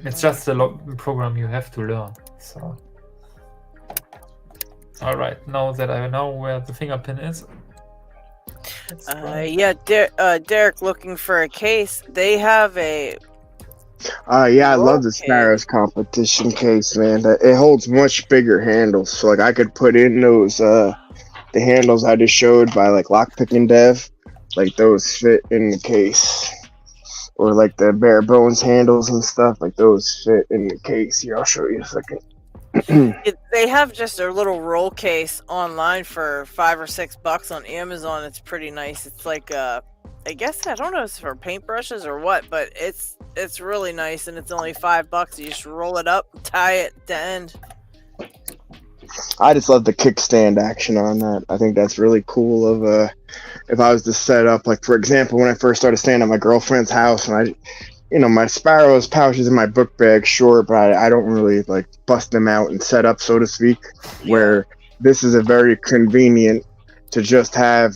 It's just a program you have to learn. So, all right, now that I know where the fingerpin is. Yeah, Derek looking for a case. They have a. Yeah, I love the Sparrows competition case, man. It holds much bigger handles, so like I could put in those the handles I just showed by like Lockpicking Dev, like those fit in the case, or like the bare bones handles and stuff, like those fit in the case. Here, I'll show you a second. They have just a little roll case online for $5 or $6 on Amazon. It's pretty nice. It's like I guess I don't know if it's for paintbrushes or what, but it's really nice, and it's only $5. You just roll it up, tie it at the end. I just love the kickstand action on that. I think that's really cool. Of if I was to set up, like for example, when I first started staying at my girlfriend's house, and my Sparrows pouches in my book bag, sure, but I don't really like bust them out and set up, so to speak. Where this is a very convenient to just have,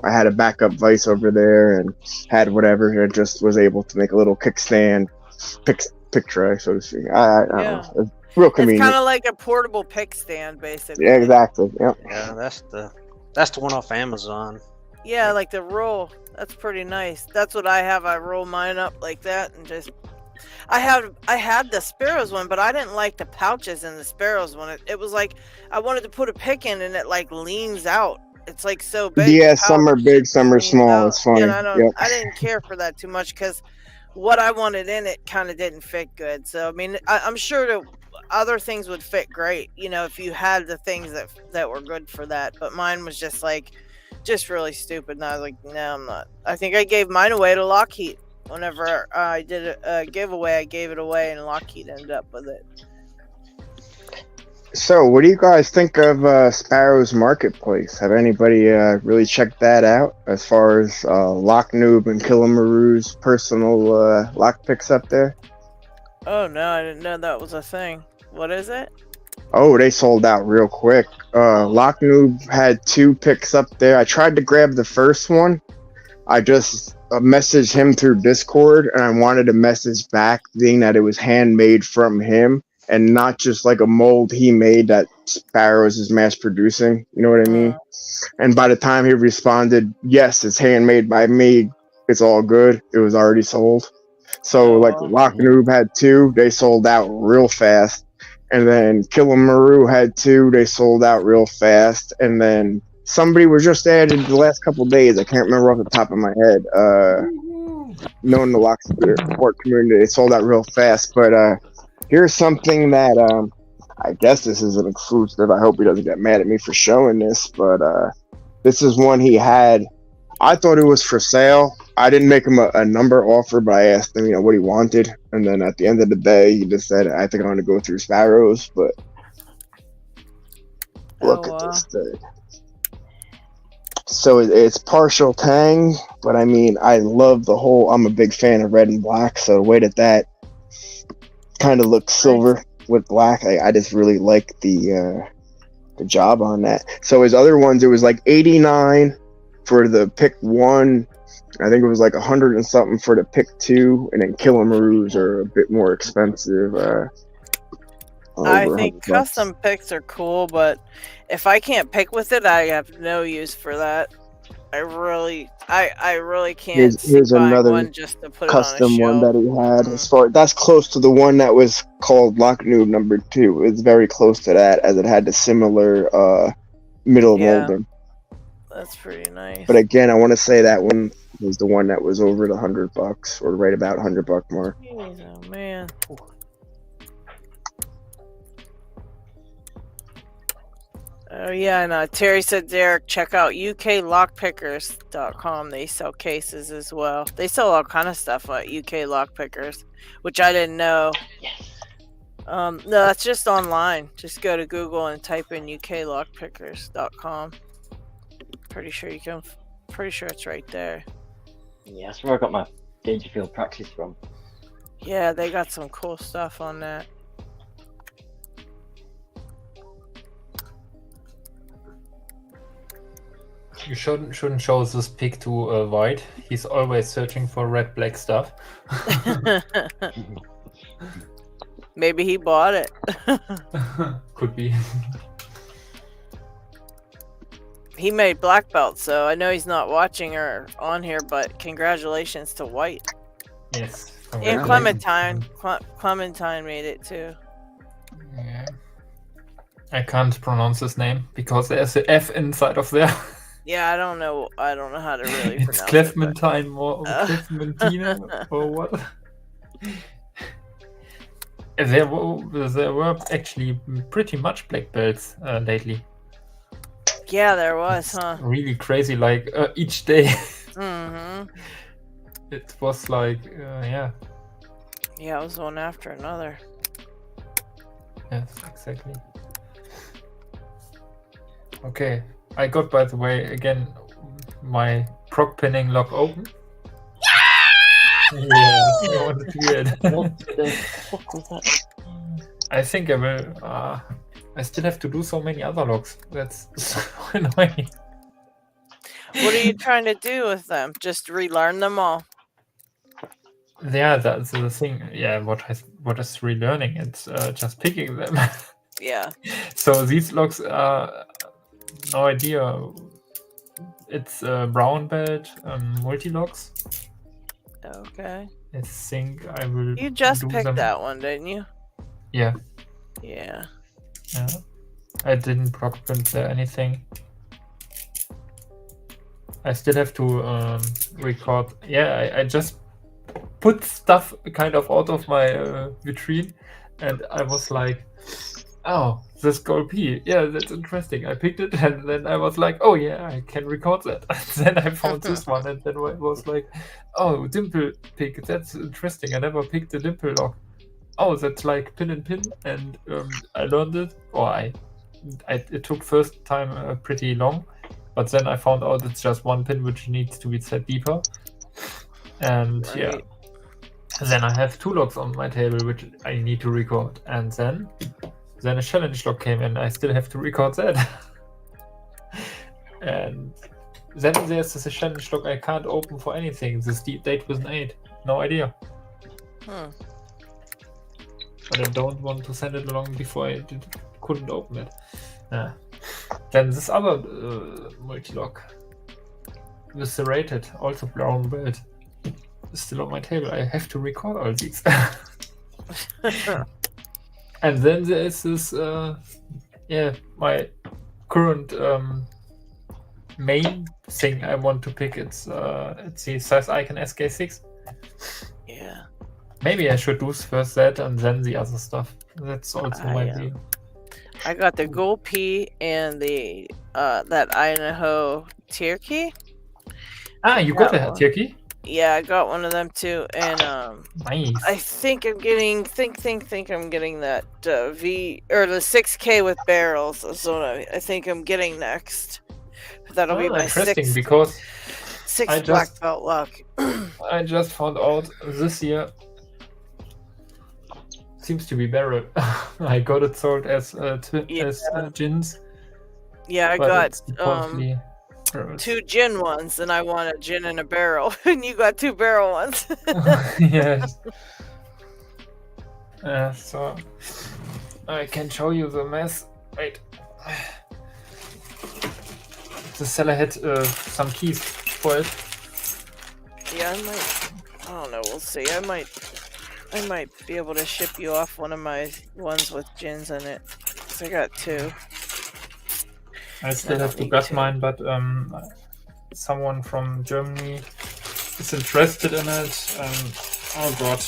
I had a backup vise over there and had whatever, and just was able to make a little kickstand, pick tray, so to speak. I don't know. It's real convenient. It's kind of like a portable pick stand, basically. Yeah, exactly. Yep. Yeah, that's the one off Amazon. Yeah, like the roll. That's pretty nice. That's what I have. I roll mine up like that and just. I had the Sparrows one, but I didn't like the pouches in the Sparrows one. It was like I wanted to put a pick in, and it like leans out. It's like so big. Yeah, some are big, some are small. It's funny. And I didn't care for that too much because what I wanted in it kind of didn't fit good. So I mean, I'm sure that other things would fit great, if you had the things that were good for that. But mine was just really stupid. And I was like, no, I'm not. I think I gave mine away to LockHeat. Whenever I did a giveaway, I gave it away, and LockHeat ended up with it. So, what do you guys think of Sparrow's Marketplace? Have anybody really checked that out as far as Lock Noob and Killimaroo's personal lock picks up there? Oh no, I didn't know that was a thing. What is it? Oh, they sold out real quick. Lock Noob had 2 picks up there. I tried to grab the first one. I just messaged him through Discord, and I wanted a message back being that it was handmade from him and not just like a mold he made that Sparrows is mass producing. You know what I mean? And by the time he responded, yes, it's handmade by me, it's all good, it was already sold. So Lock Noob had 2, they sold out real fast. And then Killimaroo had 2, they sold out real fast. And then somebody was just added the last couple days. I can't remember off the top of my head. Knowing the lock support community, they sold out real fast. But here's something that I guess this is an exclusive. I hope he doesn't get mad at me for showing this. But this is one he had. I thought it was for sale. I didn't make him a number offer, but I asked him, what he wanted. And then at the end of the day, he just said, I think I'm going to go through Sparrows. But look at this thing. So it's partial tang, but I mean, I love the whole, I'm a big fan of red and black, so the way that kind of looks silver with black, I just really like the job on that. So his other ones, it was like $89 for the pick 1. I think it was like $100 and something for the pick 2, and then Killimaroo's are a bit more expensive. I think custom picks are cool, but if I can't pick with it, I have no use for that. I really can't. Here's another one just to put custom it on a one that he had. That's close to the one that was called Lock Noob number 2. It's very close to that, as it had the similar middle molding. That's pretty nice. But again, I want to say that one was the one that was over the $100, or right about $100 mark. Jeez, oh man. Oh yeah, and Terry said, Derek, check out uklockpickers.com. They sell cases as well. They sell all kind of stuff at UK Lockpickers, which I didn't know. No, that's just online. Just go to Google and type in uklockpickers.com. Pretty sure it's right there. Yeah, that's where I got my Dangerfield practice from. Yeah, they got some cool stuff on that. You shouldn't show this pic to White. He's always searching for red-black stuff. Maybe he bought it. Could be. He made black belt, so I know he's not watching or on here, but congratulations to White. Yes. And Clementine. Clementine made it too. Yeah. I can't pronounce his name because there's an F inside of there. Yeah, I don't know how to really it's pronounce Clementine or Clementina or what? There were actually pretty much black belts lately. Yeah, there was, huh? Really crazy, like each day. Mm-hmm. It was like, yeah. Yeah, it was one after another. Yes, exactly. Okay, I got, by the way, again, my proc pinning lock open. Yeah, I wanted to hear it. What the fuck was that? I think I will. I still have to do so many other locks. That's so annoying. What are you trying to do with them? Just relearn them all? Yeah, that's the thing. Yeah, what is relearning? It's just picking them. Yeah. So these locks are no idea. It's brown belt multi-locks. Okay. I think I will. You just do picked them. that one, didn't you? Yeah. Yeah. Yeah. I didn't proc print anything. I still have to record. Yeah, I just put stuff kind of out of my vitrine, and I was like, oh, this gold P. Yeah, that's interesting. I picked it, and then I was like, oh yeah, I can record that. And then I found this one, and then I was like, oh, dimple pick. That's interesting. I never picked the dimple lock. Oh, that's like pin and pin, and I learned it. Or it took first time pretty long, but then I found out it's just one pin which needs to be set deeper. And yeah, then I have two locks on my table which I need to record, and then a challenge lock came in. I still have to record that. And then there's this challenge lock I can't open for anything. This date was an 8. No idea. But I don't want to send it along before I couldn't open it. Yeah. Then this other multi-lock with the rated, also brown belt, is still on my table. I have to record all these. And then there is this, my current main thing I want to pick. It's the size icon SK6. Yeah. Maybe I should do first that and then the other stuff. That's also my view. I got the gold P and the that Idaho tier key. Ah, you got a tier key? Yeah, I got one of them too, and nice. I think I'm getting I'm getting that V or the 6K with barrels. That's what I think I'm getting next. That'll be my interesting because sixth black belt lock. I just found out this year seems to be barrel. I got it sold as gins. Yeah, I got 2 gin ones, and I want a gin and a barrel, and you got 2 barrel ones. Yes. So I can show you the mess. Wait. The seller had some keys for it. Yeah, I don't know. We'll see. I might be able to ship you off one of my ones with gins in it. So I got 2. I still have to get mine, but someone from Germany is interested in it. Oh god.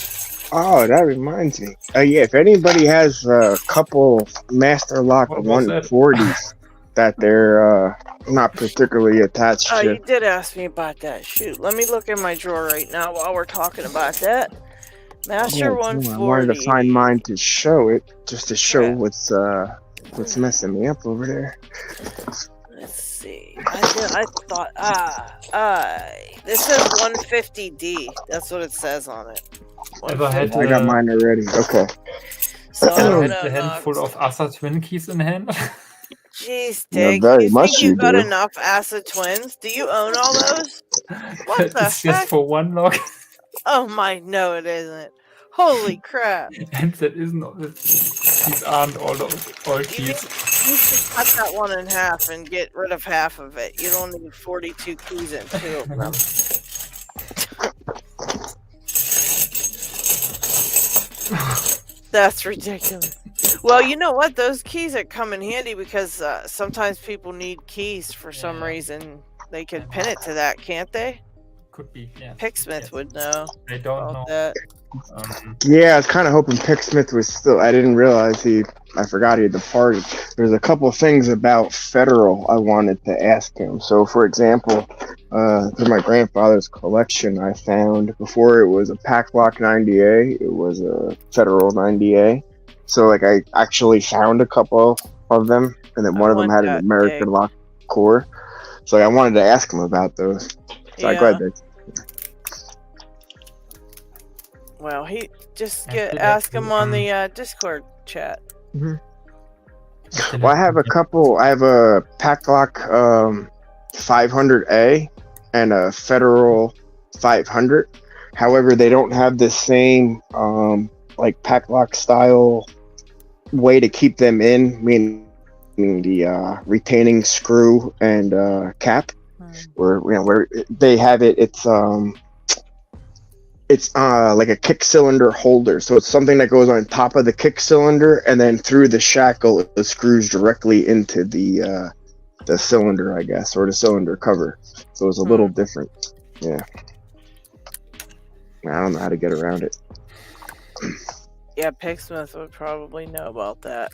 Oh, that reminds me. Yeah, if anybody has a couple Master Lock 140s that they're not particularly attached to. You did ask me about that. Shoot, let me look in my drawer right now while we're talking about that. Master 140. I wanted to find mine to show it, just to show what's messing me up over there. Let's see. I thought this says 150D. That's what it says on it. I got mine already. Okay. So I had a handful of ASA twin keys in hand. Jeez, Dick. Very you much think you got do. enough ASA twins? Do you own all those? What the It's just heck? for one lock. Oh my, no, it isn't. Holy crap! And that isn't. These aren't all keys. You should cut that one in half and get rid of half of it. You don't need 42 keys in 2 of them. That's ridiculous. Well, you know what? Those keys that come in handy because sometimes people need keys for some reason. They could pin it to that, can't they? Could be, yeah. Picksmith would know. I don't know. That. Yeah, I was kind of hoping Picksmith was still. I didn't realize I forgot he had departed. There's a couple of things about Federal I wanted to ask him. So, for example, through my grandfather's collection, I found before it was a Packlock 90A, it was a Federal 90A. So, like, I actually found a couple of them, and then one of them had an American lock core. So, I wanted to ask him about those. So, I'm glad that. Well, he just ask him on the Discord chat. Mm-hmm. Well, I have a couple. I have a Packlock 500A and a Federal 500. However, they don't have the same like Packlock style way to keep them in, meaning the retaining screw and cap. Where they have it, it's like a kick cylinder holder, so it's something that goes on top of the kick cylinder, and then through the shackle it screws directly into the cylinder, I guess, or the cylinder cover. So it's a little different. Yeah, I don't know how to get around it. Yeah, Picksmith would probably know about that.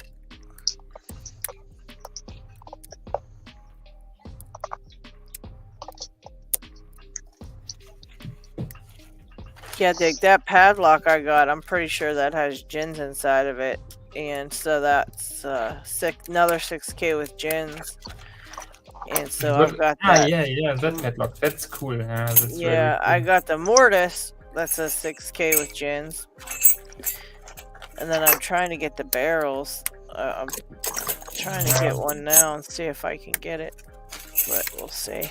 Yeah, Dick, that padlock I got, I'm pretty sure that has gins inside of it. And so that's another 6K with gins. And so I've got that. Yeah, that padlock. That's cool. That's yeah, cool. I got the Mortis. That's a 6K with gins. And then I'm trying to get the barrels. I'm trying to get one now and see if I can get it. But we'll see.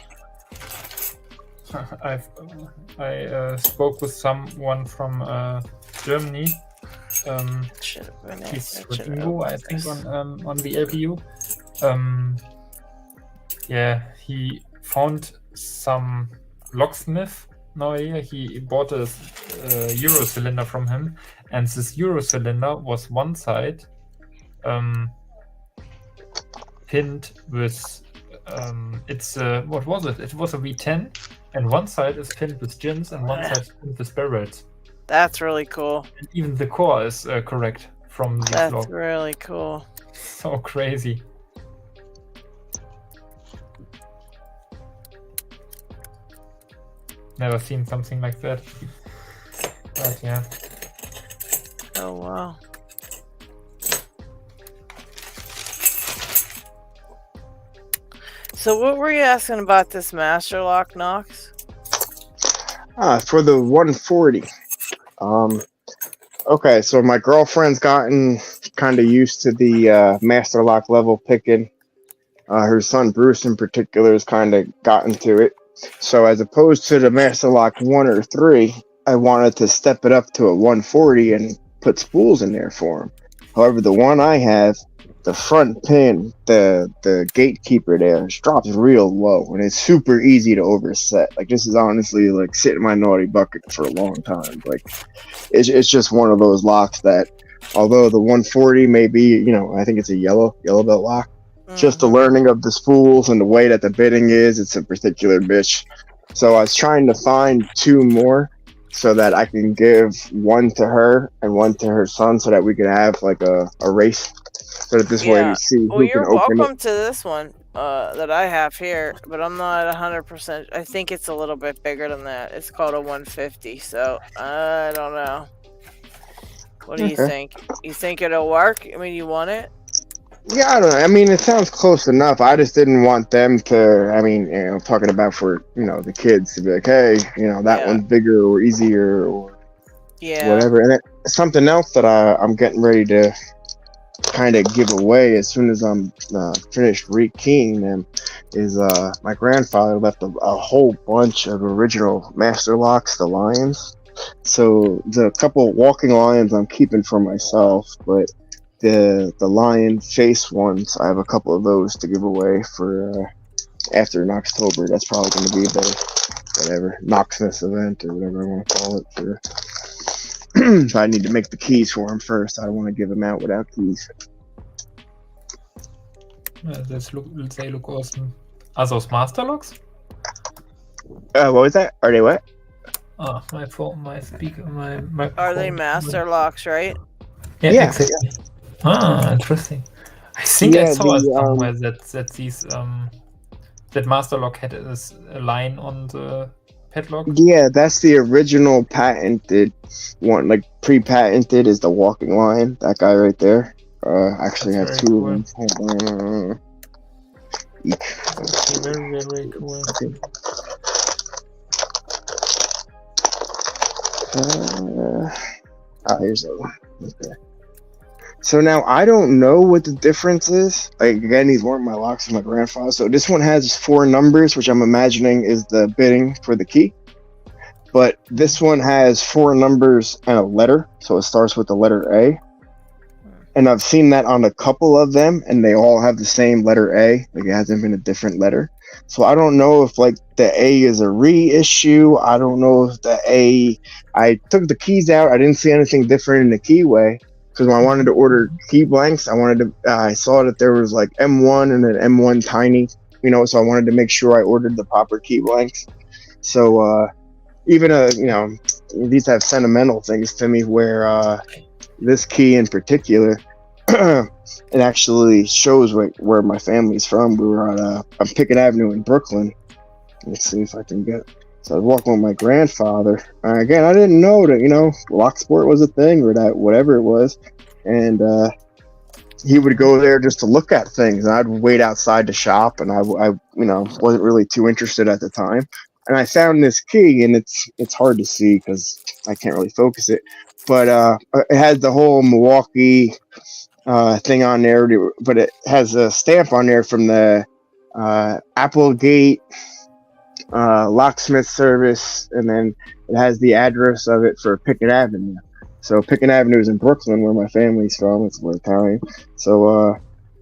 I spoke with someone from Germany. He's Ingo, I think, on the LPU. Yeah, he found some locksmith. He bought a Euro cylinder from him, and this Euro cylinder was one side pinned with what was it? It was a V10. And one side is pinned with gins, and one side is pinned with barrels. That's really cool. And even the core is correct from the That's floor. really cool. So crazy. Never seen something like that. But yeah. Oh wow. So what were you asking about this master lock, Knox? For the 140. Okay, so my girlfriend's gotten kind of used to the master lock level picking. Her son Bruce in particular has kind of gotten to it. So as opposed to the master lock 1 or 3, I wanted to step it up to a 140 and put spools in there for him. However, the one I have, the front pin, the gatekeeper there, drops real low, and it's super easy to overset. Like, this is honestly like sitting in my naughty bucket for a long time. Like, it's just one of those locks that, although the 140 may be, I think it's a yellow belt lock, just the learning of the spools and the way that the bitting is, it's a particular bitch. So I was trying to find 2 more so that I can give one to her and one to her son, so that we could have like a race. So that this way you see who can open it. Well, you're welcome to this one that I have here, but I'm not 100%. I think it's a little bit bigger than that. It's called a 150, so I don't know. What do you think? You think it'll work? I mean, you want it? Yeah, I don't know. I mean, it sounds close enough. I just didn't want them to, talking about for, the kids to be like, hey, that one's bigger or easier or whatever. And something else that I'm getting ready to kind of give away as soon as I'm finished rekeying them is my grandfather left a whole bunch of original master locks, the lions. So the couple walking lions I'm keeping for myself, but the lion face ones, I have a couple of those to give away for after Knoxtober. That's probably going to be the whatever Knoxmas event or whatever I want to call it. So I need to make the keys for him first. I don't want to give them out without keys. They look awesome. Are those master locks? What was that? Are they what? Oh, my phone, my speaker, my. Are they master locks, right? Yeah, Yeah. exactly. Ah, interesting. I think I Yeah, saw it the somewhere that these that master lock had a line on the padlock. yeah, that's the original patented one. Like pre-patented is the walking line. That guy right there. Actually, I have That's two very of them. Hold on. Very, very cool. Here's the one. Okay. So now I don't know what the difference is. Like again, these weren't my locks of my grandfather. So this one has 4 numbers, which I'm imagining is the bidding for the key. But this one has 4 numbers and a letter, so it starts with the letter A. And I've seen that on a couple of them, and they all have the same letter A. Like it hasn't been a different letter. So I don't know if like the A is a reissue. I don't know if the A. I took the keys out. I didn't see anything different in the keyway. Because when I wanted to order key blanks, I saw that there was like M1 and an M1 tiny, so I wanted to make sure I ordered the proper key blanks. So even these have sentimental things to me where this key in particular, it actually shows where my family's from. We were on Pickett Avenue in Brooklyn. Let's see if I can get. So I was walking with my grandfather. Again, I didn't know that lock sport was a thing or that whatever it was, and he would go there just to look at things. And I'd wait outside the shop, and I wasn't really too interested at the time. And I found this key, and it's hard to see because I can't really focus it. But it had the whole Milwaukee thing on there, but it has a stamp on there from the Applegate locksmith service, and then it has the address of it for Pickett Avenue. So Pickett Avenue is in Brooklyn, where my family's from. It's where Italian. So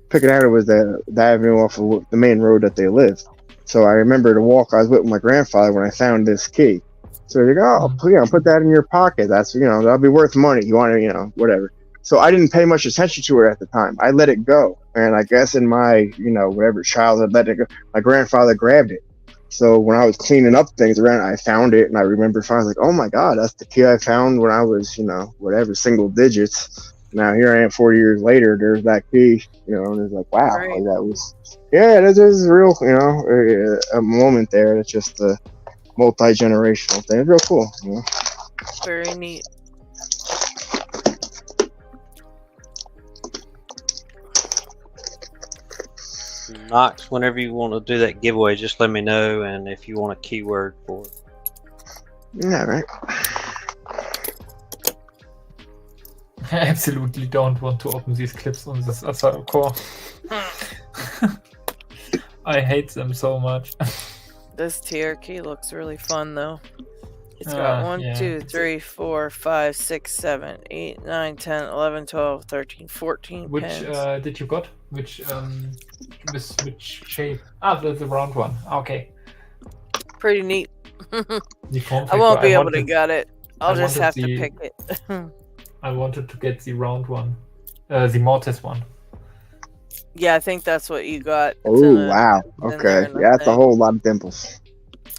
Pickett Avenue was the avenue off of the main road that they live. So I remember the walk I was with my grandfather when I found this key. So they go, put that in your pocket. That's that'll be worth money. You want to, whatever. So I didn't pay much attention to it at the time. I let it go, and I guess in my whatever childhood, let it go. My grandfather grabbed it. So when I was cleaning up things around, I found it, and I remember finally like, oh my God, that's the key I found when I was, whatever, single digits. Now here I am 40 years later, there's that key, and it's like, wow, Right. like that was, this is real, a moment there. It's just a multi-generational thing. It's real cool, Very neat. Knox, whenever you want to do that giveaway, just let me know, and if you want a keyword for it. Yeah, right. I absolutely don't want to open these clips on this other core. I hate them so much. This tier key looks really fun though. It's got 1, yeah. 2, 3, 4, 5, 6, 7, 8, 9, 10, 11, 12, 13, 14 Which pins. did you got? Which shape? The round one. Okay. Pretty neat. The form I won't factor, be able to get it. I'll just have to the- pick it. I wanted to get the round one, the mortise one. Yeah, I think that's what you got. Oh wow. Okay. Yeah, that's a whole lot of dimples.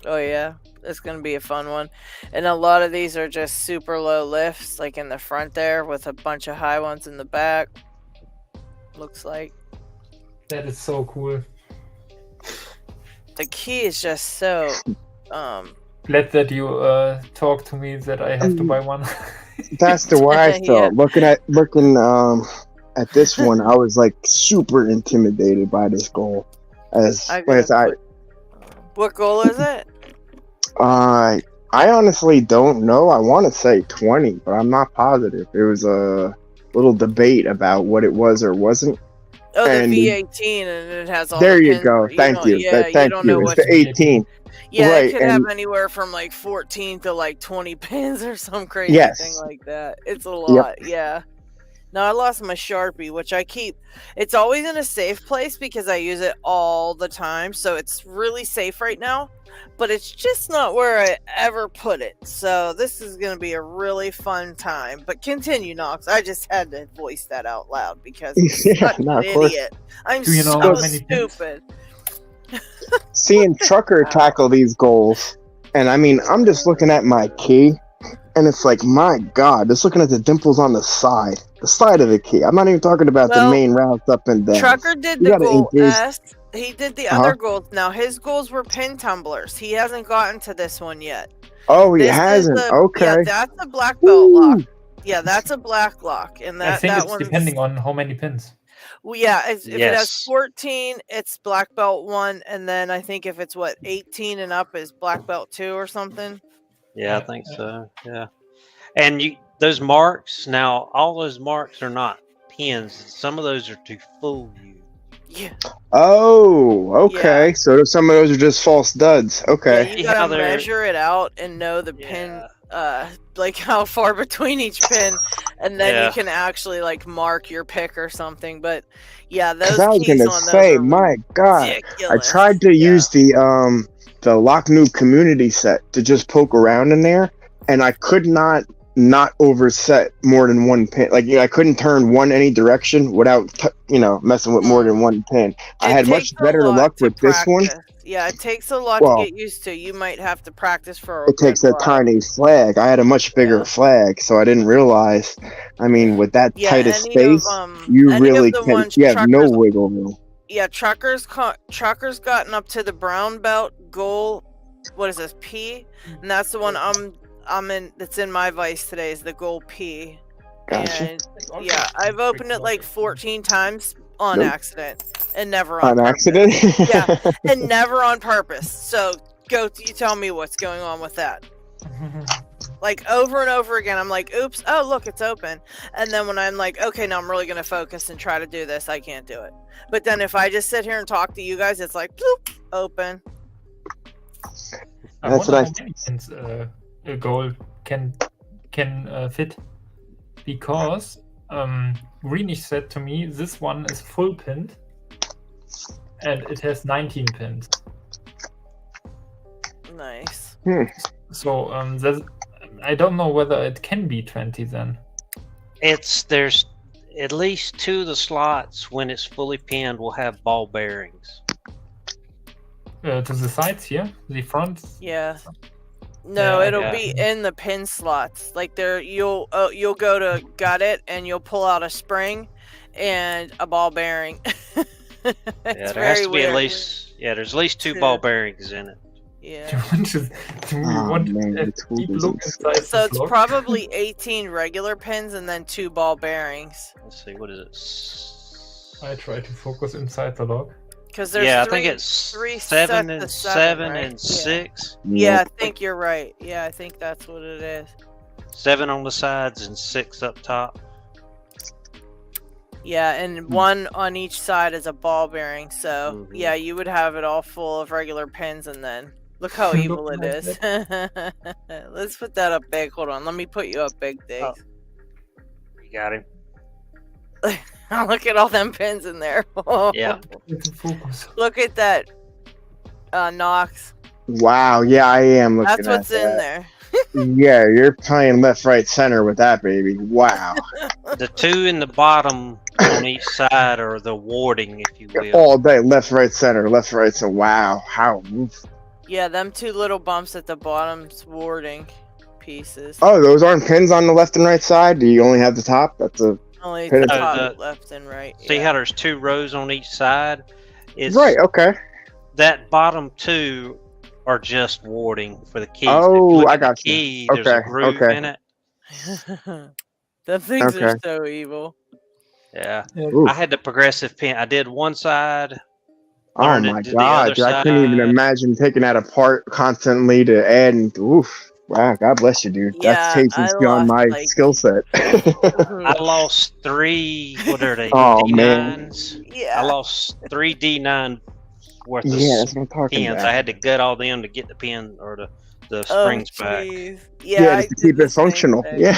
Oh yeah, it's gonna be a fun one. And a lot of these are just super low lifts, like in the front there, with a bunch of high ones in the back. Looks like. That is so cool. The key is just so. Glad that you talk to me that I have to buy one. That's the way I felt. Yeah. Looking at this one, I was like super intimidated by this goal. What goal is it? I honestly don't know. I want to say 20, but I'm not positive. There was a little debate about what it was or wasn't. Oh, the And V18, and it has all. there the you pins. go. Thank you. Yeah, Thank don't you. know It's what the 18. Yeah, right, it could and have anywhere from like 14 to like 20 pins or some crazy Yes. thing like that. It's a lot, yeah. No, I lost my Sharpie, which I keep. It's always in a safe place because I use it all the time, so it's really safe right now. But it's just not where I ever put it. So this is going to be a really fun time. But continue, Knox. I just had to voice that out loud because I'm such no, an of course. idiot. I'm Do you know so how many pins? stupid. Seeing Trucker tackle these goals And I mean, I'm just looking at my key, and it's like, my God, just looking at the dimples on the side of the key. I'm not even talking about the main routes up and down. Trucker did You the gotta goal engage- S. He did the other goals. Now his goals were pin tumblers. He hasn't gotten to this one yet. Oh, he hasn't. Okay. Yeah, that's a black belt lock. Yeah, that's a black lock, and I that think that it's one's depending on how many pins. Well, yeah, if it has 14, it's black belt 1, and then I think if it's 18 and up is black belt 2 or something. Yeah, I think so. Yeah, and those marks now, all those marks are not pins. Some of those are to fool you. Yeah. Oh, okay. So some of those are just false duds. Okay. Yeah, you gotta measure it out and know the pin, like how far between each pin, and then you can actually like mark your pick or something. But yeah, those I was keys gonna on those say, are my God, I ridiculous. tried to use the Lock Noob community set to just poke around in there, and I could not overset more than one pin. Like, I couldn't turn one any direction without messing with more than one pin. I had much better luck with this one. Yeah, it takes a lot to get used to. You might have to practice for a It takes a good while. tiny flag. I had a much bigger flag, so I didn't realize. I mean, with that tight of space, you really have no wiggle room. Yeah, truckers gotten up to the brown belt goal. What is this, P? And that's the one I'm in. That's in my vice today. Is the goal P? Gotcha. And yeah, I've opened it like 14 times on accident, and never On purpose. accident? Yeah, and never on purpose. So you tell me what's going on with that. Like over and over again, I'm like, oops, oh look, it's open. And then when I'm like, okay, now I'm really gonna focus and try to do this, I can't do it. But then if I just sit here and talk to you guys, it's like, bloop, open. I wonder how many pins a goal can fit, because Greenish said to me this one is full pinned and it has 19 pins. Nice. So I don't know whether it can be 20 then. There's at least 2 of the slots when it's fully pinned will have ball bearings. To the sides here, the front. Yeah. No, it'll be in the pin slots. Like there, you'll go to gut it, and you'll pull out a spring and a ball bearing. There has to be at least there's at least 2 ball bearings in it. Yeah. So it's probably 18 regular pins and then 2 ball bearings. Let's see, what is it? I try to focus inside the log. Because there's I think it's 3 7 sets and of 7 right? and 6. Yeah, I think you're right. Yeah, I think that's what it is. 7 on the sides and 6 up top. Yeah, and 1 on each side is a ball bearing. So yeah, you would have it all full of regular pins, and then look how evil it is. Let's put that up big. Hold on, let me put you up big, Diggs. You got him. Look at all them pins in there. Yeah. Look at that, Knox. Wow, yeah, I am looking That's what's in there. Yeah, you're playing left, right, center with that, baby. Wow. The 2 in the bottom on each side are the warding, if you will. All day, left, right, center, left, right, center. Wow, how? Yeah, them 2 little bumps at the bottom's warding pieces. Oh, those aren't pins on the left and right side? Do you only have the top? That's a only the top, left and right. See how there's 2 rows on each side? Right, okay. That bottom 2 are just warding for the keys. Oh, I got you. you. There's a groove in it. The things are so evil. Yeah. Ooh. I had the progressive pin. I did one side. Oh my God, dude, I couldn't even imagine taking that apart constantly to add and oof. Wow, God bless you, dude. That's tastes beyond my skill set. I lost 3, what are they? Oh, D9s? man. Yeah. I lost 3 D9 worth of that's what I'm talking pins. about. I had to gut all them to get the pin or the springs back. Yeah, just to keep it functional. Yeah.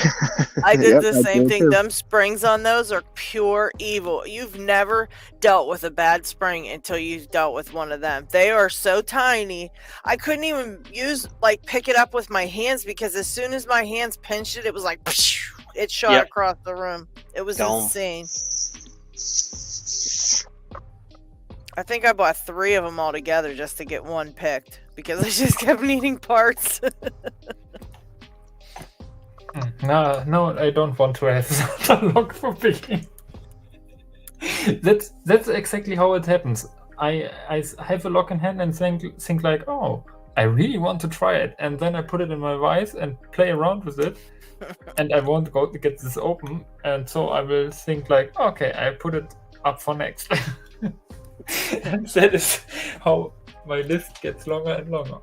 I did Yep, the I same did thing. too. Them springs on those are pure evil. You've never dealt with a bad spring until you've dealt with one of them. They are so tiny. I couldn't even pick it up with my hands, because as soon as my hands pinched it, it was like it shot across the room. It was insane. I think I bought 3 of them all together just to get one picked because I just kept needing parts. No, I don't want to have a lock for picking. That's exactly how it happens. I have a lock in hand and think like, oh, I really want to try it, and then I put it in my vise and play around with it, and I want to go to get this open, and so I will think like, okay, I put it up for next. And that is how my list gets longer and longer.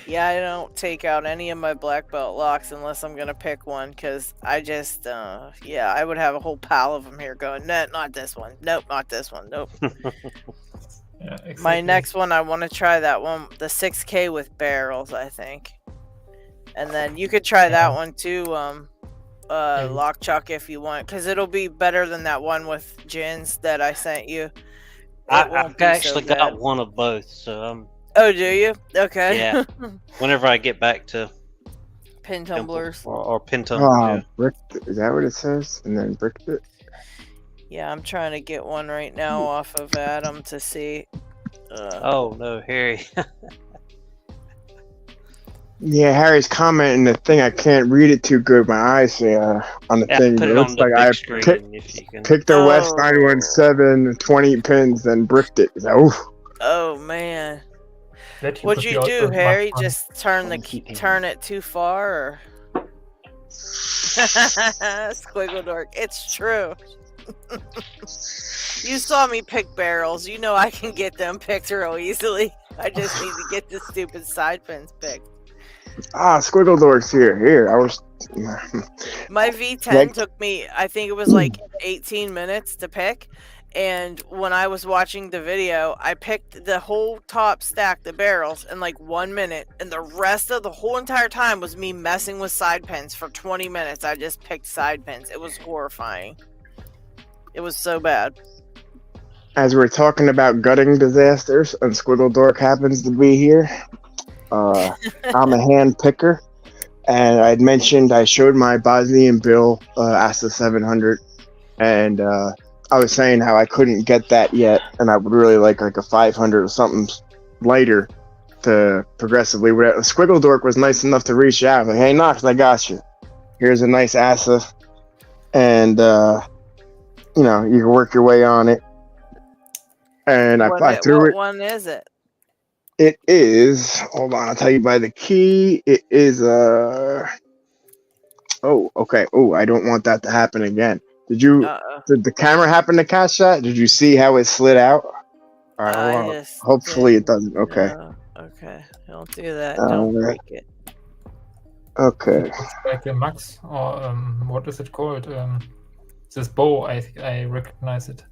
Yeah, I don't take out any of my black belt locks unless I'm gonna pick one, because I just, I would have a whole pile of them here going, no, not this one. Nope, not this one. Nope. Yeah, exactly. My next one, I want to try that one, the 6K with barrels, I think. And then you could try that one too, Lock Chuck, if you want, because it'll be better than that one with gins that I sent you. I've actually got one of both, so Oh, do you? Okay. Yeah. Whenever I get back to pin tumblers or pin tumblers. Bricked it. Is that what it says? And then bricked it? Yeah, I'm trying to get one right now off of Adam to see. Oh no, Harry. Yeah, Harry's commenting the thing. I can't read it too good. My eyes on the thing. Put It it looks on the like big I screen if you can. picked a West 917, 20 pins, then bricked it. Oof. Oh man. What'd you do, Harry? Just turn it too far, or? Squiggle dork. It's true. You saw me pick barrels. You know I can get them picked real easily. I just need to get the stupid side pins picked. Squiggle dork's here. Here, I was. My V10 took me, I think it was like 18 minutes to pick. And when I was watching the video, I picked the whole top stack, the barrels, in like 1 minute. And the rest of the whole entire time was me messing with side pins for 20 minutes. I just picked side pins. It was horrifying. It was so bad. As we're talking about gutting disasters, and Squiggle Dork happens to be here, I'm a hand picker. And I'd mentioned I showed my Bosnian Bill ASA 700. And I was saying how I couldn't get that yet, and I would really like a 500 or something lighter to progressively. Squiggle Dork was nice enough to reach out. Like, hey, Knox, I got you. Here's a nice ASA, and you can work your way on it. And I threw it. What one is it? It is. Hold on, I'll tell you by the key. It is Oh, okay. Oh, I don't want that to happen again. Did the camera happen to catch that? Did you see how it slid out? All right, hopefully it doesn't. Okay. Okay. Don't do that. Don't break it. Okay. Like a Max, or what is it called? This bow, I recognize it.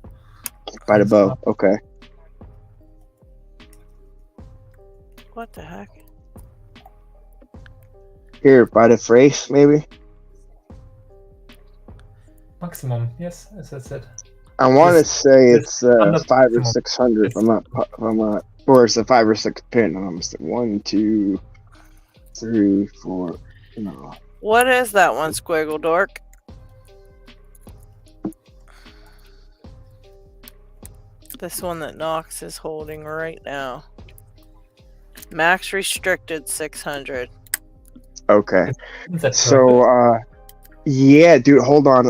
By the bow. Okay. What the heck? Here, by the phrase, maybe? Maximum, yes, as I said. I want to say it's 500 or 600. I'm not, or it's a 5 or 6 pin. I'm just 1, 2, 3, 4. No. What is that one, Squiggle Dork? This one that Knox is holding right now. Max restricted 600. Okay. So, yeah, dude, hold on.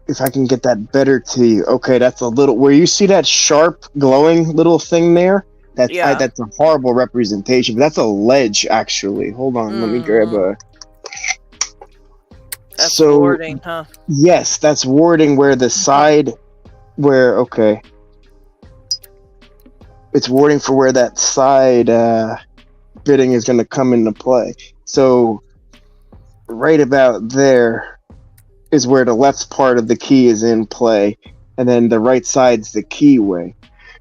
If I can get that better to you. Okay, that's a little. Where you see that sharp, glowing little thing there? That's a horrible representation. But that's a ledge, actually. Hold on, let me grab a. That's warding, huh? Yes, that's warding where the side, okay. It's warding for where that side bitting is going to come into play. So, right about there is where the left part of the key is in play, and then the right side's the keyway.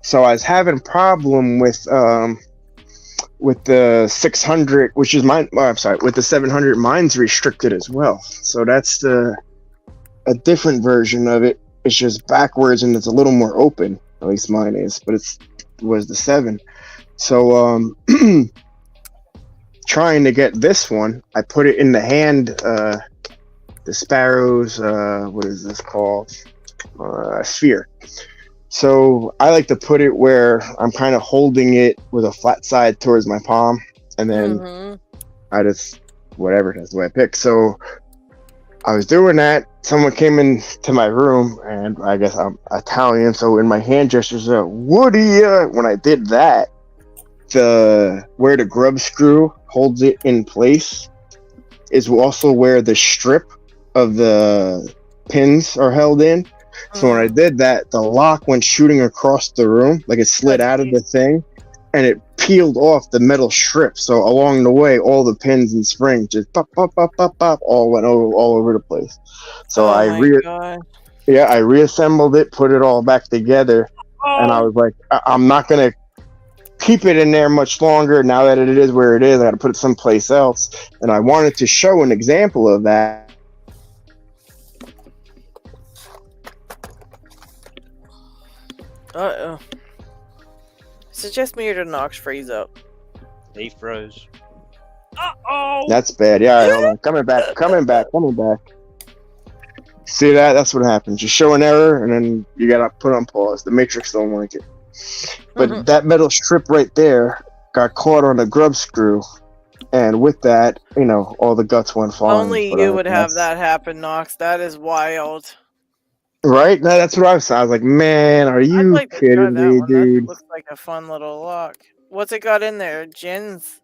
So I was having problem with the 600, which is mine. Oh, I'm sorry, with the 700, mine's restricted as well. So that's a different version of it. It's just backwards and it's a little more open. At least mine is, but it was the 7. So trying to get this one, I put it in the hand. The Sparrow's what is this called? Sphere. So I like to put it where I'm kind of holding it with a flat side towards my palm, and then I just whatever, that's the way I pick. So I was doing that. Someone came into my room, and I guess I'm Italian, so in my hand gestures, Woody. When I did that, where the grub screw holds it in place is also where the strip of the pins are held in. So when I did that, the lock went shooting across the room, like it slid out of the thing, and it peeled off the metal strip. So along the way, all the pins and springs just pop, pop, pop, pop, pop, all went all over the place. So I reassembled it, put it all back together, and I was like, I'm not gonna keep it in there much longer. Now that it is where it is, I got to put it someplace else. And I wanted to show an example of that. Uh-oh. Is it just me or did Knox freeze up? He froze. Uh-oh! That's bad. Yeah, all right, hold on. Coming back. See that? That's what happens. You show an error, and then you got to put on pause. The Matrix don't like it. But that metal strip right there got caught on a grub screw. And with that, all the guts went flying. Only you would have that happen, Knox. That is wild. Right? No, that's what I was like, man, are you kidding me, dude? That looks like a fun little lock. What's it got in there? Gins?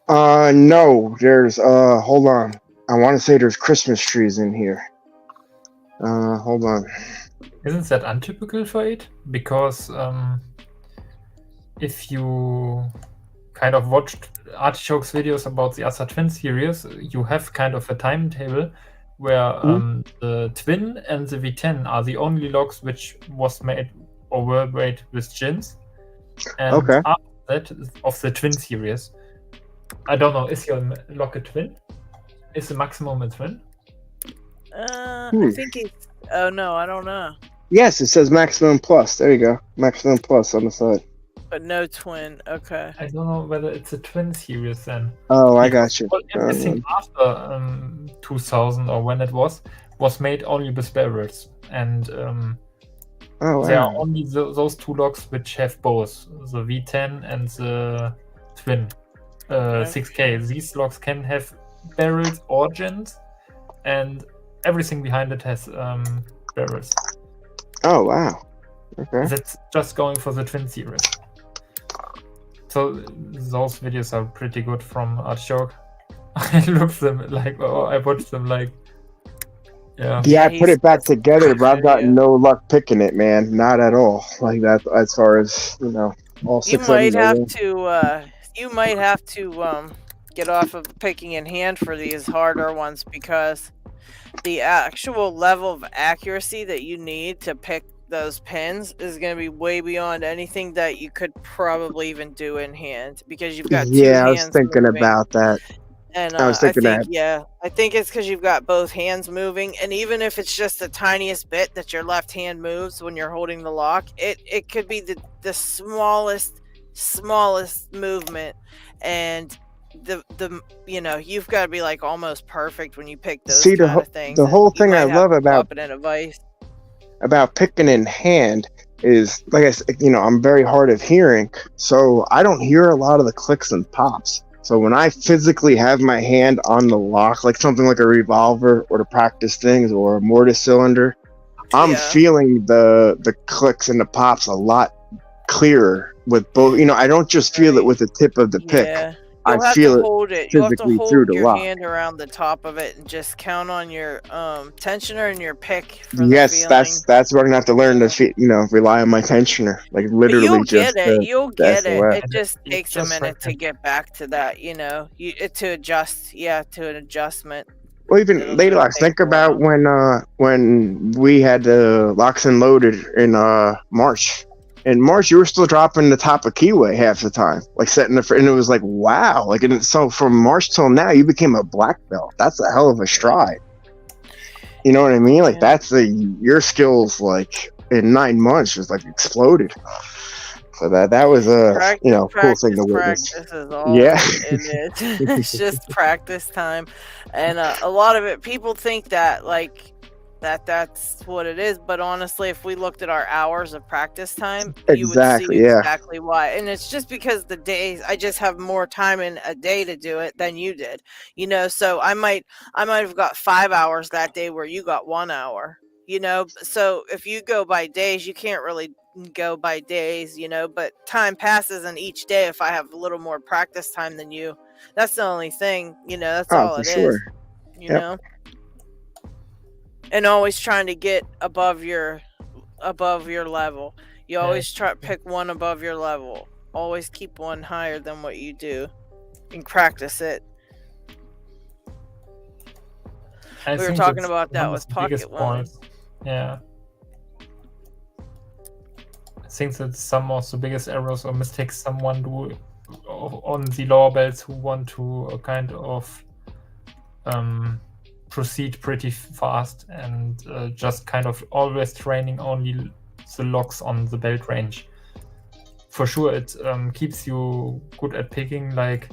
No. There's, hold on. I want to say there's Christmas trees in here. Hold on. Isn't that untypical for it? Because if you kind of watched Artichoke's videos about the other twin series, you have kind of a timetable where the twin and the V10 are the only locks which was made or were made with gins. And after that, of the twin series, I don't know, is your lock a twin? Is the maximum a twin? I think it's... Oh, no, I don't know. Yes, it says maximum plus. There you go. Maximum plus on the side. But no twin. Okay. I don't know whether it's a twin series then. Oh, I got you. Everything after 2000 or when it was made only with barrels. And there are only those two locks which have both the V10 and the twin 6K. These locks can have barrels or gins, and everything behind it has barrels. Oh, wow. Okay. That's just going for the twin series. So those videos are pretty good from Artichoke. I looked them like, I watched them like, yeah. I put it back together, but I've got no luck picking it, man. Not at all. Like that, as far as all six. You might have to get off of picking in hand for these harder ones, because the actual level of accuracy that you need to pick those pins is going to be way beyond anything that you could probably even do in hand, because you've got two hands. I was thinking about that. And I think it's because you've got both hands moving, and even if it's just the tiniest bit that your left hand moves when you're holding the lock, it could be the smallest movement, and you've got to be like almost perfect when you pick those kind of things. The whole thing I love about picking in hand is, like I said, I'm very hard of hearing, so I don't hear a lot of the clicks and pops. So when I physically have my hand on the lock, like something like a revolver or to practice things or a mortise cylinder, I'm feeling the clicks and the pops a lot clearer with both. I don't just feel it with the tip of the pick. I feel it physically through the lock. You have to hold your hand around the top of it and just count on your tensioner and your pick. Yes, that's what I'm gonna have to learn to rely on my tensioner. Like literally, you'll get it. It just takes a minute to get back to that. To adjust. To an adjustment. Well, even Lady Locks, think about when we had the locks and loaded in March. In March, you were still dropping the top of keyway half the time, like setting and it was like, wow. Like, and so from March till now, you became a black belt. That's a hell of a stride. You know what I mean? Like, your skills, like, in 9 months just like exploded. So that was a cool thing to witness. Practice is all it is. It's just practice time, and a lot of it, people think that like that's what it is. But honestly, if we looked at our hours of practice time, you would Exactly, see yeah. exactly why. And it's just because the days, I just have more time in a day to do it than you did, you know. So I might have got 5 hours that day where you got 1 hour, you know. So if you go by days, you can't really go by days, you know. But time passes in each day. If I have a little more practice time than you, that's the only thing, you know. That's all for it sure. is, you know. And always trying to get above your level. You always try to pick one above your level. Always keep one higher than what you do and practice it. We were talking about that with pocket ones. Yeah. I think that's some of the biggest errors or mistakes someone do on the law belts who want to kind of proceed pretty fast and just kind of always training only the locks on the belt range. For sure, it keeps you good at picking, like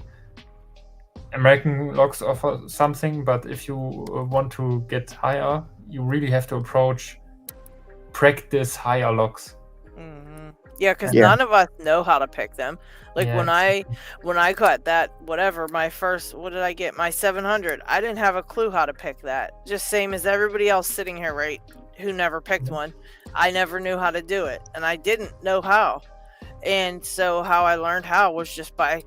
American locks offer something, but if you want to get higher, you really have to practice higher locks. Yeah, because none of us know how to pick them. Like when I got that, whatever, my first, what did I get? My 700. I didn't have a clue how to pick that. Just same as everybody else sitting here, right? Who never picked one. I never knew how to do it, and I didn't know how. And so how I learned how was just by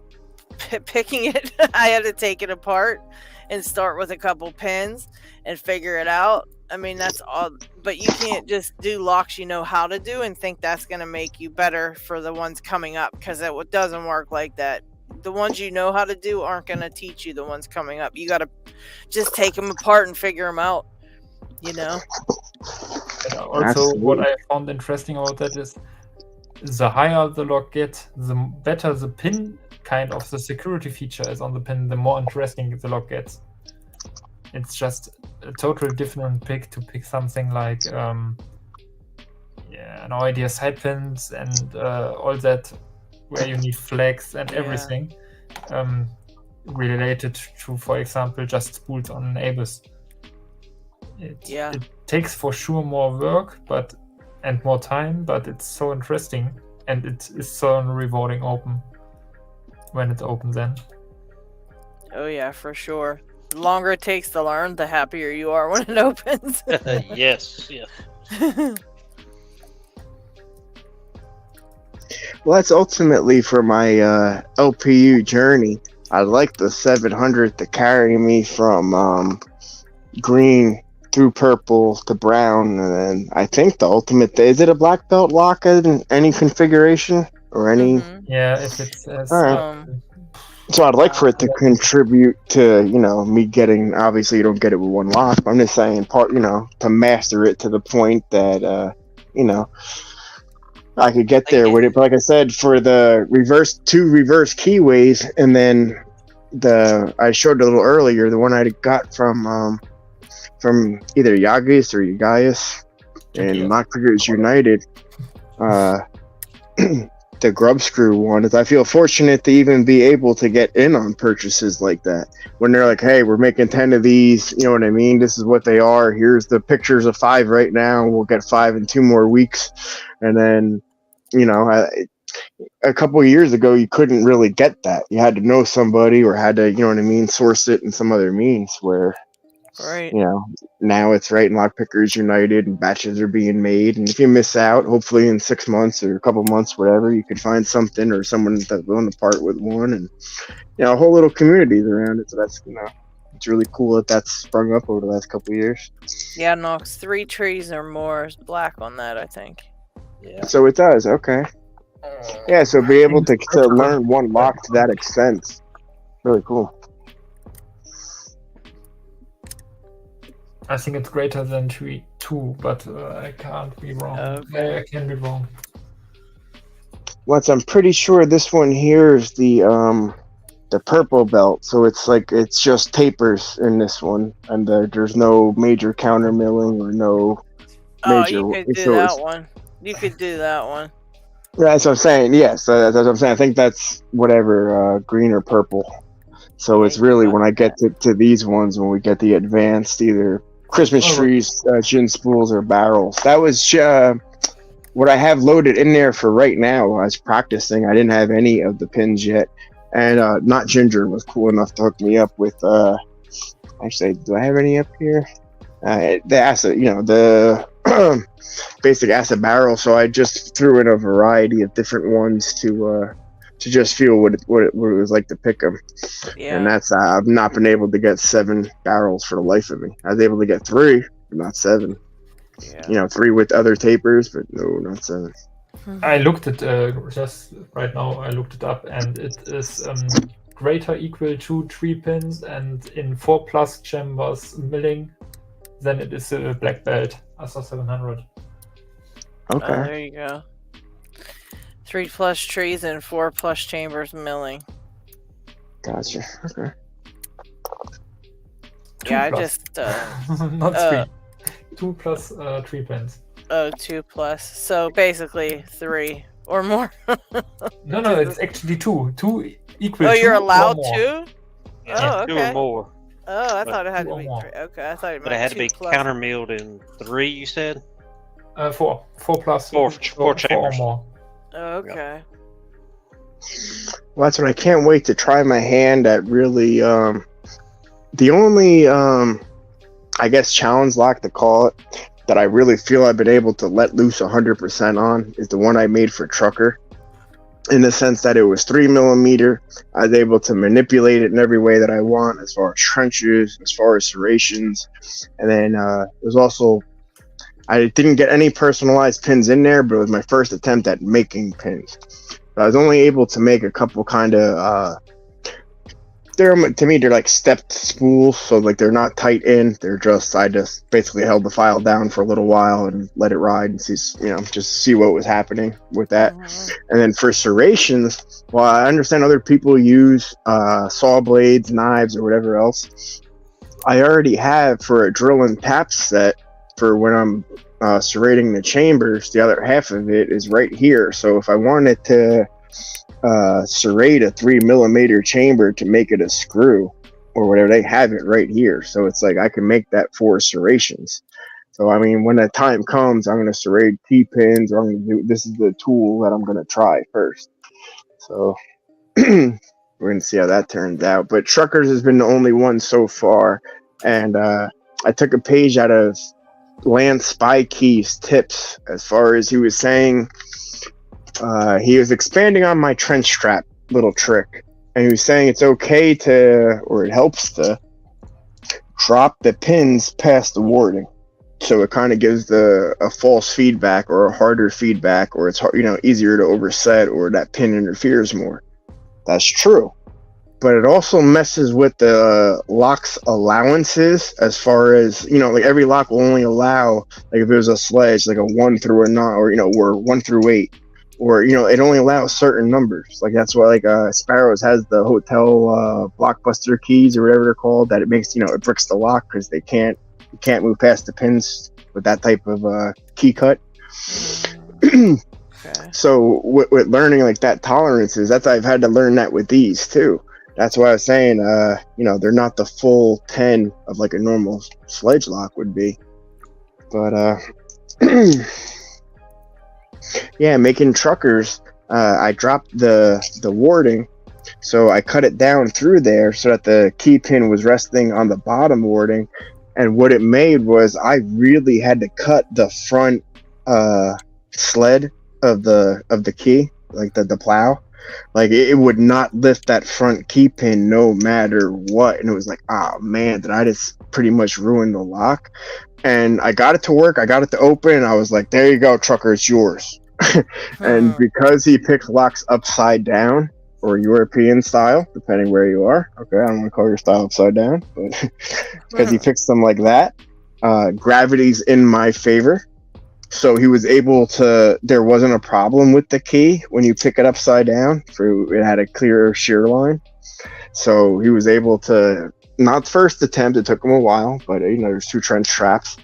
picking it. I had to take it apart and start with a couple pins and figure it out. I mean, that's all, but you can't just do locks you know how to do and think that's going to make you better for the ones coming up, because it doesn't work like that. The ones you know how to do aren't going to teach you the ones coming up. You got to just take them apart and figure them out, you know? And also, what I found interesting about that is the higher the lock gets, the better the pin, kind of the security feature is on the pin, the more interesting the lock gets. It's just a totally different pick to pick something like no idea, side pins and all that, where you need flags and everything related to, for example, just spools on enables. It takes for sure more work and more time, but it's so interesting and it is so rewarding when it's open then. Oh yeah, for sure. The longer it takes to learn, the happier you are when it opens. Yes. Well, that's ultimately for my LPU journey. I'd like the 700 to carry me from green through purple to brown, and then I think the ultimate, is it a black belt lock in any configuration or any? Yeah, if it's all right. So I'd like for it to contribute to, me getting, obviously you don't get it with one lock, but I'm just saying to master it to the point that, I could get there with it. But like I said, for the two reverse keyways, and then I showed a little earlier, the one I got from either Yagis or Yagaius and Lockpickers United, the grub screw one, is I feel fortunate to even be able to get in on purchases like that when they're like, hey, we're making 10 of these, you know what I mean, this is what they are, here's the pictures of 5 right now, we'll get 5 in 2 more weeks. And then a couple of years ago you couldn't really get that, you had to know somebody or had to source it in some other means, where now it's right in Lockpickers United and batches are being made, and if you miss out, hopefully in 6 months or a couple months, whatever, you could find something or someone that's willing to part with one, and a whole little communities around it. So that's it's really cool that that's sprung up over the last couple of years. Yeah, Knox, 3 trees or more is black on that, I think. Yeah. So it does, okay. Yeah, so be able to learn one lock to that extent, really cool. I think it's greater than 2, but I can't be wrong. Okay. I can be wrong. I'm pretty sure this one here is the purple belt, so it's just tapers in this one, and there's no major counter milling or no major. You could do that one. You could do that one. Yeah, that's what I'm saying. Yes, that's what I'm saying. I think that's whatever green or purple. So it's really when I get to these ones, when we get the advanced, either Christmas trees, gin spools, or barrels. That was what I have loaded in there for right now. I was practicing. I didn't have any of the pins yet, and not Ginger was cool enough to hook me up with. Actually, do I have any up here? The acid, the basic acid barrel. So I just threw in a variety of different ones to just feel what it was like to pick them. Yeah. And that's I've not been able to get 7 barrels for the life of me. I was able to get 3, but not 7. Yeah. 3 with other tapers, but no, not 7. I looked at just right now. I looked it up, and it is greater equal to 3 pins, and in 4+ chambers milling, then it is a black belt ASA 700. Okay. Oh, there you go. 3+ trees and 4+ chambers milling. Gotcha. Okay. Yeah, I 2+. just not 3. 2 plus 3 pins. Oh, 2+. So basically 3 or more. No, it's actually 2. 2 equal. Oh, 2 you're allowed or more. 2? Yeah, Oh, 2 okay. or more. Oh, I thought it had to 2 or be more. 3. Okay, I thought it But it had to be 2+. counter milled in 3, you said? 4. 4+. 4 4 chambers. or more. Oh, okay. Well, that's what I can't wait to try my hand at. Really, the only I guess challenge lock to call it that I really feel I've been able to let loose 100% on is the one I made for Trucker. In the sense that it was 3mm, I was able to manipulate it in every way that I want, as far as trenches, as far as serrations, and then it was also, I didn't get any personalized pins in there, but it was my first attempt at making pins. I was only able to make a couple kind of, to me, they're like stepped spools, so like they're not tight in. They're just, I just basically held the file down for a little while and let it ride and see, just see what was happening with that. And then for serrations, well, I understand other people use saw blades, knives, or whatever else. I already have for a drill and tap set for when I'm serrating the chambers. The other half of it is right here. So if I wanted to serrate a 3mm chamber to make it a screw or whatever, they have it right here. So it's like I can make that for serrations. So I mean, when the time comes, I'm going to serrate T-pins, or I'm going to do, this is the tool that I'm going to try first. So we're going to see how that turns out. But Truckers has been the only one so far. And I took a page out of Lance Spykey's tips, as far as he was saying. He was expanding on my trench strap little trick, and he was saying it's okay to, or it helps to, drop the pins past the warding, so it kind of gives a false feedback or a harder feedback, or it's easier to overset, or that pin interferes more. That's true, but it also messes with the lock's allowances, as far as like every lock will only allow, like if it was a sledge, like a 1 through a 9, or 1 through 8. Or it only allows certain numbers. Like that's why Sparrows has the hotel blockbuster keys or whatever they're called. That it makes it bricks the lock because you can't move past the pins with that type of key cut. Okay. So with learning like that tolerances, I've had to learn that with these too. That's why I was saying they're not the full 10 of like a normal sledge lock would be, but yeah, making Truckers, I dropped the warding, so I cut it down through there so that the key pin was resting on the bottom warding, and what it made was I really had to cut the front sled of the key, like the plow, like it would not lift that front key pin no matter what, and it was like, oh man, did I just pretty much ruin the lock? And I got it to work, I got it to open, and I was like, there you go, Trucker, it's yours. And because he picks locks upside down, or European style, depending where you are. Okay, I don't want to call your style upside down, but because he picks them like that, gravity's in my favor. So he was able to, there wasn't a problem with the key when you pick it upside down. It had a clear shear line. So he was able to, not first attempt, it took him a while, but there's 2 trench straps,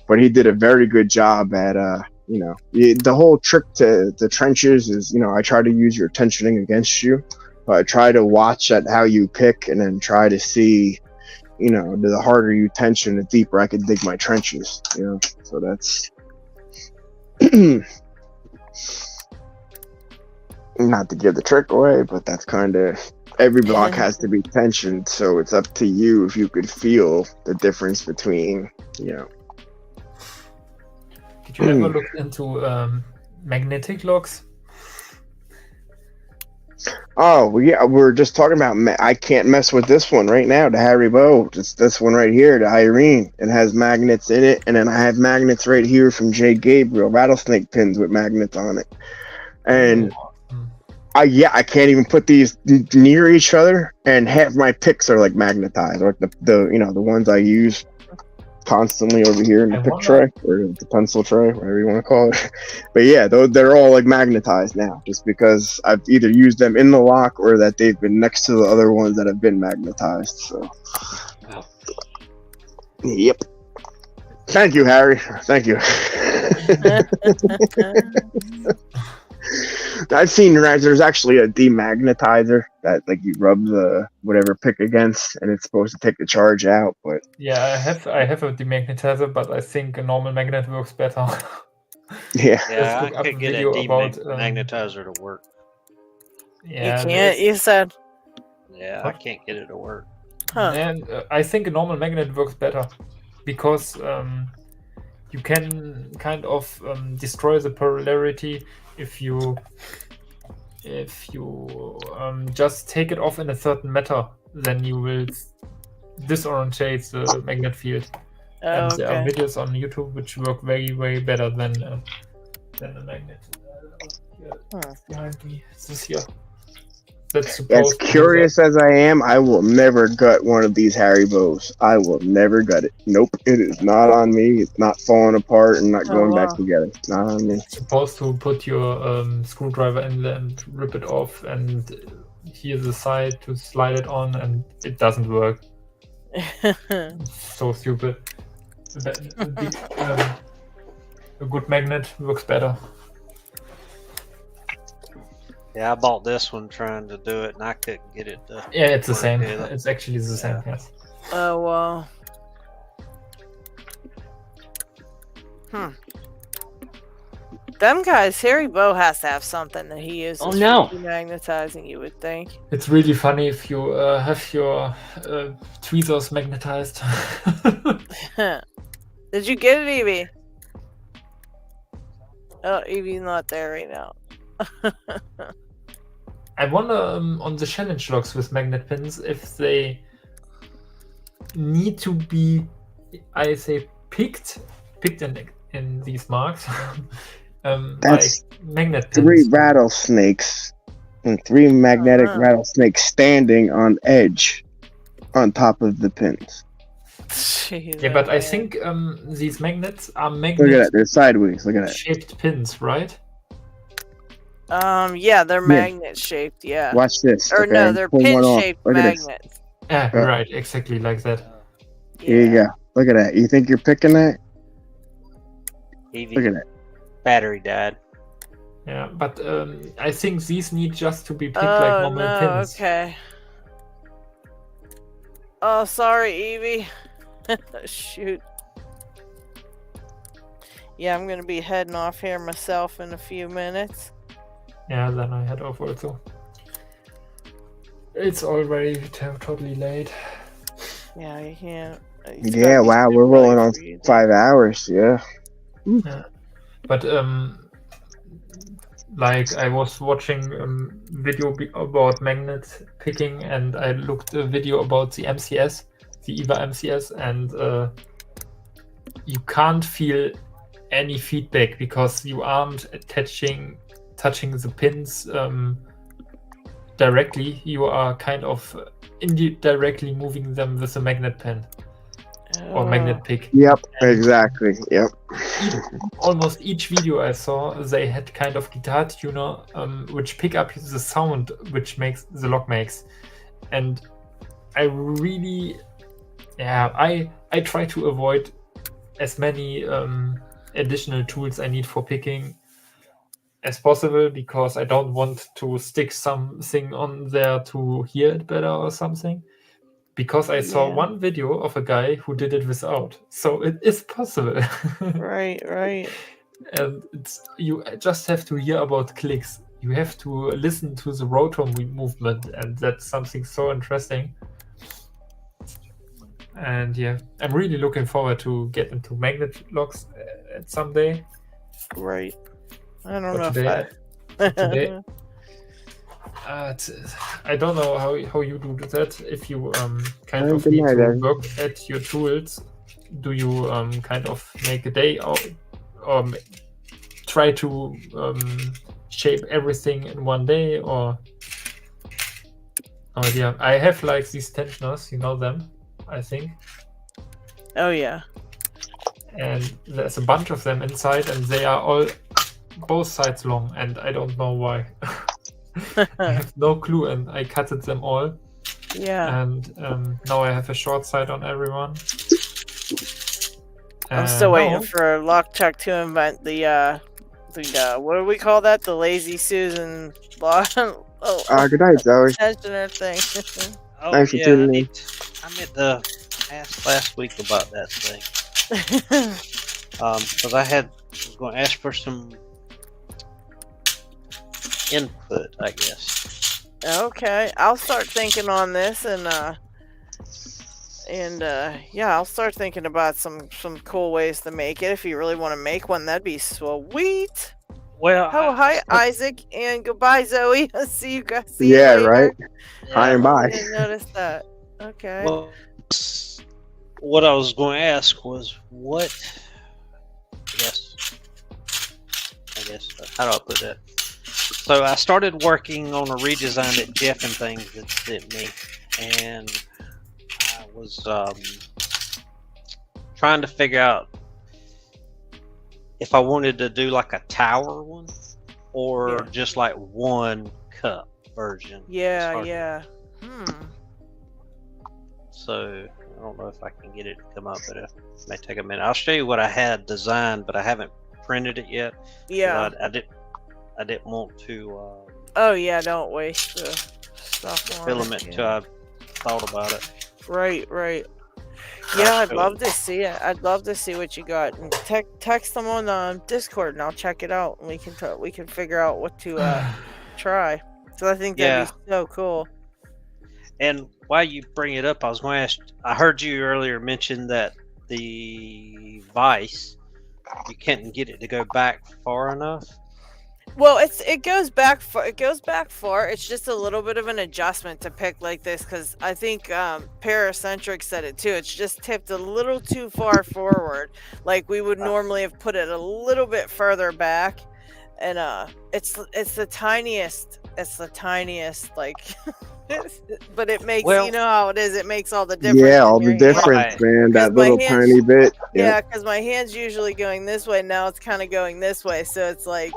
but he did a very good job at the whole trick to the trenches is I try to use your tensioning against you. I try to watch at how you pick, and then try to see the harder you tension, the deeper I could dig my trenches. So that's not to give the trick away, but that's kind of every block has to be tensioned. So it's up to you if you could feel the difference between. Did you ever look into magnetic locks? Oh, yeah, we're just talking about. I can't mess with this one right now. The Harry Bow, just this one right here, the Irene. It has magnets in it, and then I have magnets right here from J. Gabriel, rattlesnake pins with magnets on it. And I can't even put these near each other, and half my picks are like magnetized, like the ones I use constantly over here in the pick tray or the pencil tray, whatever you want to call it. But yeah, they're all like magnetized now, just because I've either used them in the lock or that they've been next to the other ones that have been magnetized. So, yep. Thank you, Harry. Thank you. I've seen there's actually a demagnetizer that like you rub the whatever pick against, and it's supposed to take the charge out. But yeah, I have a demagnetizer, but I think a normal magnet works better. Yeah, I could get a demagnetizer to work. Yeah, you can't. You said. Yeah, I can't get it to work. And I think a normal magnet works better because you can kind of destroy the polarity if you just take it off in a certain matter, then you will disorientate the magnet field. And there are videos on YouTube which work way better than a magnet. Behind me, this here. That's as curious as I am, I will never gut one of these Harry Bows. I will never gut it. Nope, it is not on me. It's not falling apart and not going back together. It's not on me. You're supposed to put your screwdriver in there and rip it off, and here's the side to slide it on, and it doesn't work. So stupid. A good magnet works better. Yeah, I bought this one trying to do it, and I couldn't get it to. Yeah, it's the same. It's actually the same. Yes. Oh wow. Them guys, Harry Bow has to have something that he uses for demagnetizing, you would think. It's really funny if you have your tweezers magnetized. Did you get it, Evie? Oh, Evie's not there right now. I wonder on the challenge locks with magnet pins if they need to be, I say, picked in these marks. That's like magnet pins. 3 rattlesnakes and 3 magnetic rattlesnakes standing on edge on top of the pins. Yeah, but I think these magnets are Look at that, they're sideways. Look at that. shaped pins, right? Yeah, they're magnet shaped. Yeah. Watch this. Or no, they're pin shaped magnets. Yeah, right, exactly like that. Here you go. Look at that. You think you're picking that? Evie, Look at that. Battery died. Yeah, but I think these need just to be picked like normal pins. Okay. Oh, sorry, Evie. Shoot. Yeah, I'm gonna be heading off here myself in a few minutes. Yeah, then I head off also. It's already totally late. Yeah, you can't. Yeah, wow, we're rolling on 5 hours. Yeah. Yeah. But like I was watching video about magnet picking, and I looked a video about the MCS, the EVA MCS, and you can't feel any feedback because you aren't touching the pins directly. You are kind of indirectly moving them with a magnet pen or magnet pick. Yep, exactly. Yep. Almost each video I saw, they had kind of guitar tuner which pick up the sound which makes the lock makes, and I really, I try to avoid as many additional tools I need for picking as possible, because I don't want to stick something on there to hear it better or something. because I saw Yeah. one video of a guy who did it without. So it is possible. Right. And you just have to hear about clicks. You have to listen to the rotor movement, and that's something so interesting. And yeah, I'm really looking forward to get into magnet locks at some day. Right. I don't But know today, if today I don't know how you do that. If you kind of Good need night, to Evan. work at your tools, do you kind of make a day out, or try to shape everything in one day, or oh yeah, I have like these tensioners, you know them, I think, Oh yeah. and there's a bunch of them inside, and they are all both sides long, and I don't know why. I have no clue, and I cutted them all. Yeah. And now I have a short side on everyone. I'm still waiting now- for Lockchuck to invent the what do we call that? The Lazy Susan Good night, Zoe. tensioner thing. Oh Thanks for yeah, tuning in. I meant to ask last week about that thing. Because I was going to ask for some input, I guess. Okay, I'll start thinking on this, and yeah, I'll start thinking about some cool ways to make it. If you really want to make one, that'd be sweet. Well, oh hi Isaac, and goodbye Zoe. See you guys. See you Yeah, later. right. Hi and I bye. didn't notice that. Okay. Well, what I was going to ask was what? I guess how do I put that? So I started working on a redesign that Jeff and things had sent me, and I was trying to figure out if I wanted to do like a tower one or just like one cup version. Yeah. So I don't know if I can get it to come up, but it may take a minute. I'll show you what I had designed, but I haven't printed it yet. Yeah. I didn't want to Oh yeah, don't waste the stuff on filament it. until I thought about it. Right. Yeah, I'd love to see it. I'd love to see what you got. And text them on Discord, and I'll check it out. And we can figure out what to try. So I think that'd be so cool. And while you bring it up, I was going to ask. I heard you earlier mention that the vise, you can't get it to go back far enough. Well, it goes back far. It's just a little bit of an adjustment to pick like this, because I think Paracentric said it too. It's just tipped a little too far forward. Like we would normally have put it a little bit further back, and it's the tiniest. It's the tiniest, like. But it makes, you know how it is. It makes all the difference. Yeah, all the difference, man. That little tiny bit. Yeah, because my hand's usually going this way. Now it's kind of going this way. So it's like,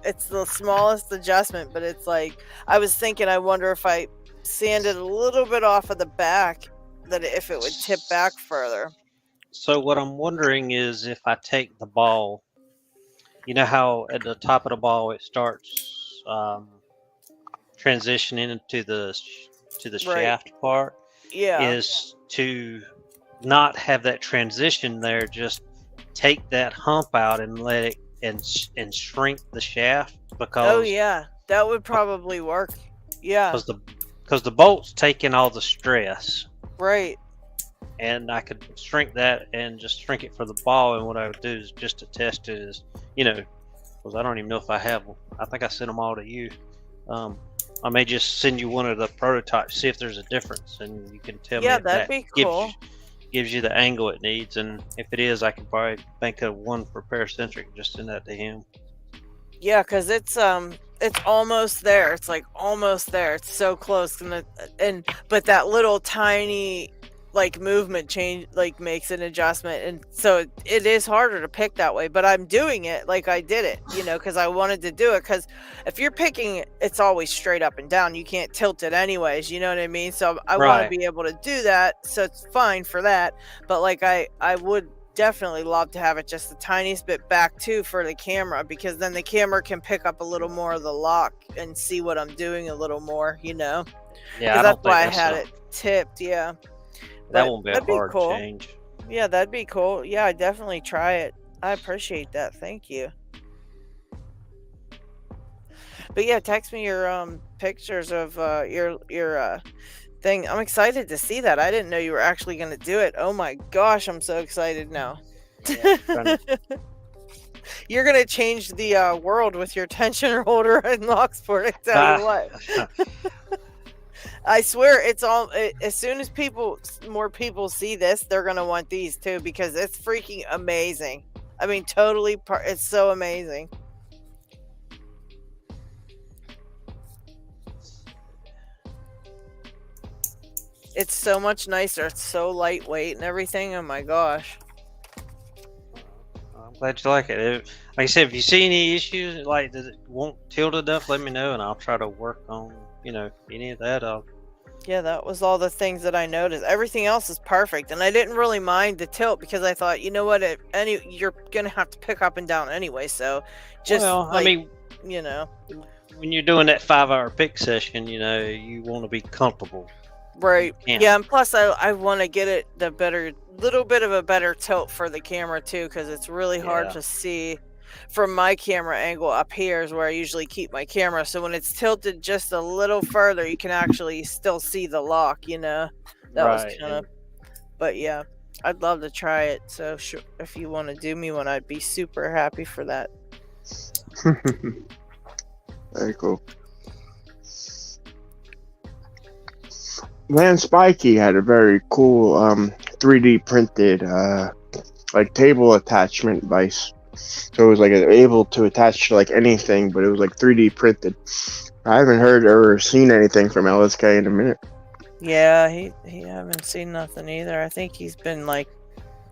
it's the smallest adjustment. But it's like, I was thinking, I wonder if I sanded a little bit off of the back, that if it would tip back further. So what I'm wondering is if I take the ball, you know how at the top of the ball it starts transitioning into the shaft part, is to not have that transition there. Just take that hump out and let it and shrink the shaft, because that would probably work. Because the bolt's taking all the stress, right? And I could shrink that and just shrink it for the ball. And what I would do is just to test it is, because I don't even know if I have. I think I sent them all to you. I may just send you one of the prototypes, see if there's a difference, and you can tell me if that'd be cool. gives you the angle it needs. And if it is, I can probably make a one for Paracentric and just send that to him. Yeah, because it's almost there. It's like almost there. It's so close, but that little tiny like movement change like makes an adjustment, and so it is harder to pick that way. But I'm doing it like I did it, because I wanted to do it. Because if you're picking, it's always straight up and down. You can't tilt it anyways. You know what I mean? So I want to be able to do that. So it's fine for that. But like I would definitely love to have it just the tiniest bit back too for the camera, because then the camera can pick up a little more of the lock and see what I'm doing a little more. Yeah, I that's don't why I think had that's it tipped. Yeah, that but won't be a that'd be hard cool. change. Yeah, that'd be cool. Yeah, I'd definitely try it. I appreciate that. Thank you. But yeah, text me your pictures of your thing. I'm excited to see that. I didn't know you were actually going to do it. Oh my gosh, I'm so excited now. You're going to change the world with your tension holder and Knoxport, I tell you what. I swear it's all as soon as more people see this, they're going to want these too because it's freaking amazing. I mean, totally it's so amazing. It's so much nicer. It's so lightweight and everything. Oh my gosh. I'm glad you like it. Like I said, if you see any issues, like does it won't tilt enough, let me know and I'll try to work on, any of that. Yeah, that was all the things that I noticed. Everything else is perfect. And I didn't really mind the tilt because I thought, you know what, you're going to have to pick up and down anyway. So just I mean, when you're doing that 5-hour pick session, you want to be comfortable. Right. Yeah, and plus I want to get it little bit of a better tilt for the camera too, because it's really hard to see from my camera angle. Up here is where I usually keep my camera, so when it's tilted just a little further, you can actually still see the lock. That was kind of. But yeah, I'd love to try it. So sure, if you want to do me one, I'd be super happy for that. Very cool. Van Spikey had a very cool 3D printed table attachment vise. So it was able to attach to anything, but it was 3D printed. I haven't heard or seen anything from LSK in a minute. Yeah, he haven't seen nothing either. I think he's been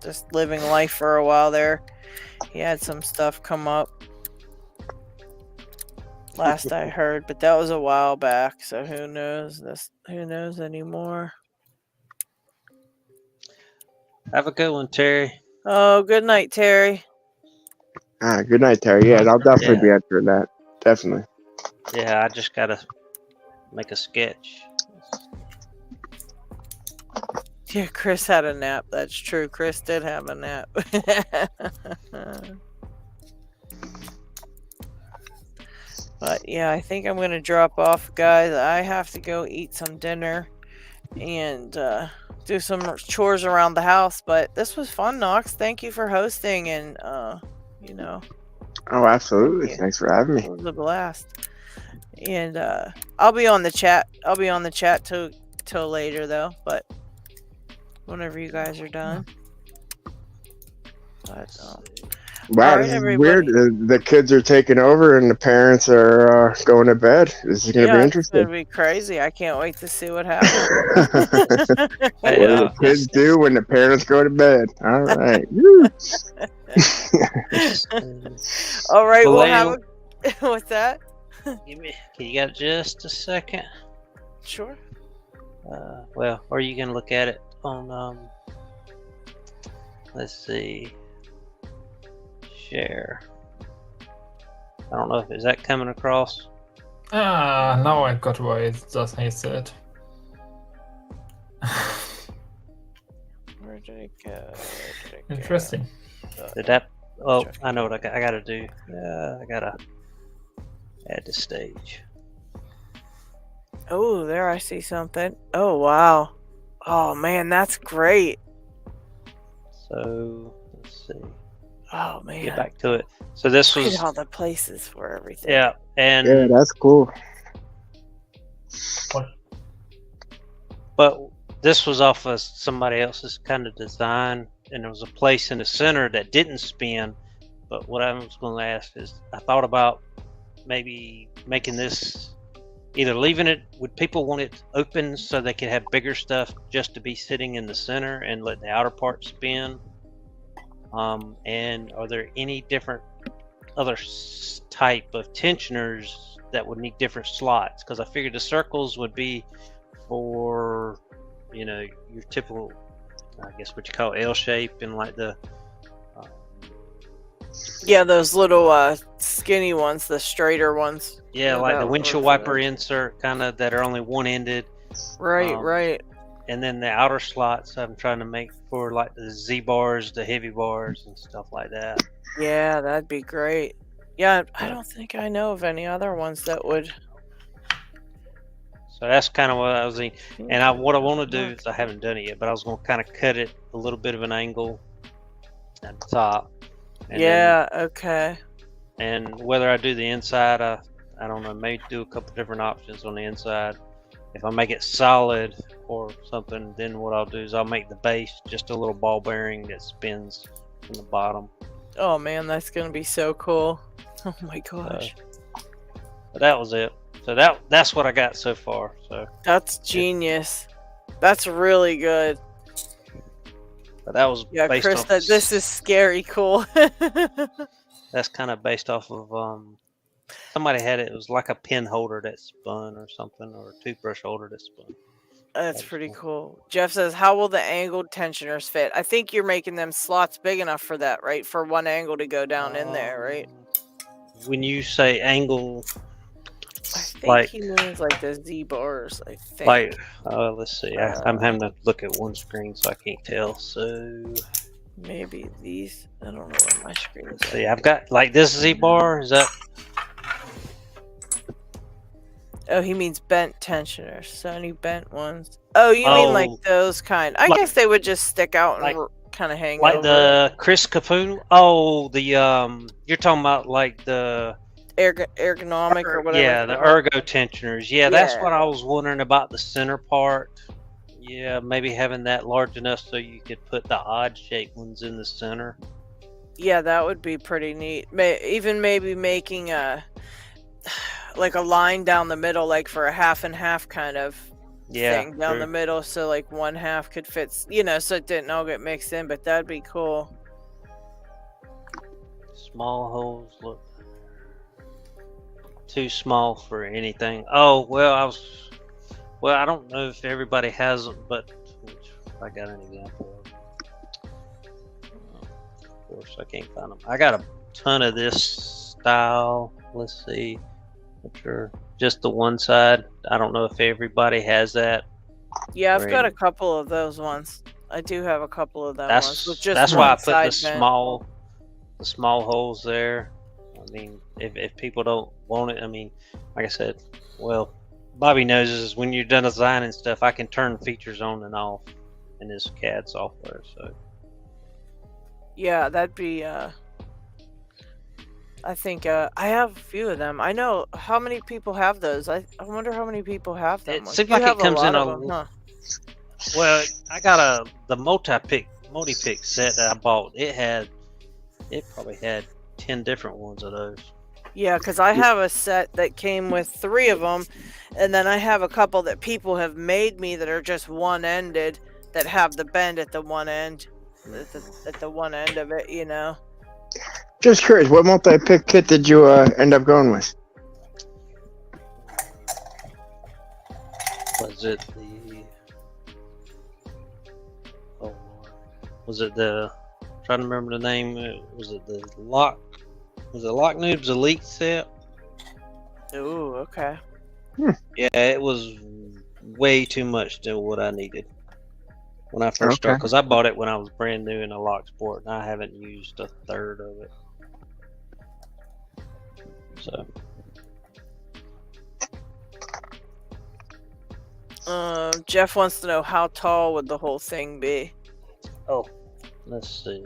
just living life for a while there. He had some stuff come up last I heard, but that was a while back, so who knows anymore. Have a good one, Terry. Oh, good night, Terry. Good night, Terry. Yeah, I'll definitely be answering that. Definitely. Yeah, I just gotta make a sketch. Yeah, Chris had a nap. That's true. Chris did have a nap. But yeah, I think I'm going to drop off, guys. I have to go eat some dinner and do some chores around the house. But this was fun, Knox. Thank you for hosting and, Oh, absolutely. Thanks for having me. It was a blast. And I'll be on the chat. I'll be on the chat till later, though. But whenever you guys are done. But, wow, this is weird. The kids are taking over and the parents are going to bed. This is going to be interesting. It's going to be crazy. I can't wait to see what happens. What do the kids do when the parents go to bed? All right. All right. We'll have what's that? You got just a second? Sure. Well, or you can look at it on, let's see. Share. I don't know if is that coming across. Now I got why it just I said. Where did it go? Interesting. Did that? Oh, I know what I got to do. I gotta add the stage. Oh, there I see something. Oh wow. Oh man, that's great. So let's see. Oh man. Get back to it. So this Look was at all the places for everything. Yeah, and yeah, that's cool. But this was off of somebody else's kind of design, and there was a place in the center that didn't spin. But what I was going to ask is, I thought about maybe making this, either leaving it, would people want it open so they could have bigger stuff just to be sitting in the center and let the outer part spin? And are there any different other type of tensioners that would need different slots? Because I figured the circles would be for, you know, your typical, I guess what you call L shape, and like the yeah, those little skinny ones, the straighter ones. yeah, like the windshield wiper insert kind of that are only one-ended, Right. And then the outer slots I'm trying to make for like the Z bars, the heavy bars, and stuff like that. Yeah, that'd be great. Yeah, I don't think I know of any other ones that would. So that's kind of what I was thinking. And what I want to do is, I haven't done it yet, but I was going to kind of cut it a little bit of an angle at the top. And okay. And whether I do the inside, I don't know, maybe do a couple different options on the inside. If I make it solid or something, then what I'll do is I'll make the base just a little ball bearing that spins from the bottom. Oh man, that's gonna be so cool. Oh my gosh. But that was it. So that's what I got so far. So that's genius. That's really good. But that was based Chris off, said this is scary cool. That's kind of based off of somebody had it. It was like a pen holder that spun or something, or a toothbrush holder that spun. That's pretty cool. Jeff says, how will the angled tensioners fit? I think you're making them slots big enough for that, right? For one angle to go down in there, right? When you say angle, I think he means like the Z bars, I think. Like, let's see. I'm having to look at one screen, so I can't tell. So maybe these. I don't know where my screen is. See, I've got like this Z bar. Is that? Oh, he means bent tensioners. So any bent ones. Oh, you mean like those kind. I guess they would just stick out and kind of hang like over. the Chris Capoon. Oh, the you're talking about like the ergonomic or whatever. Yeah, the ergo tensioners. Yeah, that's what I was wondering about the center part. Yeah, maybe having that large enough so you could put the odd shaped ones in the center. Yeah, that would be pretty neat. Even maybe making like a line down the middle, like for a half and half kind of thing down the middle, so like one half could fit, so it didn't all get mixed in. But that'd be cool. Small holes look too small for anything. Oh well, I don't know if everybody has them, but I got an example of course I can't find them. I got a ton of this style. Let's see. Sure, just the one side. I don't know if everybody has that. Yeah, I've got a couple of those ones. I do have a couple of them ones. With just that's why I put the vent. small holes there. I mean, if people don't want it, I mean, like I said, well, Bobby knows is when you're done designing stuff, I can turn features on and off in this CAD software. So yeah, that'd be. I think I have a few of them. I know how many people have those. I wonder how many people have them. It seems like it comes in a. Well, I got the multi-pick set that I bought. It probably had 10 different ones of those. Yeah, because I have a set that came with 3 of them, and then I have a couple that people have made me that are just one-ended, that have the bend at the one end, at the one end of it, Just curious, what multi-pick kit did you end up going with? Was it the? Trying to remember the name. Was it the Lock? Was it Lock Noob's Elite set? Ooh, okay. Yeah, it was way too much than what I needed when I first started, because I bought it when I was brand new in a Lock Sport, and I haven't used a third of it. So Jeff wants to know how tall would the whole thing be? Oh, let's see.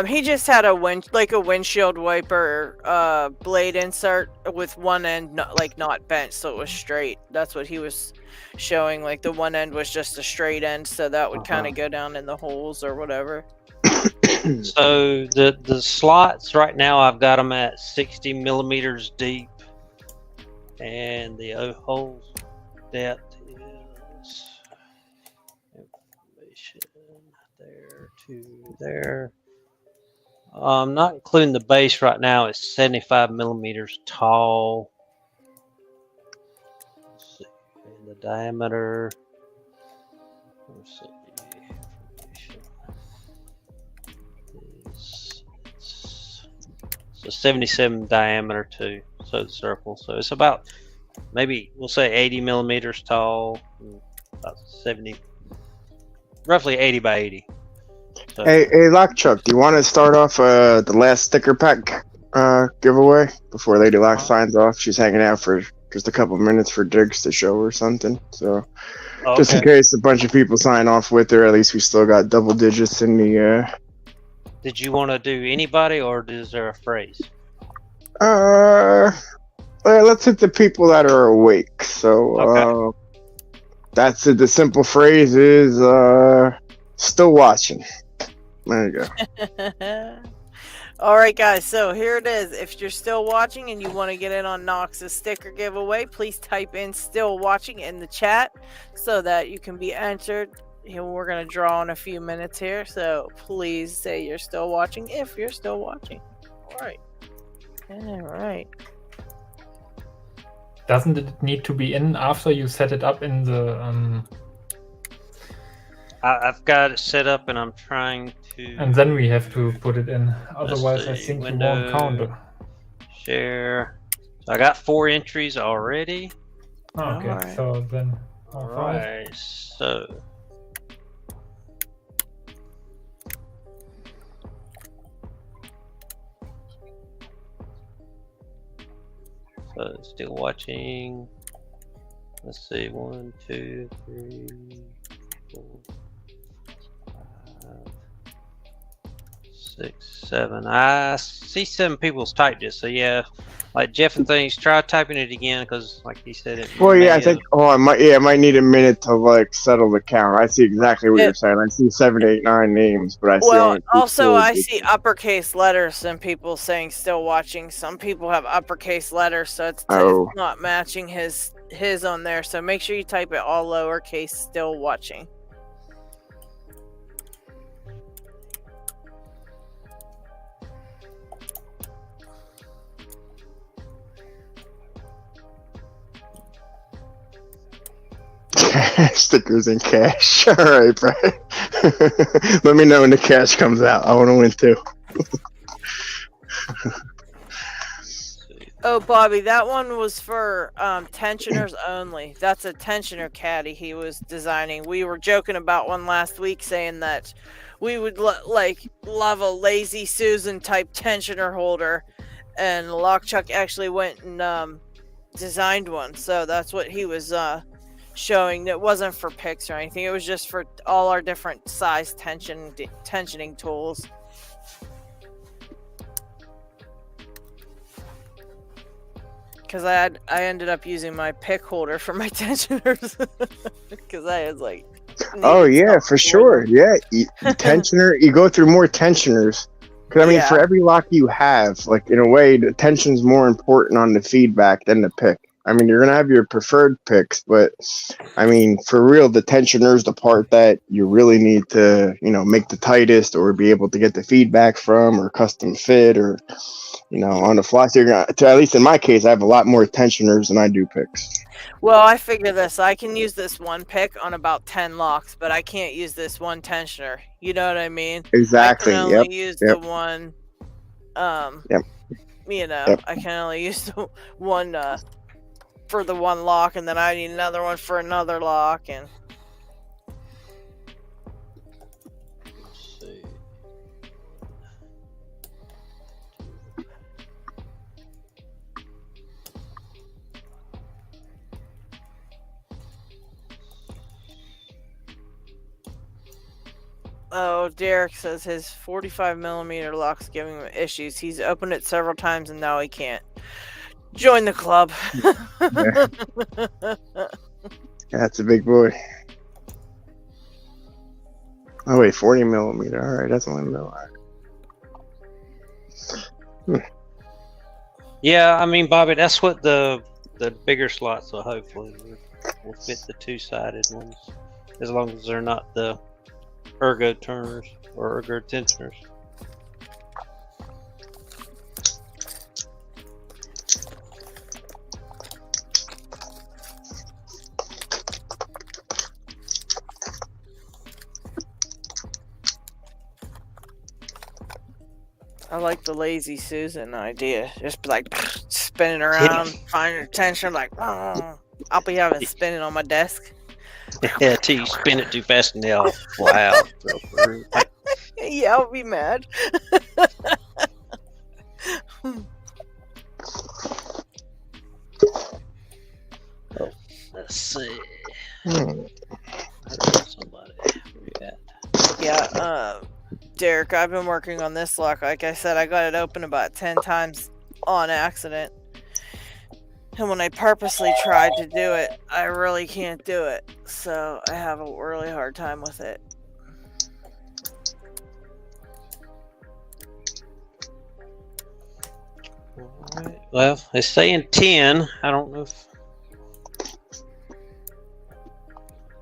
He just had a windshield wiper blade insert with one end not bent, so it was straight. That's what he was showing. Like the one end was just a straight end, so that would kind of go down in the holes or whatever. So the slots right now, I've got them at 60 millimeters deep, and the holes depth is information there to there. Not including the base right now, it's 75 millimeters tall. Let's see, and the diameter. Let's see. So 77 diameter too, so the circle. So it's about maybe we'll say 80 millimeters tall, about 70, roughly 80 by 80. So, Hey, Lockchuck, do you want to start off the last sticker pack giveaway before Lady Lock signs off? She's hanging out for just a couple minutes for Diggs to show her something. So, just in case a bunch of people sign off with her, at least we still got double digits in the. Did you want to do anybody, or is there a phrase? Let's hit the people that are awake. So, that's it. The simple phrase is still watching. There you go. All right, guys. So here it is. If you're still watching and you want to get in on Knox's sticker giveaway, please type in "still watching" in the chat so that you can be entered. We're gonna draw in a few minutes here, so please say you're still watching if you're still watching. All right. All right. Doesn't it need to be in after you set it up in the? I've got it set up, and I'm trying to. And then we have to put it in. Otherwise, I think you won't count it. Share. So I got 4 entries already. Oh, okay, Alright. so then. All right. So. So still watching. Let's see, 1, 2, 3, 4, 5, 6, 7. I see 7 people's typed it. So yeah, like Jeff and things, try typing it again because, like he said, it. Well, yeah, I think. Oh, I might need a minute to like settle the count. I see exactly what you're saying. I see 7, 8, 9 names, but I see. Well, only 2 also I digits. see uppercase letters and people saying "still watching." Some people have uppercase letters, so it's not matching his on there. So make sure you type it all lowercase "still watching." Stickers and cash. All right, bro. Let me know when the cash comes out. I want to win too. Oh, Bobby, that one was for tensioners only. That's a tensioner caddy he was designing. We were joking about one last week, saying that we would love a Lazy Susan type tensioner holder, and Lockchuck actually went and designed one. So that's what he was showing. It wasn't for picks or anything. It was just for all our different size tensioning tools. Because I ended up using my pick holder for my tensioners because I was like, oh yeah, for sure. Yeah, tensioner. You go through more tensioners. Because I mean, for every lock you have, like in a way, the tension's more important on the feedback than the pick. I mean, you're gonna have your preferred picks, but I mean, for real, the tensioner's the part that you really need to, make the tightest or be able to get the feedback from, or custom fit, or on the fly. So you're gonna, at least in my case, I have a lot more tensioners than I do picks. Well, I figure this. I can use this one pick on about 10 locks, but I can't use this one tensioner. You know what I mean? Exactly. I can only use the one. I can only use the one for the one lock, and then I need another one for another lock, and. Let's see. Oh, Derek says his 45 millimeter lock's giving him issues. He's opened it several times and now he can't. Join the club. That's a big boy. Oh wait, 40 millimeter. All right, that's only mil. Yeah, I mean, Bobby, that's what the bigger slots will hopefully will fit the 2-sided ones, as long as they're not the ergo turners or ergo tensioners. I like the Lazy Susan idea. Just be like, spinning around, finding attention. Like, oh, I'll be having it spinning on my desk. Yeah, till you spin it too fast and they'll fly out. Yeah, I'll be mad. Oh, let's see. Yeah, Derek, I've been working on this lock. Like I said, I got it open about 10 times on accident. And when I purposely tried to do it, I really can't do it. So I have a really hard time with it. Alright, well, it's saying 10. I don't know if...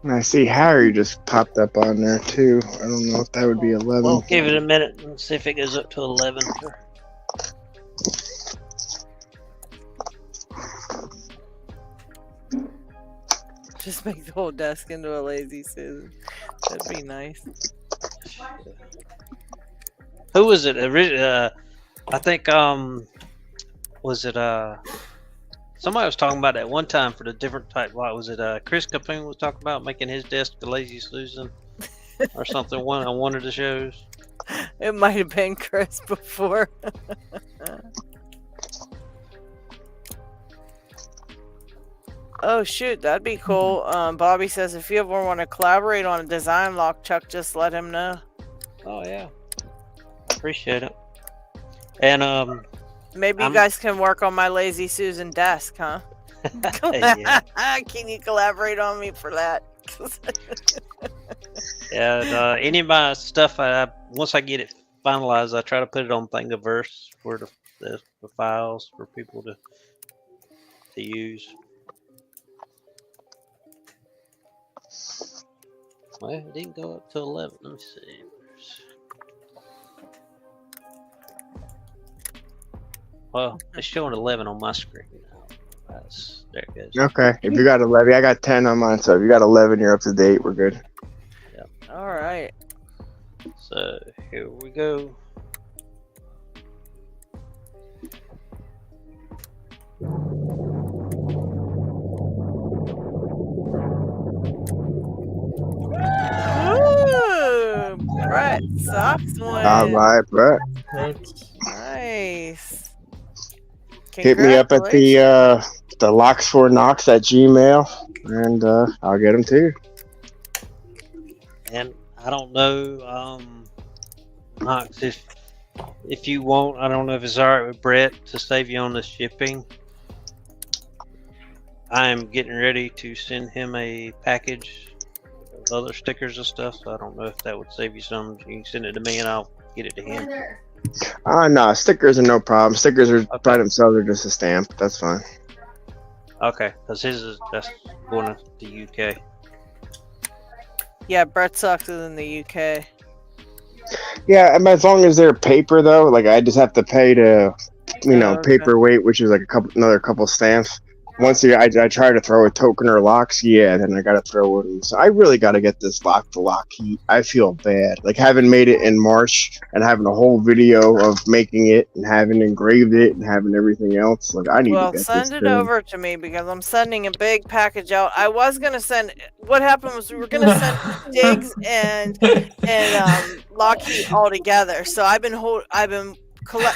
And I see Harry just popped up on there too. I don't know if that would be 11. We'll give it a minute and see if it goes up to 11. Just make the whole desk into a lazy Susan. That'd be nice. Who was it? I think, was it, somebody was talking about that one time for the different type lock. Was it Chris Capone was talking about making his desk a lazy Susan or something on one of the shows? It might have been Chris before. Oh shoot, that'd be cool. Bobby says if you ever want to collaborate on a design lock, Chuck, just let him know. Oh yeah, appreciate it. And maybe you guys can work on my lazy Susan desk, huh? Yeah. Can you collaborate on me for that? Yeah, any of my stuff, once I get it finalized, I try to put it on Thingiverse for the files for people to use. Well, it didn't go up to 11. Let me see. Well, it's showing 11 on my screen now. There it goes. Okay, if you got 11, I got 10 on mine, so if you got 11, you're up to date. We're good. Yep. All right. So here we go. Ooh, Brett Sox win. All right, Brett. Nice. Hit me up at the locks for Knox at Gmail, and I'll get them to you. And I don't know, Knox, if you want, I don't know if it's alright with Brett to save you on the shipping. I am getting ready to send him a package of other stickers and stuff, so I don't know if that would save you some. You can send it to me and I'll get it to him. No, stickers are no problem. Stickers are by themselves are just a stamp. That's fine. Okay, because that's going to the UK. Yeah, Brett Sox is in the UK. Yeah, as long as they're paper though, like I just have to pay to, paperweight, which is like another couple stamps. Once I try to throw a token or locks, then I gotta throw it. So I really gotta get this lock to LockHeat. I feel bad, like having made it in March and having a whole video of making it and having engraved it and having everything else. Like I need to get this. Well, send it over to me because I'm sending a big package out. I was gonna send. What happened was we were gonna send Diggs and LockHeat all together. So I've been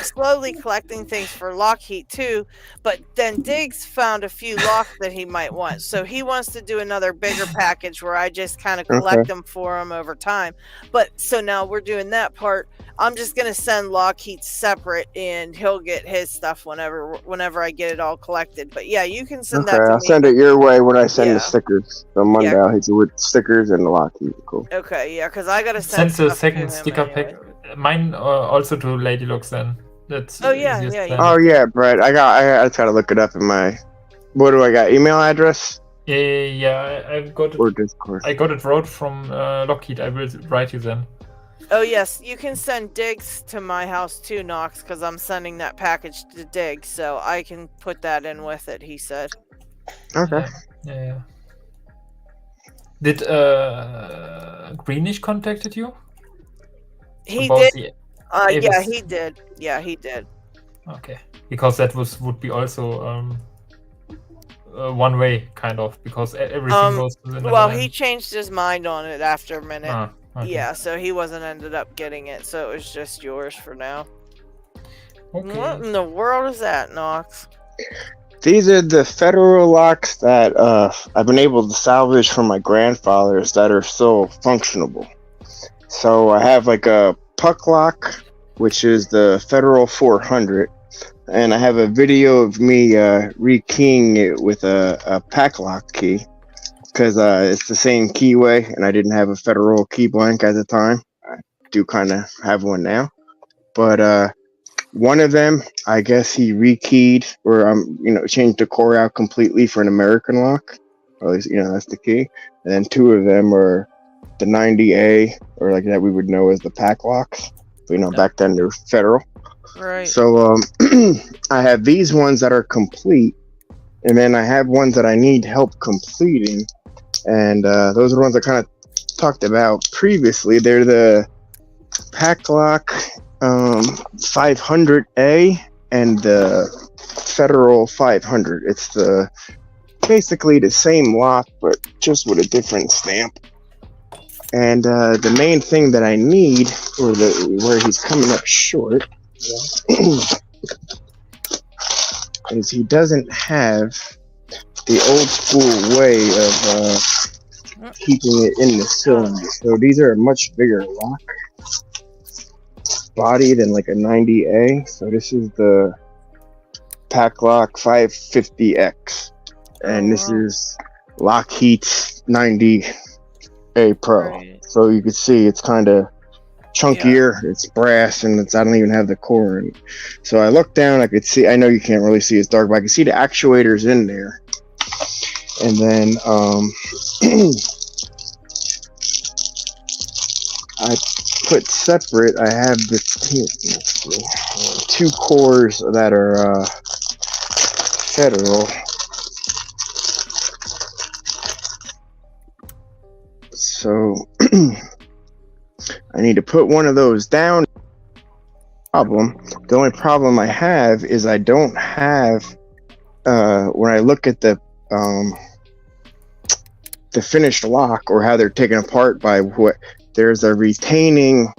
slowly collecting things for LockHeat too, but then Diggs found a few locks that he might want, so he wants to do another bigger package where I just kind of collect them for him over time. But so now we're doing that part. I'm just gonna send LockHeat separate, and he'll get his stuff whenever I get it all collected. But yeah, you can send that to I'll me. send it your way when I send the stickers. So Monday I'll hit you with stickers and the LockHeat. Cool. Okay, yeah, because I gotta send the stuff second to him sticker anyway. pack. Mine also to LadyLocks then. That's easiest then. Oh yeah, Brett. I just gotta look it up in my. What do I got? Email address? Yeah. I've got it. Or Discord. I got it wrote from LockHeat. I will write you then. Oh yes, you can send Diggs to my house too, Knox, because I'm sending that package to Diggs, so I can put that in with it. He said. Okay. Yeah. Did Greenish contacted you? He About did. the Yeah, Avis? he did. Yeah, he did. Okay, because that would be also one way kind of, because everything goes to the Well, Netherlands. he changed his mind on it after a minute. Ah, okay. Yeah, so he wasn't ended up getting it, so it was just yours for now. Okay. What in the world is that, Knox? These are the federal locks that I've been able to salvage from my grandfather's that are still functionable. So I have like a puck lock, which is the Federal 400, and I have a video of me rekeying it with a pack lock key, because it's the same keyway, and I didn't have a Federal key blank at the time. I do kind of have one now, but one of them, I guess he rekeyed, or changed the core out completely for an American lock. Or at least, that's the key. And then two of them are the 90A, or like that we would know as the pack locks. Back then they're federal. Right. So I have these ones that are complete, and then I have ones that I need help completing. And those are the ones I kind of talked about previously. They're the pack lock 500A and the Federal 500. It's basically the same lock, but just with a different stamp. And the main thing that I need, or where he's coming up short, is he doesn't have the old school way of keeping it in the cylinder. So these are a much bigger lock body than like a 90A. So this is the Pack Lock 550X, and this is LockHeat 90A Pro. Right. So you can see it's kind of chunkier. Yeah. It's brass, and I don't even have the core in it. So I looked down, I could see, I know you can't really see, it's dark, but I can see the actuators in there. And then I put separate, I have the two cores that are federal. So I need to put one of those down. The only problem I have is I don't have, when I look at the finished lock, or how they're taken apart by there's a retaining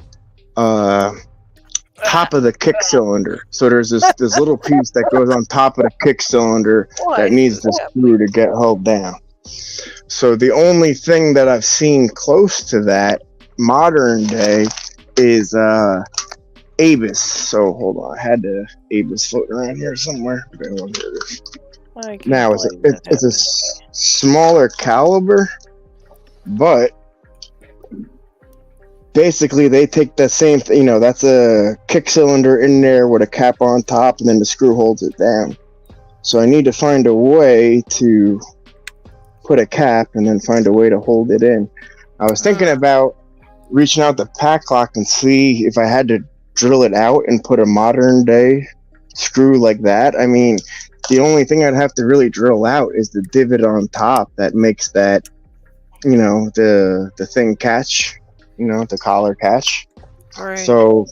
top of the kick cylinder. So there's this little piece that goes on top of the kick cylinder that needs the screw to get held down. So the only thing that I've seen close to that modern day is Avis. So hold on, I had the Avis floating around here somewhere. Now it's a smaller caliber, but basically they take the same thing. That's a kick cylinder in there with a cap on top, and then the screw holds it down. So I need to find a way to put a cap and then find a way to hold it in. I was thinking about reaching out to Pack Lock and see if I had to drill it out and put a modern day screw like that. I mean, the only thing I'd have to really drill out is the divot on top that makes that, the thing catch, the collar catch. Right. So,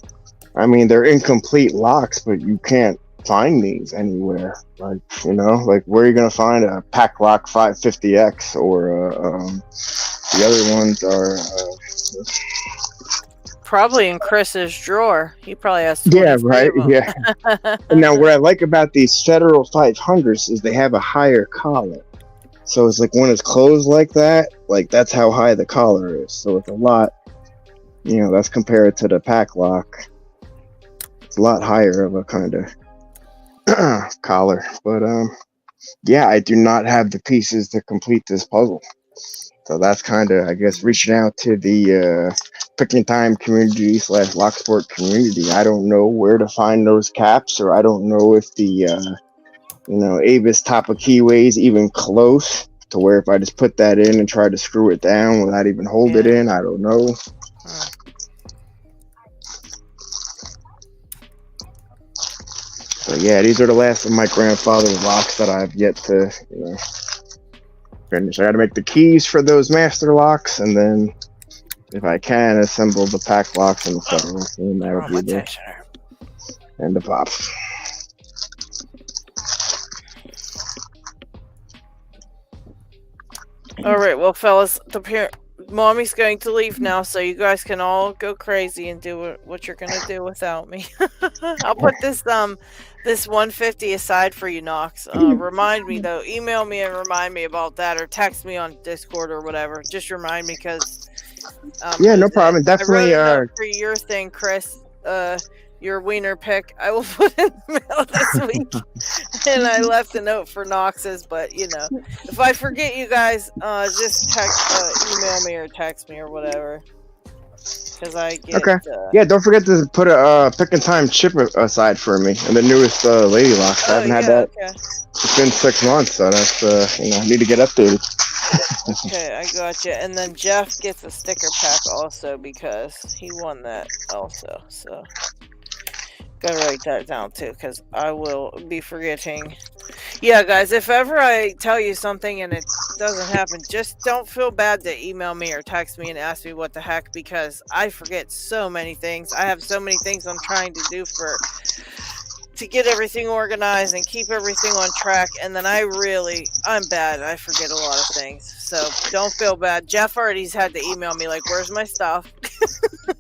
I mean, they're incomplete locks, but you can't find these anywhere. Like, where are you going to find a Pack Lock 550X, or the other ones are probably in Chris's drawer. He probably has. Yeah, right. Yeah. And now, what I like about these Federal 500s is they have a higher collar. So it's like when it's closed like that, like that's how high the collar is. So it's a lot. That's compared to the Pack Lock. It's a lot higher of a kind of collar. But yeah, I do not have the pieces to complete this puzzle. So that's kind of, I guess, reaching out to the Picking Time community / Locksport community. I don't know where to find those caps, or I don't know if the, Avis top of keyway is even close to where if I just put that in and try to screw it down without even hold it in, I don't know. So yeah, these are the last of my grandfather's locks that I've yet to, finish. I got to make the keys for those master locks, and then if I can, assemble the pack locks and the federal, and that would be the end of pops. All right, well, fellas, Mommy's going to leave now, so you guys can all go crazy and do what you're gonna do without me. I'll put this 150 aside for you, Knox. Remind me though. Email me and remind me about that, or text me on Discord or whatever. Just remind me because. Yeah, no problem. Definitely. I wrote a note for your thing, Chris. Your wiener pick. I will put in the mail this week. And I left a note for Knox's, but if I forget you guys, just email me or text me or whatever. Because I get. Okay. Yeah, don't forget to put a pick and time chip aside for me and the newest Lady Locks. I haven't had that. Okay. It's been 6 months, so that's I need to get updated. Okay, I got you. And then Jeff gets a sticker pack also because he won that also. So gotta write that down too because I will be forgetting. Yeah, guys, if ever I tell you something and it doesn't happen, just don't feel bad to email me or text me and ask me what the heck because I forget so many things. I have so many things I'm trying to do to get everything organized and keep everything on track, and then I'm bad. I forget a lot of things, so don't feel bad. Jeff already's had to email me like, "Where's my stuff?"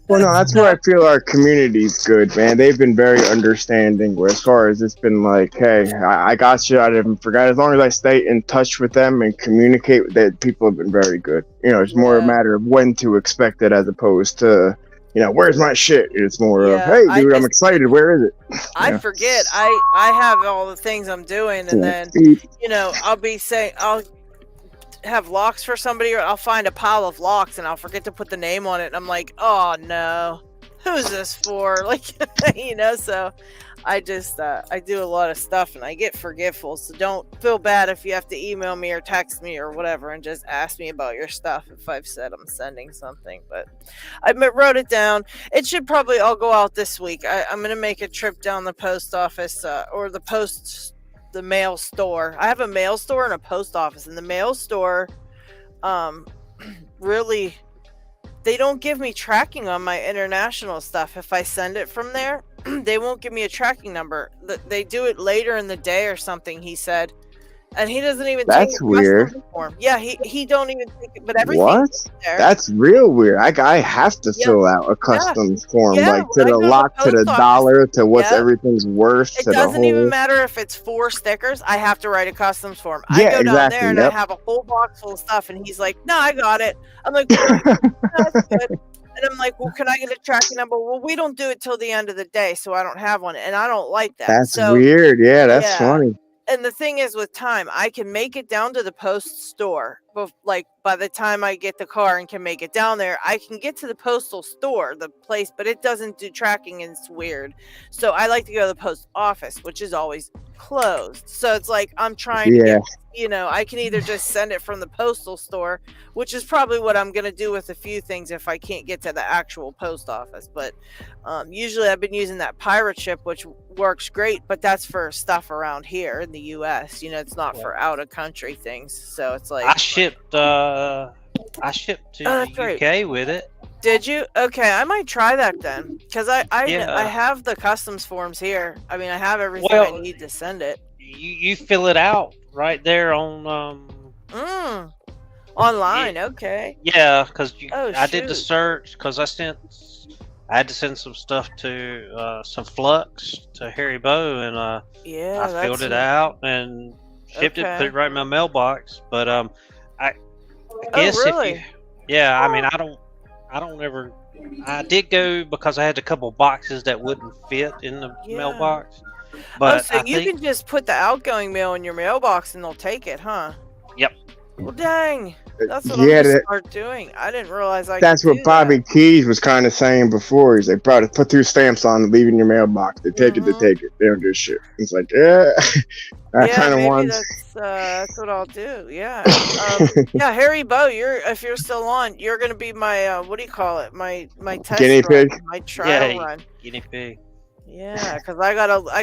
Well, no, that's where I feel our community's good, man. They've been very understanding. Where as far as it's been like, hey, I got you. I didn't forget. As long as I stay in touch with them and communicate with them, people have been very good. It's more a matter of when to expect it as opposed to. Where's my shit? It's more of, hey, dude, I'm excited. Where is it? I forget. I have all the things I'm doing, and then, I'll be saying, I'll have locks for somebody, or I'll find a pile of locks, and I'll forget to put the name on it, and I'm like, oh, no. Who's this for? Like, so I just, I do a lot of stuff, and I get forgetful, so don't feel bad if you have to email me or text me or whatever, and just ask me about your stuff if I've said I'm sending something, but I wrote it down. It should probably all go out this week. I'm going to make a trip down the post office, or the mail store. I have a mail store and a post office, and the mail store, really, they don't give me tracking on my international stuff. If I send it from there, they won't give me a tracking number. They do it later in the day or something, he said. And he doesn't even take That's weird. Form. Yeah, he don't even take it, but everything What? there. That's real weird. I have to fill out a customs form, like to the lock, to the dollar, to what's everything's worth. It doesn't even matter if it's 4 stickers. I have to write a customs form. Yeah, I go down exactly, there and I have a whole box full of stuff, and he's like, "No, I got it." I'm like, "No, "That's good." And I'm like, "Well, can I get a tracking number?" Well, we don't do it till the end of the day, so I don't have one, and I don't like that. That's weird. Yeah, that's funny. And the thing is, with time, I can make it down to the post store. But like by the time I get the car and can make it down there, I can get to the postal store, the place, but it doesn't do tracking, and it's weird. So I like to go to the post office, which is always closed. So it's like I'm trying to get, I can either just send it from the postal store, which is probably what I'm going to do with a few things if I can't get to the actual post office. But usually I've been using that pirate ship, which works great, but that's for stuff around here in the US. It's not for out of country things. So it's like I shipped to the UK with it. Did you? Okay, I might try that then, because I have the customs forms here. I mean, I have everything I need to send it. You fill it out right there on online. Okay. Yeah, because I did the search because I had to send some stuff to some flux to Harry Bow, and I filled it out and shipped it, put it right in my mailbox. But I guess really? I mean, I don't ever. I did go because I had a couple boxes that wouldn't fit in the mailbox. But so you can just put the outgoing mail in your mailbox and they'll take it, huh? Yep. Well, dang. That's what I'm gonna start doing. I didn't realize That's what Bobby Keys was kind of saying before. He's like, bro, put 2 stamps on and leave it in your mailbox. They take it, they take it. They don't do shit. It's like, I kind of want. That's what I'll do. Yeah. Harry Bow, if you're still on, you're gonna be my what do you call it? My test guinea run, pig. my trial run. Guinea pig. Yeah, because I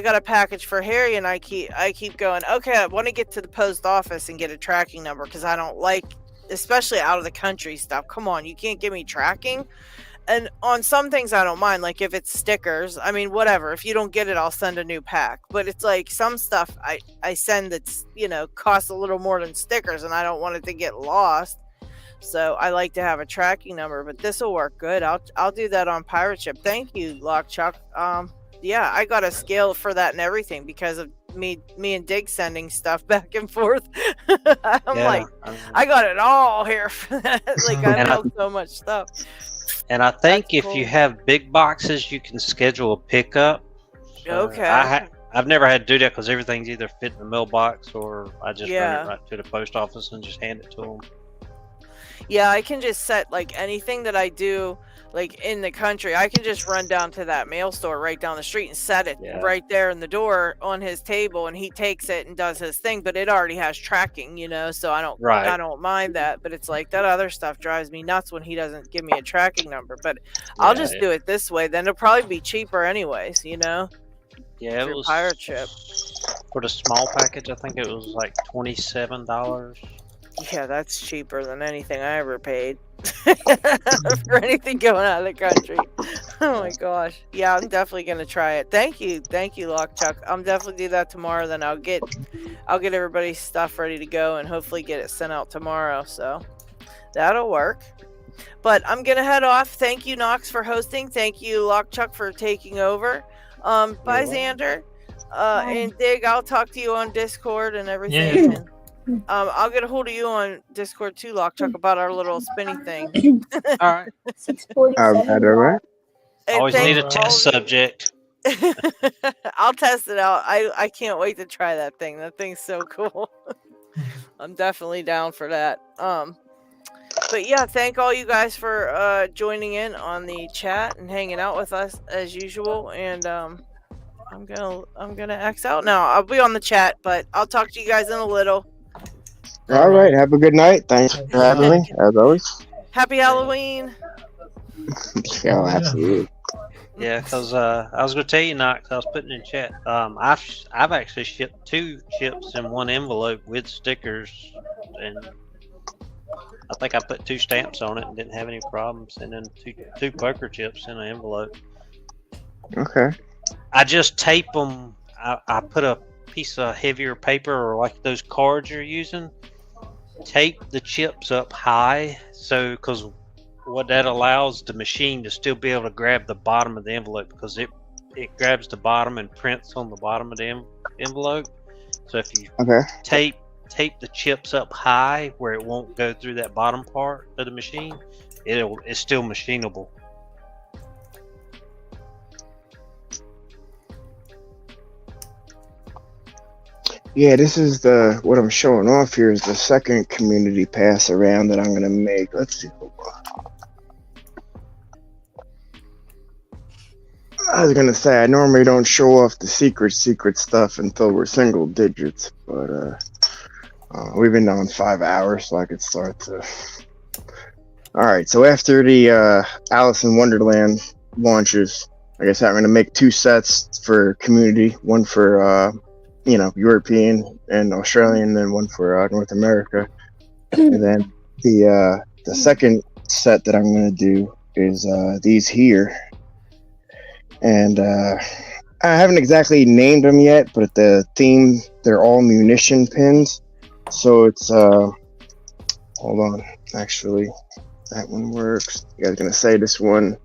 got a package for Harry, and I keep going. Okay, I want to get to the post office and get a tracking number because I don't like, especially out of the country stuff. Come on, you can't give me tracking. And on some things I don't mind, like if it's stickers, I mean, whatever. If you don't get it, I'll send a new pack. But it's like some stuff I send that's, costs a little more than stickers, and I don't want it to get lost. So I like to have a tracking number, but this will work good. I'll do that on pirate ship. Thank you, LockChuck. Yeah, I got a scale for that and everything because of me and Dig sending stuff back and forth. I got it all here for that. Like I mailed so much stuff. And I think if you have big boxes, you can schedule a pickup. Okay. I've never had to do that because everything's either fit in the mailbox or I just run it right to the post office and just hand it to them. Yeah, I can just set like anything that I do like in the country. I can just run down to that mail store right down the street and set it right there in the door on his table, and he takes it and does his thing. But it already has tracking, so I don't mind that. But it's like that other stuff drives me nuts when he doesn't give me a tracking number. But I'll just do it this way. Then it'll probably be cheaper anyways, Yeah, it was pirate ship. For the small package. I think it was like $27. Yeah, that's cheaper than anything I ever paid for anything going out of the country. Oh my gosh. Yeah, I'm definitely gonna try it. Thank you, LockChuck. I'm definitely do that tomorrow. Then I'll get everybody's stuff ready to go and hopefully get it sent out tomorrow. So that'll work. But I'm gonna head off. Thank you, Knox, for hosting. Thank you, LockChuck, for taking over. Bye, Xander. And Dig, I'll talk to you on Discord and everything. Yeah. I'll get a hold of you on Discord too, LockChuck, about our little spinning thing. All right. 647. All right. Always need a test subject. I'll test it out. I can't wait to try that thing. That thing's so cool. I'm definitely down for that. But yeah, thank all you guys for joining in on the chat and hanging out with us as usual. And I'm gonna X out now. I'll be on the chat, but I'll talk to you guys in a little. All right. Have a good night. Thanks for having me, as always. Happy Halloween. Yeah, absolutely. Yeah, because I was going to tell you, Knox, I was putting in chat. I've actually shipped 2 chips in one envelope with stickers, and I think I put 2 stamps on it and didn't have any problems. And then two poker chips in an envelope. Okay. I just tape them. I put a piece of heavier paper or like those cards you're using. Tape the chips up high, because what that allows the machine to still be able to grab the bottom of the envelope, because it grabs the bottom and prints on the bottom of the envelope. So if you tape the chips up high where it won't go through that bottom part of the machine, it's still machinable. Yeah, this is what I'm showing off here is the second community pass around that I'm gonna make. Let's see. I was gonna say I normally don't show off the secret stuff until we're single digits, but we've been on 5 hours, so I could start to. All right, so after the Alice in Wonderland launches, like I said, I'm gonna make 2 sets for community, one for European and Australian, and one for North America. And then the second set that I'm going to do is these here. And I haven't exactly named them yet, but the theme, they're all munition pins. So it's, hold on, actually, that one works. You guys going to say this one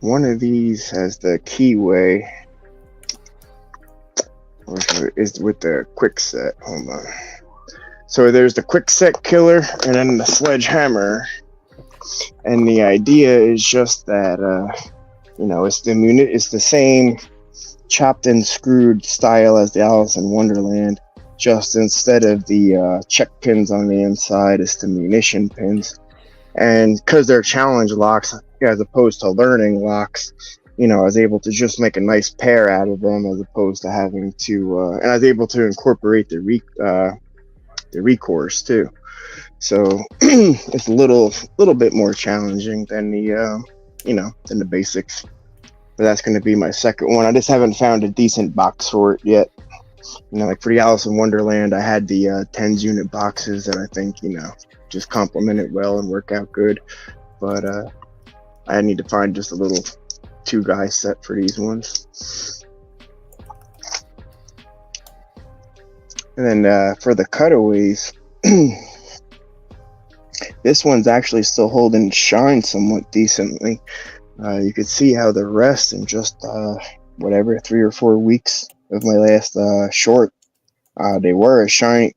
of these has the keyway. Is with the quick set. Hold on. So there's the quick set killer and then the sledgehammer. And the idea is just that it's the same chopped and screwed style as the Alice in Wonderland. Just instead of the check pins on the inside, it's the munition pins. And because they're challenge locks as opposed to learning locks, I was able to just make a nice pair out of them as opposed to having to, and I was able to incorporate the recourse too. So it's a little bit more challenging than the basics. But that's going to be my second one. I just haven't found a decent box for it yet. Like for the Alice in Wonderland, I had the 10s unit boxes that I think, just complement it well and work out good. But I need to find just a little 2-guy set for these ones. And then for the cutaways, this one's actually still holding shine somewhat decently. You could see how the rest in just 3 or 4 weeks of my last short, they were a shiny,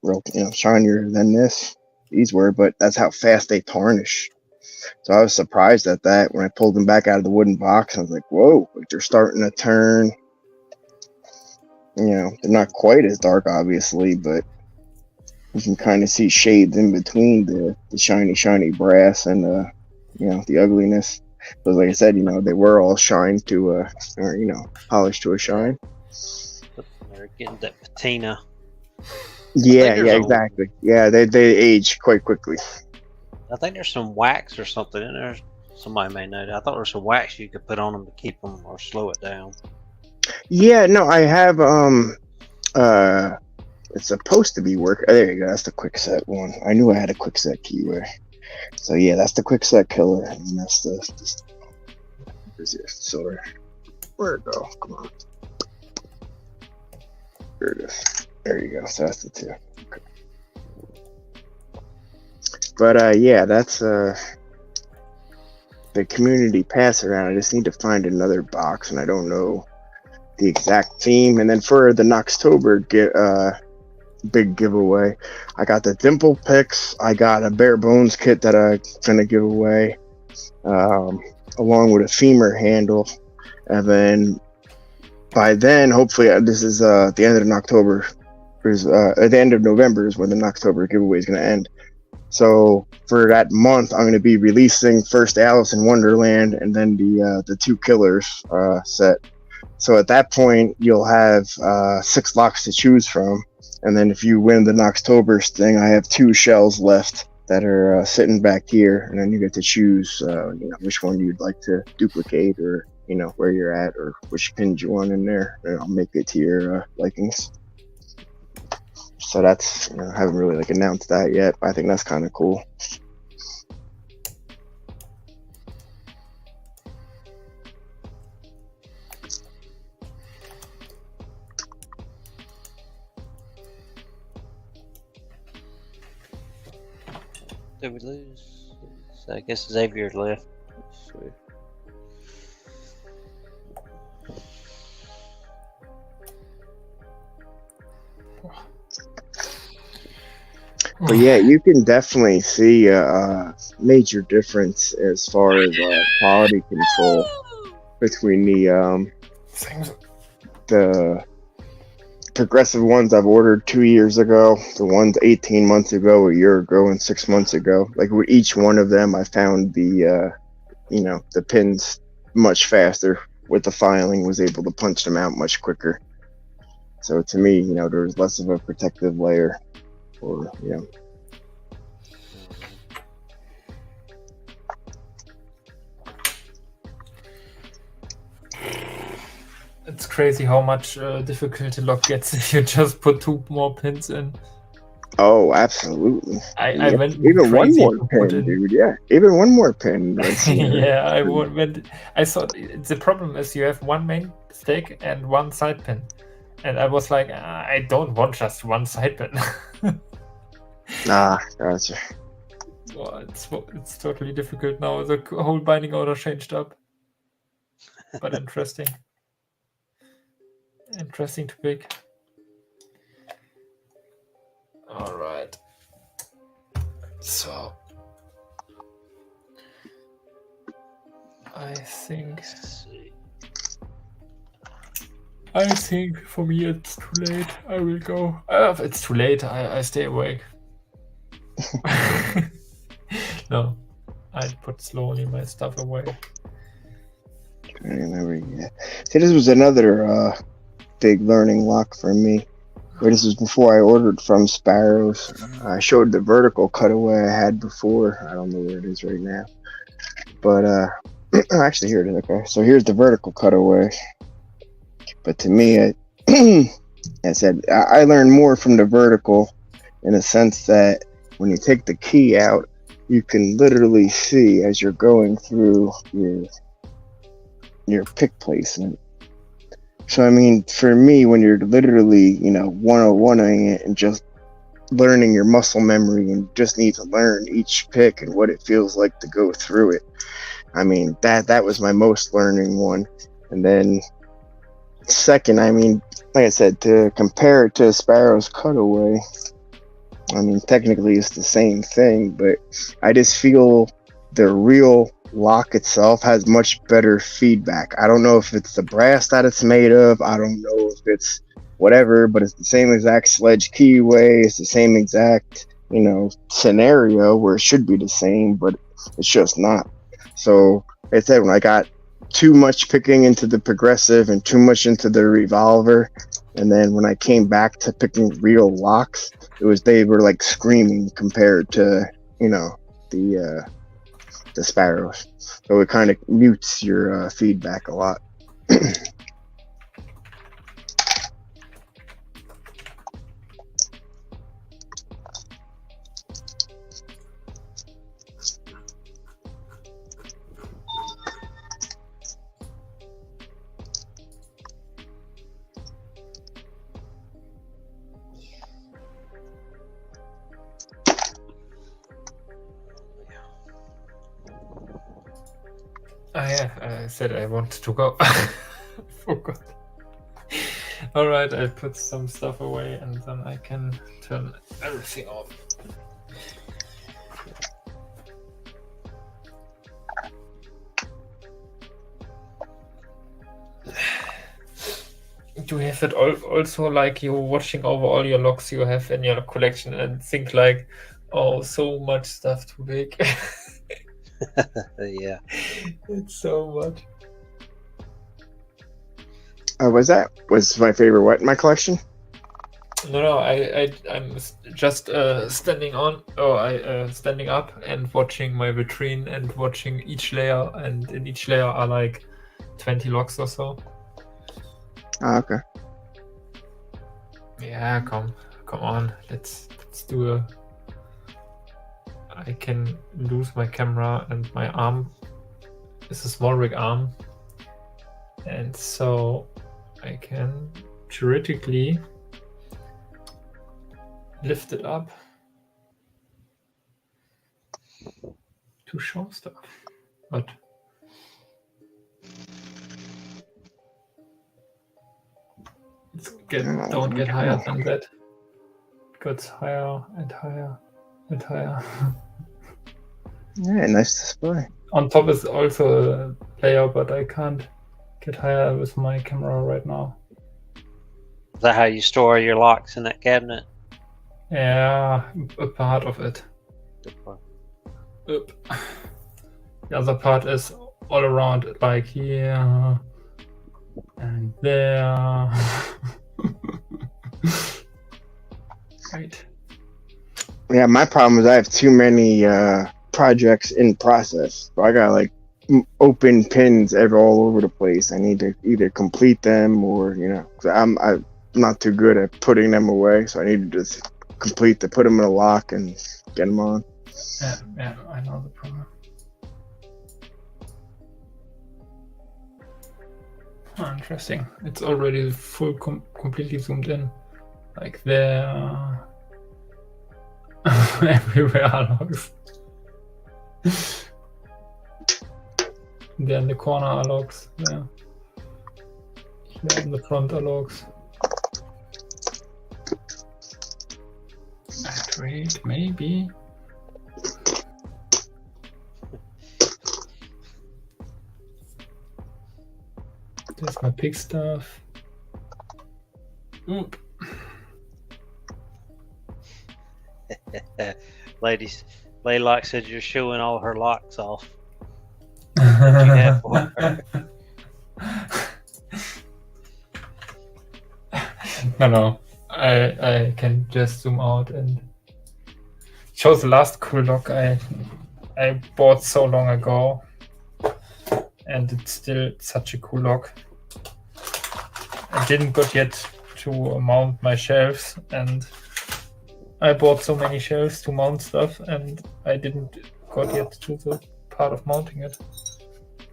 shinier than these were, but that's how fast they tarnish. So I was surprised at that when I pulled them back out of the wooden box. I was like, whoa, like they're starting to turn. They're not quite as dark, obviously, but you can kind of see shades in between the shiny brass and the ugliness. But like I said, they were all shined to polished to a shine. They're getting that patina. Yeah, exactly. Yeah, they age quite quickly. I think there's some wax or something in there. Somebody may know that. I thought there was some wax you could put on them to keep them or slow it down. Yeah, no, I have it's supposed to be work. Oh, there you go. That's the quick set one. I knew I had a quick set keyword. So yeah, that's the quick set killer, and that's the sorry. Where'd it go? Come on. There it is. There you go. So that's the 2. Okay. But yeah, that's the community pass around. I just need to find another box, and I don't know the exact theme. And then for the Knoxtober big giveaway, I got the dimple picks. I got a bare bones kit that I'm gonna give away, along with a femur handle. And then by then, hopefully, this is the end of October. At the end of November is when the Knoxtober giveaway is going to end. So for that month, I'm going to be releasing first Alice in Wonderland and then the 2 killers set. So at that point, you'll have 6 locks to choose from. And then if you win the Knoxtober thing, I have 2 shells left that are sitting back here. And then you get to choose which one you'd like to duplicate, or where you're at, or which pins you want in there. And I'll make it to your likings. So that's, I haven't really announced that yet, but I think that's kind of cool. Did we lose? So I guess Xavier left. So. But yeah, you can definitely see a major difference as far as quality control between the progressive ones I've ordered 2 years ago, the ones 18 months ago, a year ago, and 6 months ago. Like with each one of them, I found the pins much faster. With the filing, was able to punch them out much quicker. So to me, there was less of a protective layer. Or It's crazy how much difficulty lock gets if you just put 2 more pins in. Oh, absolutely. I went even one more pin, dude. Yeah, even one more pin. Yeah, I went. I thought the problem is you have 1 main stake and 1 side pin, and I was like, I don't want just 1 side pin. Gotcha. Well, it's totally difficult now. The whole binding order changed up, but interesting. Interesting to pick. All right. So I think for me it's too late. I will go. If it's too late, I stay awake. No, I put slowly my stuff away. See, this was another big learning lock for me. This was before I ordered from Sparrows. I showed the vertical cutaway I had before. I don't know where it is right now. But actually, here it is. Okay, so here's the vertical cutaway. But to me, I said I learned more from the vertical in the sense that when you take the key out, you can literally see as you're going through your pick placement. So I mean, for me, when you're literally 101ing it and just learning your muscle memory and just need to learn each pick and what it feels like to go through it, I mean, that was my most learning one. And then second, I mean, like I said, to compare it to Sparrow's Cutaway, I mean, technically it's the same thing, but I just feel the real lock itself has much better feedback. I don't know if it's the brass that it's made of. I don't know if it's whatever, but it's the same exact sledge keyway. It's the same exact, scenario where it should be the same, but it's just not. So like I said, when I got too much picking into the progressive and too much into the revolver, and then when I came back to picking real locks, they were like screaming compared to the Sparrows. So it kind of mutes your feedback a lot. I said I wanted to go. Forgot. Alright, I put some stuff away and then I can turn everything off. Do you have it also like you're watching over all your locks you have in your collection and think like, oh, so much stuff to pick? Yeah. It's so much. Was my favorite what in my collection? No, I'm just standing up and watching my vitrine and watching each layer, and in each layer are like 20 locks or so. Oh, okay. Yeah, come on, let's do a. I can lose my camera and my arm is a small rig arm, and so I can theoretically lift it up to show stuff, but don't get higher than that. It gets higher and higher and higher. Yeah, nice display. On top is also a layer, but I can't get higher with my camera right now. Is that how you store your locks in that cabinet? Yeah, a part of it. Oop. The other part is all around, like here and there. Right. Yeah, my problem is I have too many projects in process. So I got like open pins all over the place. I need to either complete them or, cause I'm not too good at putting them away. So I need to just put them in a lock and get them on. Yeah, I know the problem. Oh, interesting. It's already completely zoomed in. Like there. Everywhere are logs. There in the corner are logs. Yeah. Here in the front are logs. Wait, maybe. There's my pig stuff. Oop. Lady Lock said you're showing all her locks off. What you have for her? No. I can just zoom out and show the last cool lock I bought so long ago, and it's still such a cool lock. I didn't got yet to mount my shelves, and I bought so many shelves to mount stuff, and I didn't got yet to the part of mounting it.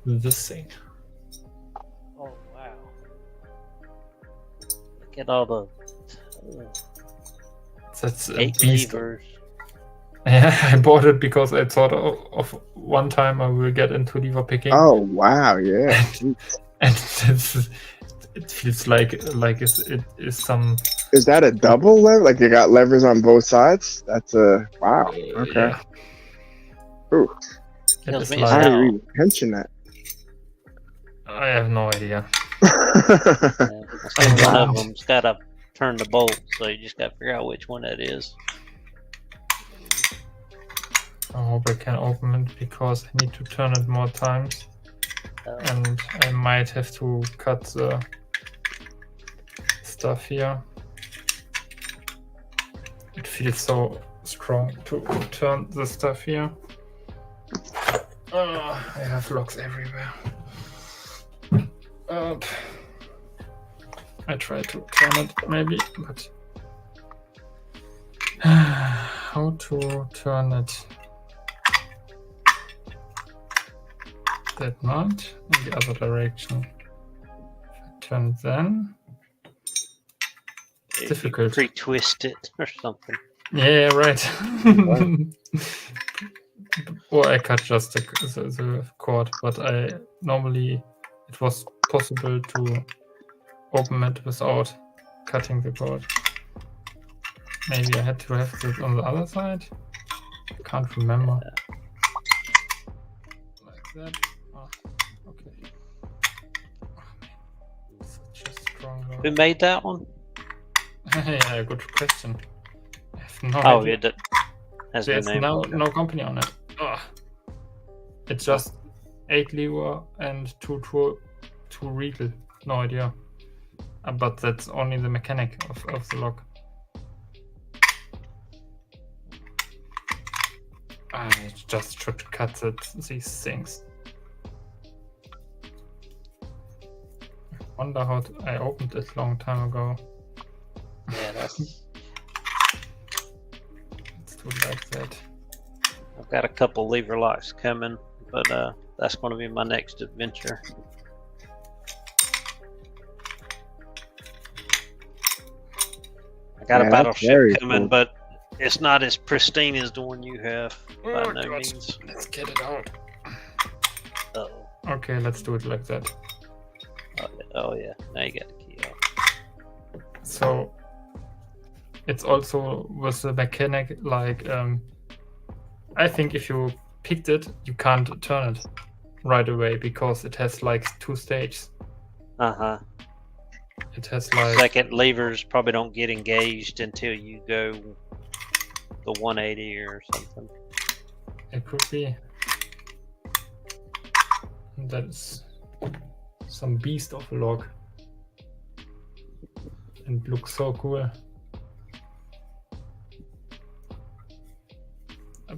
This thing. Oh wow! Look at all the That's a 8 beast. levers. Yeah, I bought it because I thought of one time I will get into lever picking. Oh wow, yeah. And it feels like it is some. Is that a double lever? Like you got levers on both sides? That's a wow. Okay. Yeah. Ooh. Tells me How it's do you how- even tension that? I have no idea. One of them's got to turn the bolt, so you just got to figure out which one that is. I hope I can open it because I need to turn it more times. And I might have to cut the stuff here. It feels so strong to turn the stuff here. I have locks everywhere. I try to turn it maybe, but how to turn it? That not in the other direction. If I turn then, it's difficult. Pre-twist it or something. Yeah, right. Or I cut just the cord, but I normally it was possible to open it without cutting the cord. Maybe I had to have it on the other side. Can't remember. Like that. Oh, okay. Oh, man. Such a strong lock. Who made that one? Yeah, good question. I have no Oh, idea. it has There's no name. no company on it. Ugh. It's just 8 lever and 2 reel. No idea. But that's only the mechanic of the lock. I just should cut these things. I wonder how I opened it long time ago. Yeah, that's. Let's do it like that. I've got a couple lever locks coming, but that's going to be my next adventure. I got a battleship coming, cool. but it's not as pristine as the one you have. By Oh, no God. means. Let's get it out. Uh-oh. Okay, let's do it like that. Oh yeah, now you got the key out. So it's also with the mechanic like I think if you picked it, you can't turn it right away because it has like 2 stages. Uh-huh. It has like Second levers probably don't get engaged until you go the 180 or something. it could be. That is some beast of a log. And looks so cool.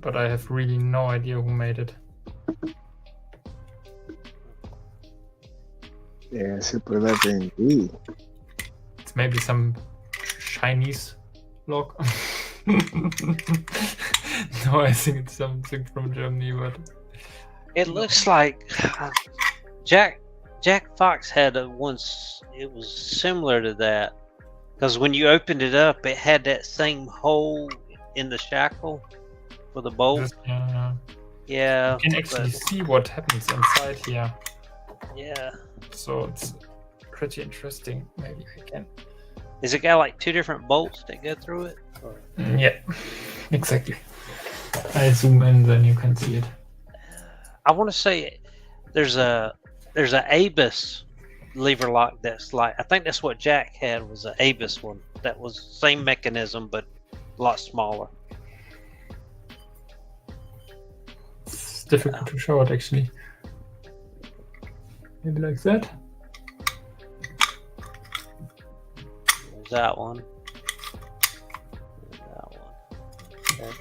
But I have really no idea who made it. Yeah, super leather indeed. It's maybe some Chinese log. No, I think it's something from Germany, but It looks like Jack Fox had once. It was similar to that because when you opened it up, it had that same hole in the shackle for the bolt. Yeah, you can actually see what happens inside here. Yeah. So it's pretty interesting. Maybe I can. Is it got like 2 different bolts that go through it? Or... Yeah, exactly. I zoom in, then you can see it. I want to say there's a Abus lever lock that's like, I think that's what Jack had, was an Abus one that was same mechanism but a lot smaller. It's difficult to show it actually. Maybe like that. There's that one. There's that one. Okay.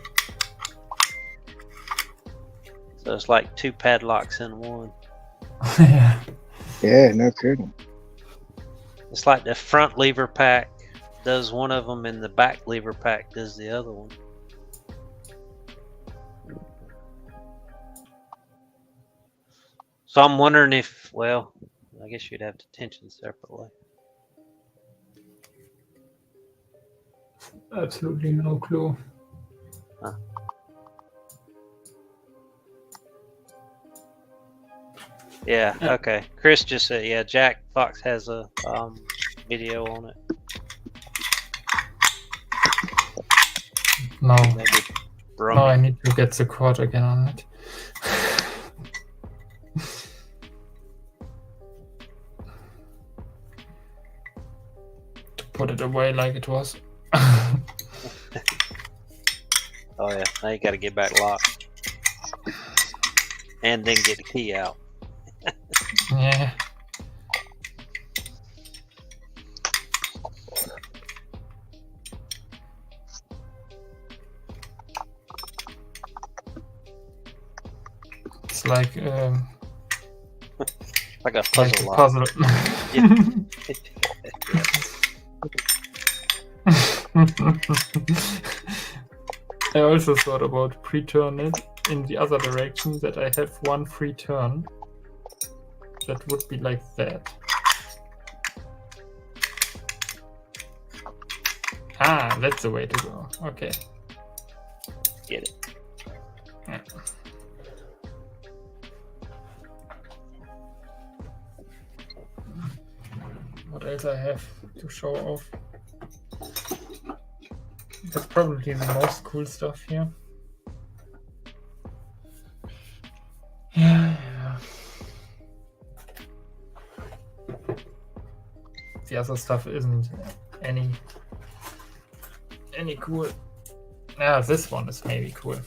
So it's like 2 padlocks in one. Yeah. Yeah, no kidding. It's like the front lever pack does one of them and the back lever pack does the other one. So I'm wondering if, well, I guess you'd have detention separately. Absolutely no clue. Huh. Yeah, okay. Chris just said, yeah, Jack Fox has a video on it. No. Maybe No, I need to get the cord again on it. To put it away like it was. Oh yeah, now you got to get back locked, and then get the key out. Yeah. It's like like a puzzle. Like a lock. puzzle. I also thought about pre-turn it in the other direction, that I have one free turn. That would be like that. Ah, that's the way to go. Okay. Get it. Yeah. What else I have to show off? That's probably the most cool stuff here. Yeah. The other stuff isn't any cool. Yeah, this one is maybe cool.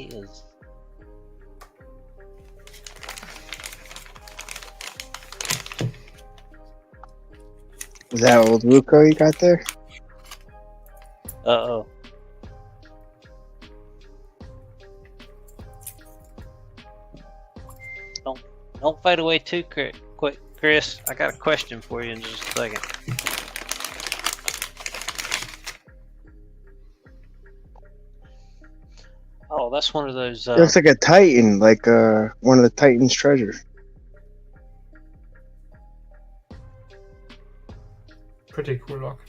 Is Is that old Ruko you got there? Uh-oh. Don't fade away too quick, Chris. I got a question for you in just a second. Oh, that's one of those. It looks like a Titan, like one of the Titan's treasure. Pretty cool lock.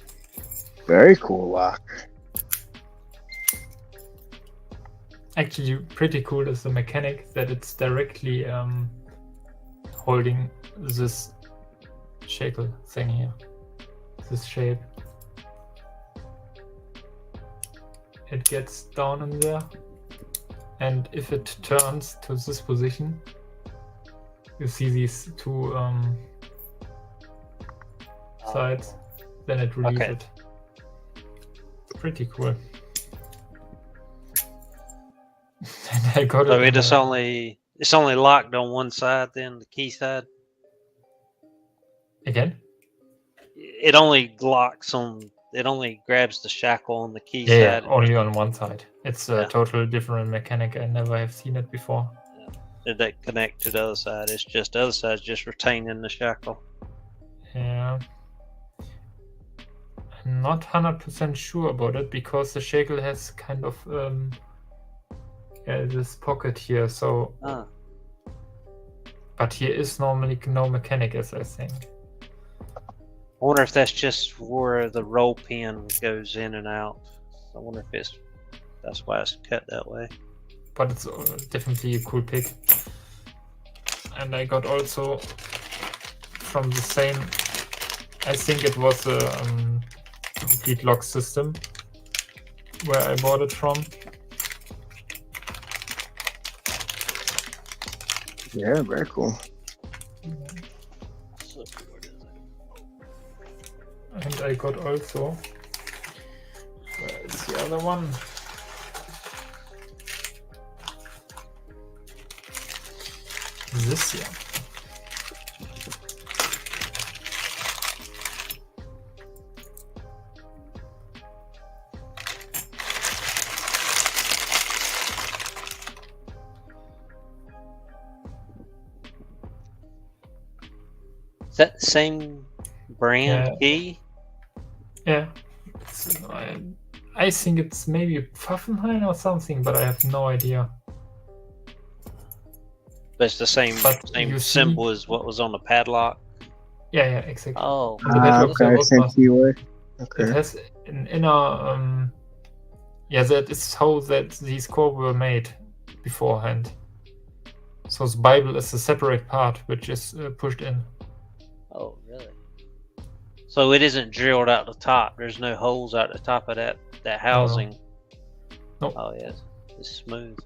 Very cool lock. Actually, pretty cool is the mechanic that it's directly holding this shackle thing here. This shape. It gets down in there, and if it turns to this position, you see these two sides, then it releases it. Pretty cool. And I got So it. it's only locked on one side, then the key side. Again? It only locks on. It only grabs the shackle on the key Yeah, side. only on one side. It's a total different mechanic. I never have seen it before. Did that connect to the other side? It's just the other side's just retaining the shackle. Yeah. I'm not 100% sure about it because the shackle has kind of this pocket here, so but here is normally no mechanic, as I think. I wonder if that's just where the roll pin goes in and out. I wonder if that's why it's cut that way. But it's definitely a cool pick. And I got also from the same, I think it was a complete lock system where I bought it from. Yeah, very cool. And I got also, where is the other one? This here. that the same brand key? Yeah. I think it's maybe Pfaffenhain or something, but I have no idea. But it's the same symbol as what was on the padlock? Yeah, exactly. Oh. Okay, same keyword. Okay. It has an inner... that is how that these core were made beforehand. So the Bible is a separate part, which is pushed in. Oh, really? So it isn't drilled out the top. There's no holes out the top of that housing. No. Oh, yes. It's smooth.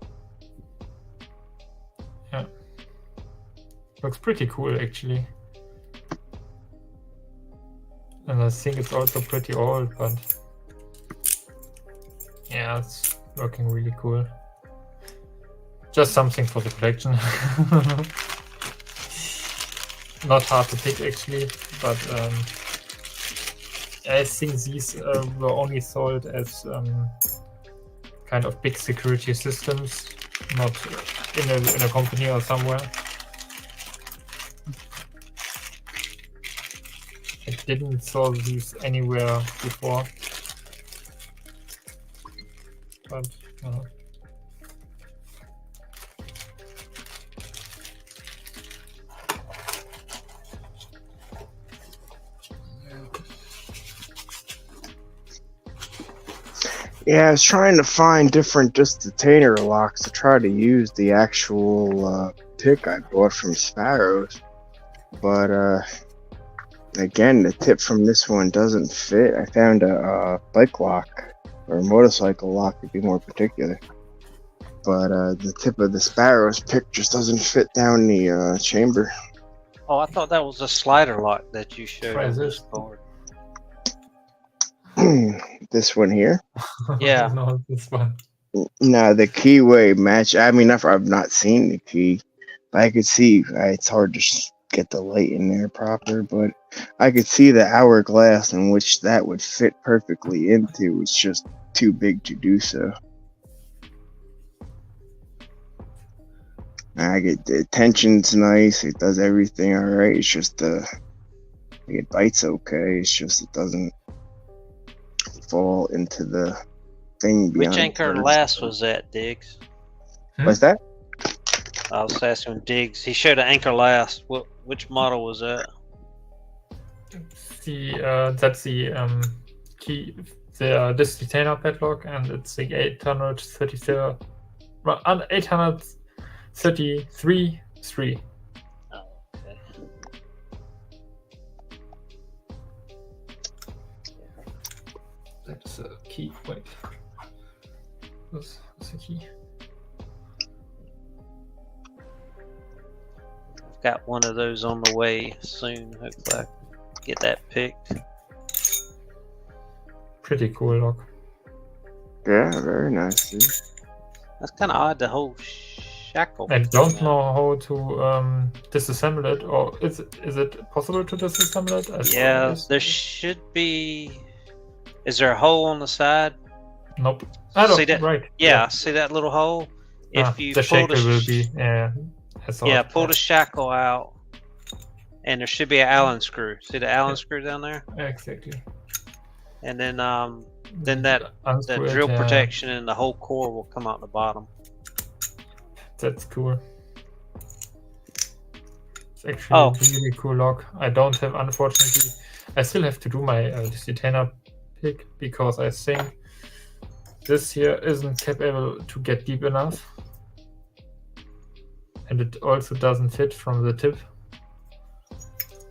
Yeah. Looks pretty cool, actually. And I think it's also pretty old, but yeah, it's looking really cool. Just something for the collection. Not hard to pick, actually, but I think these were only sold as kind of big security systems, not in a company or somewhere. I didn't saw these anywhere before, but Yeah, I was trying to find different detainer locks to try to use the actual pick I bought from Sparrows, but again, the tip from this one doesn't fit. I found a bike lock or a motorcycle lock to be more particular, but the tip of the Sparrows pick just doesn't fit down the chamber. Oh, I thought that was a slider lock that you showed on this board. This one here? Yeah. No, this one. No, the keyway match. I mean, I've not seen the key, but I could see. It's hard to get the light in there proper, but I could see the hourglass in which that would fit perfectly into. It's just too big to do so. I get the tension's nice. It does everything all right. It's just it bites okay. It's just it doesn't fall into the thing. Which anchor last was that, Diggs? What's that? I was asking Diggs. He showed an anchor last. Which model was that? That's the key, the this detainer padlock, and it's the 833-3. Oh, okay. That's a key. Wait, that's the key. I've got one of those on the way soon. Hopefully, I can get that picked. Pretty cool lock. Yeah, very nice. Dude. That's kind of odd. The whole shackle. I don't know how to disassemble it, or is it possible to disassemble it? Yeah, there should be. Is there a hole on the side? Nope. I don't. See that? Right. Yeah, see that little hole? If you the pull shackle will be. pull the shackle out, and there should be an Allen screw. See the Allen screw down there? Exactly. And then that drill protection and the whole core will come out the bottom. That's cool. It's actually a really cool lock. I don't have, unfortunately. I still have to do my detainer pick because I think this here isn't capable to get deep enough, and it also doesn't fit from the tip.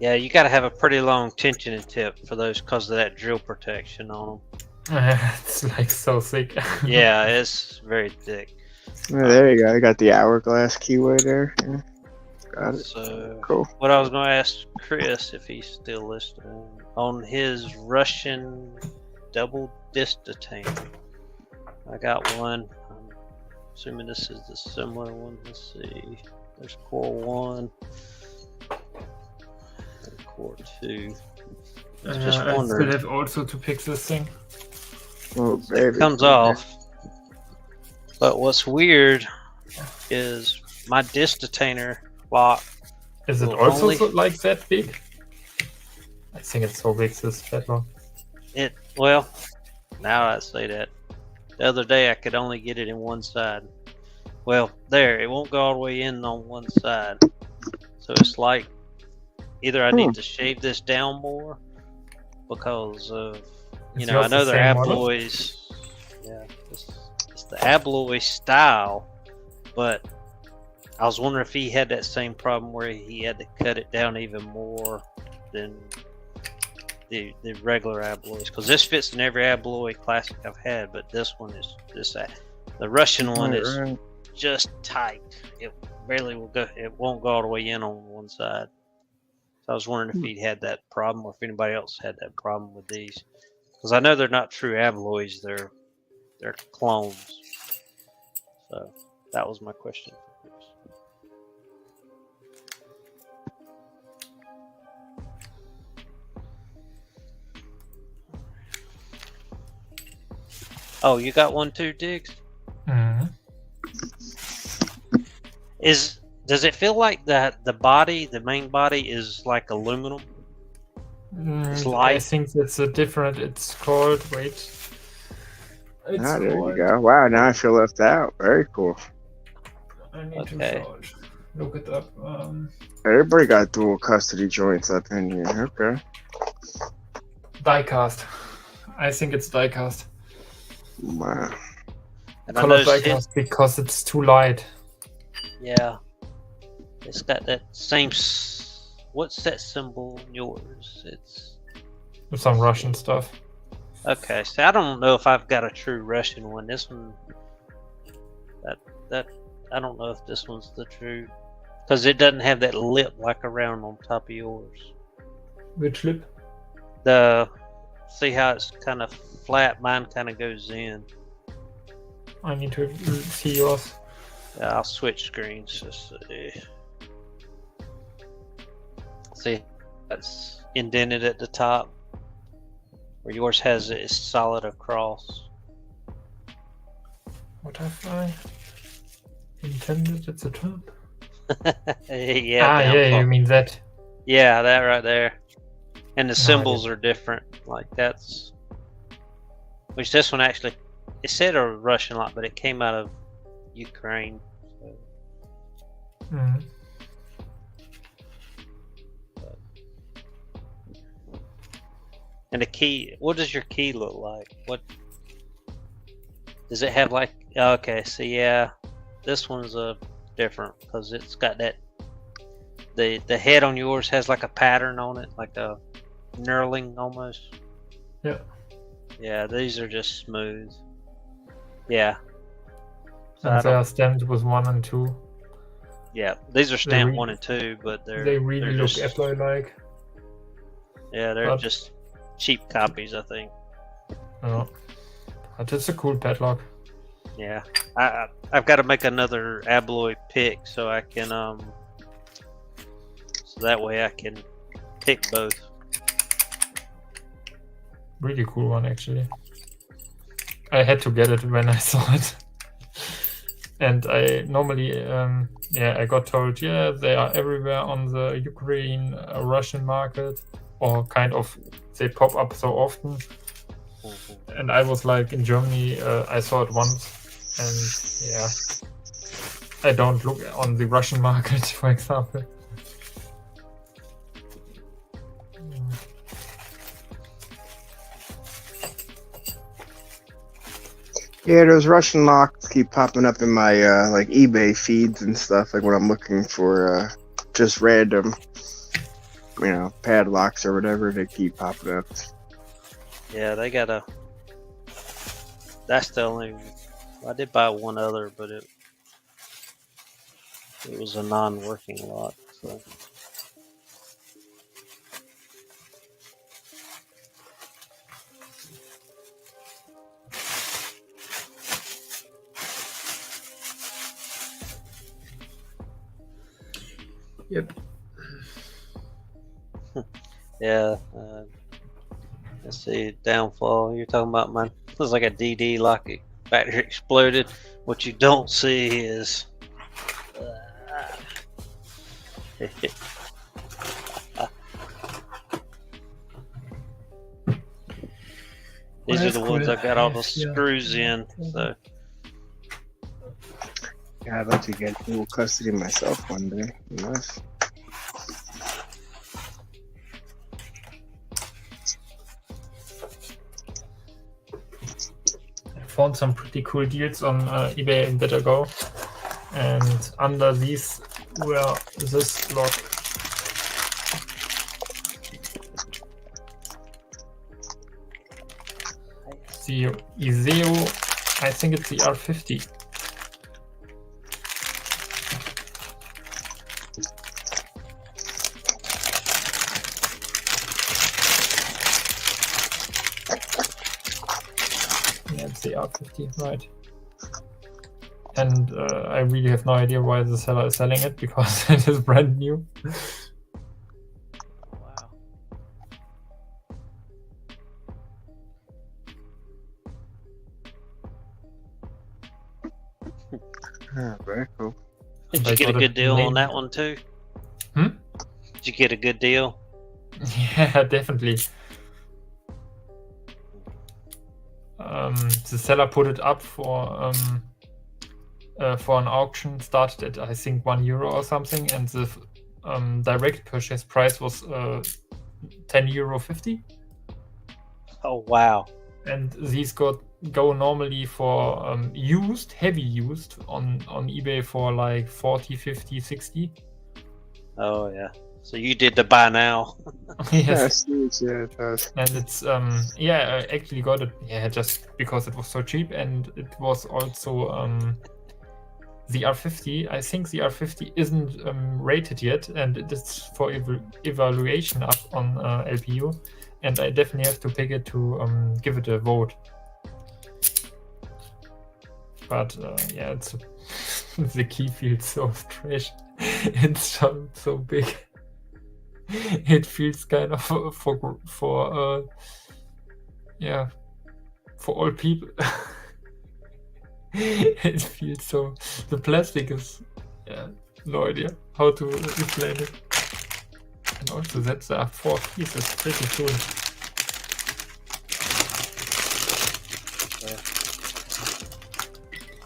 Yeah, you got to have a pretty long tensioning tip for those because of that drill protection on them. It's like so thick. Yeah, it's very thick. Oh, there you go. I got the hourglass keyway there. Yeah. Got it. So, cool. What I was going to ask Chris, if he's still listening, on his Russian double disc detainer. I got one. I'm assuming this is the similar one. Let's see. There's core 1 and core 2. Just I wondering. still have also to pick this thing. Oh, baby. It comes off. But what's weird is my disc detainer lock. Is it also like that big? I think it's so big, this padlock. Well, now I say that. The other day I could only get it in one side. Well, there, it won't go all the way in on one side. So it's like either I need to shave this down more because of, It's I know the they're same model? abloys. Yeah, it's the abloy style, but I was wondering if he had that same problem where he had to cut it down even more than the regular abloys, because this fits in every abloy classic I've had, but this one is the Russian one is just tight. It barely will go. It won't go all the way in on one side. So I was wondering if he had that problem, or if anybody else had that problem with these, because I know they're not true abloys. They're clones. So that was my question. Oh, you got one too, Diggs? Mm-hmm. Does it feel like the main body is like aluminum? It's light. I think it's a different. It's called. Wait. There you go. Wow, now I feel left out. Very cool. I need to look it up. Everybody got dual custody joints up in here. Okay. Diecast. I think it's diecast. Wow. And Color diecast because it's too light. Yeah. It's got that same. What's that symbol in yours? It's some Russian stuff. Okay, so I don't know if I've got a true Russian one. This one, that I don't know if this one's the true, because it doesn't have that lip like around on top of yours. Which lip? See how it's kind of flat. Mine kind of goes in. I need to see yours. Yeah, I'll switch screens. Just see, that's indented at the top, where yours has it is solid across. What have I intended at the top? Yeah. Yeah, you mean that? Yeah, that right there. And the symbols are different. Like that's, which this one actually, it said a Russian lot, but it came out of Ukraine. So. Mm-hmm. And the key, what does your key look like? What does it have like? Okay, so yeah, this one's different because it's got that. The head on yours has like a pattern on it, like a knurling almost. Yeah. Yeah, these are just smooth. Yeah. So And they are stamped with 1 and 2. Yeah, these are stamped 1 and 2, but they really look just, alloy-like. Yeah, they're just cheap copies, I think. Oh, but it's a cool padlock. Yeah, I've got to make another abloy pick so I can so that way I can pick both. Really cool one, actually. I had to get it when I saw it. And I normally, I got told, they are everywhere on the Ukraine, Russian market, or kind of, they pop up so often. And I was like, in Germany, I saw it once, and I don't look on the Russian market, for example. Yeah, those Russian locks keep popping up in my like eBay feeds and stuff. Like when I'm looking for just random, padlocks or whatever, they keep popping up. Yeah, they got a. That's the only. I did buy one other, but it was a non-working lock. So. Yep. Yeah. Let's see. Downfall. You're talking about mine. It was like a DD lock. Battery exploded. What you don't see is. These Well, are the that's ones cool. I've got all the Yeah. screws in. So Yeah, I'd like to get dual custody myself one day. Nice. I found some pretty cool deals on eBay and Better Go, and under these were this lock. The Iseo, I think it's the R50. Yeah, it's the R50, right. And I really have no idea why the seller is selling it, because it is brand new. Ah, very cool. did you get a good deal on that one too? Hmm? Did you get a good deal? Yeah, definitely. The seller put it up for an auction, started at I think €1 or something, and the direct purchase price was €10.50. Oh wow! And these go normally for used, heavy used on eBay for like 40, 50, 60. Oh yeah. So you did the buy now. Yes. Yeah, it does. And it's yeah, I actually got it, yeah, just because it was so cheap, and it was also the R50. I think the R50 isn't rated yet, and it is for evaluation up on LPU, and I definitely have to pick it to give it a vote. But yeah, it's the key feels so trash. It's so big. It feels kind of for yeah, for all people. It feels so. The plastic is, yeah, no idea how to explain it. And also that's 4 pieces, pretty cool.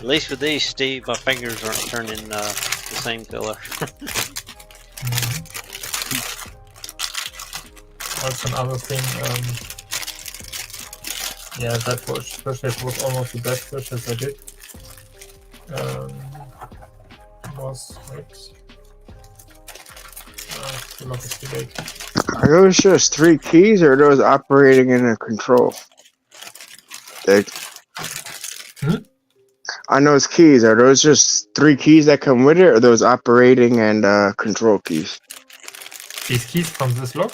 At least with these, Steve, my fingers aren't turning the same color. Also another thing, yeah, that purchase was almost the best purchase I did. Was wait, the lock is too big. Are those just 3 keys, or are those operating in a control? On those keys, are those just 3 keys that come with it, or are those operating and control keys? These keys from this lock?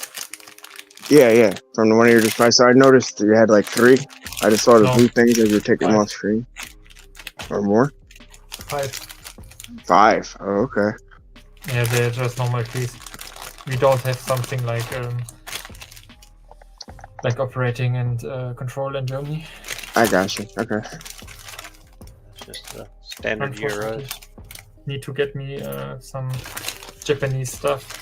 Yeah, from the one you just priced. So I noticed you had like 3. I just saw the blue things as you're taking them off screen. Or more? 5. 5. Oh, okay. Yeah, they're just normal keys. We don't have something like operating and control in Germany. I got you. Okay. Just the standard Euros. Need to get me some Japanese stuff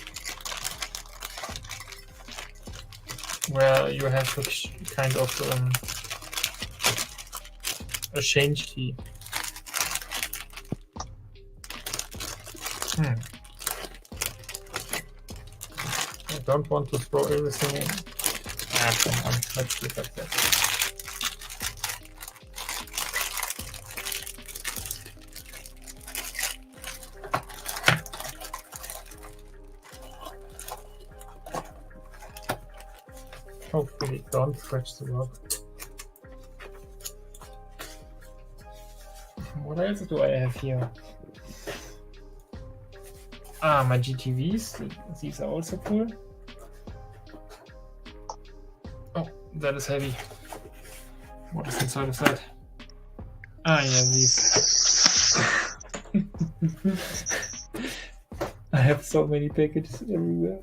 where you have to kind of a change key. I don't want to throw everything in. Ah, come on, let's do it like that. Hopefully don't scratch the rock. What else do I have here? Ah, my GTVs. These are also cool. Oh, that is heavy. What is inside of that? Ah, yeah, these. I have so many packages everywhere.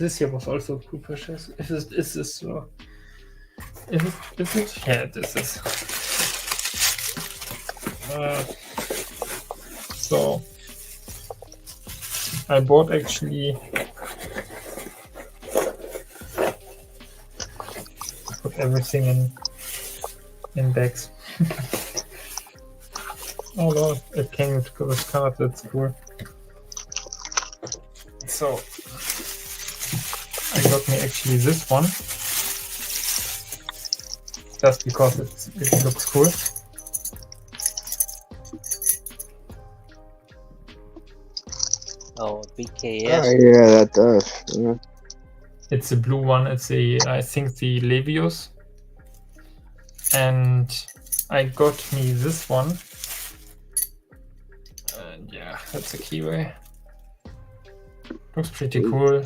this here was also a cool purchase. Is this so? Is it? Yeah, this is. So I bought actually. I put everything in bags. Oh lord, it came with cards. That's cool. So I got me actually this one. Just because it looks cool. Oh, BKS. Oh, yeah, that does. Yeah. It's a blue one. It's I think the Levius. And I got me this one. And yeah, that's a keyway. Looks pretty cool.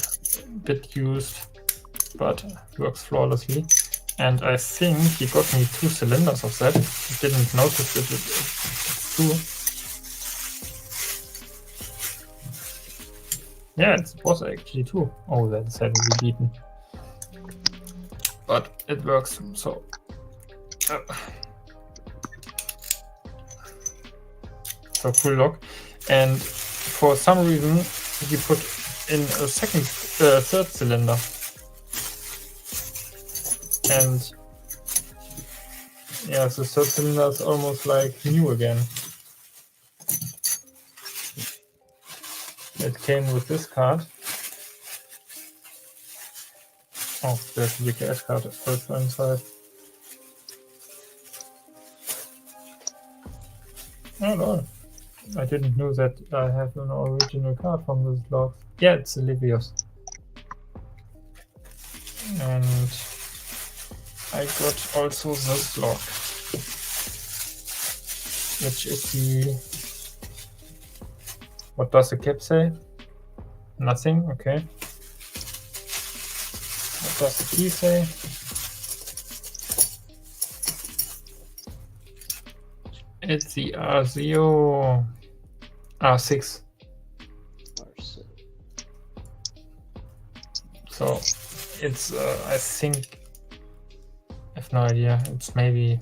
Bit used, but works flawlessly. And I think he got me 2 cylinders of that. I didn't notice it's 2. Yeah, it was actually 2. Oh, that's heavily beaten. But it works, so... So cool lock. And for some reason, he put in a third cylinder. And yeah, the third cylinder is almost like new again. It came with this card. Oh, there's the BKS card also inside. Oh no, I didn't know that I have an original card from this log. Yeah, it's a Livius. And I got also this log, which is the... What does the cap say? Nothing, okay. What does the key say? It's the R0, R6. So it's, I think, I have no idea. It's maybe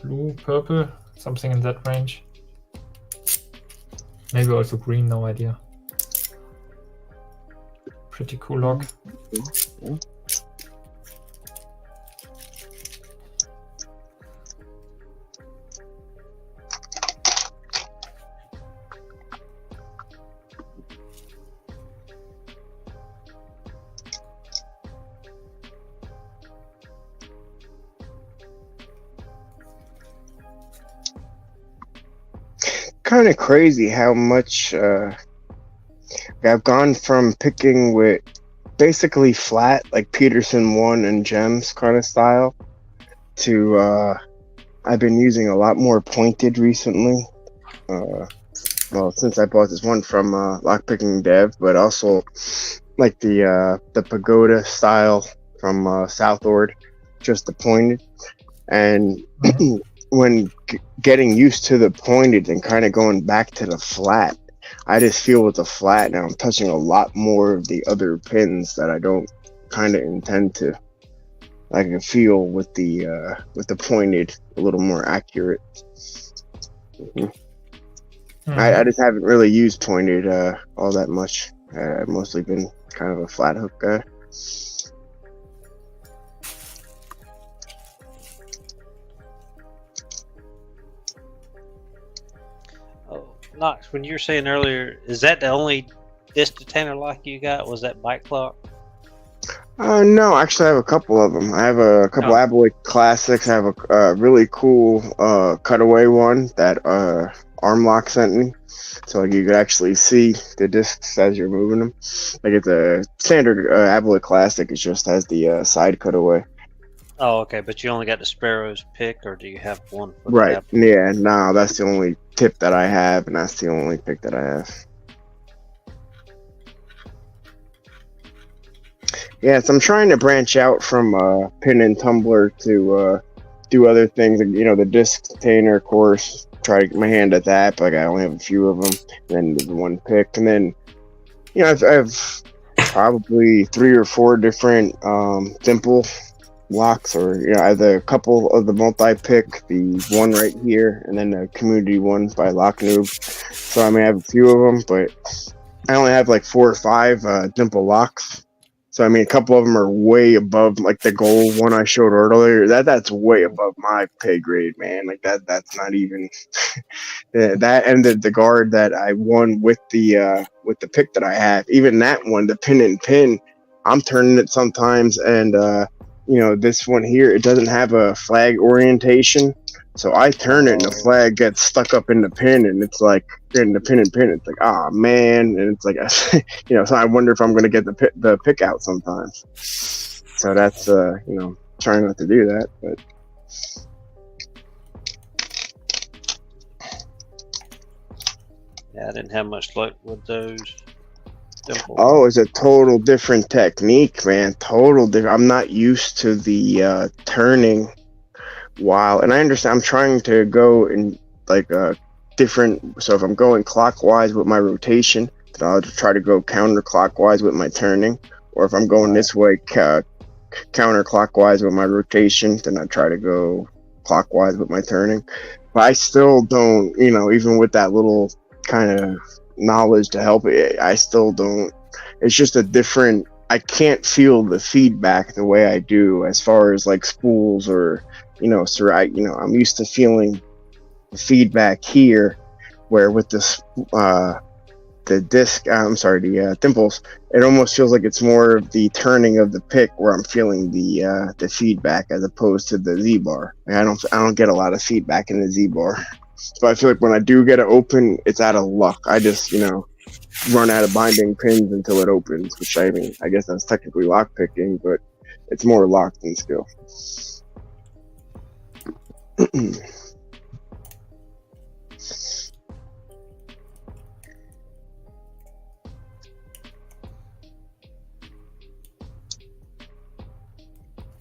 blue, purple, something in that range. Maybe also green, no idea. Pretty cool lock. Kind of crazy how much I've gone from picking with basically flat, like Peterson 1 and gems kind of style, to I've been using a lot more pointed recently. Well, since I bought this one from Lockpicking Dev, but also like the pagoda style from Southord, just the pointed. And when getting used to the pointed and kind of going back to the flat, I just feel with the flat now I'm touching a lot more of the other pins that I don't kind of intend to. I can feel with the pointed a little more accurate. I just haven't really used pointed all that much. I've mostly been kind of a flat hook guy. Knox, when you were saying earlier, is that the only disc detainer lock you got? Was that bike clock? No, actually I have a couple of them. I have a couple Abloy classics. I have a really cool cutaway one that Armlock sent me. So like you could actually see the discs as you're moving them. Like it's a standard Abloy classic. It just has the side cutaway. Oh, okay, but you only got the Sparrow's pick, or do you have one? Right. Yeah, no, that's the only tip that I have, and that's the only pick that I have. Yeah, so I'm trying to branch out from pin and tumbler to do other things. You know, the disc detainer, of course, try to get my hand at that, but like, I only have a few of them, and then the one pick. And then, you know, I've probably 3 or 4 different dimple locks, or either a couple of the multi-pick, the one right here, and then the community one by Lock Noob. So I mean, I have a few of them, but I only have like 4 or 5 dimple locks. So I mean, a couple of them are way above, like the gold one I showed earlier. That's way above my pay grade, man. Like that's not even. That ended the guard that I won with the pick that I have. Even that one, the pin and pin, I'm turning it sometimes, and this one here, it doesn't have a flag orientation. So I turn it and the flag gets stuck up in the pin, and it's like in the pin and pin. It's like, ah, man, and it's like, so I wonder if I'm gonna get the pick out sometimes. So that's trying not to do that, but. Yeah, I didn't have much luck with those. Oh, it's a total different technique, man. Total different. I'm not used to the turning while, and I understand. I'm trying to go in like different. So if I'm going clockwise with my rotation, then I'll try to go counterclockwise with my turning. Or if I'm going this way, counterclockwise with my rotation, then I try to go clockwise with my turning. But I still don't, even with that little kind of knowledge to help it, I still don't. It's just a different. I can't feel the feedback the way I do as far as like spools or I'm used to feeling the feedback here, where with this the disc, the dimples, it almost feels like it's more of the turning of the pick where I'm feeling the feedback as opposed to the Z bar. I don't get a lot of feedback in the Z bar. So I feel like when I do get it open, it's out of luck. I just, run out of binding pins until it opens, which I guess that's technically lock picking, but it's more lock than skill.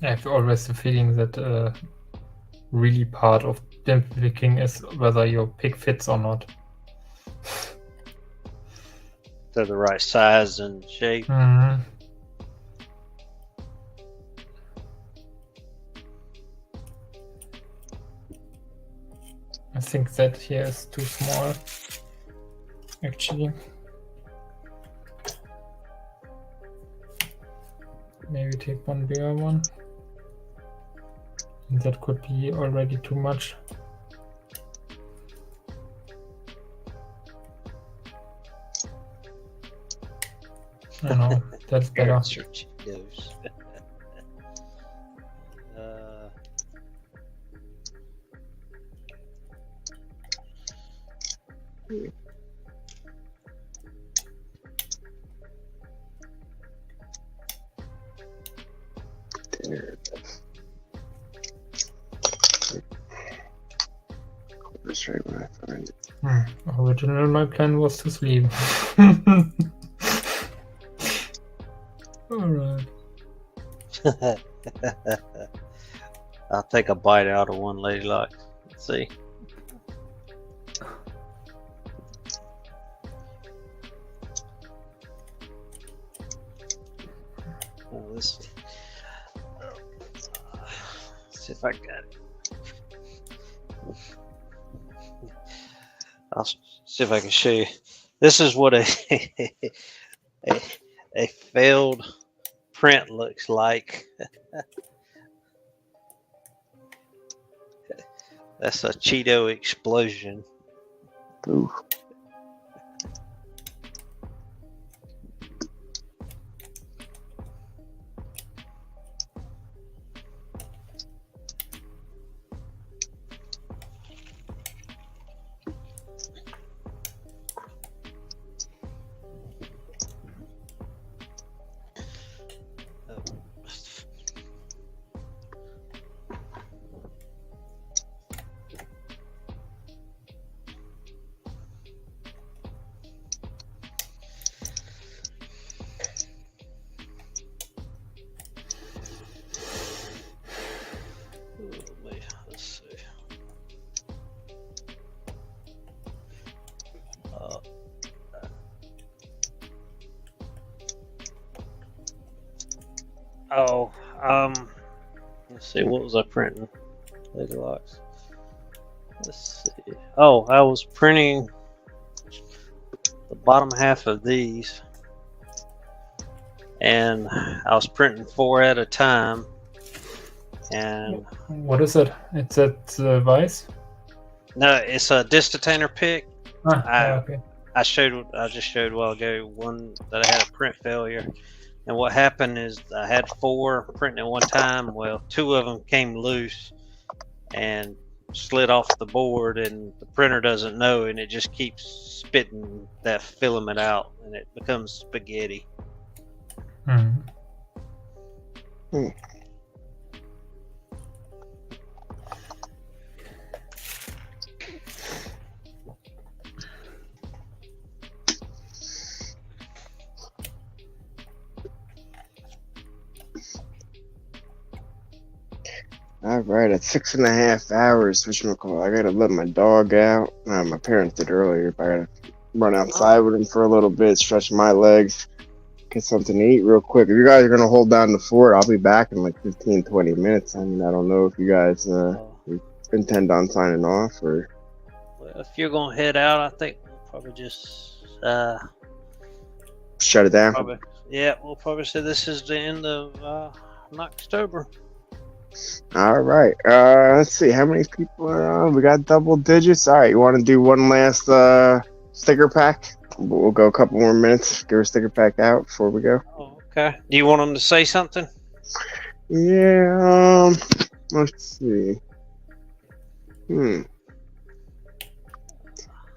I have always the feeling that really part of dimple picking is whether your pick fits or not. They're the right size and shape. Mm-hmm. I think that here is too small, actually. Maybe take one bigger one. And that could be already too much. I know, that's better. That's right when I find it. Originally, my plan was to sleep. Alright. I'll take a bite out of one, Lady Lock. Let's see. Oh, let's see if I got it. I'll see if I can show you. This is what a failed print looks like. That's a Cheeto explosion. Ooh. Oh, let's see. What was I printing? Lady Locks. Let's see. Oh, I was printing the bottom half of these, and I was printing 4 at a time. And what is it? It's at Vice. No, it's a distatainer pick. Okay. I just showed a while ago one that I had a print failure, and what happened is I had 4 printing at one time. Well, 2 of them came loose and slid off the board, and the printer doesn't know, and it just keeps spitting that filament out, and it becomes spaghetti. All right, at 6.5 hours, whatchamacallit, I gotta let my dog out. My parents did earlier, but I gotta run outside with him for a little bit, stretch my legs, get something to eat real quick. If you guys are gonna hold down the fort, I'll be back in like 15-20 minutes. I mean, I don't know if you guys intend on signing off or. Well, if you're gonna head out, I think we'll probably just shut it down. We'll probably say this is the end of Knoxtober. All right. Let's see how many people are on. We got double digits. All right. You want to do one last sticker pack? We'll go a couple more minutes. Get a sticker pack out before we go. Okay. Do you want them to say something? Yeah. Let's see.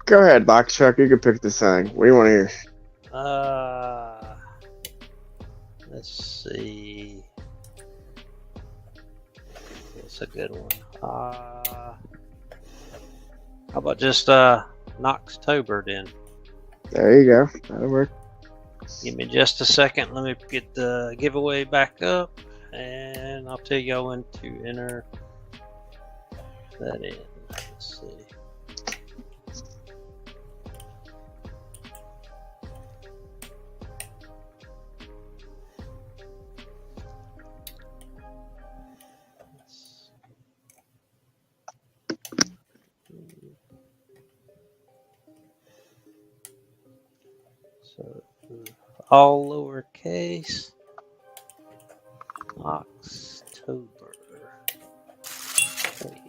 Go ahead, Box Chuck. You can pick the song. What do you want to hear? Let's see. That's a good one. How about just Knoxtober then? There you go. That'll work. Give me just a second. Let me get the giveaway back up, and I'll tell y'all when to enter that in. Let's see. So, all lowercase, Knoxtober. Okay,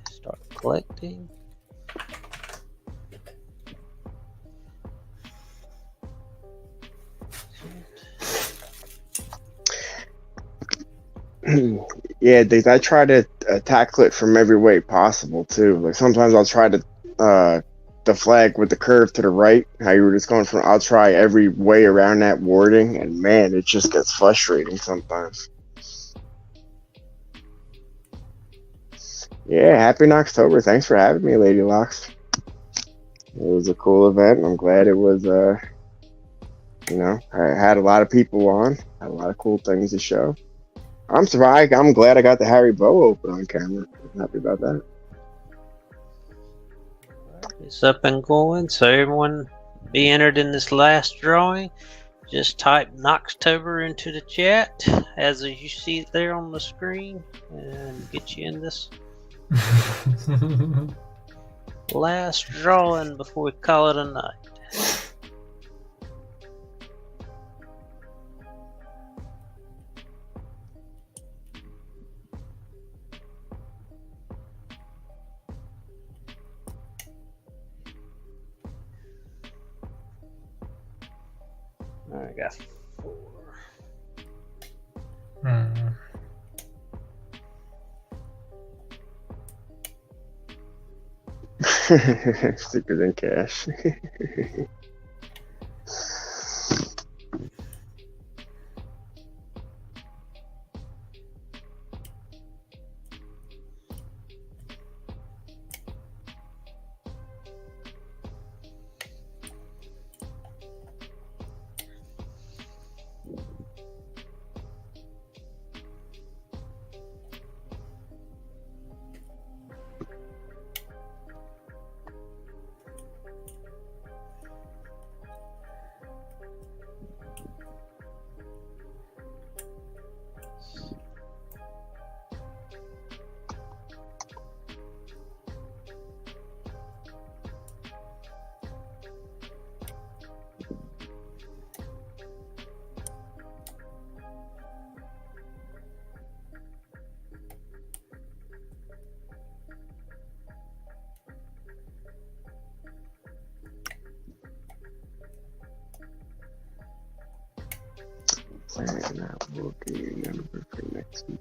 start collecting. Yeah, I try to tackle it from every way possible too. Like sometimes I'll try to deflag with the curve to the right. How you were just going from. I'll try every way around that wording, and man, it just gets frustrating sometimes. Yeah, happy Knoxtober. Thanks for having me, Lady Locks. It was a cool event. I'm glad it was. I had a lot of people on. Had a lot of cool things to show. I'm surprised. I'm glad I got the Harry Bow open on camera. I'm happy about that. It's up and going, so everyone be entered in this last drawing. Just type Knoxtober into the chat as you see it there on the screen, and get you in this last drawing before we call it a night. I got 4. Stickers and cash. And I will give you a number for next week.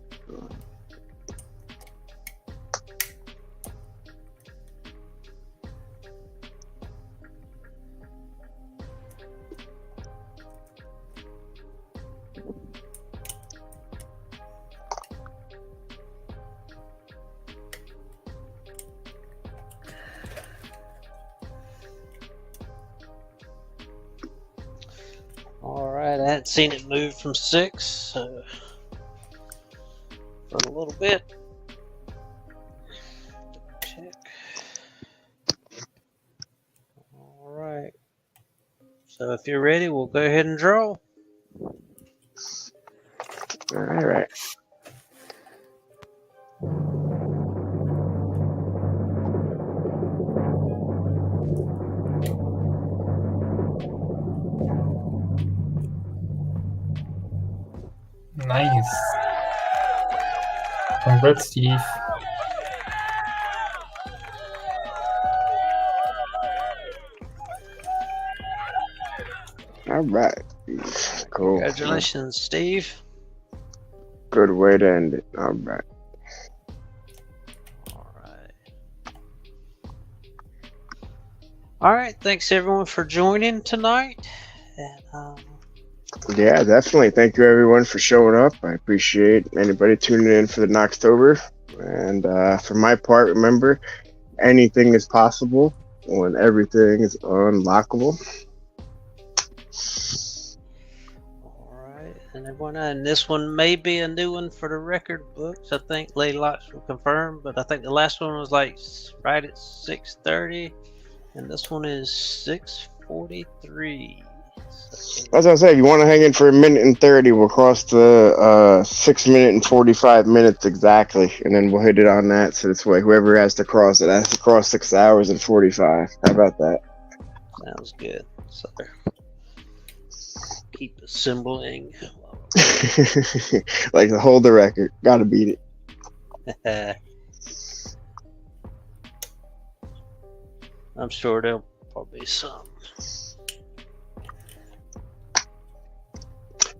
All right, I hadn't seen it move from 6 for a little bit. Check. All right. So if you're ready, we'll go ahead and draw. All right. Nice. Congrats, Steve. All right. Cool. Congratulations, Steve. Good way to end it. All right. All right. Thanks everyone for joining tonight. And Yeah, definitely. Thank you everyone for showing up. I appreciate anybody tuning in for the Knoxtober. And for my part, remember, anything is possible when everything is unlockable. And everyone, and this one may be a new one for the record books. I think Lady Locks will confirm, but I think the last one was like right at 6:30, and this one is 6:43. As I said, you want to hang in for a minute and 30, we'll cross the 6 minute and 45 minutes exactly, and then we'll hit it on that. So this way, whoever has to cross it has to cross 6 hours and 45. How about that? Sounds good. So keep assembling. Like to hold the record. Gotta beat it. I'm sure there'll probably be some.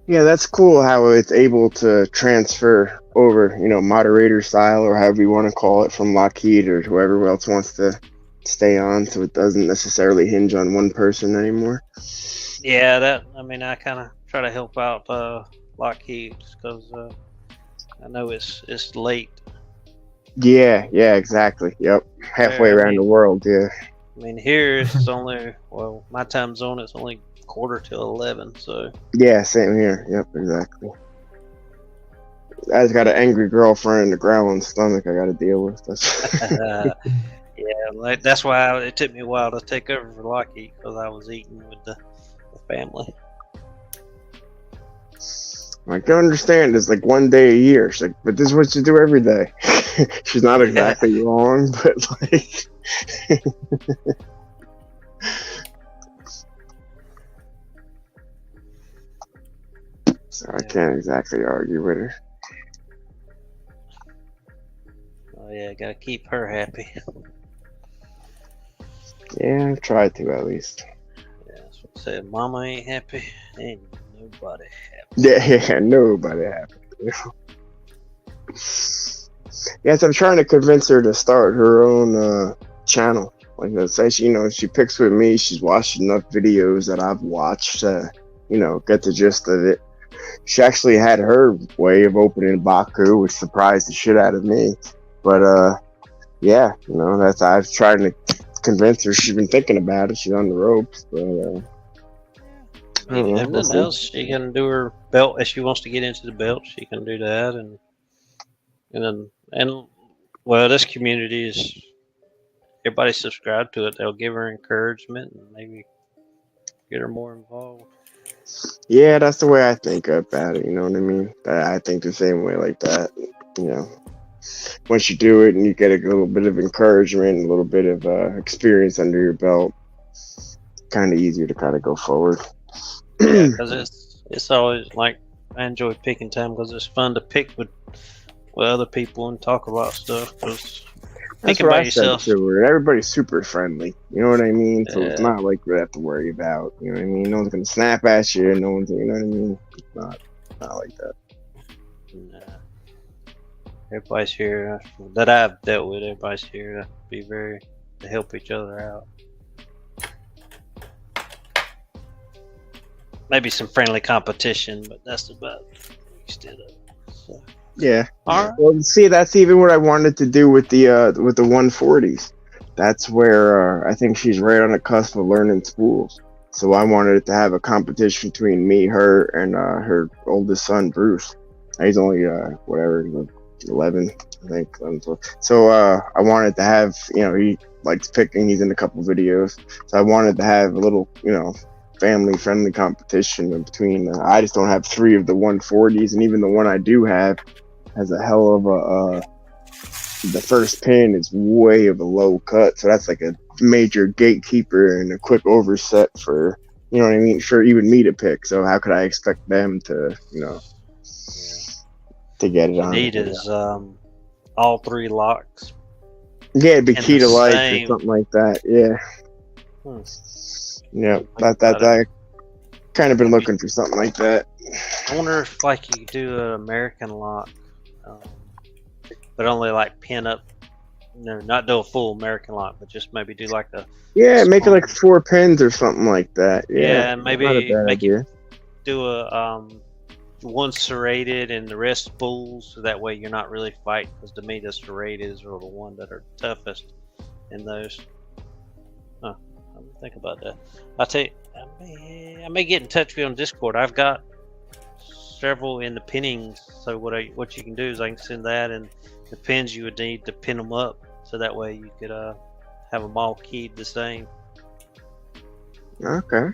Yeah, that's cool how it's able to transfer over, moderator style or however you want to call it from LockHeat or whoever else wants to stay on, so it doesn't necessarily hinge on one person anymore. Yeah, I kind of try to help out LockHeat because I know it's late. Yeah, exactly. Yep, halfway around the world. Yeah. I mean, here it's only my time zone is only 11:15. So. Yeah, same here. Yep, exactly. I just got an angry girlfriend and a growling stomach I got to deal with. Yeah, that's why it took me a while to take over for LockHeat because I was eating with the family. I can understand it's like one day a year. She's like, but this is what you do every day. She's not exactly wrong, but like. So I can't exactly argue with her. Oh yeah, gotta keep her happy. Yeah, I've tried to at least. Yeah, that's what I said. Mama ain't happy, ain't nobody happy. Yeah, nobody happy. Yes, I'm trying to convince her to start her own channel. Like I say, she picks with me. She's watched enough videos that I've watched to, get the gist of it. She actually had her way of opening Baku, which surprised the shit out of me. But yeah, I've tried to convince her. She's been thinking about it. She's on the ropes, but if nothing else, she can do her belt if she wants to get into the belt. She can do that, and this community is everybody subscribed to it. They'll give her encouragement and maybe get her more involved. Yeah, that's the way I think about it. You know what I mean? I think the same way like that. Once you do it and you get a little bit of encouragement, a little bit of experience under your belt, kind of easier to kind of go forward. Yeah, because it's always like I enjoy picking time because it's fun to pick with other people and talk about stuff. That's what I said too. Everybody's super friendly. You know what I mean? So it's not like we have to worry about. You know what I mean? No one's gonna snap at you. No one's. You know what I mean? It's not. not like that. Nah. Everybody's here that I've dealt with. Everybody's here to help each other out. Maybe some friendly competition, but that's about the extent of it. So. Yeah. All right. Well, see, that's even what I wanted to do with the 140s. That's where I think she's right on the cusp of learning spools. So I wanted to have a competition between me, her, and her oldest son, Bruce. He's only 11, I think. 11, 12. So I wanted to have, he likes picking. He's in a couple videos. So I wanted to have a little, family-friendly competition between. I just don't have 3 of the 140s, and even the one I do have has a hell of a. The first pin is way of a low cut, so that's like a major gatekeeper and a quick overset for, you know what I mean, for even me to pick. So how could I expect them to, to get it on? Need is all 3 locks. Yeah, it'd be key to life or something like that. Yeah. Yeah, that kind of been looking for something like that. I wonder if you could do an American lock, but only pin up. Not do a full American lock, but just maybe do a. Yeah, make it 4 pins or something like that. Yeah, and maybe make it do a 1 serrated and the rest spools, so that way you're not really fighting. Because to me, the serrated are the one that are toughest in those. Think about that. I'll tell you, I may get in touch with you on Discord. I've got several in the pinnings. So what you can do is I can send that and the pins you would need to pin them up, so that way you could have them all keyed the same. Okay.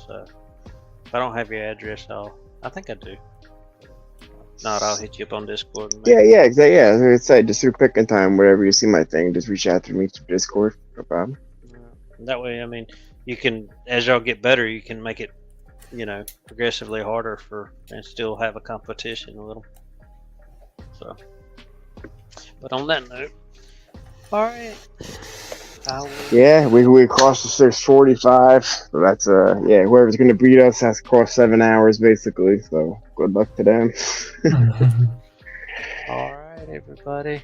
So if I don't have your address, I think I do. If not, I'll hit you up on Discord. Yeah. As I said, just through picking time, wherever you see my thing, just reach out to me through Discord. No problem. That way, you can, as y'all get better, you can make it, progressively harder and still have a competition a little. So, but on that note, all right. Yeah, we crossed the 645. So that's whoever's gonna beat us has to cross 7 hours basically. So good luck to them. All right, everybody.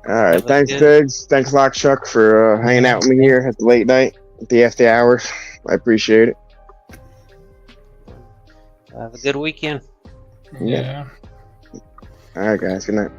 All right, thanks, Tiggs. Thanks, Lockchuck, for hanging out with me here at the late night, at the after hours. I appreciate it. Have a good weekend. Yeah. All right, guys. Good night.